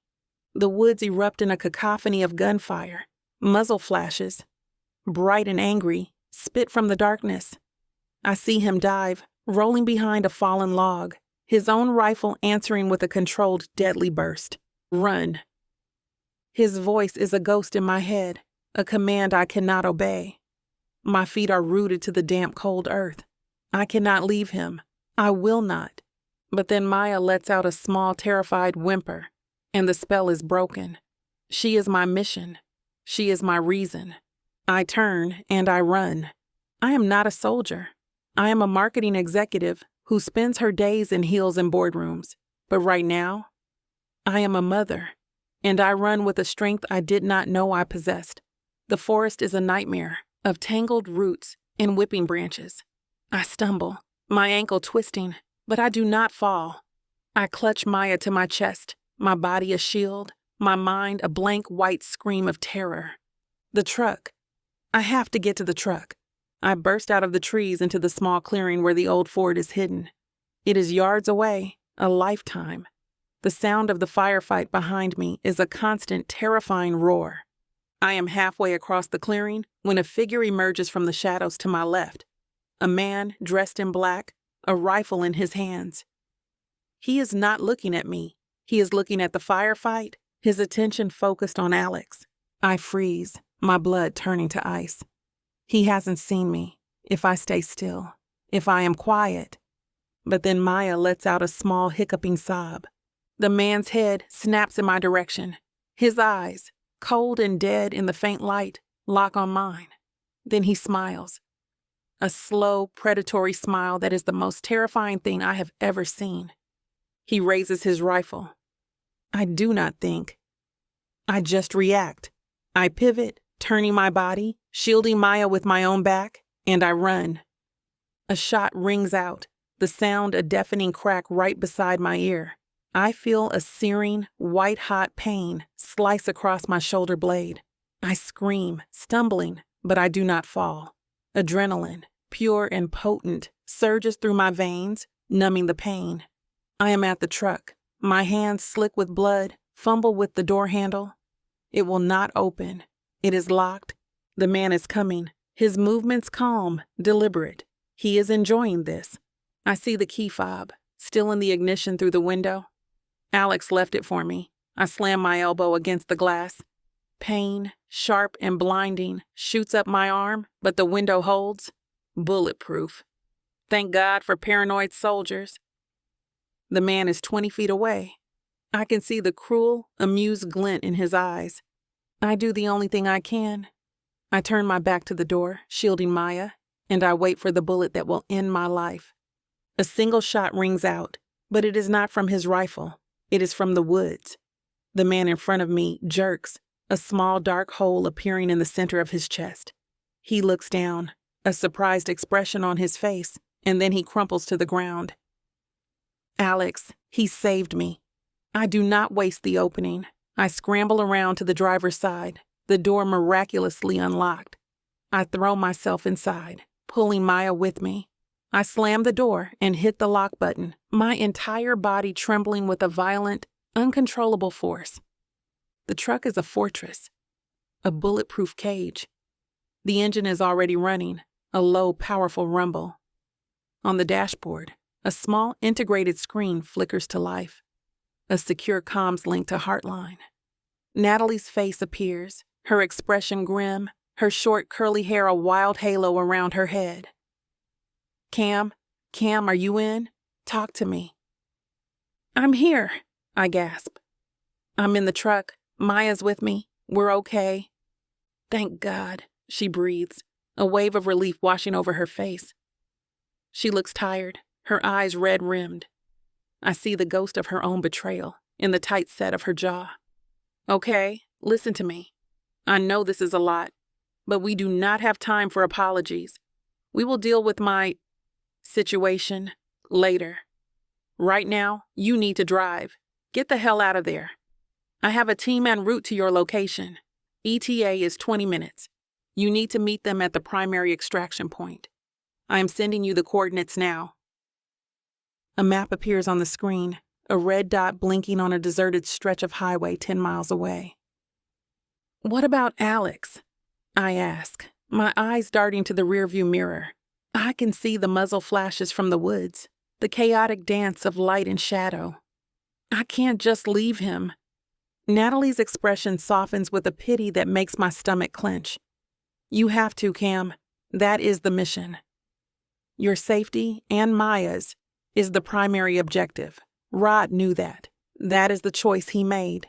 The woods erupt in a cacophony of gunfire, muzzle flashes, bright and angry, spit from the darkness. I see him dive, rolling behind a fallen log, his own rifle answering with a controlled, deadly burst. Run. His voice is a ghost in my head, a command I cannot obey. My feet are rooted to the damp, cold earth. I cannot leave him. I will not. But then Maya lets out a small, terrified whimper, and the spell is broken. She is my mission. She is my reason. I turn and I run. I am not a soldier. I am a marketing executive who spends her days in heels and boardrooms. But right now, I am a mother, and I run with a strength I did not know I possessed. The forest is a nightmare of tangled roots and whipping branches. I stumble, my ankle twisting, but I do not fall. I clutch Maya to my chest, my body a shield, my mind a blank white scream of terror. The truck. I have to get to the truck. I burst out of the trees into the small clearing where the old fort is hidden. It is yards away, a lifetime. The sound of the firefight behind me is a constant, terrifying roar. I am halfway across the clearing when a figure emerges from the shadows to my left. A man dressed in black, a rifle in his hands. He is not looking at me. He is looking at the firefight, his attention focused on Alex. I freeze, my blood turning to ice. He hasn't seen me, if I stay still, if I am quiet. But then Maya lets out a small hiccuping sob. The man's head snaps in my direction. His eyes, cold and dead in the faint light, lock on mine. Then he smiles. A slow, predatory smile that is the most terrifying thing I have ever seen. He raises his rifle. I do not think. I just react. I pivot, turning my body, shielding Maya with my own back, and I run. A shot rings out, the sound a deafening crack right beside my ear. I feel a searing, white-hot pain slice across my shoulder blade. I scream, stumbling, but I do not fall. Adrenaline, pure and potent, surges through my veins, numbing the pain. I am at the truck, my hands slick with blood, fumble with the door handle. It will not open. It is locked. The man is coming, his movements calm, deliberate. He is enjoying this. I see the key fob, still in the ignition through the window. Alex left it for me. I slam my elbow against the glass. Pain, sharp and blinding, shoots up my arm, but the window holds. Bulletproof. Thank God for paranoid soldiers. The man is 20 feet away. I can see the cruel, amused glint in his eyes. I do the only thing I can. I turn my back to the door, shielding Maya, and I wait for the bullet that will end my life. A single shot rings out, but it is not from his rifle. It is from the woods. The man in front of me jerks, a small dark hole appearing in the center of his chest. He looks down, a surprised expression on his face, and then he crumples to the ground. Alex, he saved me. I do not waste the opening. I scramble around to the driver's side, the door miraculously unlocked. I throw myself inside, pulling Maya with me. I slam the door and hit the lock button, my entire body trembling with a violent, uncontrollable force. The truck is a fortress, a bulletproof cage. The engine is already running, a low, powerful rumble. On the dashboard, a small integrated screen flickers to life, a secure comms link to Heartline. Natalie's face appears, her expression grim, her short curly hair a wild halo around her head. Cam, are you in? Talk to me. I'm here, I gasp. I'm in the truck. Maya's with me. We're okay. Thank God, she breathes, a wave of relief washing over her face. She looks tired, her eyes red-rimmed. I see the ghost of her own betrayal in the tight set of her jaw. Okay, listen to me. I know this is a lot, but we do not have time for apologies. We will deal with my situation later. Right now, you need to drive. Get the hell out of there. I have a team en route to your location. ETA is 20 minutes. You need to meet them at the primary extraction point. I am sending you the coordinates now. A map appears on the screen, a red dot blinking on a deserted stretch of highway 10 miles away. What about Alex? I ask, my eyes darting to the rearview mirror. I can see the muzzle flashes from the woods, the chaotic dance of light and shadow. I can't just leave him. Natalie's expression softens with a pity that makes my stomach clench. You have to, Cam. That is the mission. Your safety and Maya's is the primary objective. Rod knew that. That is the choice he made.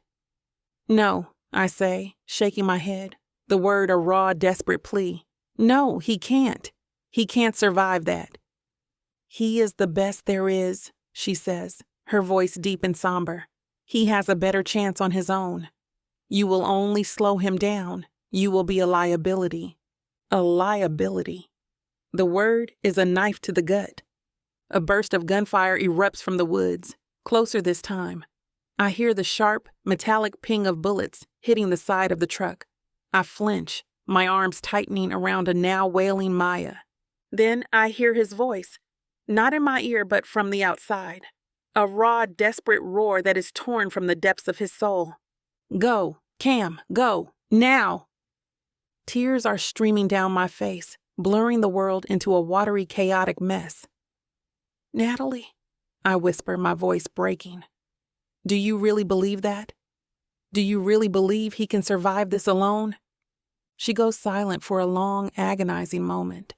No, I say, shaking my head, the word a raw, desperate plea. No, he can't. He can't survive that. He is the best there is, she says, her voice deep and somber. He has a better chance on his own. You will only slow him down. You will be a liability. A liability. The word is a knife to the gut. A burst of gunfire erupts from the woods, closer this time. I hear the sharp, metallic ping of bullets hitting the side of the truck. I flinch, my arms tightening around a now wailing Maya, Then I hear his voice, not in my ear but from the outside. A raw, desperate roar that is torn from the depths of his soul. Go, Cam, go, now! Tears are streaming down my face, blurring the world into a watery, chaotic mess. Natalie, I whisper, my voice breaking. Do you really believe that? Do you really believe he can survive this alone? She goes silent for a long, agonizing moment.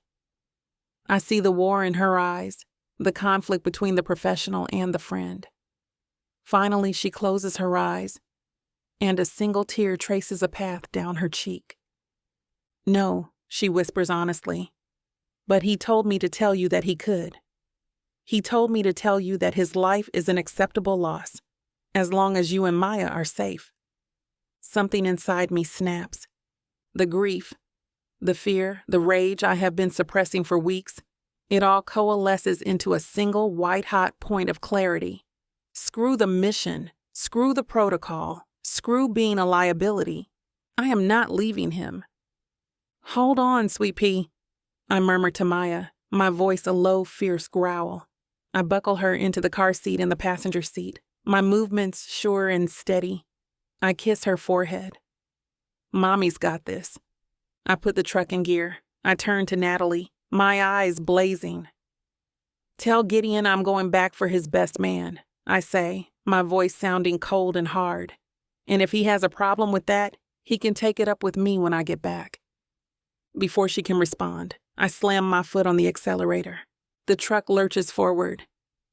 I see the war in her eyes, the conflict between the professional and the friend. Finally, she closes her eyes, and a single tear traces a path down her cheek. No, she whispers honestly, but he told me to tell you that he could. He told me to tell you that his life is an acceptable loss, as long as you and Maya are safe. Something inside me snaps. The grief, the fear, the rage I have been suppressing for weeks, it all coalesces into a single white-hot point of clarity. Screw the mission, screw the protocol, screw being a liability. I am not leaving him. Hold on, sweet pea, I murmur to Maya, my voice a low, fierce growl. I buckle her into the car seat and the passenger seat, my movements sure and steady. I kiss her forehead. Mommy's got this. I put the truck in gear. I turn to Natalie, my eyes blazing. Tell Gideon I'm going back for his best man, I say, my voice sounding cold and hard. And if he has a problem with that, he can take it up with me when I get back. Before she can respond, I slam my foot on the accelerator. The truck lurches forward,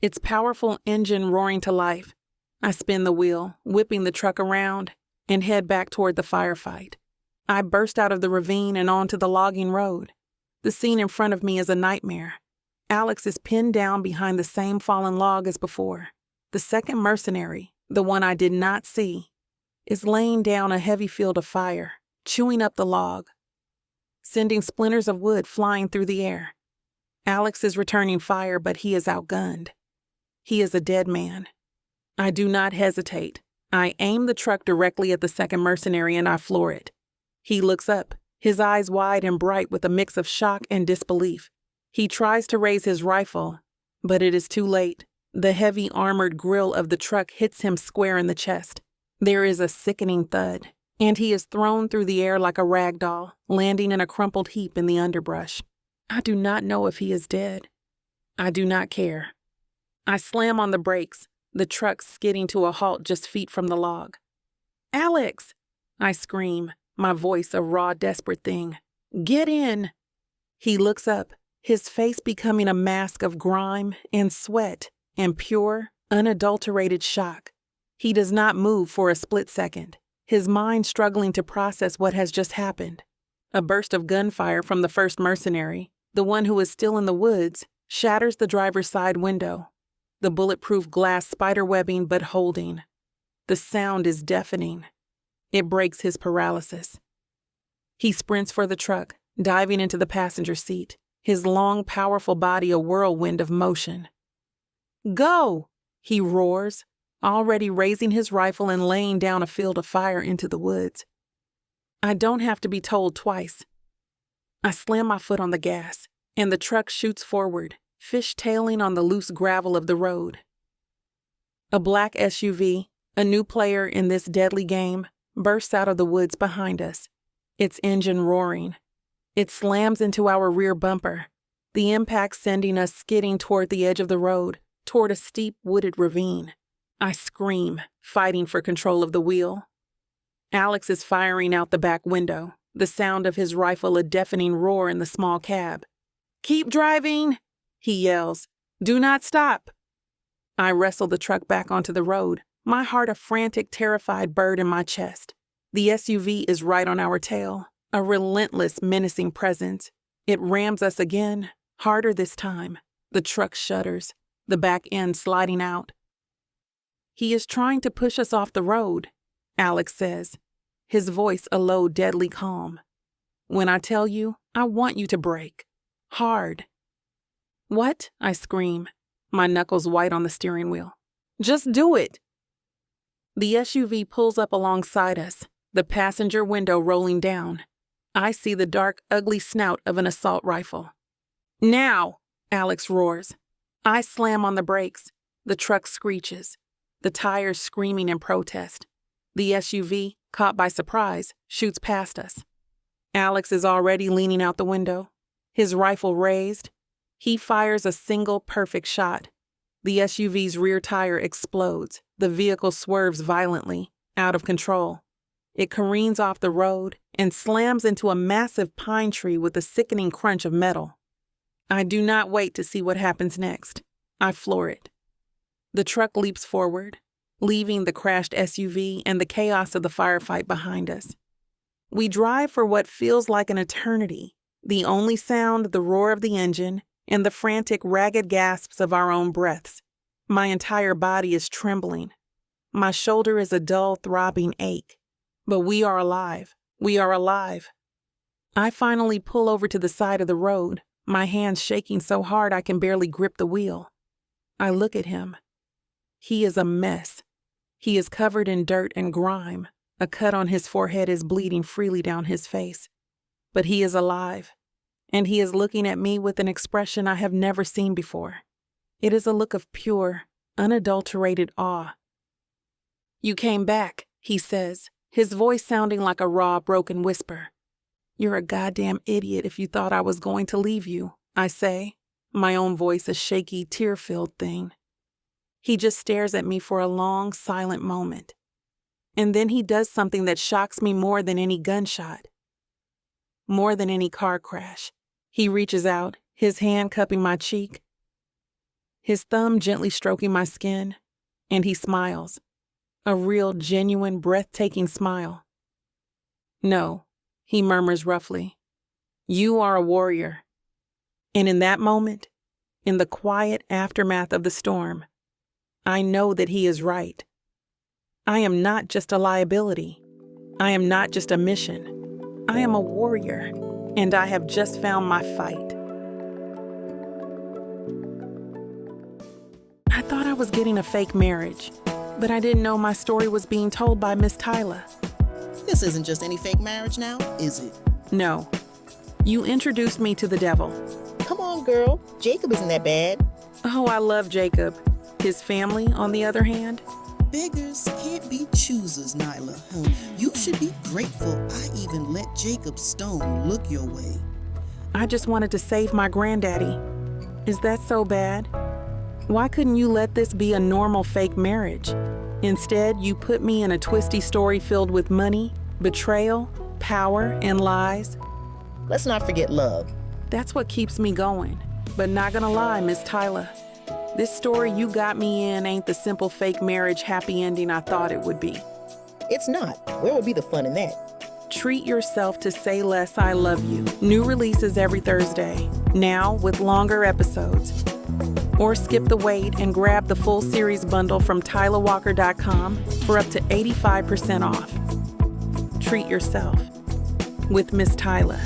its powerful engine roaring to life. I spin the wheel, whipping the truck around, and head back toward the firefight. I burst out of the ravine and onto the logging road. The scene in front of me is a nightmare. Alex is pinned down behind the same fallen log as before. The second mercenary, the one I did not see, is laying down a heavy field of fire, chewing up the log, sending splinters of wood flying through the air. Alex is returning fire, but he is outgunned. He is a dead man. I do not hesitate. I aim the truck directly at the second mercenary and I floor it. He looks up, his eyes wide and bright with a mix of shock and disbelief. He tries to raise his rifle, but it is too late. The heavy armored grille of the truck hits him square in the chest. There is a sickening thud, and he is thrown through the air like a rag doll, landing in a crumpled heap in the underbrush. I do not know if he is dead. I do not care. I slam on the brakes, the truck skidding to a halt just feet from the log. Alex! I scream, my voice a raw, desperate thing. Get in! He looks up, his face becoming a mask of grime and sweat and pure, unadulterated shock. He does not move for a split second, his mind struggling to process what has just happened. A burst of gunfire from the first mercenary, the one who is still in the woods, shatters the driver's side window. The bulletproof glass spiderwebbing but holding. The sound is deafening. It breaks his paralysis. He sprints for the truck, diving into the passenger seat, his long, powerful body a whirlwind of motion. Go! He roars, already raising his rifle and laying down a field of fire into the woods. I don't have to be told twice. I slam my foot on the gas, and the truck shoots forward, fishtailing on the loose gravel of the road. A black SUV, a new player in this deadly game, bursts out of the woods behind us, its engine roaring. It slams into our rear bumper, the impact sending us skidding toward the edge of the road, toward a steep wooded ravine. I scream, fighting for control of the wheel. Alex is firing out the back window, the sound of his rifle a deafening roar in the small cab. Keep driving! He yells. Do not stop! I wrestle the truck back onto the road, my heart a frantic, terrified bird in my chest. The SUV is right on our tail, a relentless, menacing presence. It rams us again, harder this time. The truck shudders, the back end sliding out. He is trying to push us off the road, Alex says, his voice a low, deadly calm. When I tell you, I want you to brake. Hard. What? I scream, my knuckles white on the steering wheel. Just do it! The SUV pulls up alongside us, the passenger window rolling down. I see the dark, ugly snout of an assault rifle. Now, Alex roars. I slam on the brakes. The truck screeches, the tires screaming in protest. The SUV, caught by surprise, shoots past us. Alex is already leaning out the window, his rifle raised. He fires a single perfect shot. The SUV's rear tire explodes. The vehicle swerves violently, out of control. It careens off the road and slams into a massive pine tree with a sickening crunch of metal. I do not wait to see what happens next. I floor it. The truck leaps forward, leaving the crashed SUV and the chaos of the firefight behind us. We drive for what feels like an eternity, the only sound the roar of the engine and the frantic, ragged gasps of our own breaths. My entire body is trembling. My shoulder is a dull, throbbing ache. But we are alive. We are alive. I finally pull over to the side of the road, my hands shaking so hard I can barely grip the wheel. I look at him. He is a mess. He is covered in dirt and grime. A cut on his forehead is bleeding freely down his face. But he is alive, and he is looking at me with an expression I have never seen before. It is a look of pure, unadulterated awe. "You came back," he says, his voice sounding like a raw, broken whisper. "You're a goddamn idiot if you thought I was going to leave you," I say, my own voice a shaky, tear-filled thing. He just stares at me for a long, silent moment. And then he does something that shocks me more than any gunshot, more than any car crash. He reaches out, his hand cupping my cheek, his thumb gently stroking my skin, and he smiles. A real, genuine, breathtaking smile. "No," he murmurs roughly. "You are a warrior." And in that moment, in the quiet aftermath of the storm, I know that he is right. I am not just a liability. I am not just a mission. I am a warrior, and I have just found my fight. I thought I was getting a fake marriage, but I didn't know my story was being told by Miss Tyler. This isn't just any fake marriage now, is it? No. You introduced me to the devil. Come on, girl. Jacob isn't that bad. Oh, I love Jacob. His family, on the other hand? Beggars can't be choosers, Nyla. You should be grateful I even let Jacob Stone look your way. I just wanted to save my granddaddy. Is that so bad? Why couldn't you let this be a normal fake marriage? Instead, you put me in a twisty story filled with money, betrayal, power, and lies. Let's not forget love. That's what keeps me going. But not gonna lie, Miss Tyler. This story you got me in ain't the simple fake marriage happy ending I thought it would be. It's not. Where would be the fun in that? Treat yourself to Say Less, I Love You. New releases every Thursday, now with longer episodes. Or skip the wait and grab the full series bundle from TylerWalker.com for up to 85% off. Treat yourself with Miss Tyler.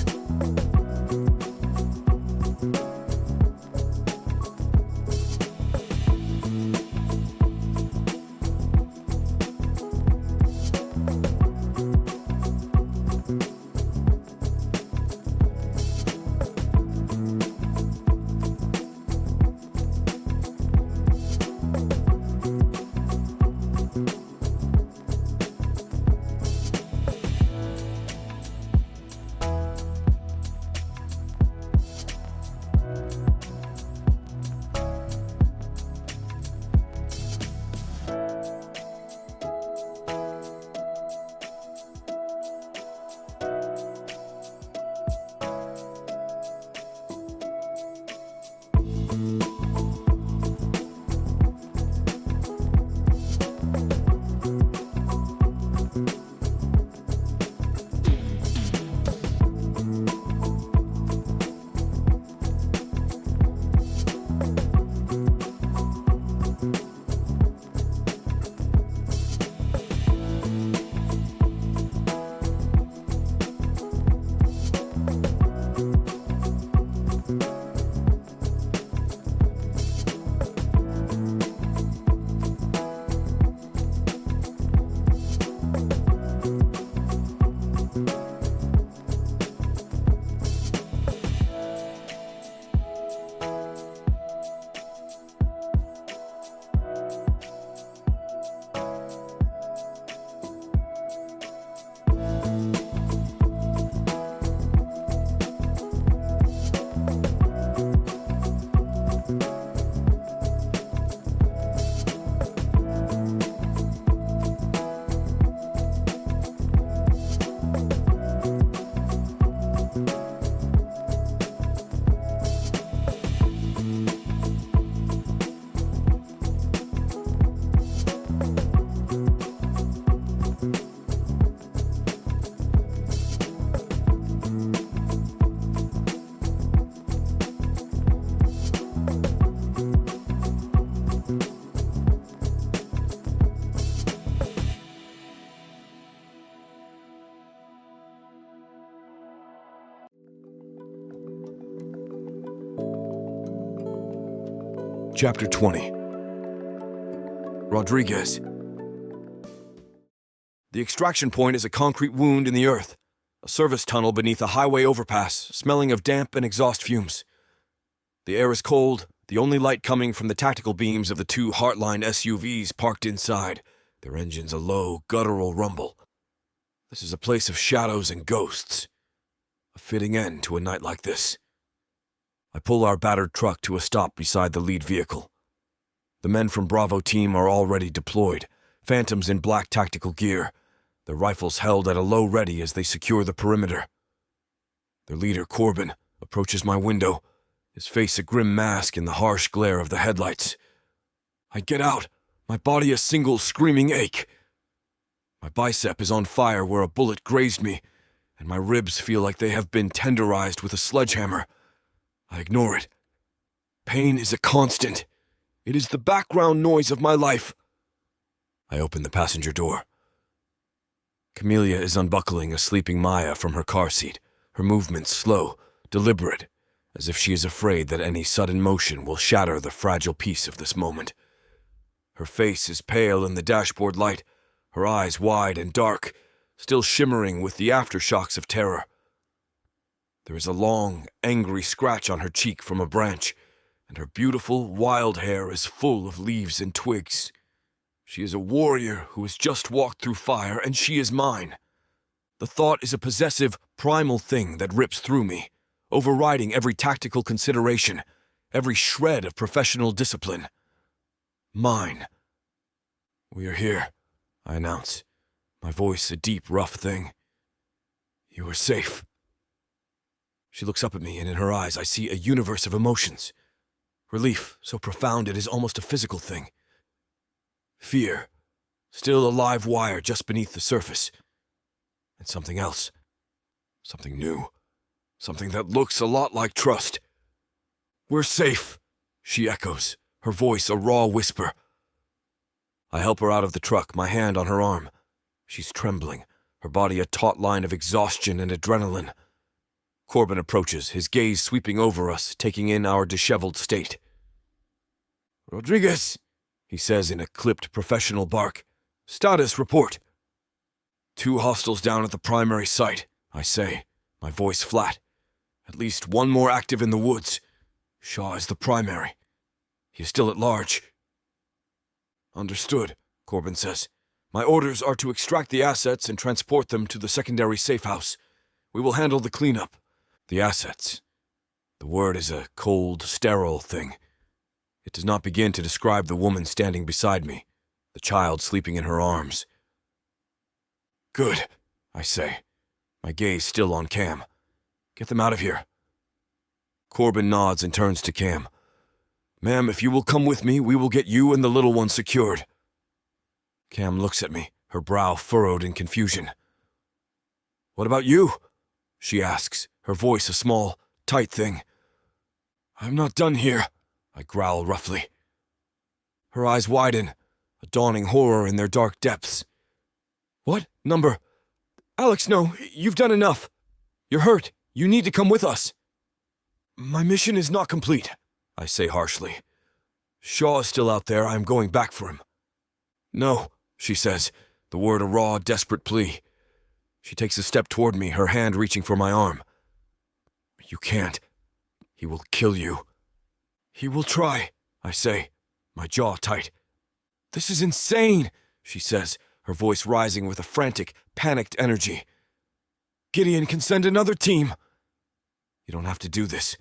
Chapter 20. Rodriguez. The extraction point is a concrete wound in the earth, a service tunnel beneath a highway overpass, smelling of damp and exhaust fumes. The air is cold, the only light coming from the tactical beams of the two Heartline SUVs parked inside, their engines a low, guttural rumble. This is a place of shadows and ghosts. A fitting end to a night like this. I pull our battered truck to a stop beside the lead vehicle. The men from Bravo Team are already deployed, phantoms in black tactical gear, their rifles held at a low ready as they secure the perimeter. Their leader, Corbin, approaches my window, his face a grim mask in the harsh glare of the headlights. I get out, my body a single screaming ache. My bicep is on fire where a bullet grazed me, and my ribs feel like they have been tenderized with a sledgehammer. I ignore it. Pain is a constant. It is the background noise of my life. I open the passenger door. Camellia is unbuckling a sleeping Maya from her car seat, her movements slow, deliberate, as if she is afraid that any sudden motion will shatter the fragile peace of this moment. Her face is pale in the dashboard light, her eyes wide and dark, still shimmering with the aftershocks of terror. There is a long, angry scratch on her cheek from a branch, and her beautiful, wild hair is full of leaves and twigs. She is a warrior who has just walked through fire, and she is mine. The thought is a possessive, primal thing that rips through me, overriding every tactical consideration, every shred of professional discipline. Mine. We are here, I announce, my voice a deep, rough thing. You are safe. She looks up at me, and in her eyes I see a universe of emotions. Relief, so profound it is almost a physical thing. Fear, still a live wire just beneath the surface. And something else. Something new. Something that looks a lot like trust. We're safe, she echoes, her voice a raw whisper. I help her out of the truck, my hand on her arm. She's trembling, her body a taut line of exhaustion and adrenaline. Corbin approaches, his gaze sweeping over us, taking in our disheveled state. Rodriguez, he says in a clipped professional bark. Status report. 2 hostiles down at the primary site, I say, my voice flat. At least one more active in the woods. Shaw is the primary. He is still at large. Understood, Corbin says. My orders are to extract the assets and transport them to the secondary safe house. We will handle the cleanup. The assets. The word is a cold, sterile thing. It does not begin to describe the woman standing beside me, the child sleeping in her arms. Good, I say, my gaze still on Cam. Get them out of here. Corbin nods and turns to Cam. Ma'am, if you will come with me, we will get you and the little one secured. Cam looks at me, her brow furrowed in confusion. What about you? She asks, her voice a small, tight thing. I'm not done here, I growl roughly. Her eyes widen, a dawning horror in their dark depths. What? Number? Alex, no, you've done enough. You're hurt. You need to come with us. My mission is not complete, I say harshly. Shaw is still out there. I am going back for him. No, she says, the word a raw, desperate plea. She takes a step toward me, her hand reaching for my arm. You can't. He will kill you. He will try, I say, my jaw tight. This is insane, she says, her voice rising with a frantic, panicked energy. Gideon can send another team. You don't have to do this.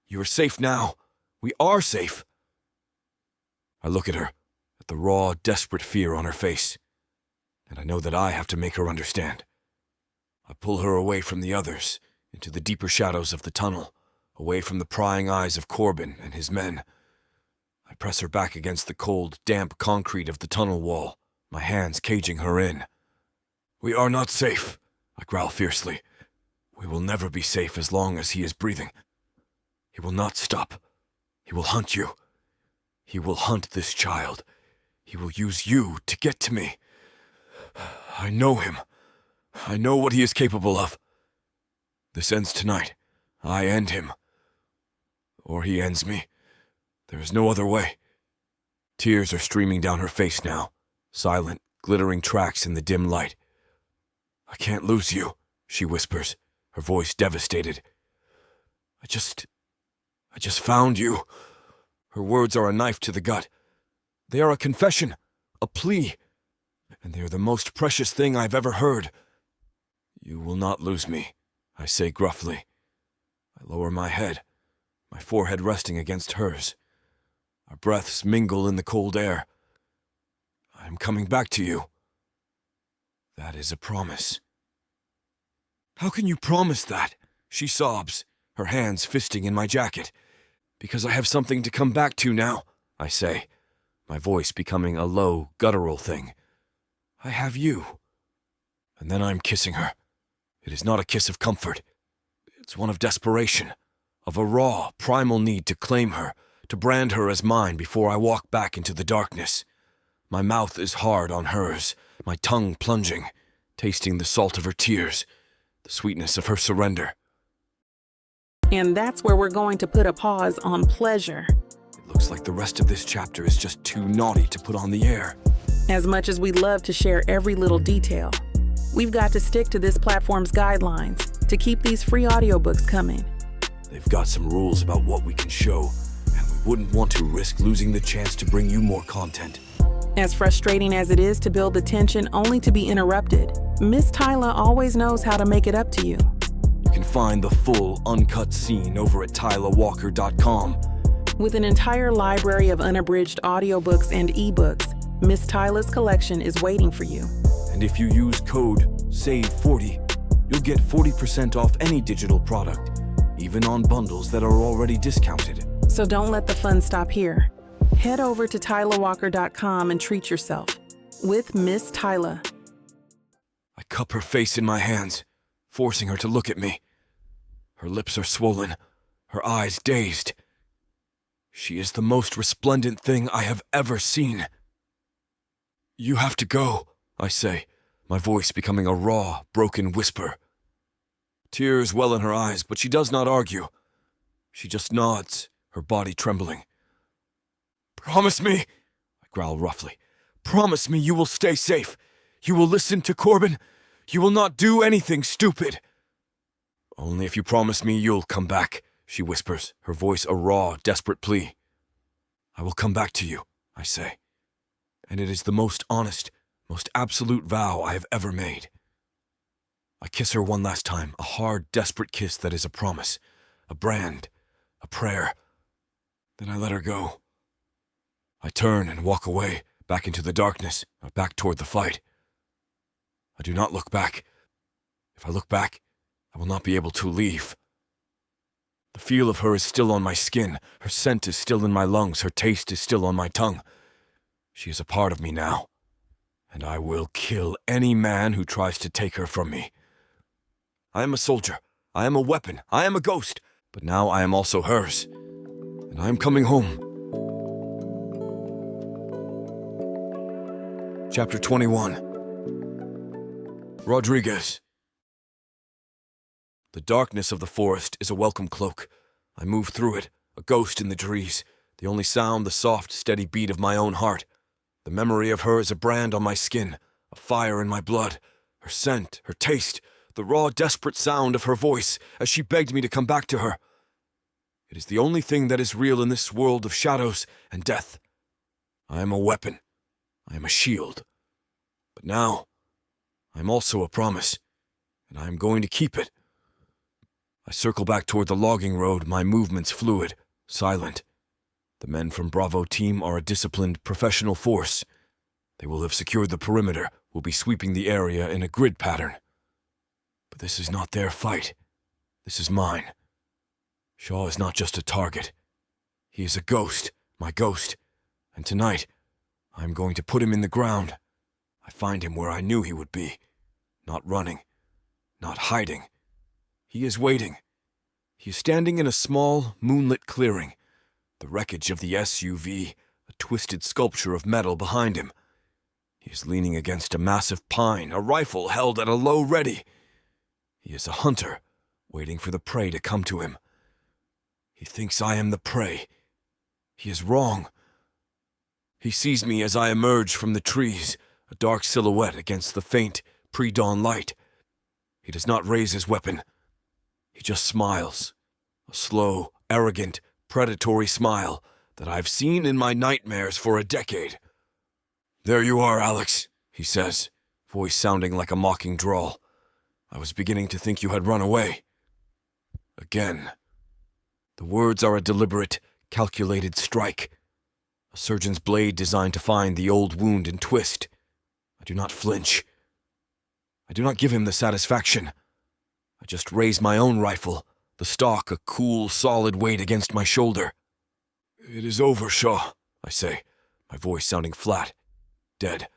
You are safe now. We are safe. I look at her, at the raw, desperate fear on her face, and I know that I have to make her understand. I pull her away from the others, into the deeper shadows of the tunnel, away from the prying eyes of Corbin and his men. I press her back against the cold, damp concrete of the tunnel wall, my hands caging her in. We are not safe, I growl fiercely. We will never be safe as long as he is breathing. He will not stop. He will hunt you. He will hunt this child. He will use you to get to me. I know him. I know what he is capable of. This ends tonight. I end him. Or he ends me. There is no other way. Tears are streaming down her face now, silent, glittering tracks in the dim light. "I can't lose you," she whispers, her voice devastated. I just found you." Her words are a knife to the gut. They are a confession, a plea, and they are the most precious thing I've ever heard. "You will not lose me," I say gruffly. I lower my head, my forehead resting against hers. Our breaths mingle in the cold air. "I am coming back to you." "That is a promise." "How can you promise that?" She sobs, her hands fisting in my jacket. "Because I have something to come back to now," I say, my voice becoming a low, guttural thing. "I have you." And then I'm kissing her. It is not a kiss of comfort. It's one of desperation, of a raw, primal need to claim her, to brand her as mine before I walk back into the darkness. My mouth is hard on hers, my tongue plunging, tasting the salt of her tears, the sweetness of her surrender. And that's where we're going to put a pause on pleasure. It looks like the rest of this chapter is just too naughty to put on the air. As much as we'd love to share every little detail, we've got to stick to this platform's guidelines to keep these free audiobooks coming. They've got some rules about what we can show, and we wouldn't want to risk losing the chance to bring you more content. As frustrating as it is to build the tension only to be interrupted, Miss Tyla always knows how to make it up to you. You can find the full, uncut scene over at tylawalker.com. With an entire library of unabridged audiobooks and ebooks, Miss Tyla's collection is waiting for you. And if you use code SAVE40, you'll get 40% off any digital product, even on bundles that are already discounted. So don't let the fun stop here. Head over to tylawalker.com and treat yourself with Miss Tyla. I cup her face in my hands, forcing her to look at me. Her lips are swollen, her eyes dazed. She is the most resplendent thing I have ever seen. "You have to go," I say, my voice becoming a raw, broken whisper. Tears well in her eyes, but she does not argue. She just nods, her body trembling. "Promise me," I growl roughly. "Promise me you will stay safe. You will listen to Corbin. You will not do anything stupid." "Only if you promise me you'll come back," she whispers, her voice a raw, desperate plea. "I will come back to you," I say. And it is the most honest, most absolute vow I have ever made. I kiss her one last time, a hard, desperate kiss that is a promise, a brand, a prayer. Then I let her go. I turn and walk away, back into the darkness, back toward the fight. I do not look back. If I look back, I will not be able to leave. The feel of her is still on my skin, her scent is still in my lungs, her taste is still on my tongue. She is a part of me now, and I will kill any man who tries to take her from me. I am a soldier, I am a weapon, I am a ghost, but now I am also hers, and I am coming home. Chapter 21. Rodriguez. The darkness of the forest is a welcome cloak. I move through it, a ghost in the trees, the only sound the soft, steady beat of my own heart. The memory of her is a brand on my skin, a fire in my blood, her scent, her taste, the raw, desperate sound of her voice as she begged me to come back to her. It is the only thing that is real in this world of shadows and death. I am a weapon. I am a shield. But now, I am also a promise, and I am going to keep it. I circle back toward the logging road, my movements fluid, silent. The men from Bravo Team are a disciplined, professional force. They will have secured the perimeter, will be sweeping the area in a grid pattern. But this is not their fight. This is mine. Shaw is not just a target. He is a ghost, my ghost. And tonight, I am going to put him in the ground. I find him where I knew he would be. Not running. Not hiding. He is waiting. He is standing in a small, moonlit clearing. The wreckage of the SUV, a twisted sculpture of metal behind him. He is leaning against a massive pine, a rifle held at a low ready. He is a hunter, waiting for the prey to come to him. He thinks I am the prey. He is wrong. He sees me as I emerge from the trees, a dark silhouette against the faint, pre-dawn light. He does not raise his weapon. He just smiles, a slow, arrogant, predatory smile that I've seen in my nightmares for a decade. "There you are, Alex," he says, voice sounding like a mocking drawl. "I was beginning to think you had run away." Again. The words are a deliberate, calculated strike. A surgeon's blade designed to find the old wound and twist. I do not flinch. I do not give him the satisfaction. I just raise my own rifle, the stock a cool, solid weight against my shoulder. "It is over, Shaw," I say, my voice sounding flat, dead.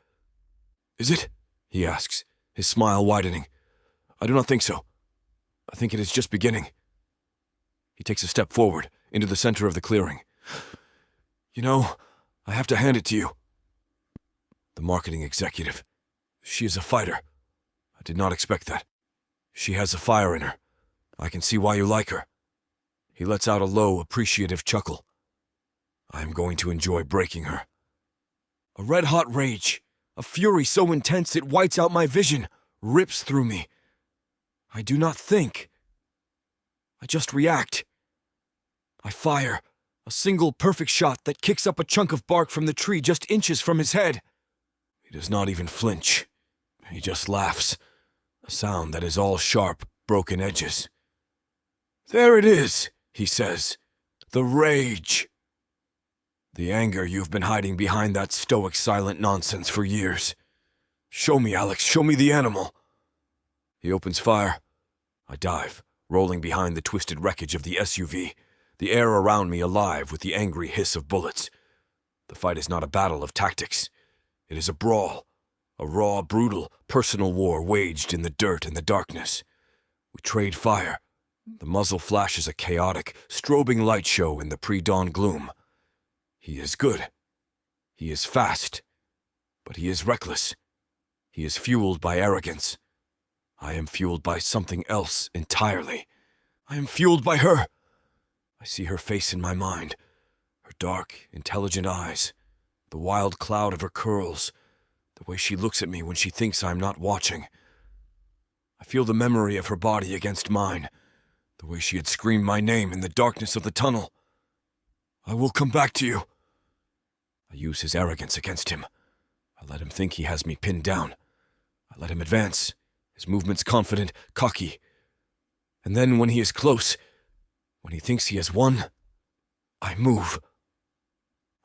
"Is it?" he asks, his smile widening. "I do not think so. I think it is just beginning." He takes a step forward, into the center of the clearing. "You know, I have to hand it to you." The marketing executive. She is a fighter. I did not expect that. She has a fire in her. I can see why you like her. He lets out a low, appreciative chuckle. I am going to enjoy breaking her. A red-hot rage, a fury so intense it whites out my vision, rips through me. I do not think. I just react. I fire, a single perfect shot that kicks up a chunk of bark from the tree just inches from his head. He does not even flinch. He just laughs, a sound that is all sharp, broken edges. "There it is," he says. "The rage. The anger you've been hiding behind that stoic, silent nonsense for years. Show me, Alex, show me the animal." He opens fire. I dive, rolling behind the twisted wreckage of the SUV, the air around me alive with the angry hiss of bullets. The fight is not a battle of tactics. It is a brawl, a raw, brutal, personal war waged in the dirt and the darkness. We trade fire. The muzzle flashes a chaotic, strobing light show in the pre-dawn gloom. He is good. He is fast. But he is reckless. He is fueled by arrogance. I am fueled by something else entirely. I am fueled by her. I see her face in my mind, her dark, intelligent eyes, the wild cloud of her curls, the way she looks at me when she thinks I am not watching. I feel the memory of her body against mine, the way she had screamed my name in the darkness of the tunnel. "I will come back to you." I use his arrogance against him. I let him think he has me pinned down. I let him advance, his movements confident, cocky. And then when he is close, when he thinks he has won, I move.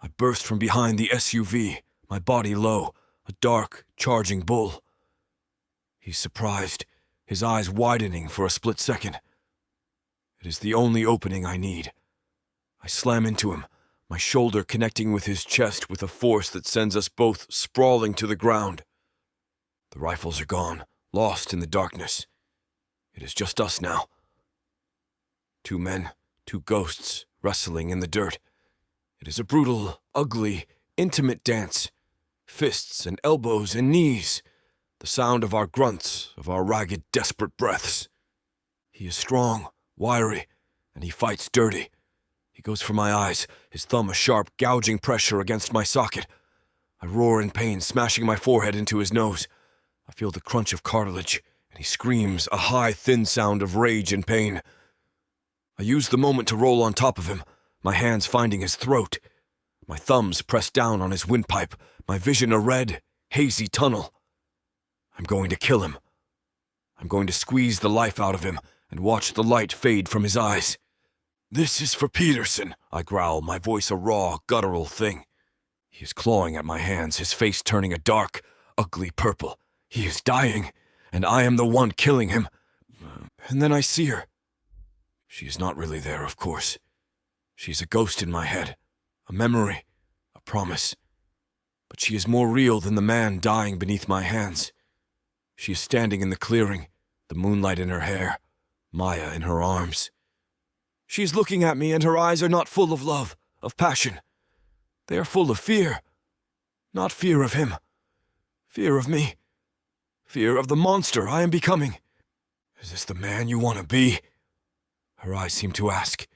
I burst from behind the SUV, my body low, a dark, charging bull. He's surprised, his eyes widening for a split second. It is the only opening I need. I slam into him, my shoulder connecting with his chest with a force that sends us both sprawling to the ground. The rifles are gone, lost in the darkness. It is just us now. 2 men, 2 ghosts, wrestling in the dirt. It is a brutal, ugly, intimate dance. Fists and elbows and knees. The sound of our grunts, of our ragged, desperate breaths. He is strong, wiry, and he fights dirty. He goes for my eyes, his thumb a sharp, gouging pressure against my socket. I roar in pain, smashing my forehead into his nose. I feel the crunch of cartilage, and he screams, a high, thin sound of rage and pain. I use the moment to roll on top of him, my hands finding his throat. My thumbs pressed down on his windpipe, my vision a red, hazy tunnel. I'm going to kill him. I'm going to squeeze the life out of him and watch the light fade from his eyes. "This is for Peterson," I growl, my voice a raw, guttural thing. He is clawing at my hands, his face turning a dark, ugly purple. He is dying, and I am the one killing him. And then I see her. She is not really there, of course. She is a ghost in my head, a memory, a promise. But she is more real than the man dying beneath my hands. She is standing in the clearing, the moonlight in her hair, Maya in her arms. She is looking at me, and her eyes are not full of love, of passion. They are full of fear. Not fear of him. Fear of me. Fear of the monster I am becoming. "Is this the man you want to be?" Her eyes seem to ask.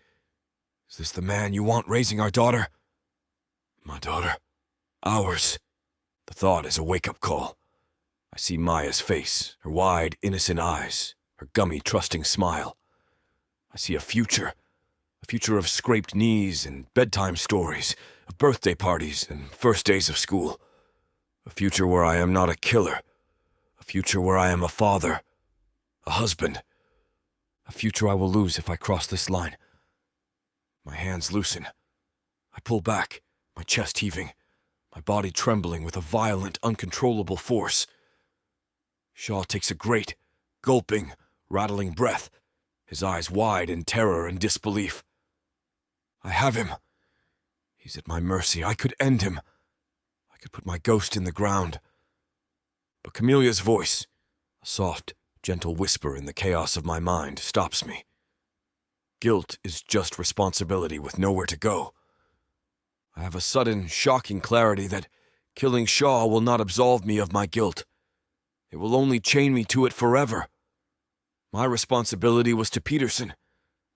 "Is this the man you want raising our daughter?" "My daughter," Hours. The thought is a wake-up call. I see Maya's face, her wide, innocent eyes, her gummy, trusting smile. I see a future of scraped knees and bedtime stories, of birthday parties and first days of school. A future where I am not a killer. A future where I am a father, a husband. A future I will lose if I cross this line. My hands loosen. I pull back, my chest heaving, my body trembling with a violent, uncontrollable force. Shaw takes a great, gulping, rattling breath, his eyes wide in terror and disbelief. I have him. He's at my mercy. I could end him. I could put my ghost in the ground. But Camelia's voice, a soft, gentle whisper in the chaos of my mind, stops me. Guilt is just responsibility with nowhere to go. I have a sudden, shocking clarity that killing Shaw will not absolve me of my guilt. It will only chain me to it forever. My responsibility was to Peterson,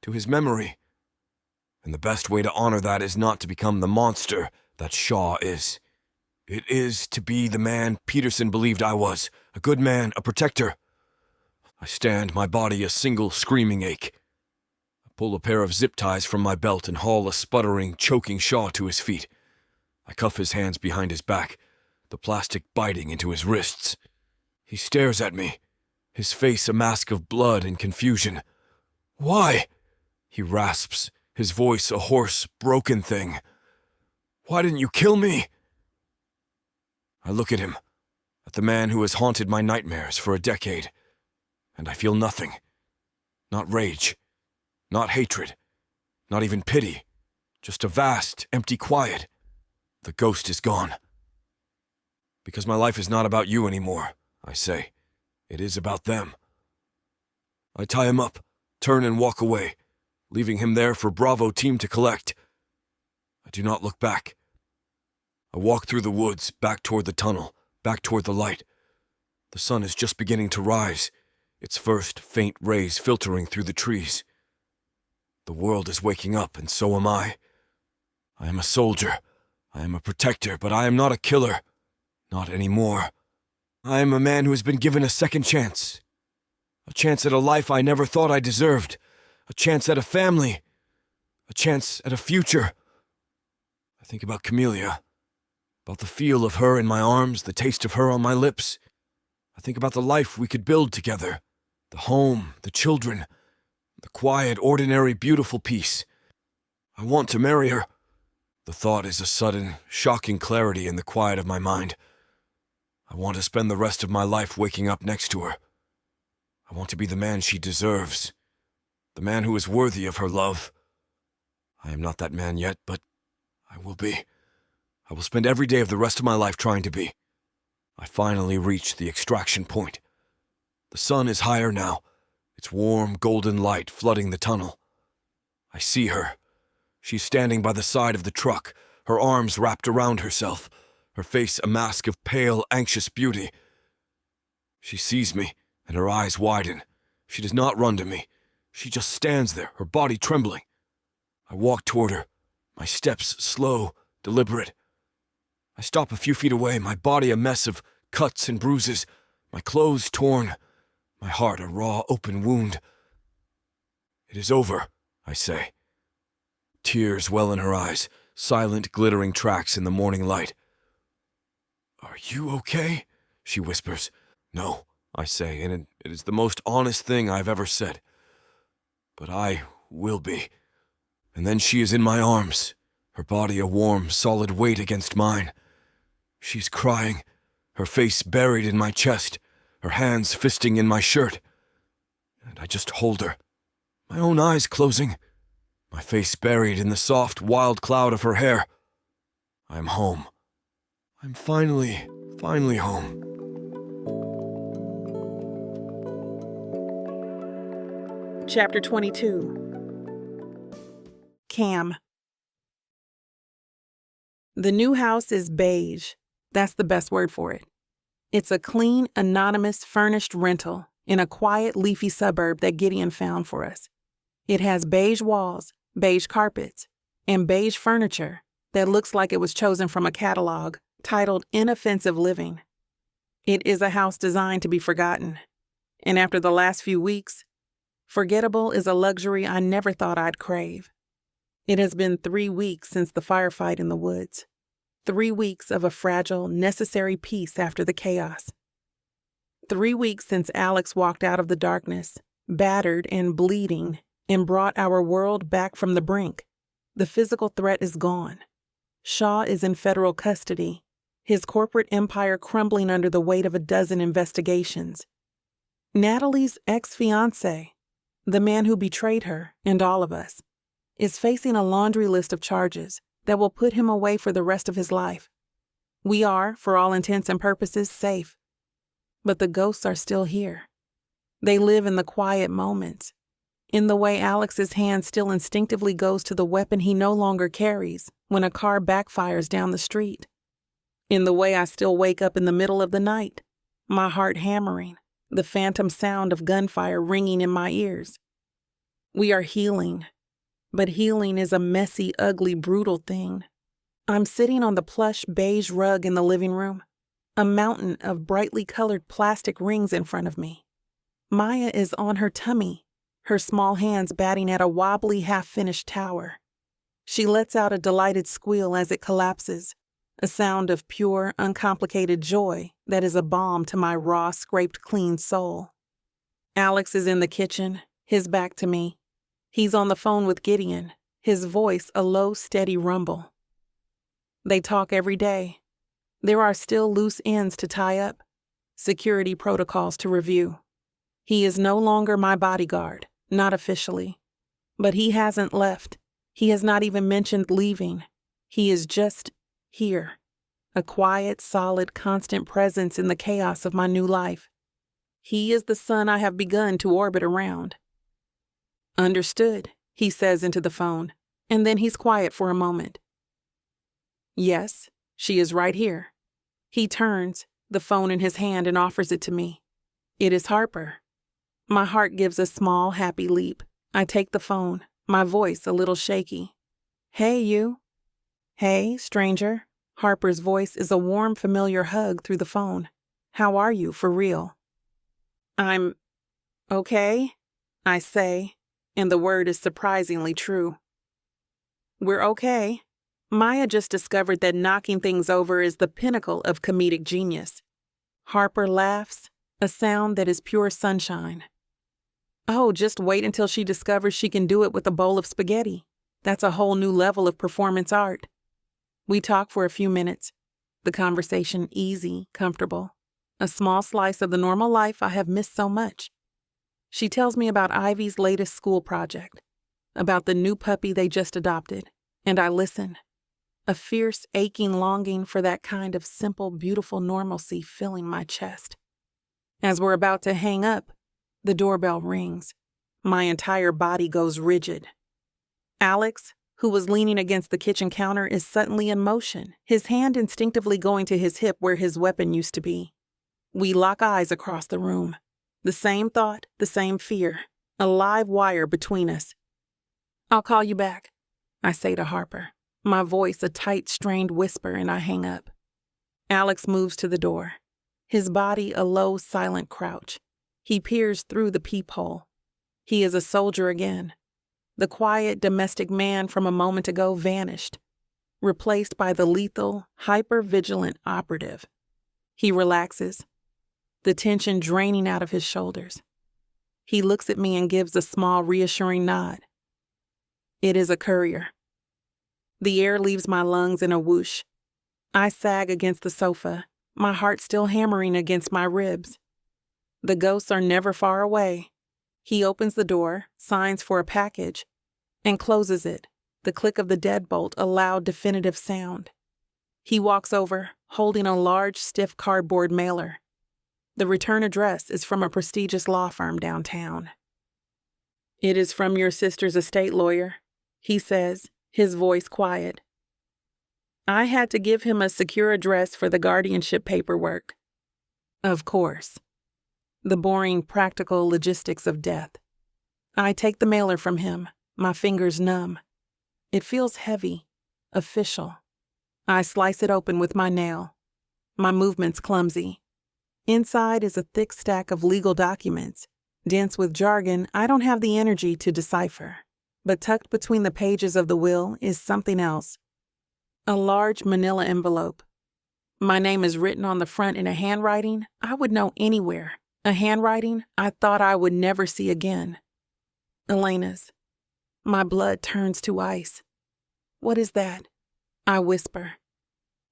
to his memory. And the best way to honor that is not to become the monster that Shaw is. It is to be the man Peterson believed I was, a good man, a protector. I stand, my body a single screaming ache. I pull a pair of zip ties from my belt and haul a sputtering, choking Shaw to his feet. I cuff his hands behind his back, the plastic biting into his wrists. He stares at me, his face a mask of blood and confusion. Why? He rasps, his voice a hoarse, broken thing. Why didn't you kill me? I look at him, at the man who has haunted my nightmares for a decade, and I feel nothing. Not rage, not hatred, not even pity, just a vast, empty quiet. The ghost is gone. Because my life is not about you anymore, I say. It is about them. I tie him up, turn and walk away, leaving him there for Bravo team to collect. I do not look back. I walk through the woods, back toward the tunnel, back toward the light. The sun is just beginning to rise, its first faint rays filtering through the trees. The world is waking up, and so am I. I am a soldier. I am a protector, but I am not a killer. Not anymore. I am a man who has been given a second chance. A chance at a life I never thought I deserved. A chance at a family. A chance at a future. I think about Camellia. About the feel of her in my arms, the taste of her on my lips. I think about the life we could build together. The home, the children, the quiet, ordinary, beautiful peace. I want to marry her. The thought is a sudden, shocking clarity in the quiet of my mind. I want to spend the rest of my life waking up next to her. I want to be the man she deserves. The man who is worthy of her love. I am not that man yet, but I will be. I will spend every day of the rest of my life trying to be. I finally reach the extraction point. The sun is higher now, its warm, golden light flooding the tunnel. I see her. She's standing by the side of the truck, her arms wrapped around herself, her face a mask of pale, anxious beauty. She sees me, and her eyes widen. She does not run to me. She just stands there, her body trembling. I walk toward her, my steps slow, deliberate. I stop a few feet away, my body a mess of cuts and bruises, my clothes torn, my heart a raw, open wound. It is over, I say. Tears well in her eyes, silent, glittering tracks in the morning light. Are you okay? She whispers. No, I say, and it is the most honest thing I've ever said. But I will be. And then she is in my arms, her body a warm, solid weight against mine. She's crying, her face buried in my chest, her hands fisting in my shirt. And I just hold her, my own eyes closing, my face buried in the soft, wild cloud of her hair. I'm home. I'm finally home. Chapter 22. Cam. The new house is beige. That's the best word for it. It's a clean, anonymous, furnished rental in a quiet, leafy suburb that Gideon found for us. It has beige walls, beige carpets, and beige furniture that looks like it was chosen from a catalog titled Inoffensive Living. It is a house designed to be forgotten. And after the last few weeks, forgettable is a luxury I never thought I'd crave. It has been 3 weeks since the firefight in the woods. 3 weeks of a fragile, necessary peace after the chaos. 3 weeks since Alex walked out of the darkness, battered and bleeding, and brought our world back from the brink. The physical threat is gone. Shaw is in federal custody, his corporate empire crumbling under the weight of a dozen investigations. Natalie's ex-fiancé, the man who betrayed her and all of us, is facing a laundry list of charges that will put him away for the rest of his life. We are, for all intents and purposes, safe. But the ghosts are still here. They live in the quiet moments, in the way Alex's hand still instinctively goes to the weapon he no longer carries when a car backfires down the street, in the way I still wake up in the middle of the night, my heart hammering, the phantom sound of gunfire ringing in my ears. We are healing, but healing is a messy, ugly, brutal thing. I'm sitting on the plush beige rug in the living room, a mountain of brightly colored plastic rings in front of me. Maya is on her tummy, her small hands batting at a wobbly, half-finished tower. She lets out a delighted squeal as it collapses, a sound of pure, uncomplicated joy that is a balm to my raw, scraped-clean soul. Alex is in the kitchen, his back to me. He's on the phone with Gideon, his voice a low, steady rumble. They talk every day. There are still loose ends to tie up, security protocols to review. He is no longer my bodyguard, not officially. But he hasn't left. He has not even mentioned leaving. He is just here, a quiet, solid, constant presence in the chaos of my new life. He is the sun I have begun to orbit around. Understood, he says into the phone, and then he's quiet for a moment. Yes, she is right here. He turns, the phone in his hand, and offers it to me. It is Harper. My heart gives a small, happy leap. I take the phone, my voice a little shaky. Hey, you. Hey, stranger. Harper's voice is a warm, familiar hug through the phone. How are you, for real? I'm okay, I say, and the word is surprisingly true. We're okay. Maya just discovered that knocking things over is the pinnacle of comedic genius. Harper laughs, a sound that is pure sunshine. Oh, just wait until she discovers she can do it with a bowl of spaghetti. That's a whole new level of performance art. We talk for a few minutes, the conversation easy, comfortable, a small slice of the normal life I have missed so much. She tells me about Ivy's latest school project, about the new puppy they just adopted, and I listen, a fierce, aching longing for that kind of simple, beautiful normalcy filling my chest. As we're about to hang up, the doorbell rings. My entire body goes rigid. Alex, who was leaning against the kitchen counter, is suddenly in motion, his hand instinctively going to his hip where his weapon used to be. We lock eyes across the room. The same thought, the same fear, a live wire between us. I'll call you back, I say to Harper, my voice a tight, strained whisper, and I hang up. Alex moves to the door, his body a low, silent crouch. He peers through the peephole. He is a soldier again. The quiet, domestic man from a moment ago vanished, replaced by the lethal, hyper-vigilant operative. He relaxes, the tension draining out of his shoulders. He looks at me and gives a small, reassuring nod. It is a courier. The air leaves my lungs in a whoosh. I sag against the sofa, my heart still hammering against my ribs. The ghosts are never far away. He opens the door, signs for a package, and closes it, the click of the deadbolt a loud, definitive sound. He walks over, holding a large, stiff cardboard mailer. The return address is from a prestigious law firm downtown. It is from your sister's estate lawyer, he says, his voice quiet. I had to give him a secure address for the guardianship paperwork. Of course. The boring, practical logistics of death. I take the mailer from him, my fingers numb. It feels heavy, official. I slice it open with my nail. My movement's clumsy. Inside is a thick stack of legal documents, dense with jargon I don't have the energy to decipher. But tucked between the pages of the will is something else. A large manila envelope. My name is written on the front in a handwriting I would know anywhere, a handwriting I thought I would never see again. Elena's. My blood turns to ice. What is that? I whisper.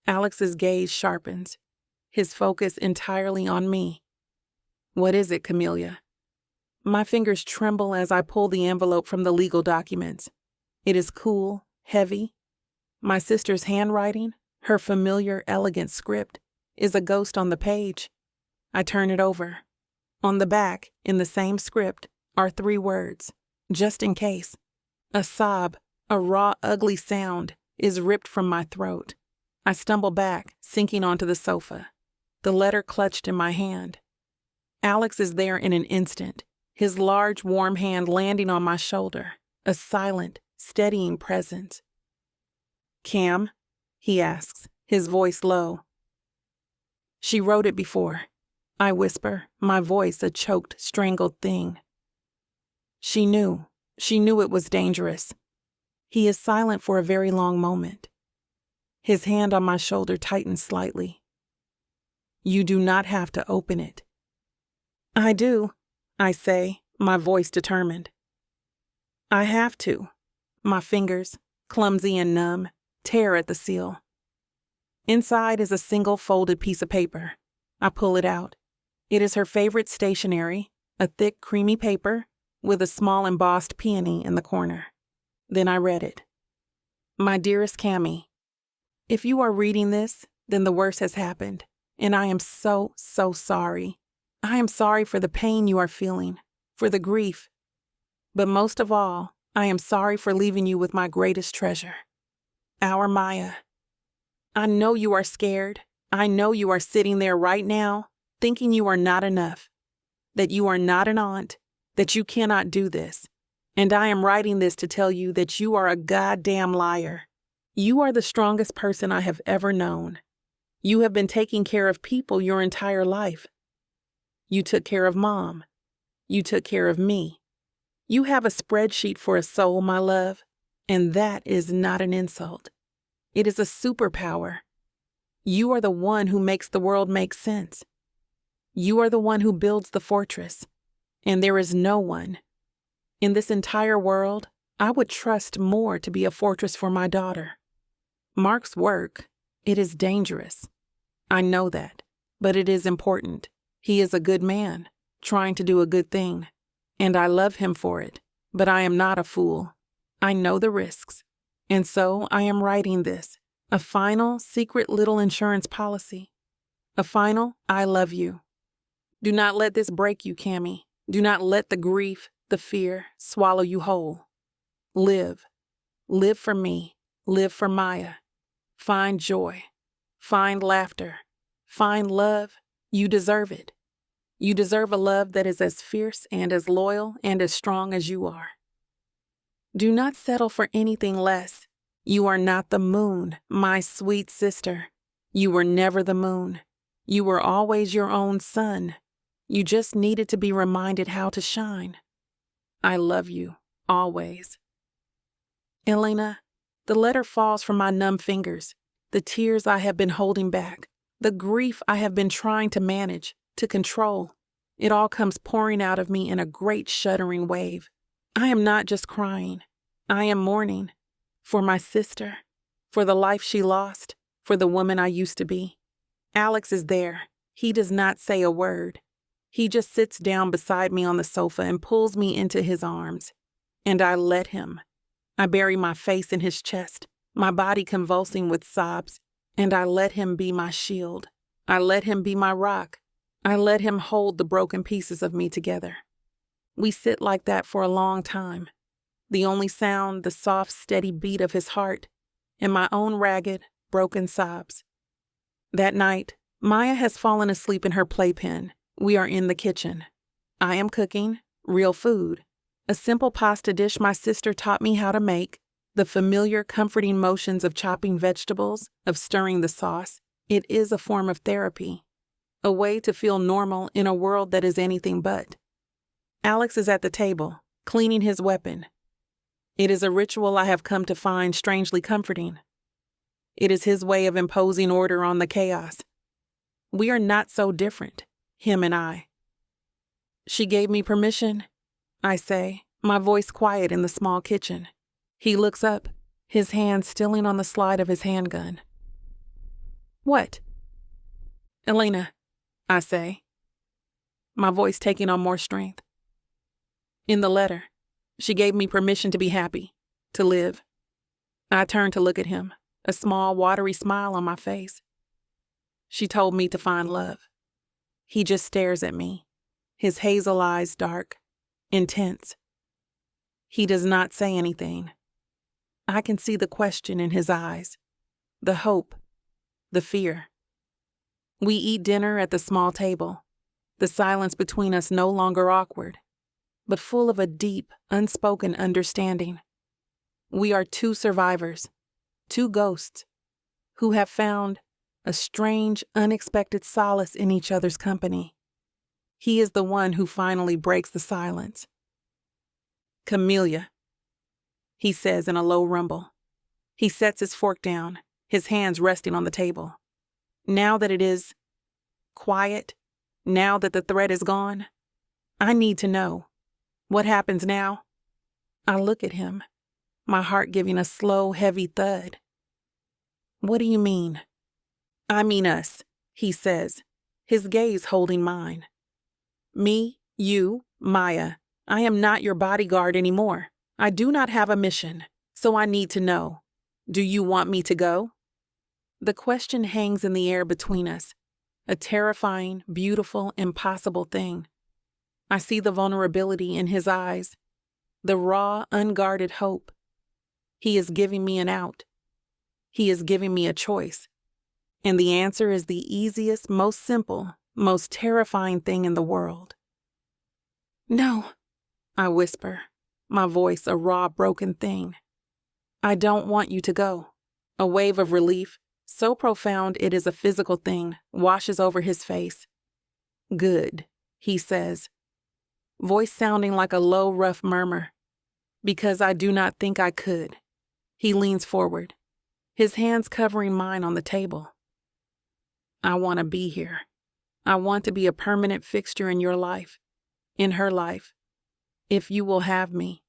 Alex's gaze sharpens, his focus entirely on me. What is it, Camellia? My fingers tremble as I pull the envelope from the legal documents. It is cool, heavy. My sister's handwriting, her familiar, elegant script, is a ghost on the page. I turn it over. On the back, in the same script, are 3 words, just in case. A sob, a raw, ugly sound, is ripped from my throat. I stumble back, sinking onto the sofa, the letter clutched in my hand. Alex is there in an instant, his large, warm hand landing on my shoulder, a silent, steadying presence. Cam? He asks, his voice low. She wrote it before. I whisper, my voice a choked, strangled thing. She knew it was dangerous. He is silent for a very long moment. His hand on my shoulder tightens slightly. You do not have to open it. I do, I say, my voice determined. I have to. My fingers, clumsy and numb, tear at the seal. Inside is a single folded piece of paper. I pull it out. It is her favorite stationery, a thick, creamy paper with a small embossed peony in the corner. Then I read it. My dearest Cammy, if you are reading this, then the worst has happened, and I am so sorry. I am sorry for the pain you are feeling, for the grief. But most of all, I am sorry for leaving you with my greatest treasure, our Maya. I know you are scared. I know you are sitting there right now, thinking you are not enough, that you are not an aunt, that you cannot do this. And I am writing this to tell you that you are a goddamn liar. You are the strongest person I have ever known. You have been taking care of people your entire life. You took care of Mom. You took care of me. You have a spreadsheet for a soul, my love, and that is not an insult. It is a superpower. You are the one who makes the world make sense. You are the one who builds the fortress, and there is no one in this entire world I would trust more to be a fortress for my daughter. Mark's work, it is dangerous. I know that, but it is important. He is a good man, trying to do a good thing, and I love him for it, but I am not a fool. I know the risks, and so I am writing this, a final, secret little insurance policy. A final, I love you. Do not let this break you, Cammy. Do not let the grief, the fear, swallow you whole. Live. Live for me. Live for Maya. Find joy. Find laughter. Find love. You deserve it. You deserve a love that is as fierce and as loyal and as strong as you are. Do not settle for anything less. You are not the moon, my sweet sister. You were never the moon. You were always your own sun. You just needed to be reminded how to shine. I love you, always. Elena, the letter falls from my numb fingers, the tears I have been holding back, the grief I have been trying to manage, to control. It all comes pouring out of me in a great shuddering wave. I am not just crying. I am mourning. For my sister, for the life she lost, for the woman I used to be. Alex is there. He does not say a word. He just sits down beside me on the sofa and pulls me into his arms. And I let him. I bury my face in his chest, my body convulsing with sobs, and I let him be my shield. I let him be my rock. I let him hold the broken pieces of me together. We sit like that for a long time. The only sound, the soft, steady beat of his heart, and my own ragged, broken sobs. That night, Maya has fallen asleep in her playpen. We are in the kitchen. I am cooking, real food, a simple pasta dish my sister taught me how to make, The familiar, comforting motions of chopping vegetables, of stirring the sauce, it is a form of therapy, a way to feel normal in a world that is anything but. Alex is at the table, cleaning his weapon. It is a ritual I have come to find strangely comforting. It is his way of imposing order on the chaos. We are not so different, him and I. She gave me permission, I say, my voice quiet in the small kitchen. He looks up, his hand stilling on the slide of his handgun. What? Elena, I say, my voice taking on more strength. In the letter, she gave me permission to be happy, to live. I turned to look at him, a small, watery smile on my face. She told me to find love. He just stares at me, his hazel eyes dark, intense. He does not say anything. I can see the question in his eyes, the hope, the fear. We eat dinner at the small table, the silence between us no longer awkward, but full of a deep, unspoken understanding. We are two survivors, two ghosts, who have found a strange, unexpected solace in each other's company. He is the one who finally breaks the silence. Camellia, he says in a low rumble. He sets his fork down, his hands resting on the table. Now that it is quiet, now that the threat is gone, I need to know. What happens now? I look at him, my heart giving a slow, heavy thud. What do you mean? I mean us, he says, his gaze holding mine. Me, you, Maya, I am not your bodyguard anymore. I do not have a mission, so I need to know. Do you want me to go? The question hangs in the air between us, a terrifying, beautiful, impossible thing. I see the vulnerability in his eyes, the raw, unguarded hope. He is giving me an out. He is giving me a choice. And the answer is the easiest, most simple, most terrifying thing in the world. No, I whisper, my voice a raw, broken thing. I don't want you to go. A wave of relief, so profound it is a physical thing, washes over his face. Good, he says, voice sounding like a low, rough murmur. Because I do not think I could. He leans forward, his hands covering mine on the table. I want to be here. I want to be a permanent fixture in your life, in her life, if you will have me.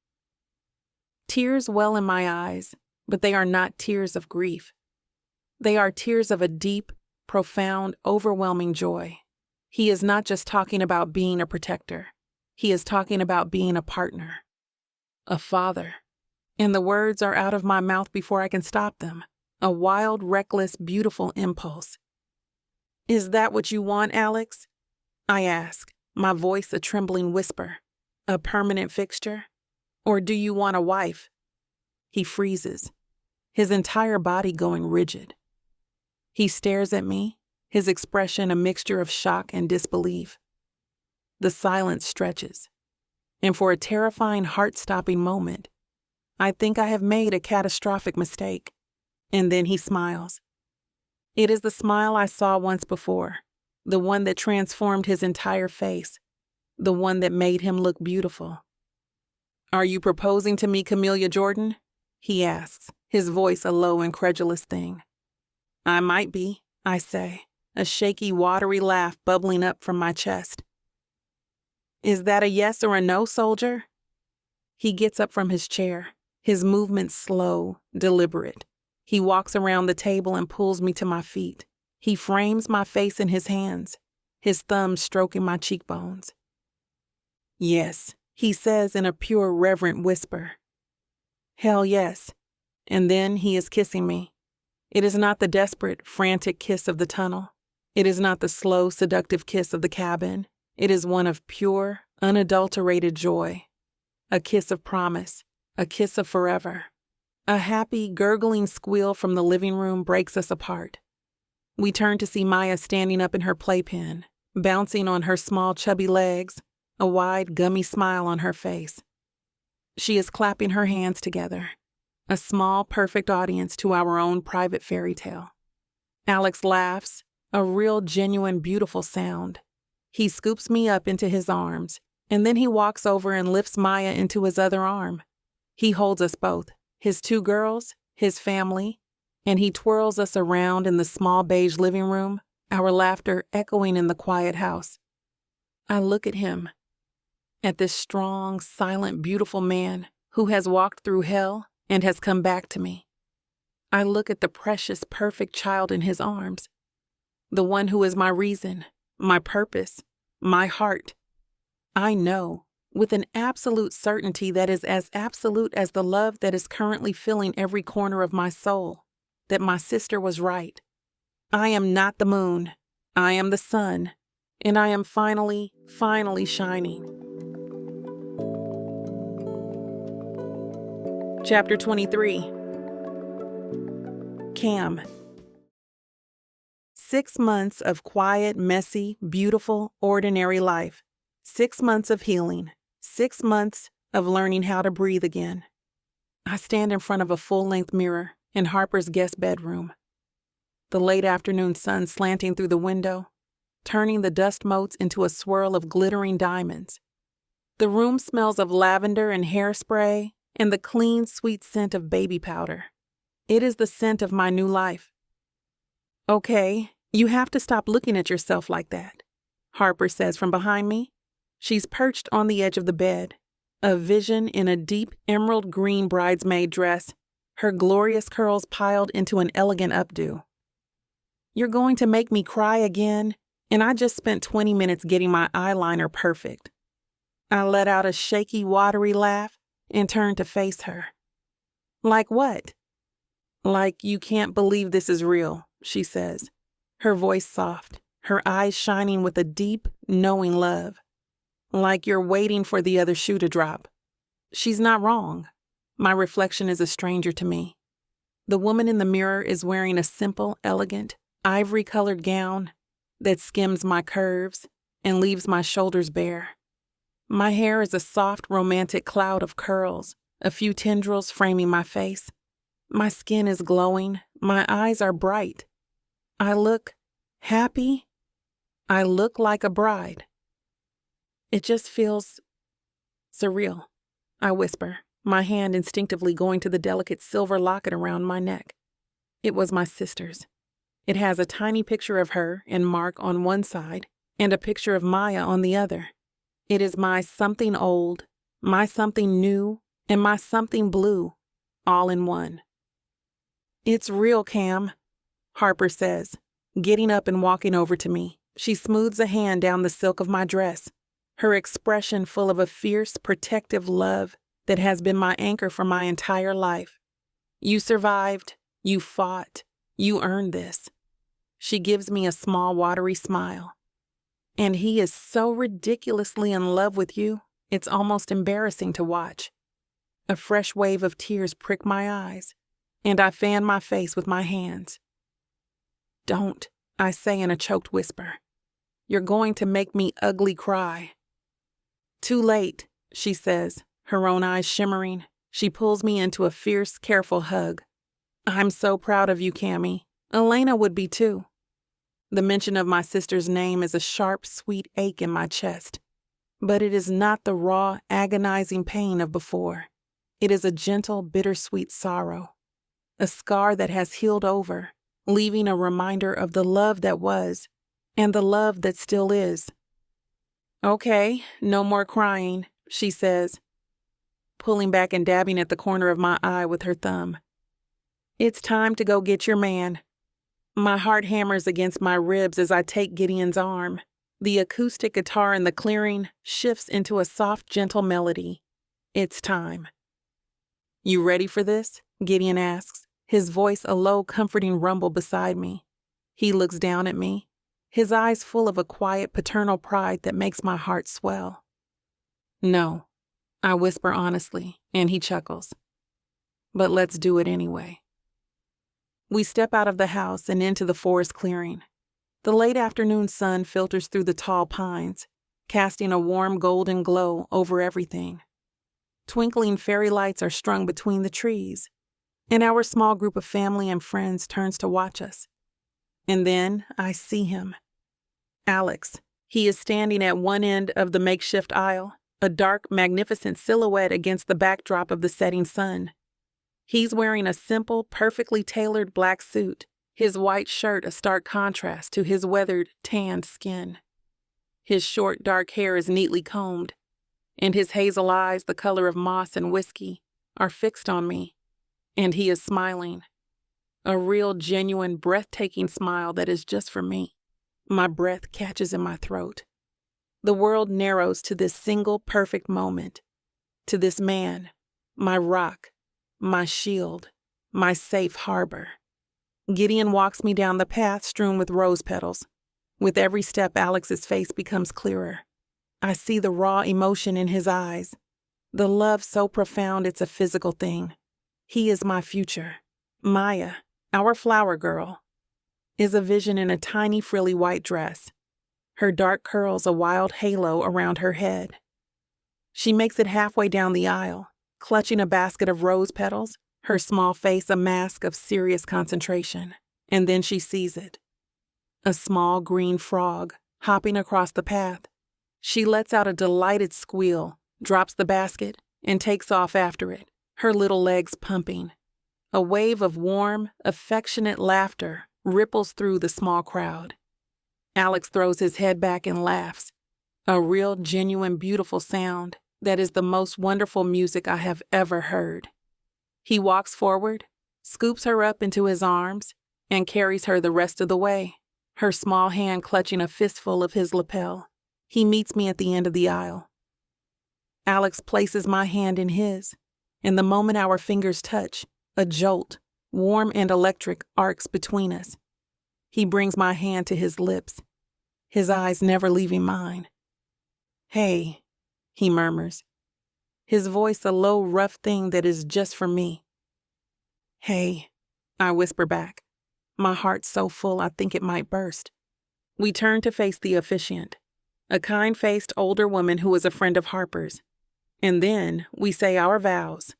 Tears well in my eyes, but they are not tears of grief. They are tears of a deep, profound, overwhelming joy. He is not just talking about being a protector. He is talking about being a partner, a father. And the words are out of my mouth before I can stop them. A wild, reckless, beautiful impulse. Is that what you want, Alex? I ask, my voice a trembling whisper. A permanent fixture? Or do you want a wife? He freezes, his entire body going rigid. He stares at me, his expression a mixture of shock and disbelief. The silence stretches, and for a terrifying, heart-stopping moment, I think I have made a catastrophic mistake. And then he smiles. It is the smile I saw once before, the one that transformed his entire face, the one that made him look beautiful. Are you proposing to me, Camellia Jordan? He asks, his voice a low, incredulous thing. I might be, I say, a shaky, watery laugh bubbling up from my chest. Is that a yes or a no, soldier? He gets up from his chair, his movements slow, deliberate. He walks around the table and pulls me to my feet. He frames my face in his hands, his thumbs stroking my cheekbones. Yes, he says in a pure, reverent whisper. Hell yes. And then he is kissing me. It is not the desperate, frantic kiss of the tunnel. It is not the slow, seductive kiss of the cabin. It is one of pure, unadulterated joy. A kiss of promise, a kiss of forever. A happy, gurgling squeal from the living room breaks us apart. We turn to see Maya standing up in her playpen, bouncing on her small, chubby legs, a wide, gummy smile on her face. She is clapping her hands together, a small, perfect audience to our own private fairy tale. Alex laughs, a real, genuine, beautiful sound. He scoops me up into his arms, and then he walks over and lifts Maya into his other arm. He holds us both, his 2 girls, his family, and he twirls us around in the small beige living room, our laughter echoing in the quiet house. I look at him, at this strong, silent, beautiful man who has walked through hell and has come back to me. I look at the precious, perfect child in his arms, the one who is my reason, my purpose, my heart. I know, with an absolute certainty that is as absolute as the love that is currently filling every corner of my soul, that my sister was right. I am not the moon. I am the sun, and I am finally shining. Chapter 23. Cam. 6 months of quiet, messy, beautiful, ordinary life. 6 months of healing. 6 months of learning how to breathe again. I stand in front of a full-length mirror in Harper's guest bedroom. The late afternoon sun slanting through the window, turning the dust motes into a swirl of glittering diamonds. The room smells of lavender and hairspray and the clean, sweet scent of baby powder. It is the scent of my new life. Okay, you have to stop looking at yourself like that, Harper says from behind me. She's perched on the edge of the bed, a vision in a deep emerald green bridesmaid dress, her glorious curls piled into an elegant updo. You're going to make me cry again, and I just spent 20 minutes getting my eyeliner perfect. I let out a shaky, watery laugh and turned to face her. Like what? Like you can't believe this is real, she says, her voice soft, her eyes shining with a deep, knowing love. Like you're waiting for the other shoe to drop. She's not wrong. My reflection is a stranger to me. The woman in the mirror is wearing a simple, elegant, ivory-colored gown that skims my curves and leaves my shoulders bare. My hair is a soft, romantic cloud of curls, a few tendrils framing my face. My skin is glowing. My eyes are bright. I look happy. I look like a bride. It just feels surreal, I whisper, my hand instinctively going to the delicate silver locket around my neck. It was my sister's. It has a tiny picture of her and Mark on one side and a picture of Maya on the other. It is my something old, my something new, and my something blue, all in one. It's real, Cam, Harper says, getting up and walking over to me. She smooths a hand down the silk of my dress, her expression full of a fierce, protective love that has been my anchor for my entire life. You survived, you fought, you earned this. She gives me a small, watery smile. And he is so ridiculously in love with you, it's almost embarrassing to watch. A fresh wave of tears prick my eyes, and I fan my face with my hands. Don't, I say in a choked whisper. You're going to make me ugly cry. Too late, she says, her own eyes shimmering. She pulls me into a fierce, careful hug. I'm so proud of you, Cammy. Elena would be too. The mention of my sister's name is a sharp, sweet ache in my chest. But it is not the raw, agonizing pain of before. It is a gentle, bittersweet sorrow. A scar that has healed over, leaving a reminder of the love that was, and the love that still is. Okay, no more crying, she says, pulling back and dabbing at the corner of my eye with her thumb. It's time to go get your man. My heart hammers against my ribs as I take Gideon's arm. The acoustic guitar in the clearing shifts into a soft, gentle melody. It's time. You ready for this? Gideon asks, his voice a low, comforting rumble beside me. He looks down at me, his eyes full of a quiet, paternal pride that makes my heart swell. No, I whisper honestly, and he chuckles. But let's do it anyway. We step out of the house and into the forest clearing. The late afternoon sun filters through the tall pines, casting a warm golden glow over everything. Twinkling fairy lights are strung between the trees, and our small group of family and friends turns to watch us. And then I see him. Alex. He is standing at one end of the makeshift aisle, a dark, magnificent silhouette against the backdrop of the setting sun. He's wearing a simple, perfectly tailored black suit, his white shirt a stark contrast to his weathered, tanned skin. His short, dark hair is neatly combed, and his hazel eyes, the color of moss and whiskey, are fixed on me, and he is smiling. A real, genuine, breathtaking smile that is just for me. My breath catches in my throat. The world narrows to this single perfect moment, to this man, my rock, my shield, my safe harbor. Gideon walks me down the path strewn with rose petals. With every step, Alex's face becomes clearer. I see the raw emotion in his eyes, the love so profound it's a physical thing. He is my future. Maya, our flower girl, is a vision in a tiny frilly white dress, her dark curls a wild halo around her head. She makes it halfway down the aisle, clutching a basket of rose petals, her small face a mask of serious concentration, and then she sees it. A small green frog hopping across the path. She lets out a delighted squeal, drops the basket, and takes off after it, her little legs pumping. A wave of warm, affectionate laughter ripples through the small crowd. Alex throws his head back and laughs. A real, genuine, beautiful sound that is the most wonderful music I have ever heard. He walks forward, scoops her up into his arms, and carries her the rest of the way, her small hand clutching a fistful of his lapel. He meets me at the end of the aisle. Alex places my hand in his, and the moment our fingers touch, a jolt, warm and electric, arcs between us. He brings my hand to his lips, his eyes never leaving mine. "Hey," he murmurs, his voice a low, rough thing that is just for me. "Hey," I whisper back, my heart so full I think it might burst. We turn to face the officiant, a kind-faced older woman who is a friend of Harper's. And then we say our vows,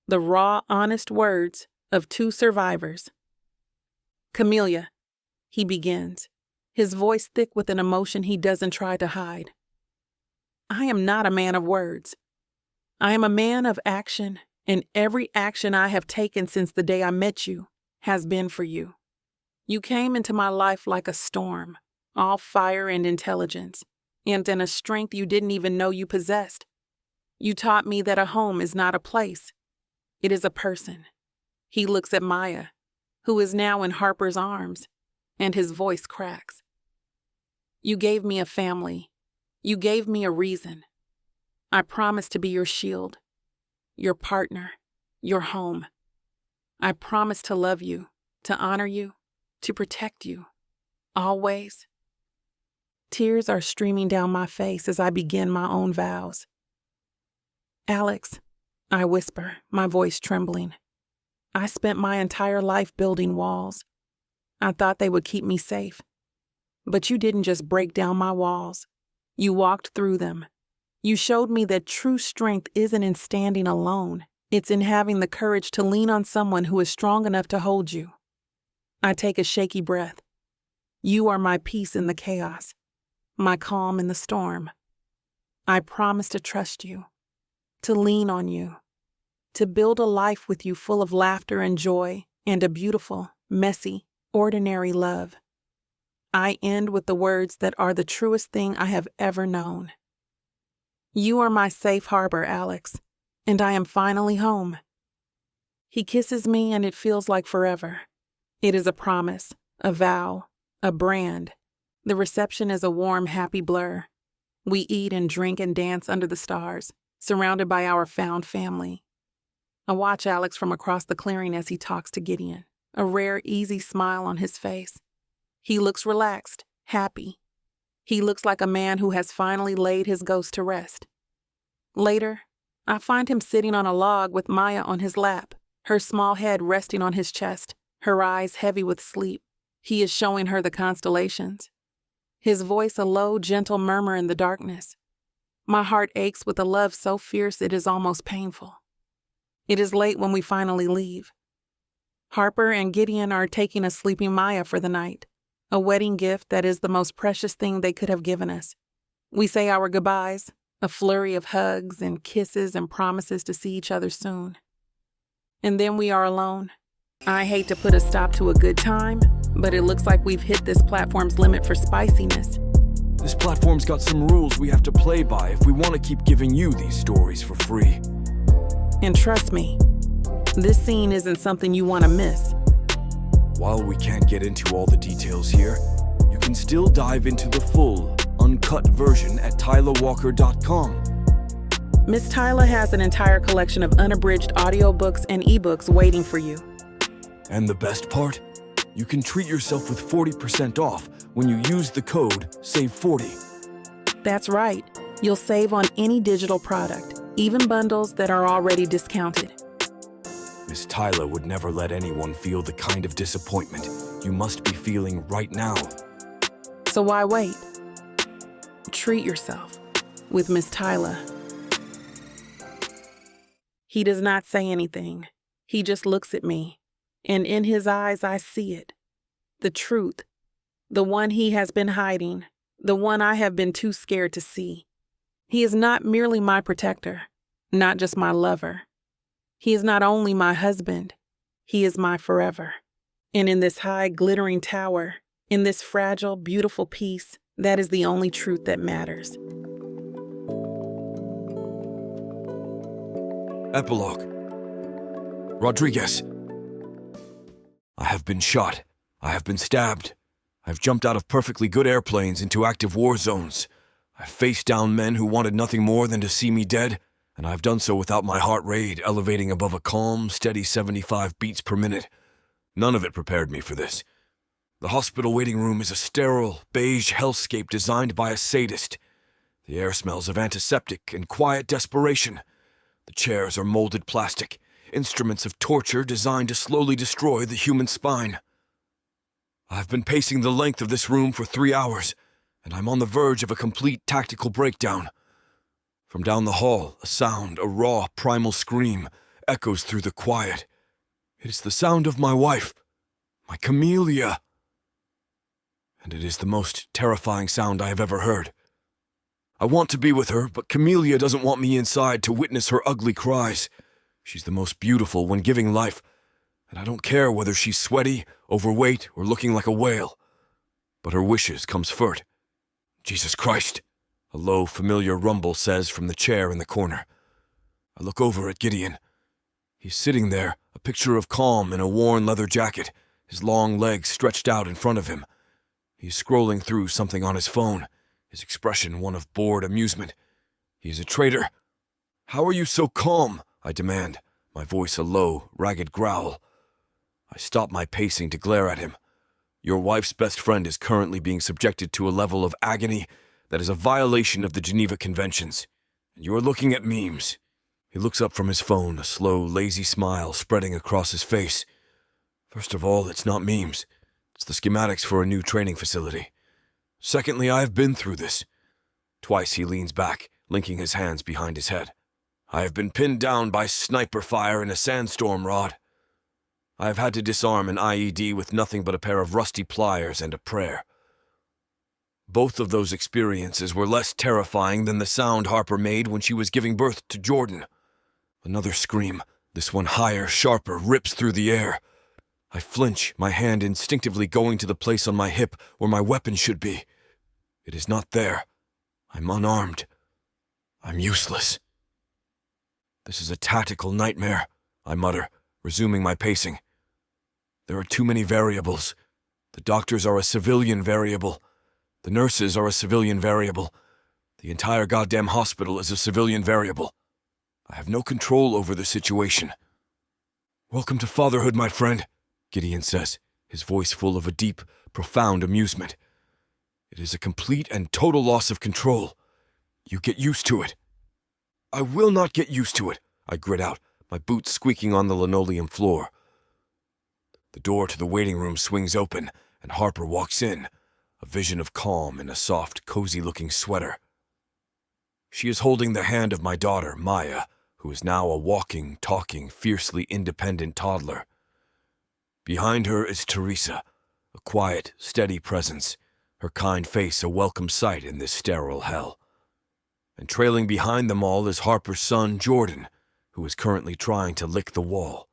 the raw, honest words of two survivors. "Camellia," he begins, his voice thick with an emotion he doesn't try to hide. "I am not a man of words. I am a man of action, and every action I have taken since the day I met you has been for you. You came into my life like a storm, all fire and intelligence, and a strength you didn't even know you possessed. You taught me that a home is not a place. It is a person." He looks at Maya, who is now in Harper's arms, and his voice cracks. "You gave me a family. You gave me a reason. I promise to be your shield, your partner, your home. I promise to love you, to honor you, to protect you, always." Tears are streaming down my face as I begin my own vows. "Alex," I whisper, my voice trembling. "I spent my entire life building walls. I thought they would keep me safe. But you didn't just break down my walls. You walked through them. You showed me that true strength isn't in standing alone. It's in having the courage to lean on someone who is strong enough to hold you." I take a shaky breath. "You are my peace in the chaos, my calm in the storm. I promise to trust you, to lean on you, to build a life with you full of laughter and joy and a beautiful, messy, ordinary love." I end with the words that are the truest thing I have ever known. "You are my safe harbor, Alex, and I am finally home." He kisses me and it feels like forever. It is a promise, a vow, a brand. The reception is a warm, happy blur. We eat and drink and dance under the stars, surrounded by our found family. I watch Alex from across the clearing as he talks to Gideon, a rare, easy smile on his face. He looks relaxed, happy. He looks like a man who has finally laid his ghost to rest. Later, I find him sitting on a log with Maya on his lap, her small head resting on his chest, her eyes heavy with sleep. He is showing her the constellations. His voice a low, gentle murmur in the darkness. My heart aches with a love so fierce it is almost painful. It is late when we finally leave. Harper and Gideon are taking a sleeping Maya for the night, a wedding gift that is the most precious thing they could have given us. We say our goodbyes, a flurry of hugs and kisses and promises to see each other soon. And then we are alone. I hate to put a stop to a good time, but it looks like we've hit this platform's limit for spiciness. This platform's got some rules we have to play by if we want to keep giving you these stories for free. And trust me, this scene isn't something you want to miss. While we can't get into all the details here, you can still dive into the full, uncut version at tylawalker.com. Miss Tyla has an entire collection of unabridged audiobooks and ebooks waiting for you. And the best part? You can treat yourself with 40% off when you use the code SAVE40. That's right. You'll save on any digital product, even bundles that are already discounted. Miss Tyla would never let anyone feel the kind of disappointment you must be feeling right now. So why wait? Treat yourself with Miss Tyla. He does not say anything. He just looks at me, and in his eyes I see it. The truth. The one he has been hiding. The one I have been too scared to see. He is not merely my protector, not just my lover. He is not only my husband, he is my forever. And in this high, glittering tower, in this fragile, beautiful piece, that is the only truth that matters. Epilogue. Rodriguez. I have been shot. I have been stabbed. I've jumped out of perfectly good airplanes into active war zones. I've faced down men who wanted nothing more than to see me dead, and I've done so without my heart rate elevating above a calm, steady 75 beats per minute. None of it prepared me for this. The hospital waiting room is a sterile, beige hellscape designed by a sadist. The air smells of antiseptic and quiet desperation. The chairs are molded plastic, instruments of torture designed to slowly destroy the human spine. I've been pacing the length of this room for 3 hours, and I'm on the verge of a complete tactical breakdown. From down the hall, a sound, a raw, primal scream, echoes through the quiet. It is the sound of my wife, my Camellia. And it is the most terrifying sound I have ever heard. I want to be with her, but Camellia doesn't want me inside to witness her ugly cries. She's the most beautiful when giving life, and I don't care whether she's sweaty, overweight, or looking like a whale. But her wishes comes first. Jesus Christ! A low, familiar rumble says from the chair in the corner. I look over at Gideon. He's sitting there, a picture of calm in a worn leather jacket, his long legs stretched out in front of him. He's scrolling through something on his phone, his expression one of bored amusement. He's a traitor. How are you so calm? I demand, my voice a low, ragged growl. I stop my pacing to glare at him. Your wife's best friend is currently being subjected to a level of agony that is a violation of the Geneva Conventions, and you are looking at memes. He looks up from his phone, a slow, lazy smile spreading across his face. First of all, it's not memes. It's the schematics for a new training facility. Secondly, I have been through this. Twice he leans back, linking his hands behind his head. I have been pinned down by sniper fire in a sandstorm, Rod. I have had to disarm an IED with nothing but a pair of rusty pliers and a prayer. Both of those experiences were less terrifying than the sound Harper made when she was giving birth to Jordan. Another scream, this one higher, sharper, rips through the air. I flinch, my hand instinctively going to the place on my hip where my weapon should be. It is not there. I'm unarmed. I'm useless. This is a tactical nightmare, I mutter, resuming my pacing. There are too many variables. The doctors are a civilian variable. The nurses are a civilian variable. The entire goddamn hospital is a civilian variable. I have no control over the situation. Welcome to fatherhood, my friend, Gideon says, his voice full of a deep, profound amusement. It is a complete and total loss of control. You get used to it. I will not get used to it, I grit out, my boots squeaking on the linoleum floor. The door to the waiting room swings open, and Harper walks in, a vision of calm in a soft, cozy-looking sweater. She is holding the hand of my daughter, Maya, who is now a walking, talking, fiercely independent toddler. Behind her is Teresa, a quiet, steady presence, her kind face a welcome sight in this sterile hell. And trailing behind them all is Harper's son, Jordan, who is currently trying to lick the wall.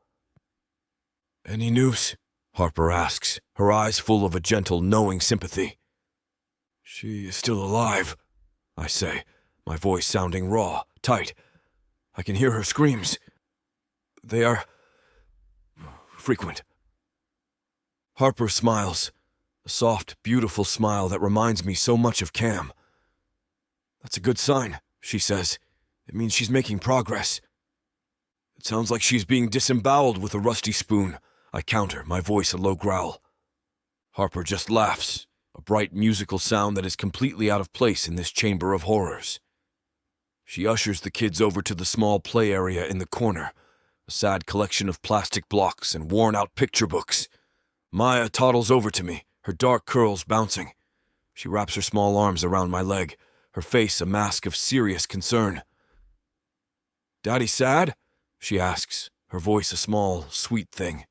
"Any news?" Harper asks, her eyes full of a gentle, knowing sympathy. "She is still alive," I say, my voice sounding raw, tight. I can hear her screams. They are frequent. Harper smiles, a soft, beautiful smile that reminds me so much of Cam. "That's a good sign," she says. "It means she's making progress." "It sounds like she's being disemboweled with a rusty spoon," I counter, my voice a low growl. Harper just laughs, a bright musical sound that is completely out of place in this chamber of horrors. She ushers the kids over to the small play area in the corner, a sad collection of plastic blocks and worn-out picture books. Maya toddles over to me, her dark curls bouncing. She wraps her small arms around my leg, her face a mask of serious concern. "Daddy sad?" she asks, her voice a small, sweet thing.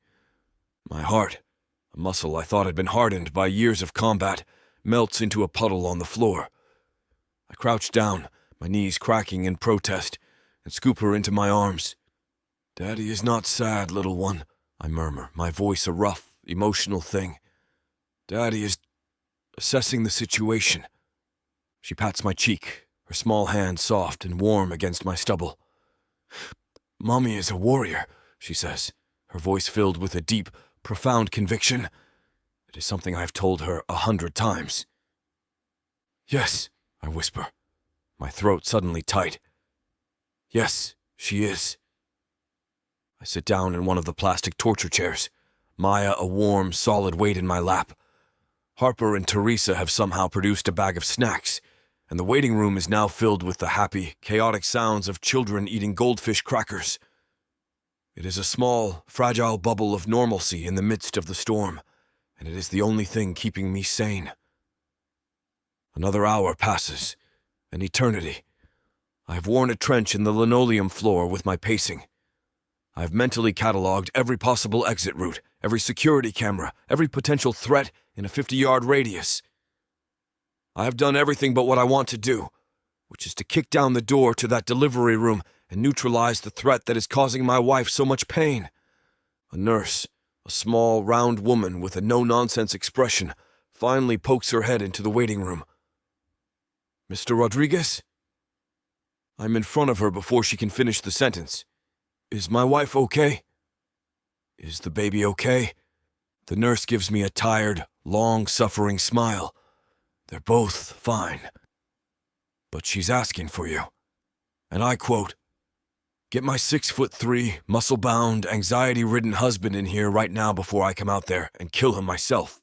My heart, a muscle I thought had been hardened by years of combat, melts into a puddle on the floor. I crouch down, my knees cracking in protest, and scoop her into my arms. "Daddy is not sad, little one," I murmur, my voice a rough, emotional thing. "Daddy is assessing the situation." She pats my cheek, her small hand soft and warm against my stubble. "Mommy is a warrior," she says, her voice filled with a deep, profound conviction. It is something I have told her 100 times. "Yes," I whisper, my throat suddenly tight. "Yes, she is." I sit down in one of the plastic torture chairs, Maya a warm, solid weight in my lap. Harper and Teresa have somehow produced a bag of snacks, and the waiting room is now filled with the happy, chaotic sounds of children eating goldfish crackers. It is a small, fragile bubble of normalcy in the midst of the storm, and it is the only thing keeping me sane. Another hour passes, an eternity. I have worn a trench in the linoleum floor with my pacing. I have mentally cataloged every possible exit route, every security camera, every potential threat in a 50-yard radius. I have done everything but what I want to do, which is to kick down the door to that delivery room and neutralize the threat that is causing my wife so much pain. A nurse, a small, round woman with a no-nonsense expression, finally pokes her head into the waiting room. "Mr. Rodriguez?" I'm in front of her before she can finish the sentence. "Is my wife okay? Is the baby okay?" The nurse gives me a tired, long-suffering smile. "They're both fine. But she's asking for you." And I quote, "Get my 6'3", muscle-bound, anxiety-ridden husband in here right now before I come out there and kill him myself."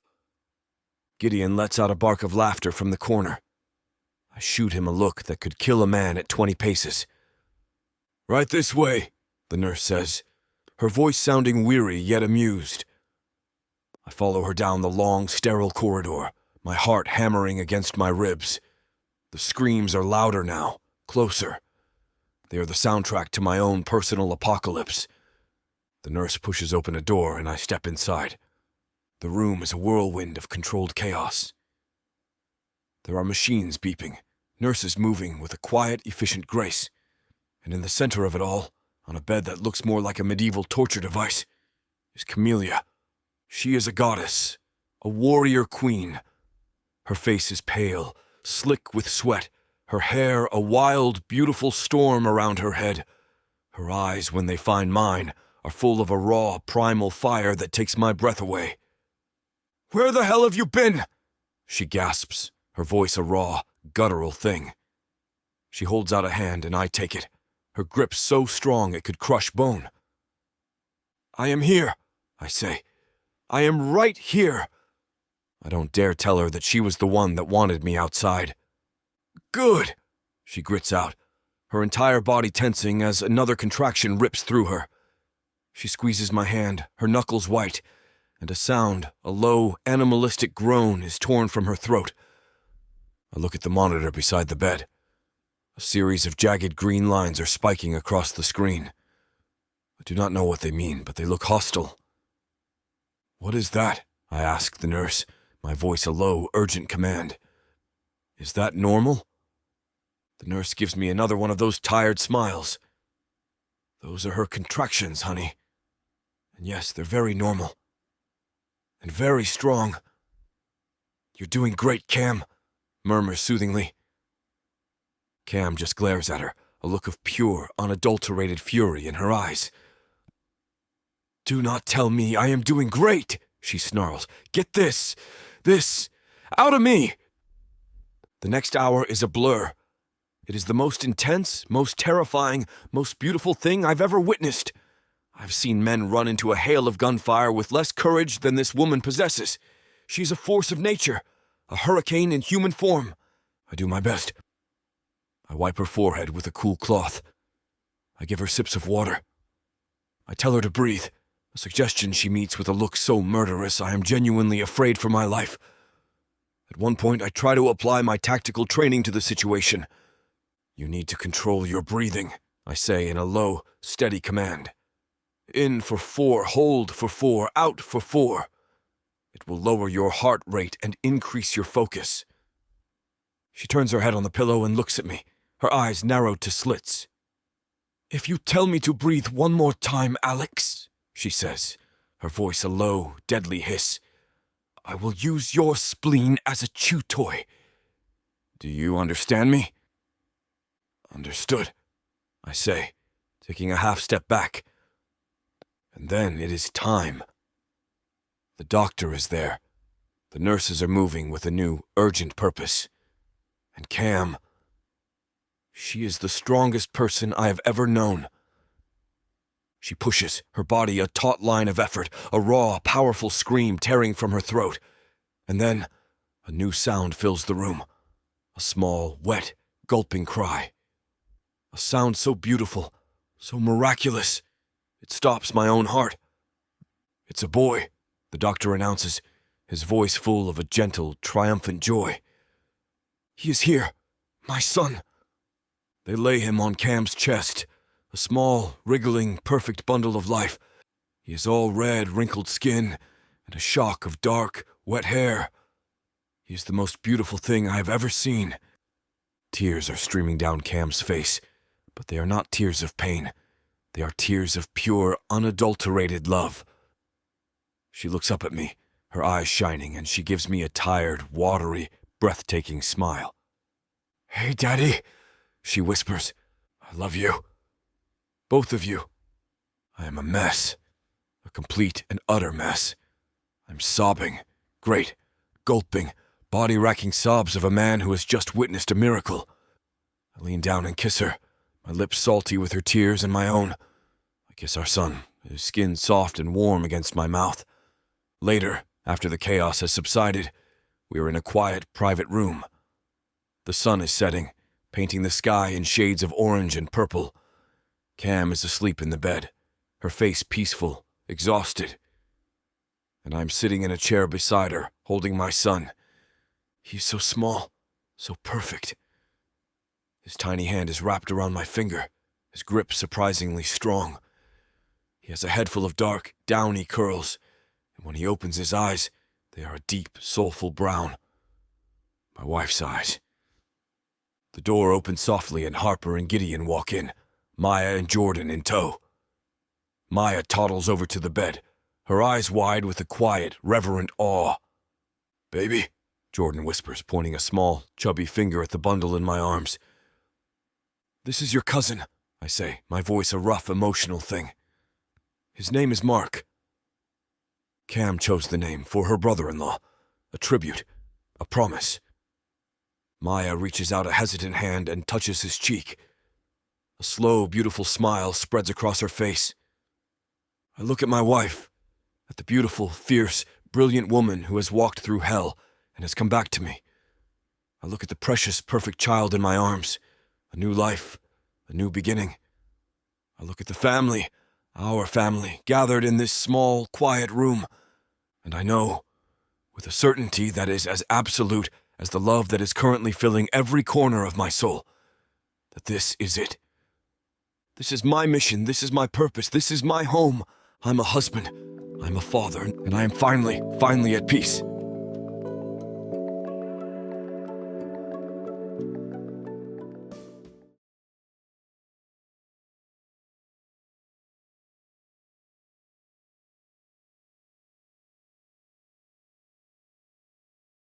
Gideon lets out a bark of laughter from the corner. I shoot him a look that could kill a man at 20 paces. "Right this way," the nurse says, her voice sounding weary yet amused. I follow her down the long, sterile corridor, my heart hammering against my ribs. The screams are louder now, closer. They are the soundtrack to my own personal apocalypse. The nurse pushes open a door and I step inside. The room is a whirlwind of controlled chaos. There are machines beeping, nurses moving with a quiet, efficient grace. And in the center of it all, on a bed that looks more like a medieval torture device, is Camellia. She is a goddess, a warrior queen. Her face is pale, slick with sweat, her hair a wild, beautiful storm around her head. Her eyes, when they find mine, are full of a raw, primal fire that takes my breath away. "Where the hell have you been?" she gasps, her voice a raw, guttural thing. She holds out a hand and I take it, her grip so strong it could crush bone. "I am here," I say. "I am right here." I don't dare tell her that she was the one that wanted me outside. "Good," she grits out, her entire body tensing as another contraction rips through her. She squeezes my hand, her knuckles white, and a sound, a low, animalistic groan, is torn from her throat. I look at the monitor beside the bed. A series of jagged green lines are spiking across the screen. I do not know what they mean, but they look hostile. What is that? I ask the nurse, my voice a low, urgent command. Is that normal? The nurse gives me another one of those tired smiles. Those are her contractions, honey. And yes, they're very normal. And very strong. You're doing great, Cam, murmurs soothingly. Cam just glares at her, a look of pure, unadulterated fury in her eyes. Do not tell me I am doing great, she snarls. Get this out of me! The next hour is a blur. It is the most intense, most terrifying, most beautiful thing I've ever witnessed. I've seen men run into a hail of gunfire with less courage than this woman possesses. She's a force of nature, a hurricane in human form. I do my best. I wipe her forehead with a cool cloth. I give her sips of water. I tell her to breathe, a suggestion she meets with a look so murderous I am genuinely afraid for my life. At one point, I try to apply my tactical training to the situation. You need to control your breathing, I say in a low, steady command. In for 4, hold for 4, out for 4. It will lower your heart rate and increase your focus. She turns her head on the pillow and looks at me, her eyes narrowed to slits. If you tell me to breathe one more time, Alex, she says, her voice a low, deadly hiss, I will use your spleen as a chew toy. Do you understand me? Understood, I say, taking a half step back. And then it is time. The doctor is there. The nurses are moving with a new, urgent purpose. And Cam, she is the strongest person I have ever known. She pushes, her body a taut line of effort, a raw, powerful scream tearing from her throat. And then a new sound fills the room. A small, wet, gulping cry. A sound so beautiful, so miraculous, it stops my own heart. It's a boy, the doctor announces, his voice full of a gentle, triumphant joy. He is here, my son. They lay him on Cam's chest, a small, wriggling, perfect bundle of life. He has all red, wrinkled skin and a shock of dark, wet hair. He is the most beautiful thing I have ever seen. Tears are streaming down Cam's face, but they are not tears of pain. They are tears of pure, unadulterated love. She looks up at me, her eyes shining, and she gives me a tired, watery, breathtaking smile. Hey, Daddy, she whispers. I love you. Both of you. I am a mess. A complete and utter mess. I'm sobbing. Great, gulping, body-racking sobs of a man who has just witnessed a miracle. I lean down and kiss her, my lips salty with her tears and my own. I kiss our son, his skin soft and warm against my mouth. Later, after the chaos has subsided, we are in a quiet, private room. The sun is setting, painting the sky in shades of orange and purple. Cam is asleep in the bed, her face peaceful, exhausted. And I'm sitting in a chair beside her, holding my son. He's so small, so perfect. His tiny hand is wrapped around my finger, his grip surprisingly strong. He has a head full of dark, downy curls, and when he opens his eyes, they are a deep, soulful brown. My wife's eyes. The door opens softly and Harper and Gideon walk in, Maya and Jordan in tow. Maya toddles over to the bed, her eyes wide with a quiet, reverent awe. Baby, Jordan whispers, pointing a small, chubby finger at the bundle in my arms. This is your cousin, I say, my voice a rough, emotional thing. His name is Mark. Cam chose the name for her brother-in-law, a tribute, a promise. Maya reaches out a hesitant hand and touches his cheek. A slow, beautiful smile spreads across her face. I look at my wife, at the beautiful, fierce, brilliant woman who has walked through hell and has come back to me. I look at the precious, perfect child in my arms, a new life, a new beginning. I look at the family, our family, gathered in this small, quiet room, and I know, with a certainty that is as absolute as the love that is currently filling every corner of my soul, that this is it. This is my mission, this is my purpose, this is my home. I'm a husband, I'm a father, and I am finally at peace.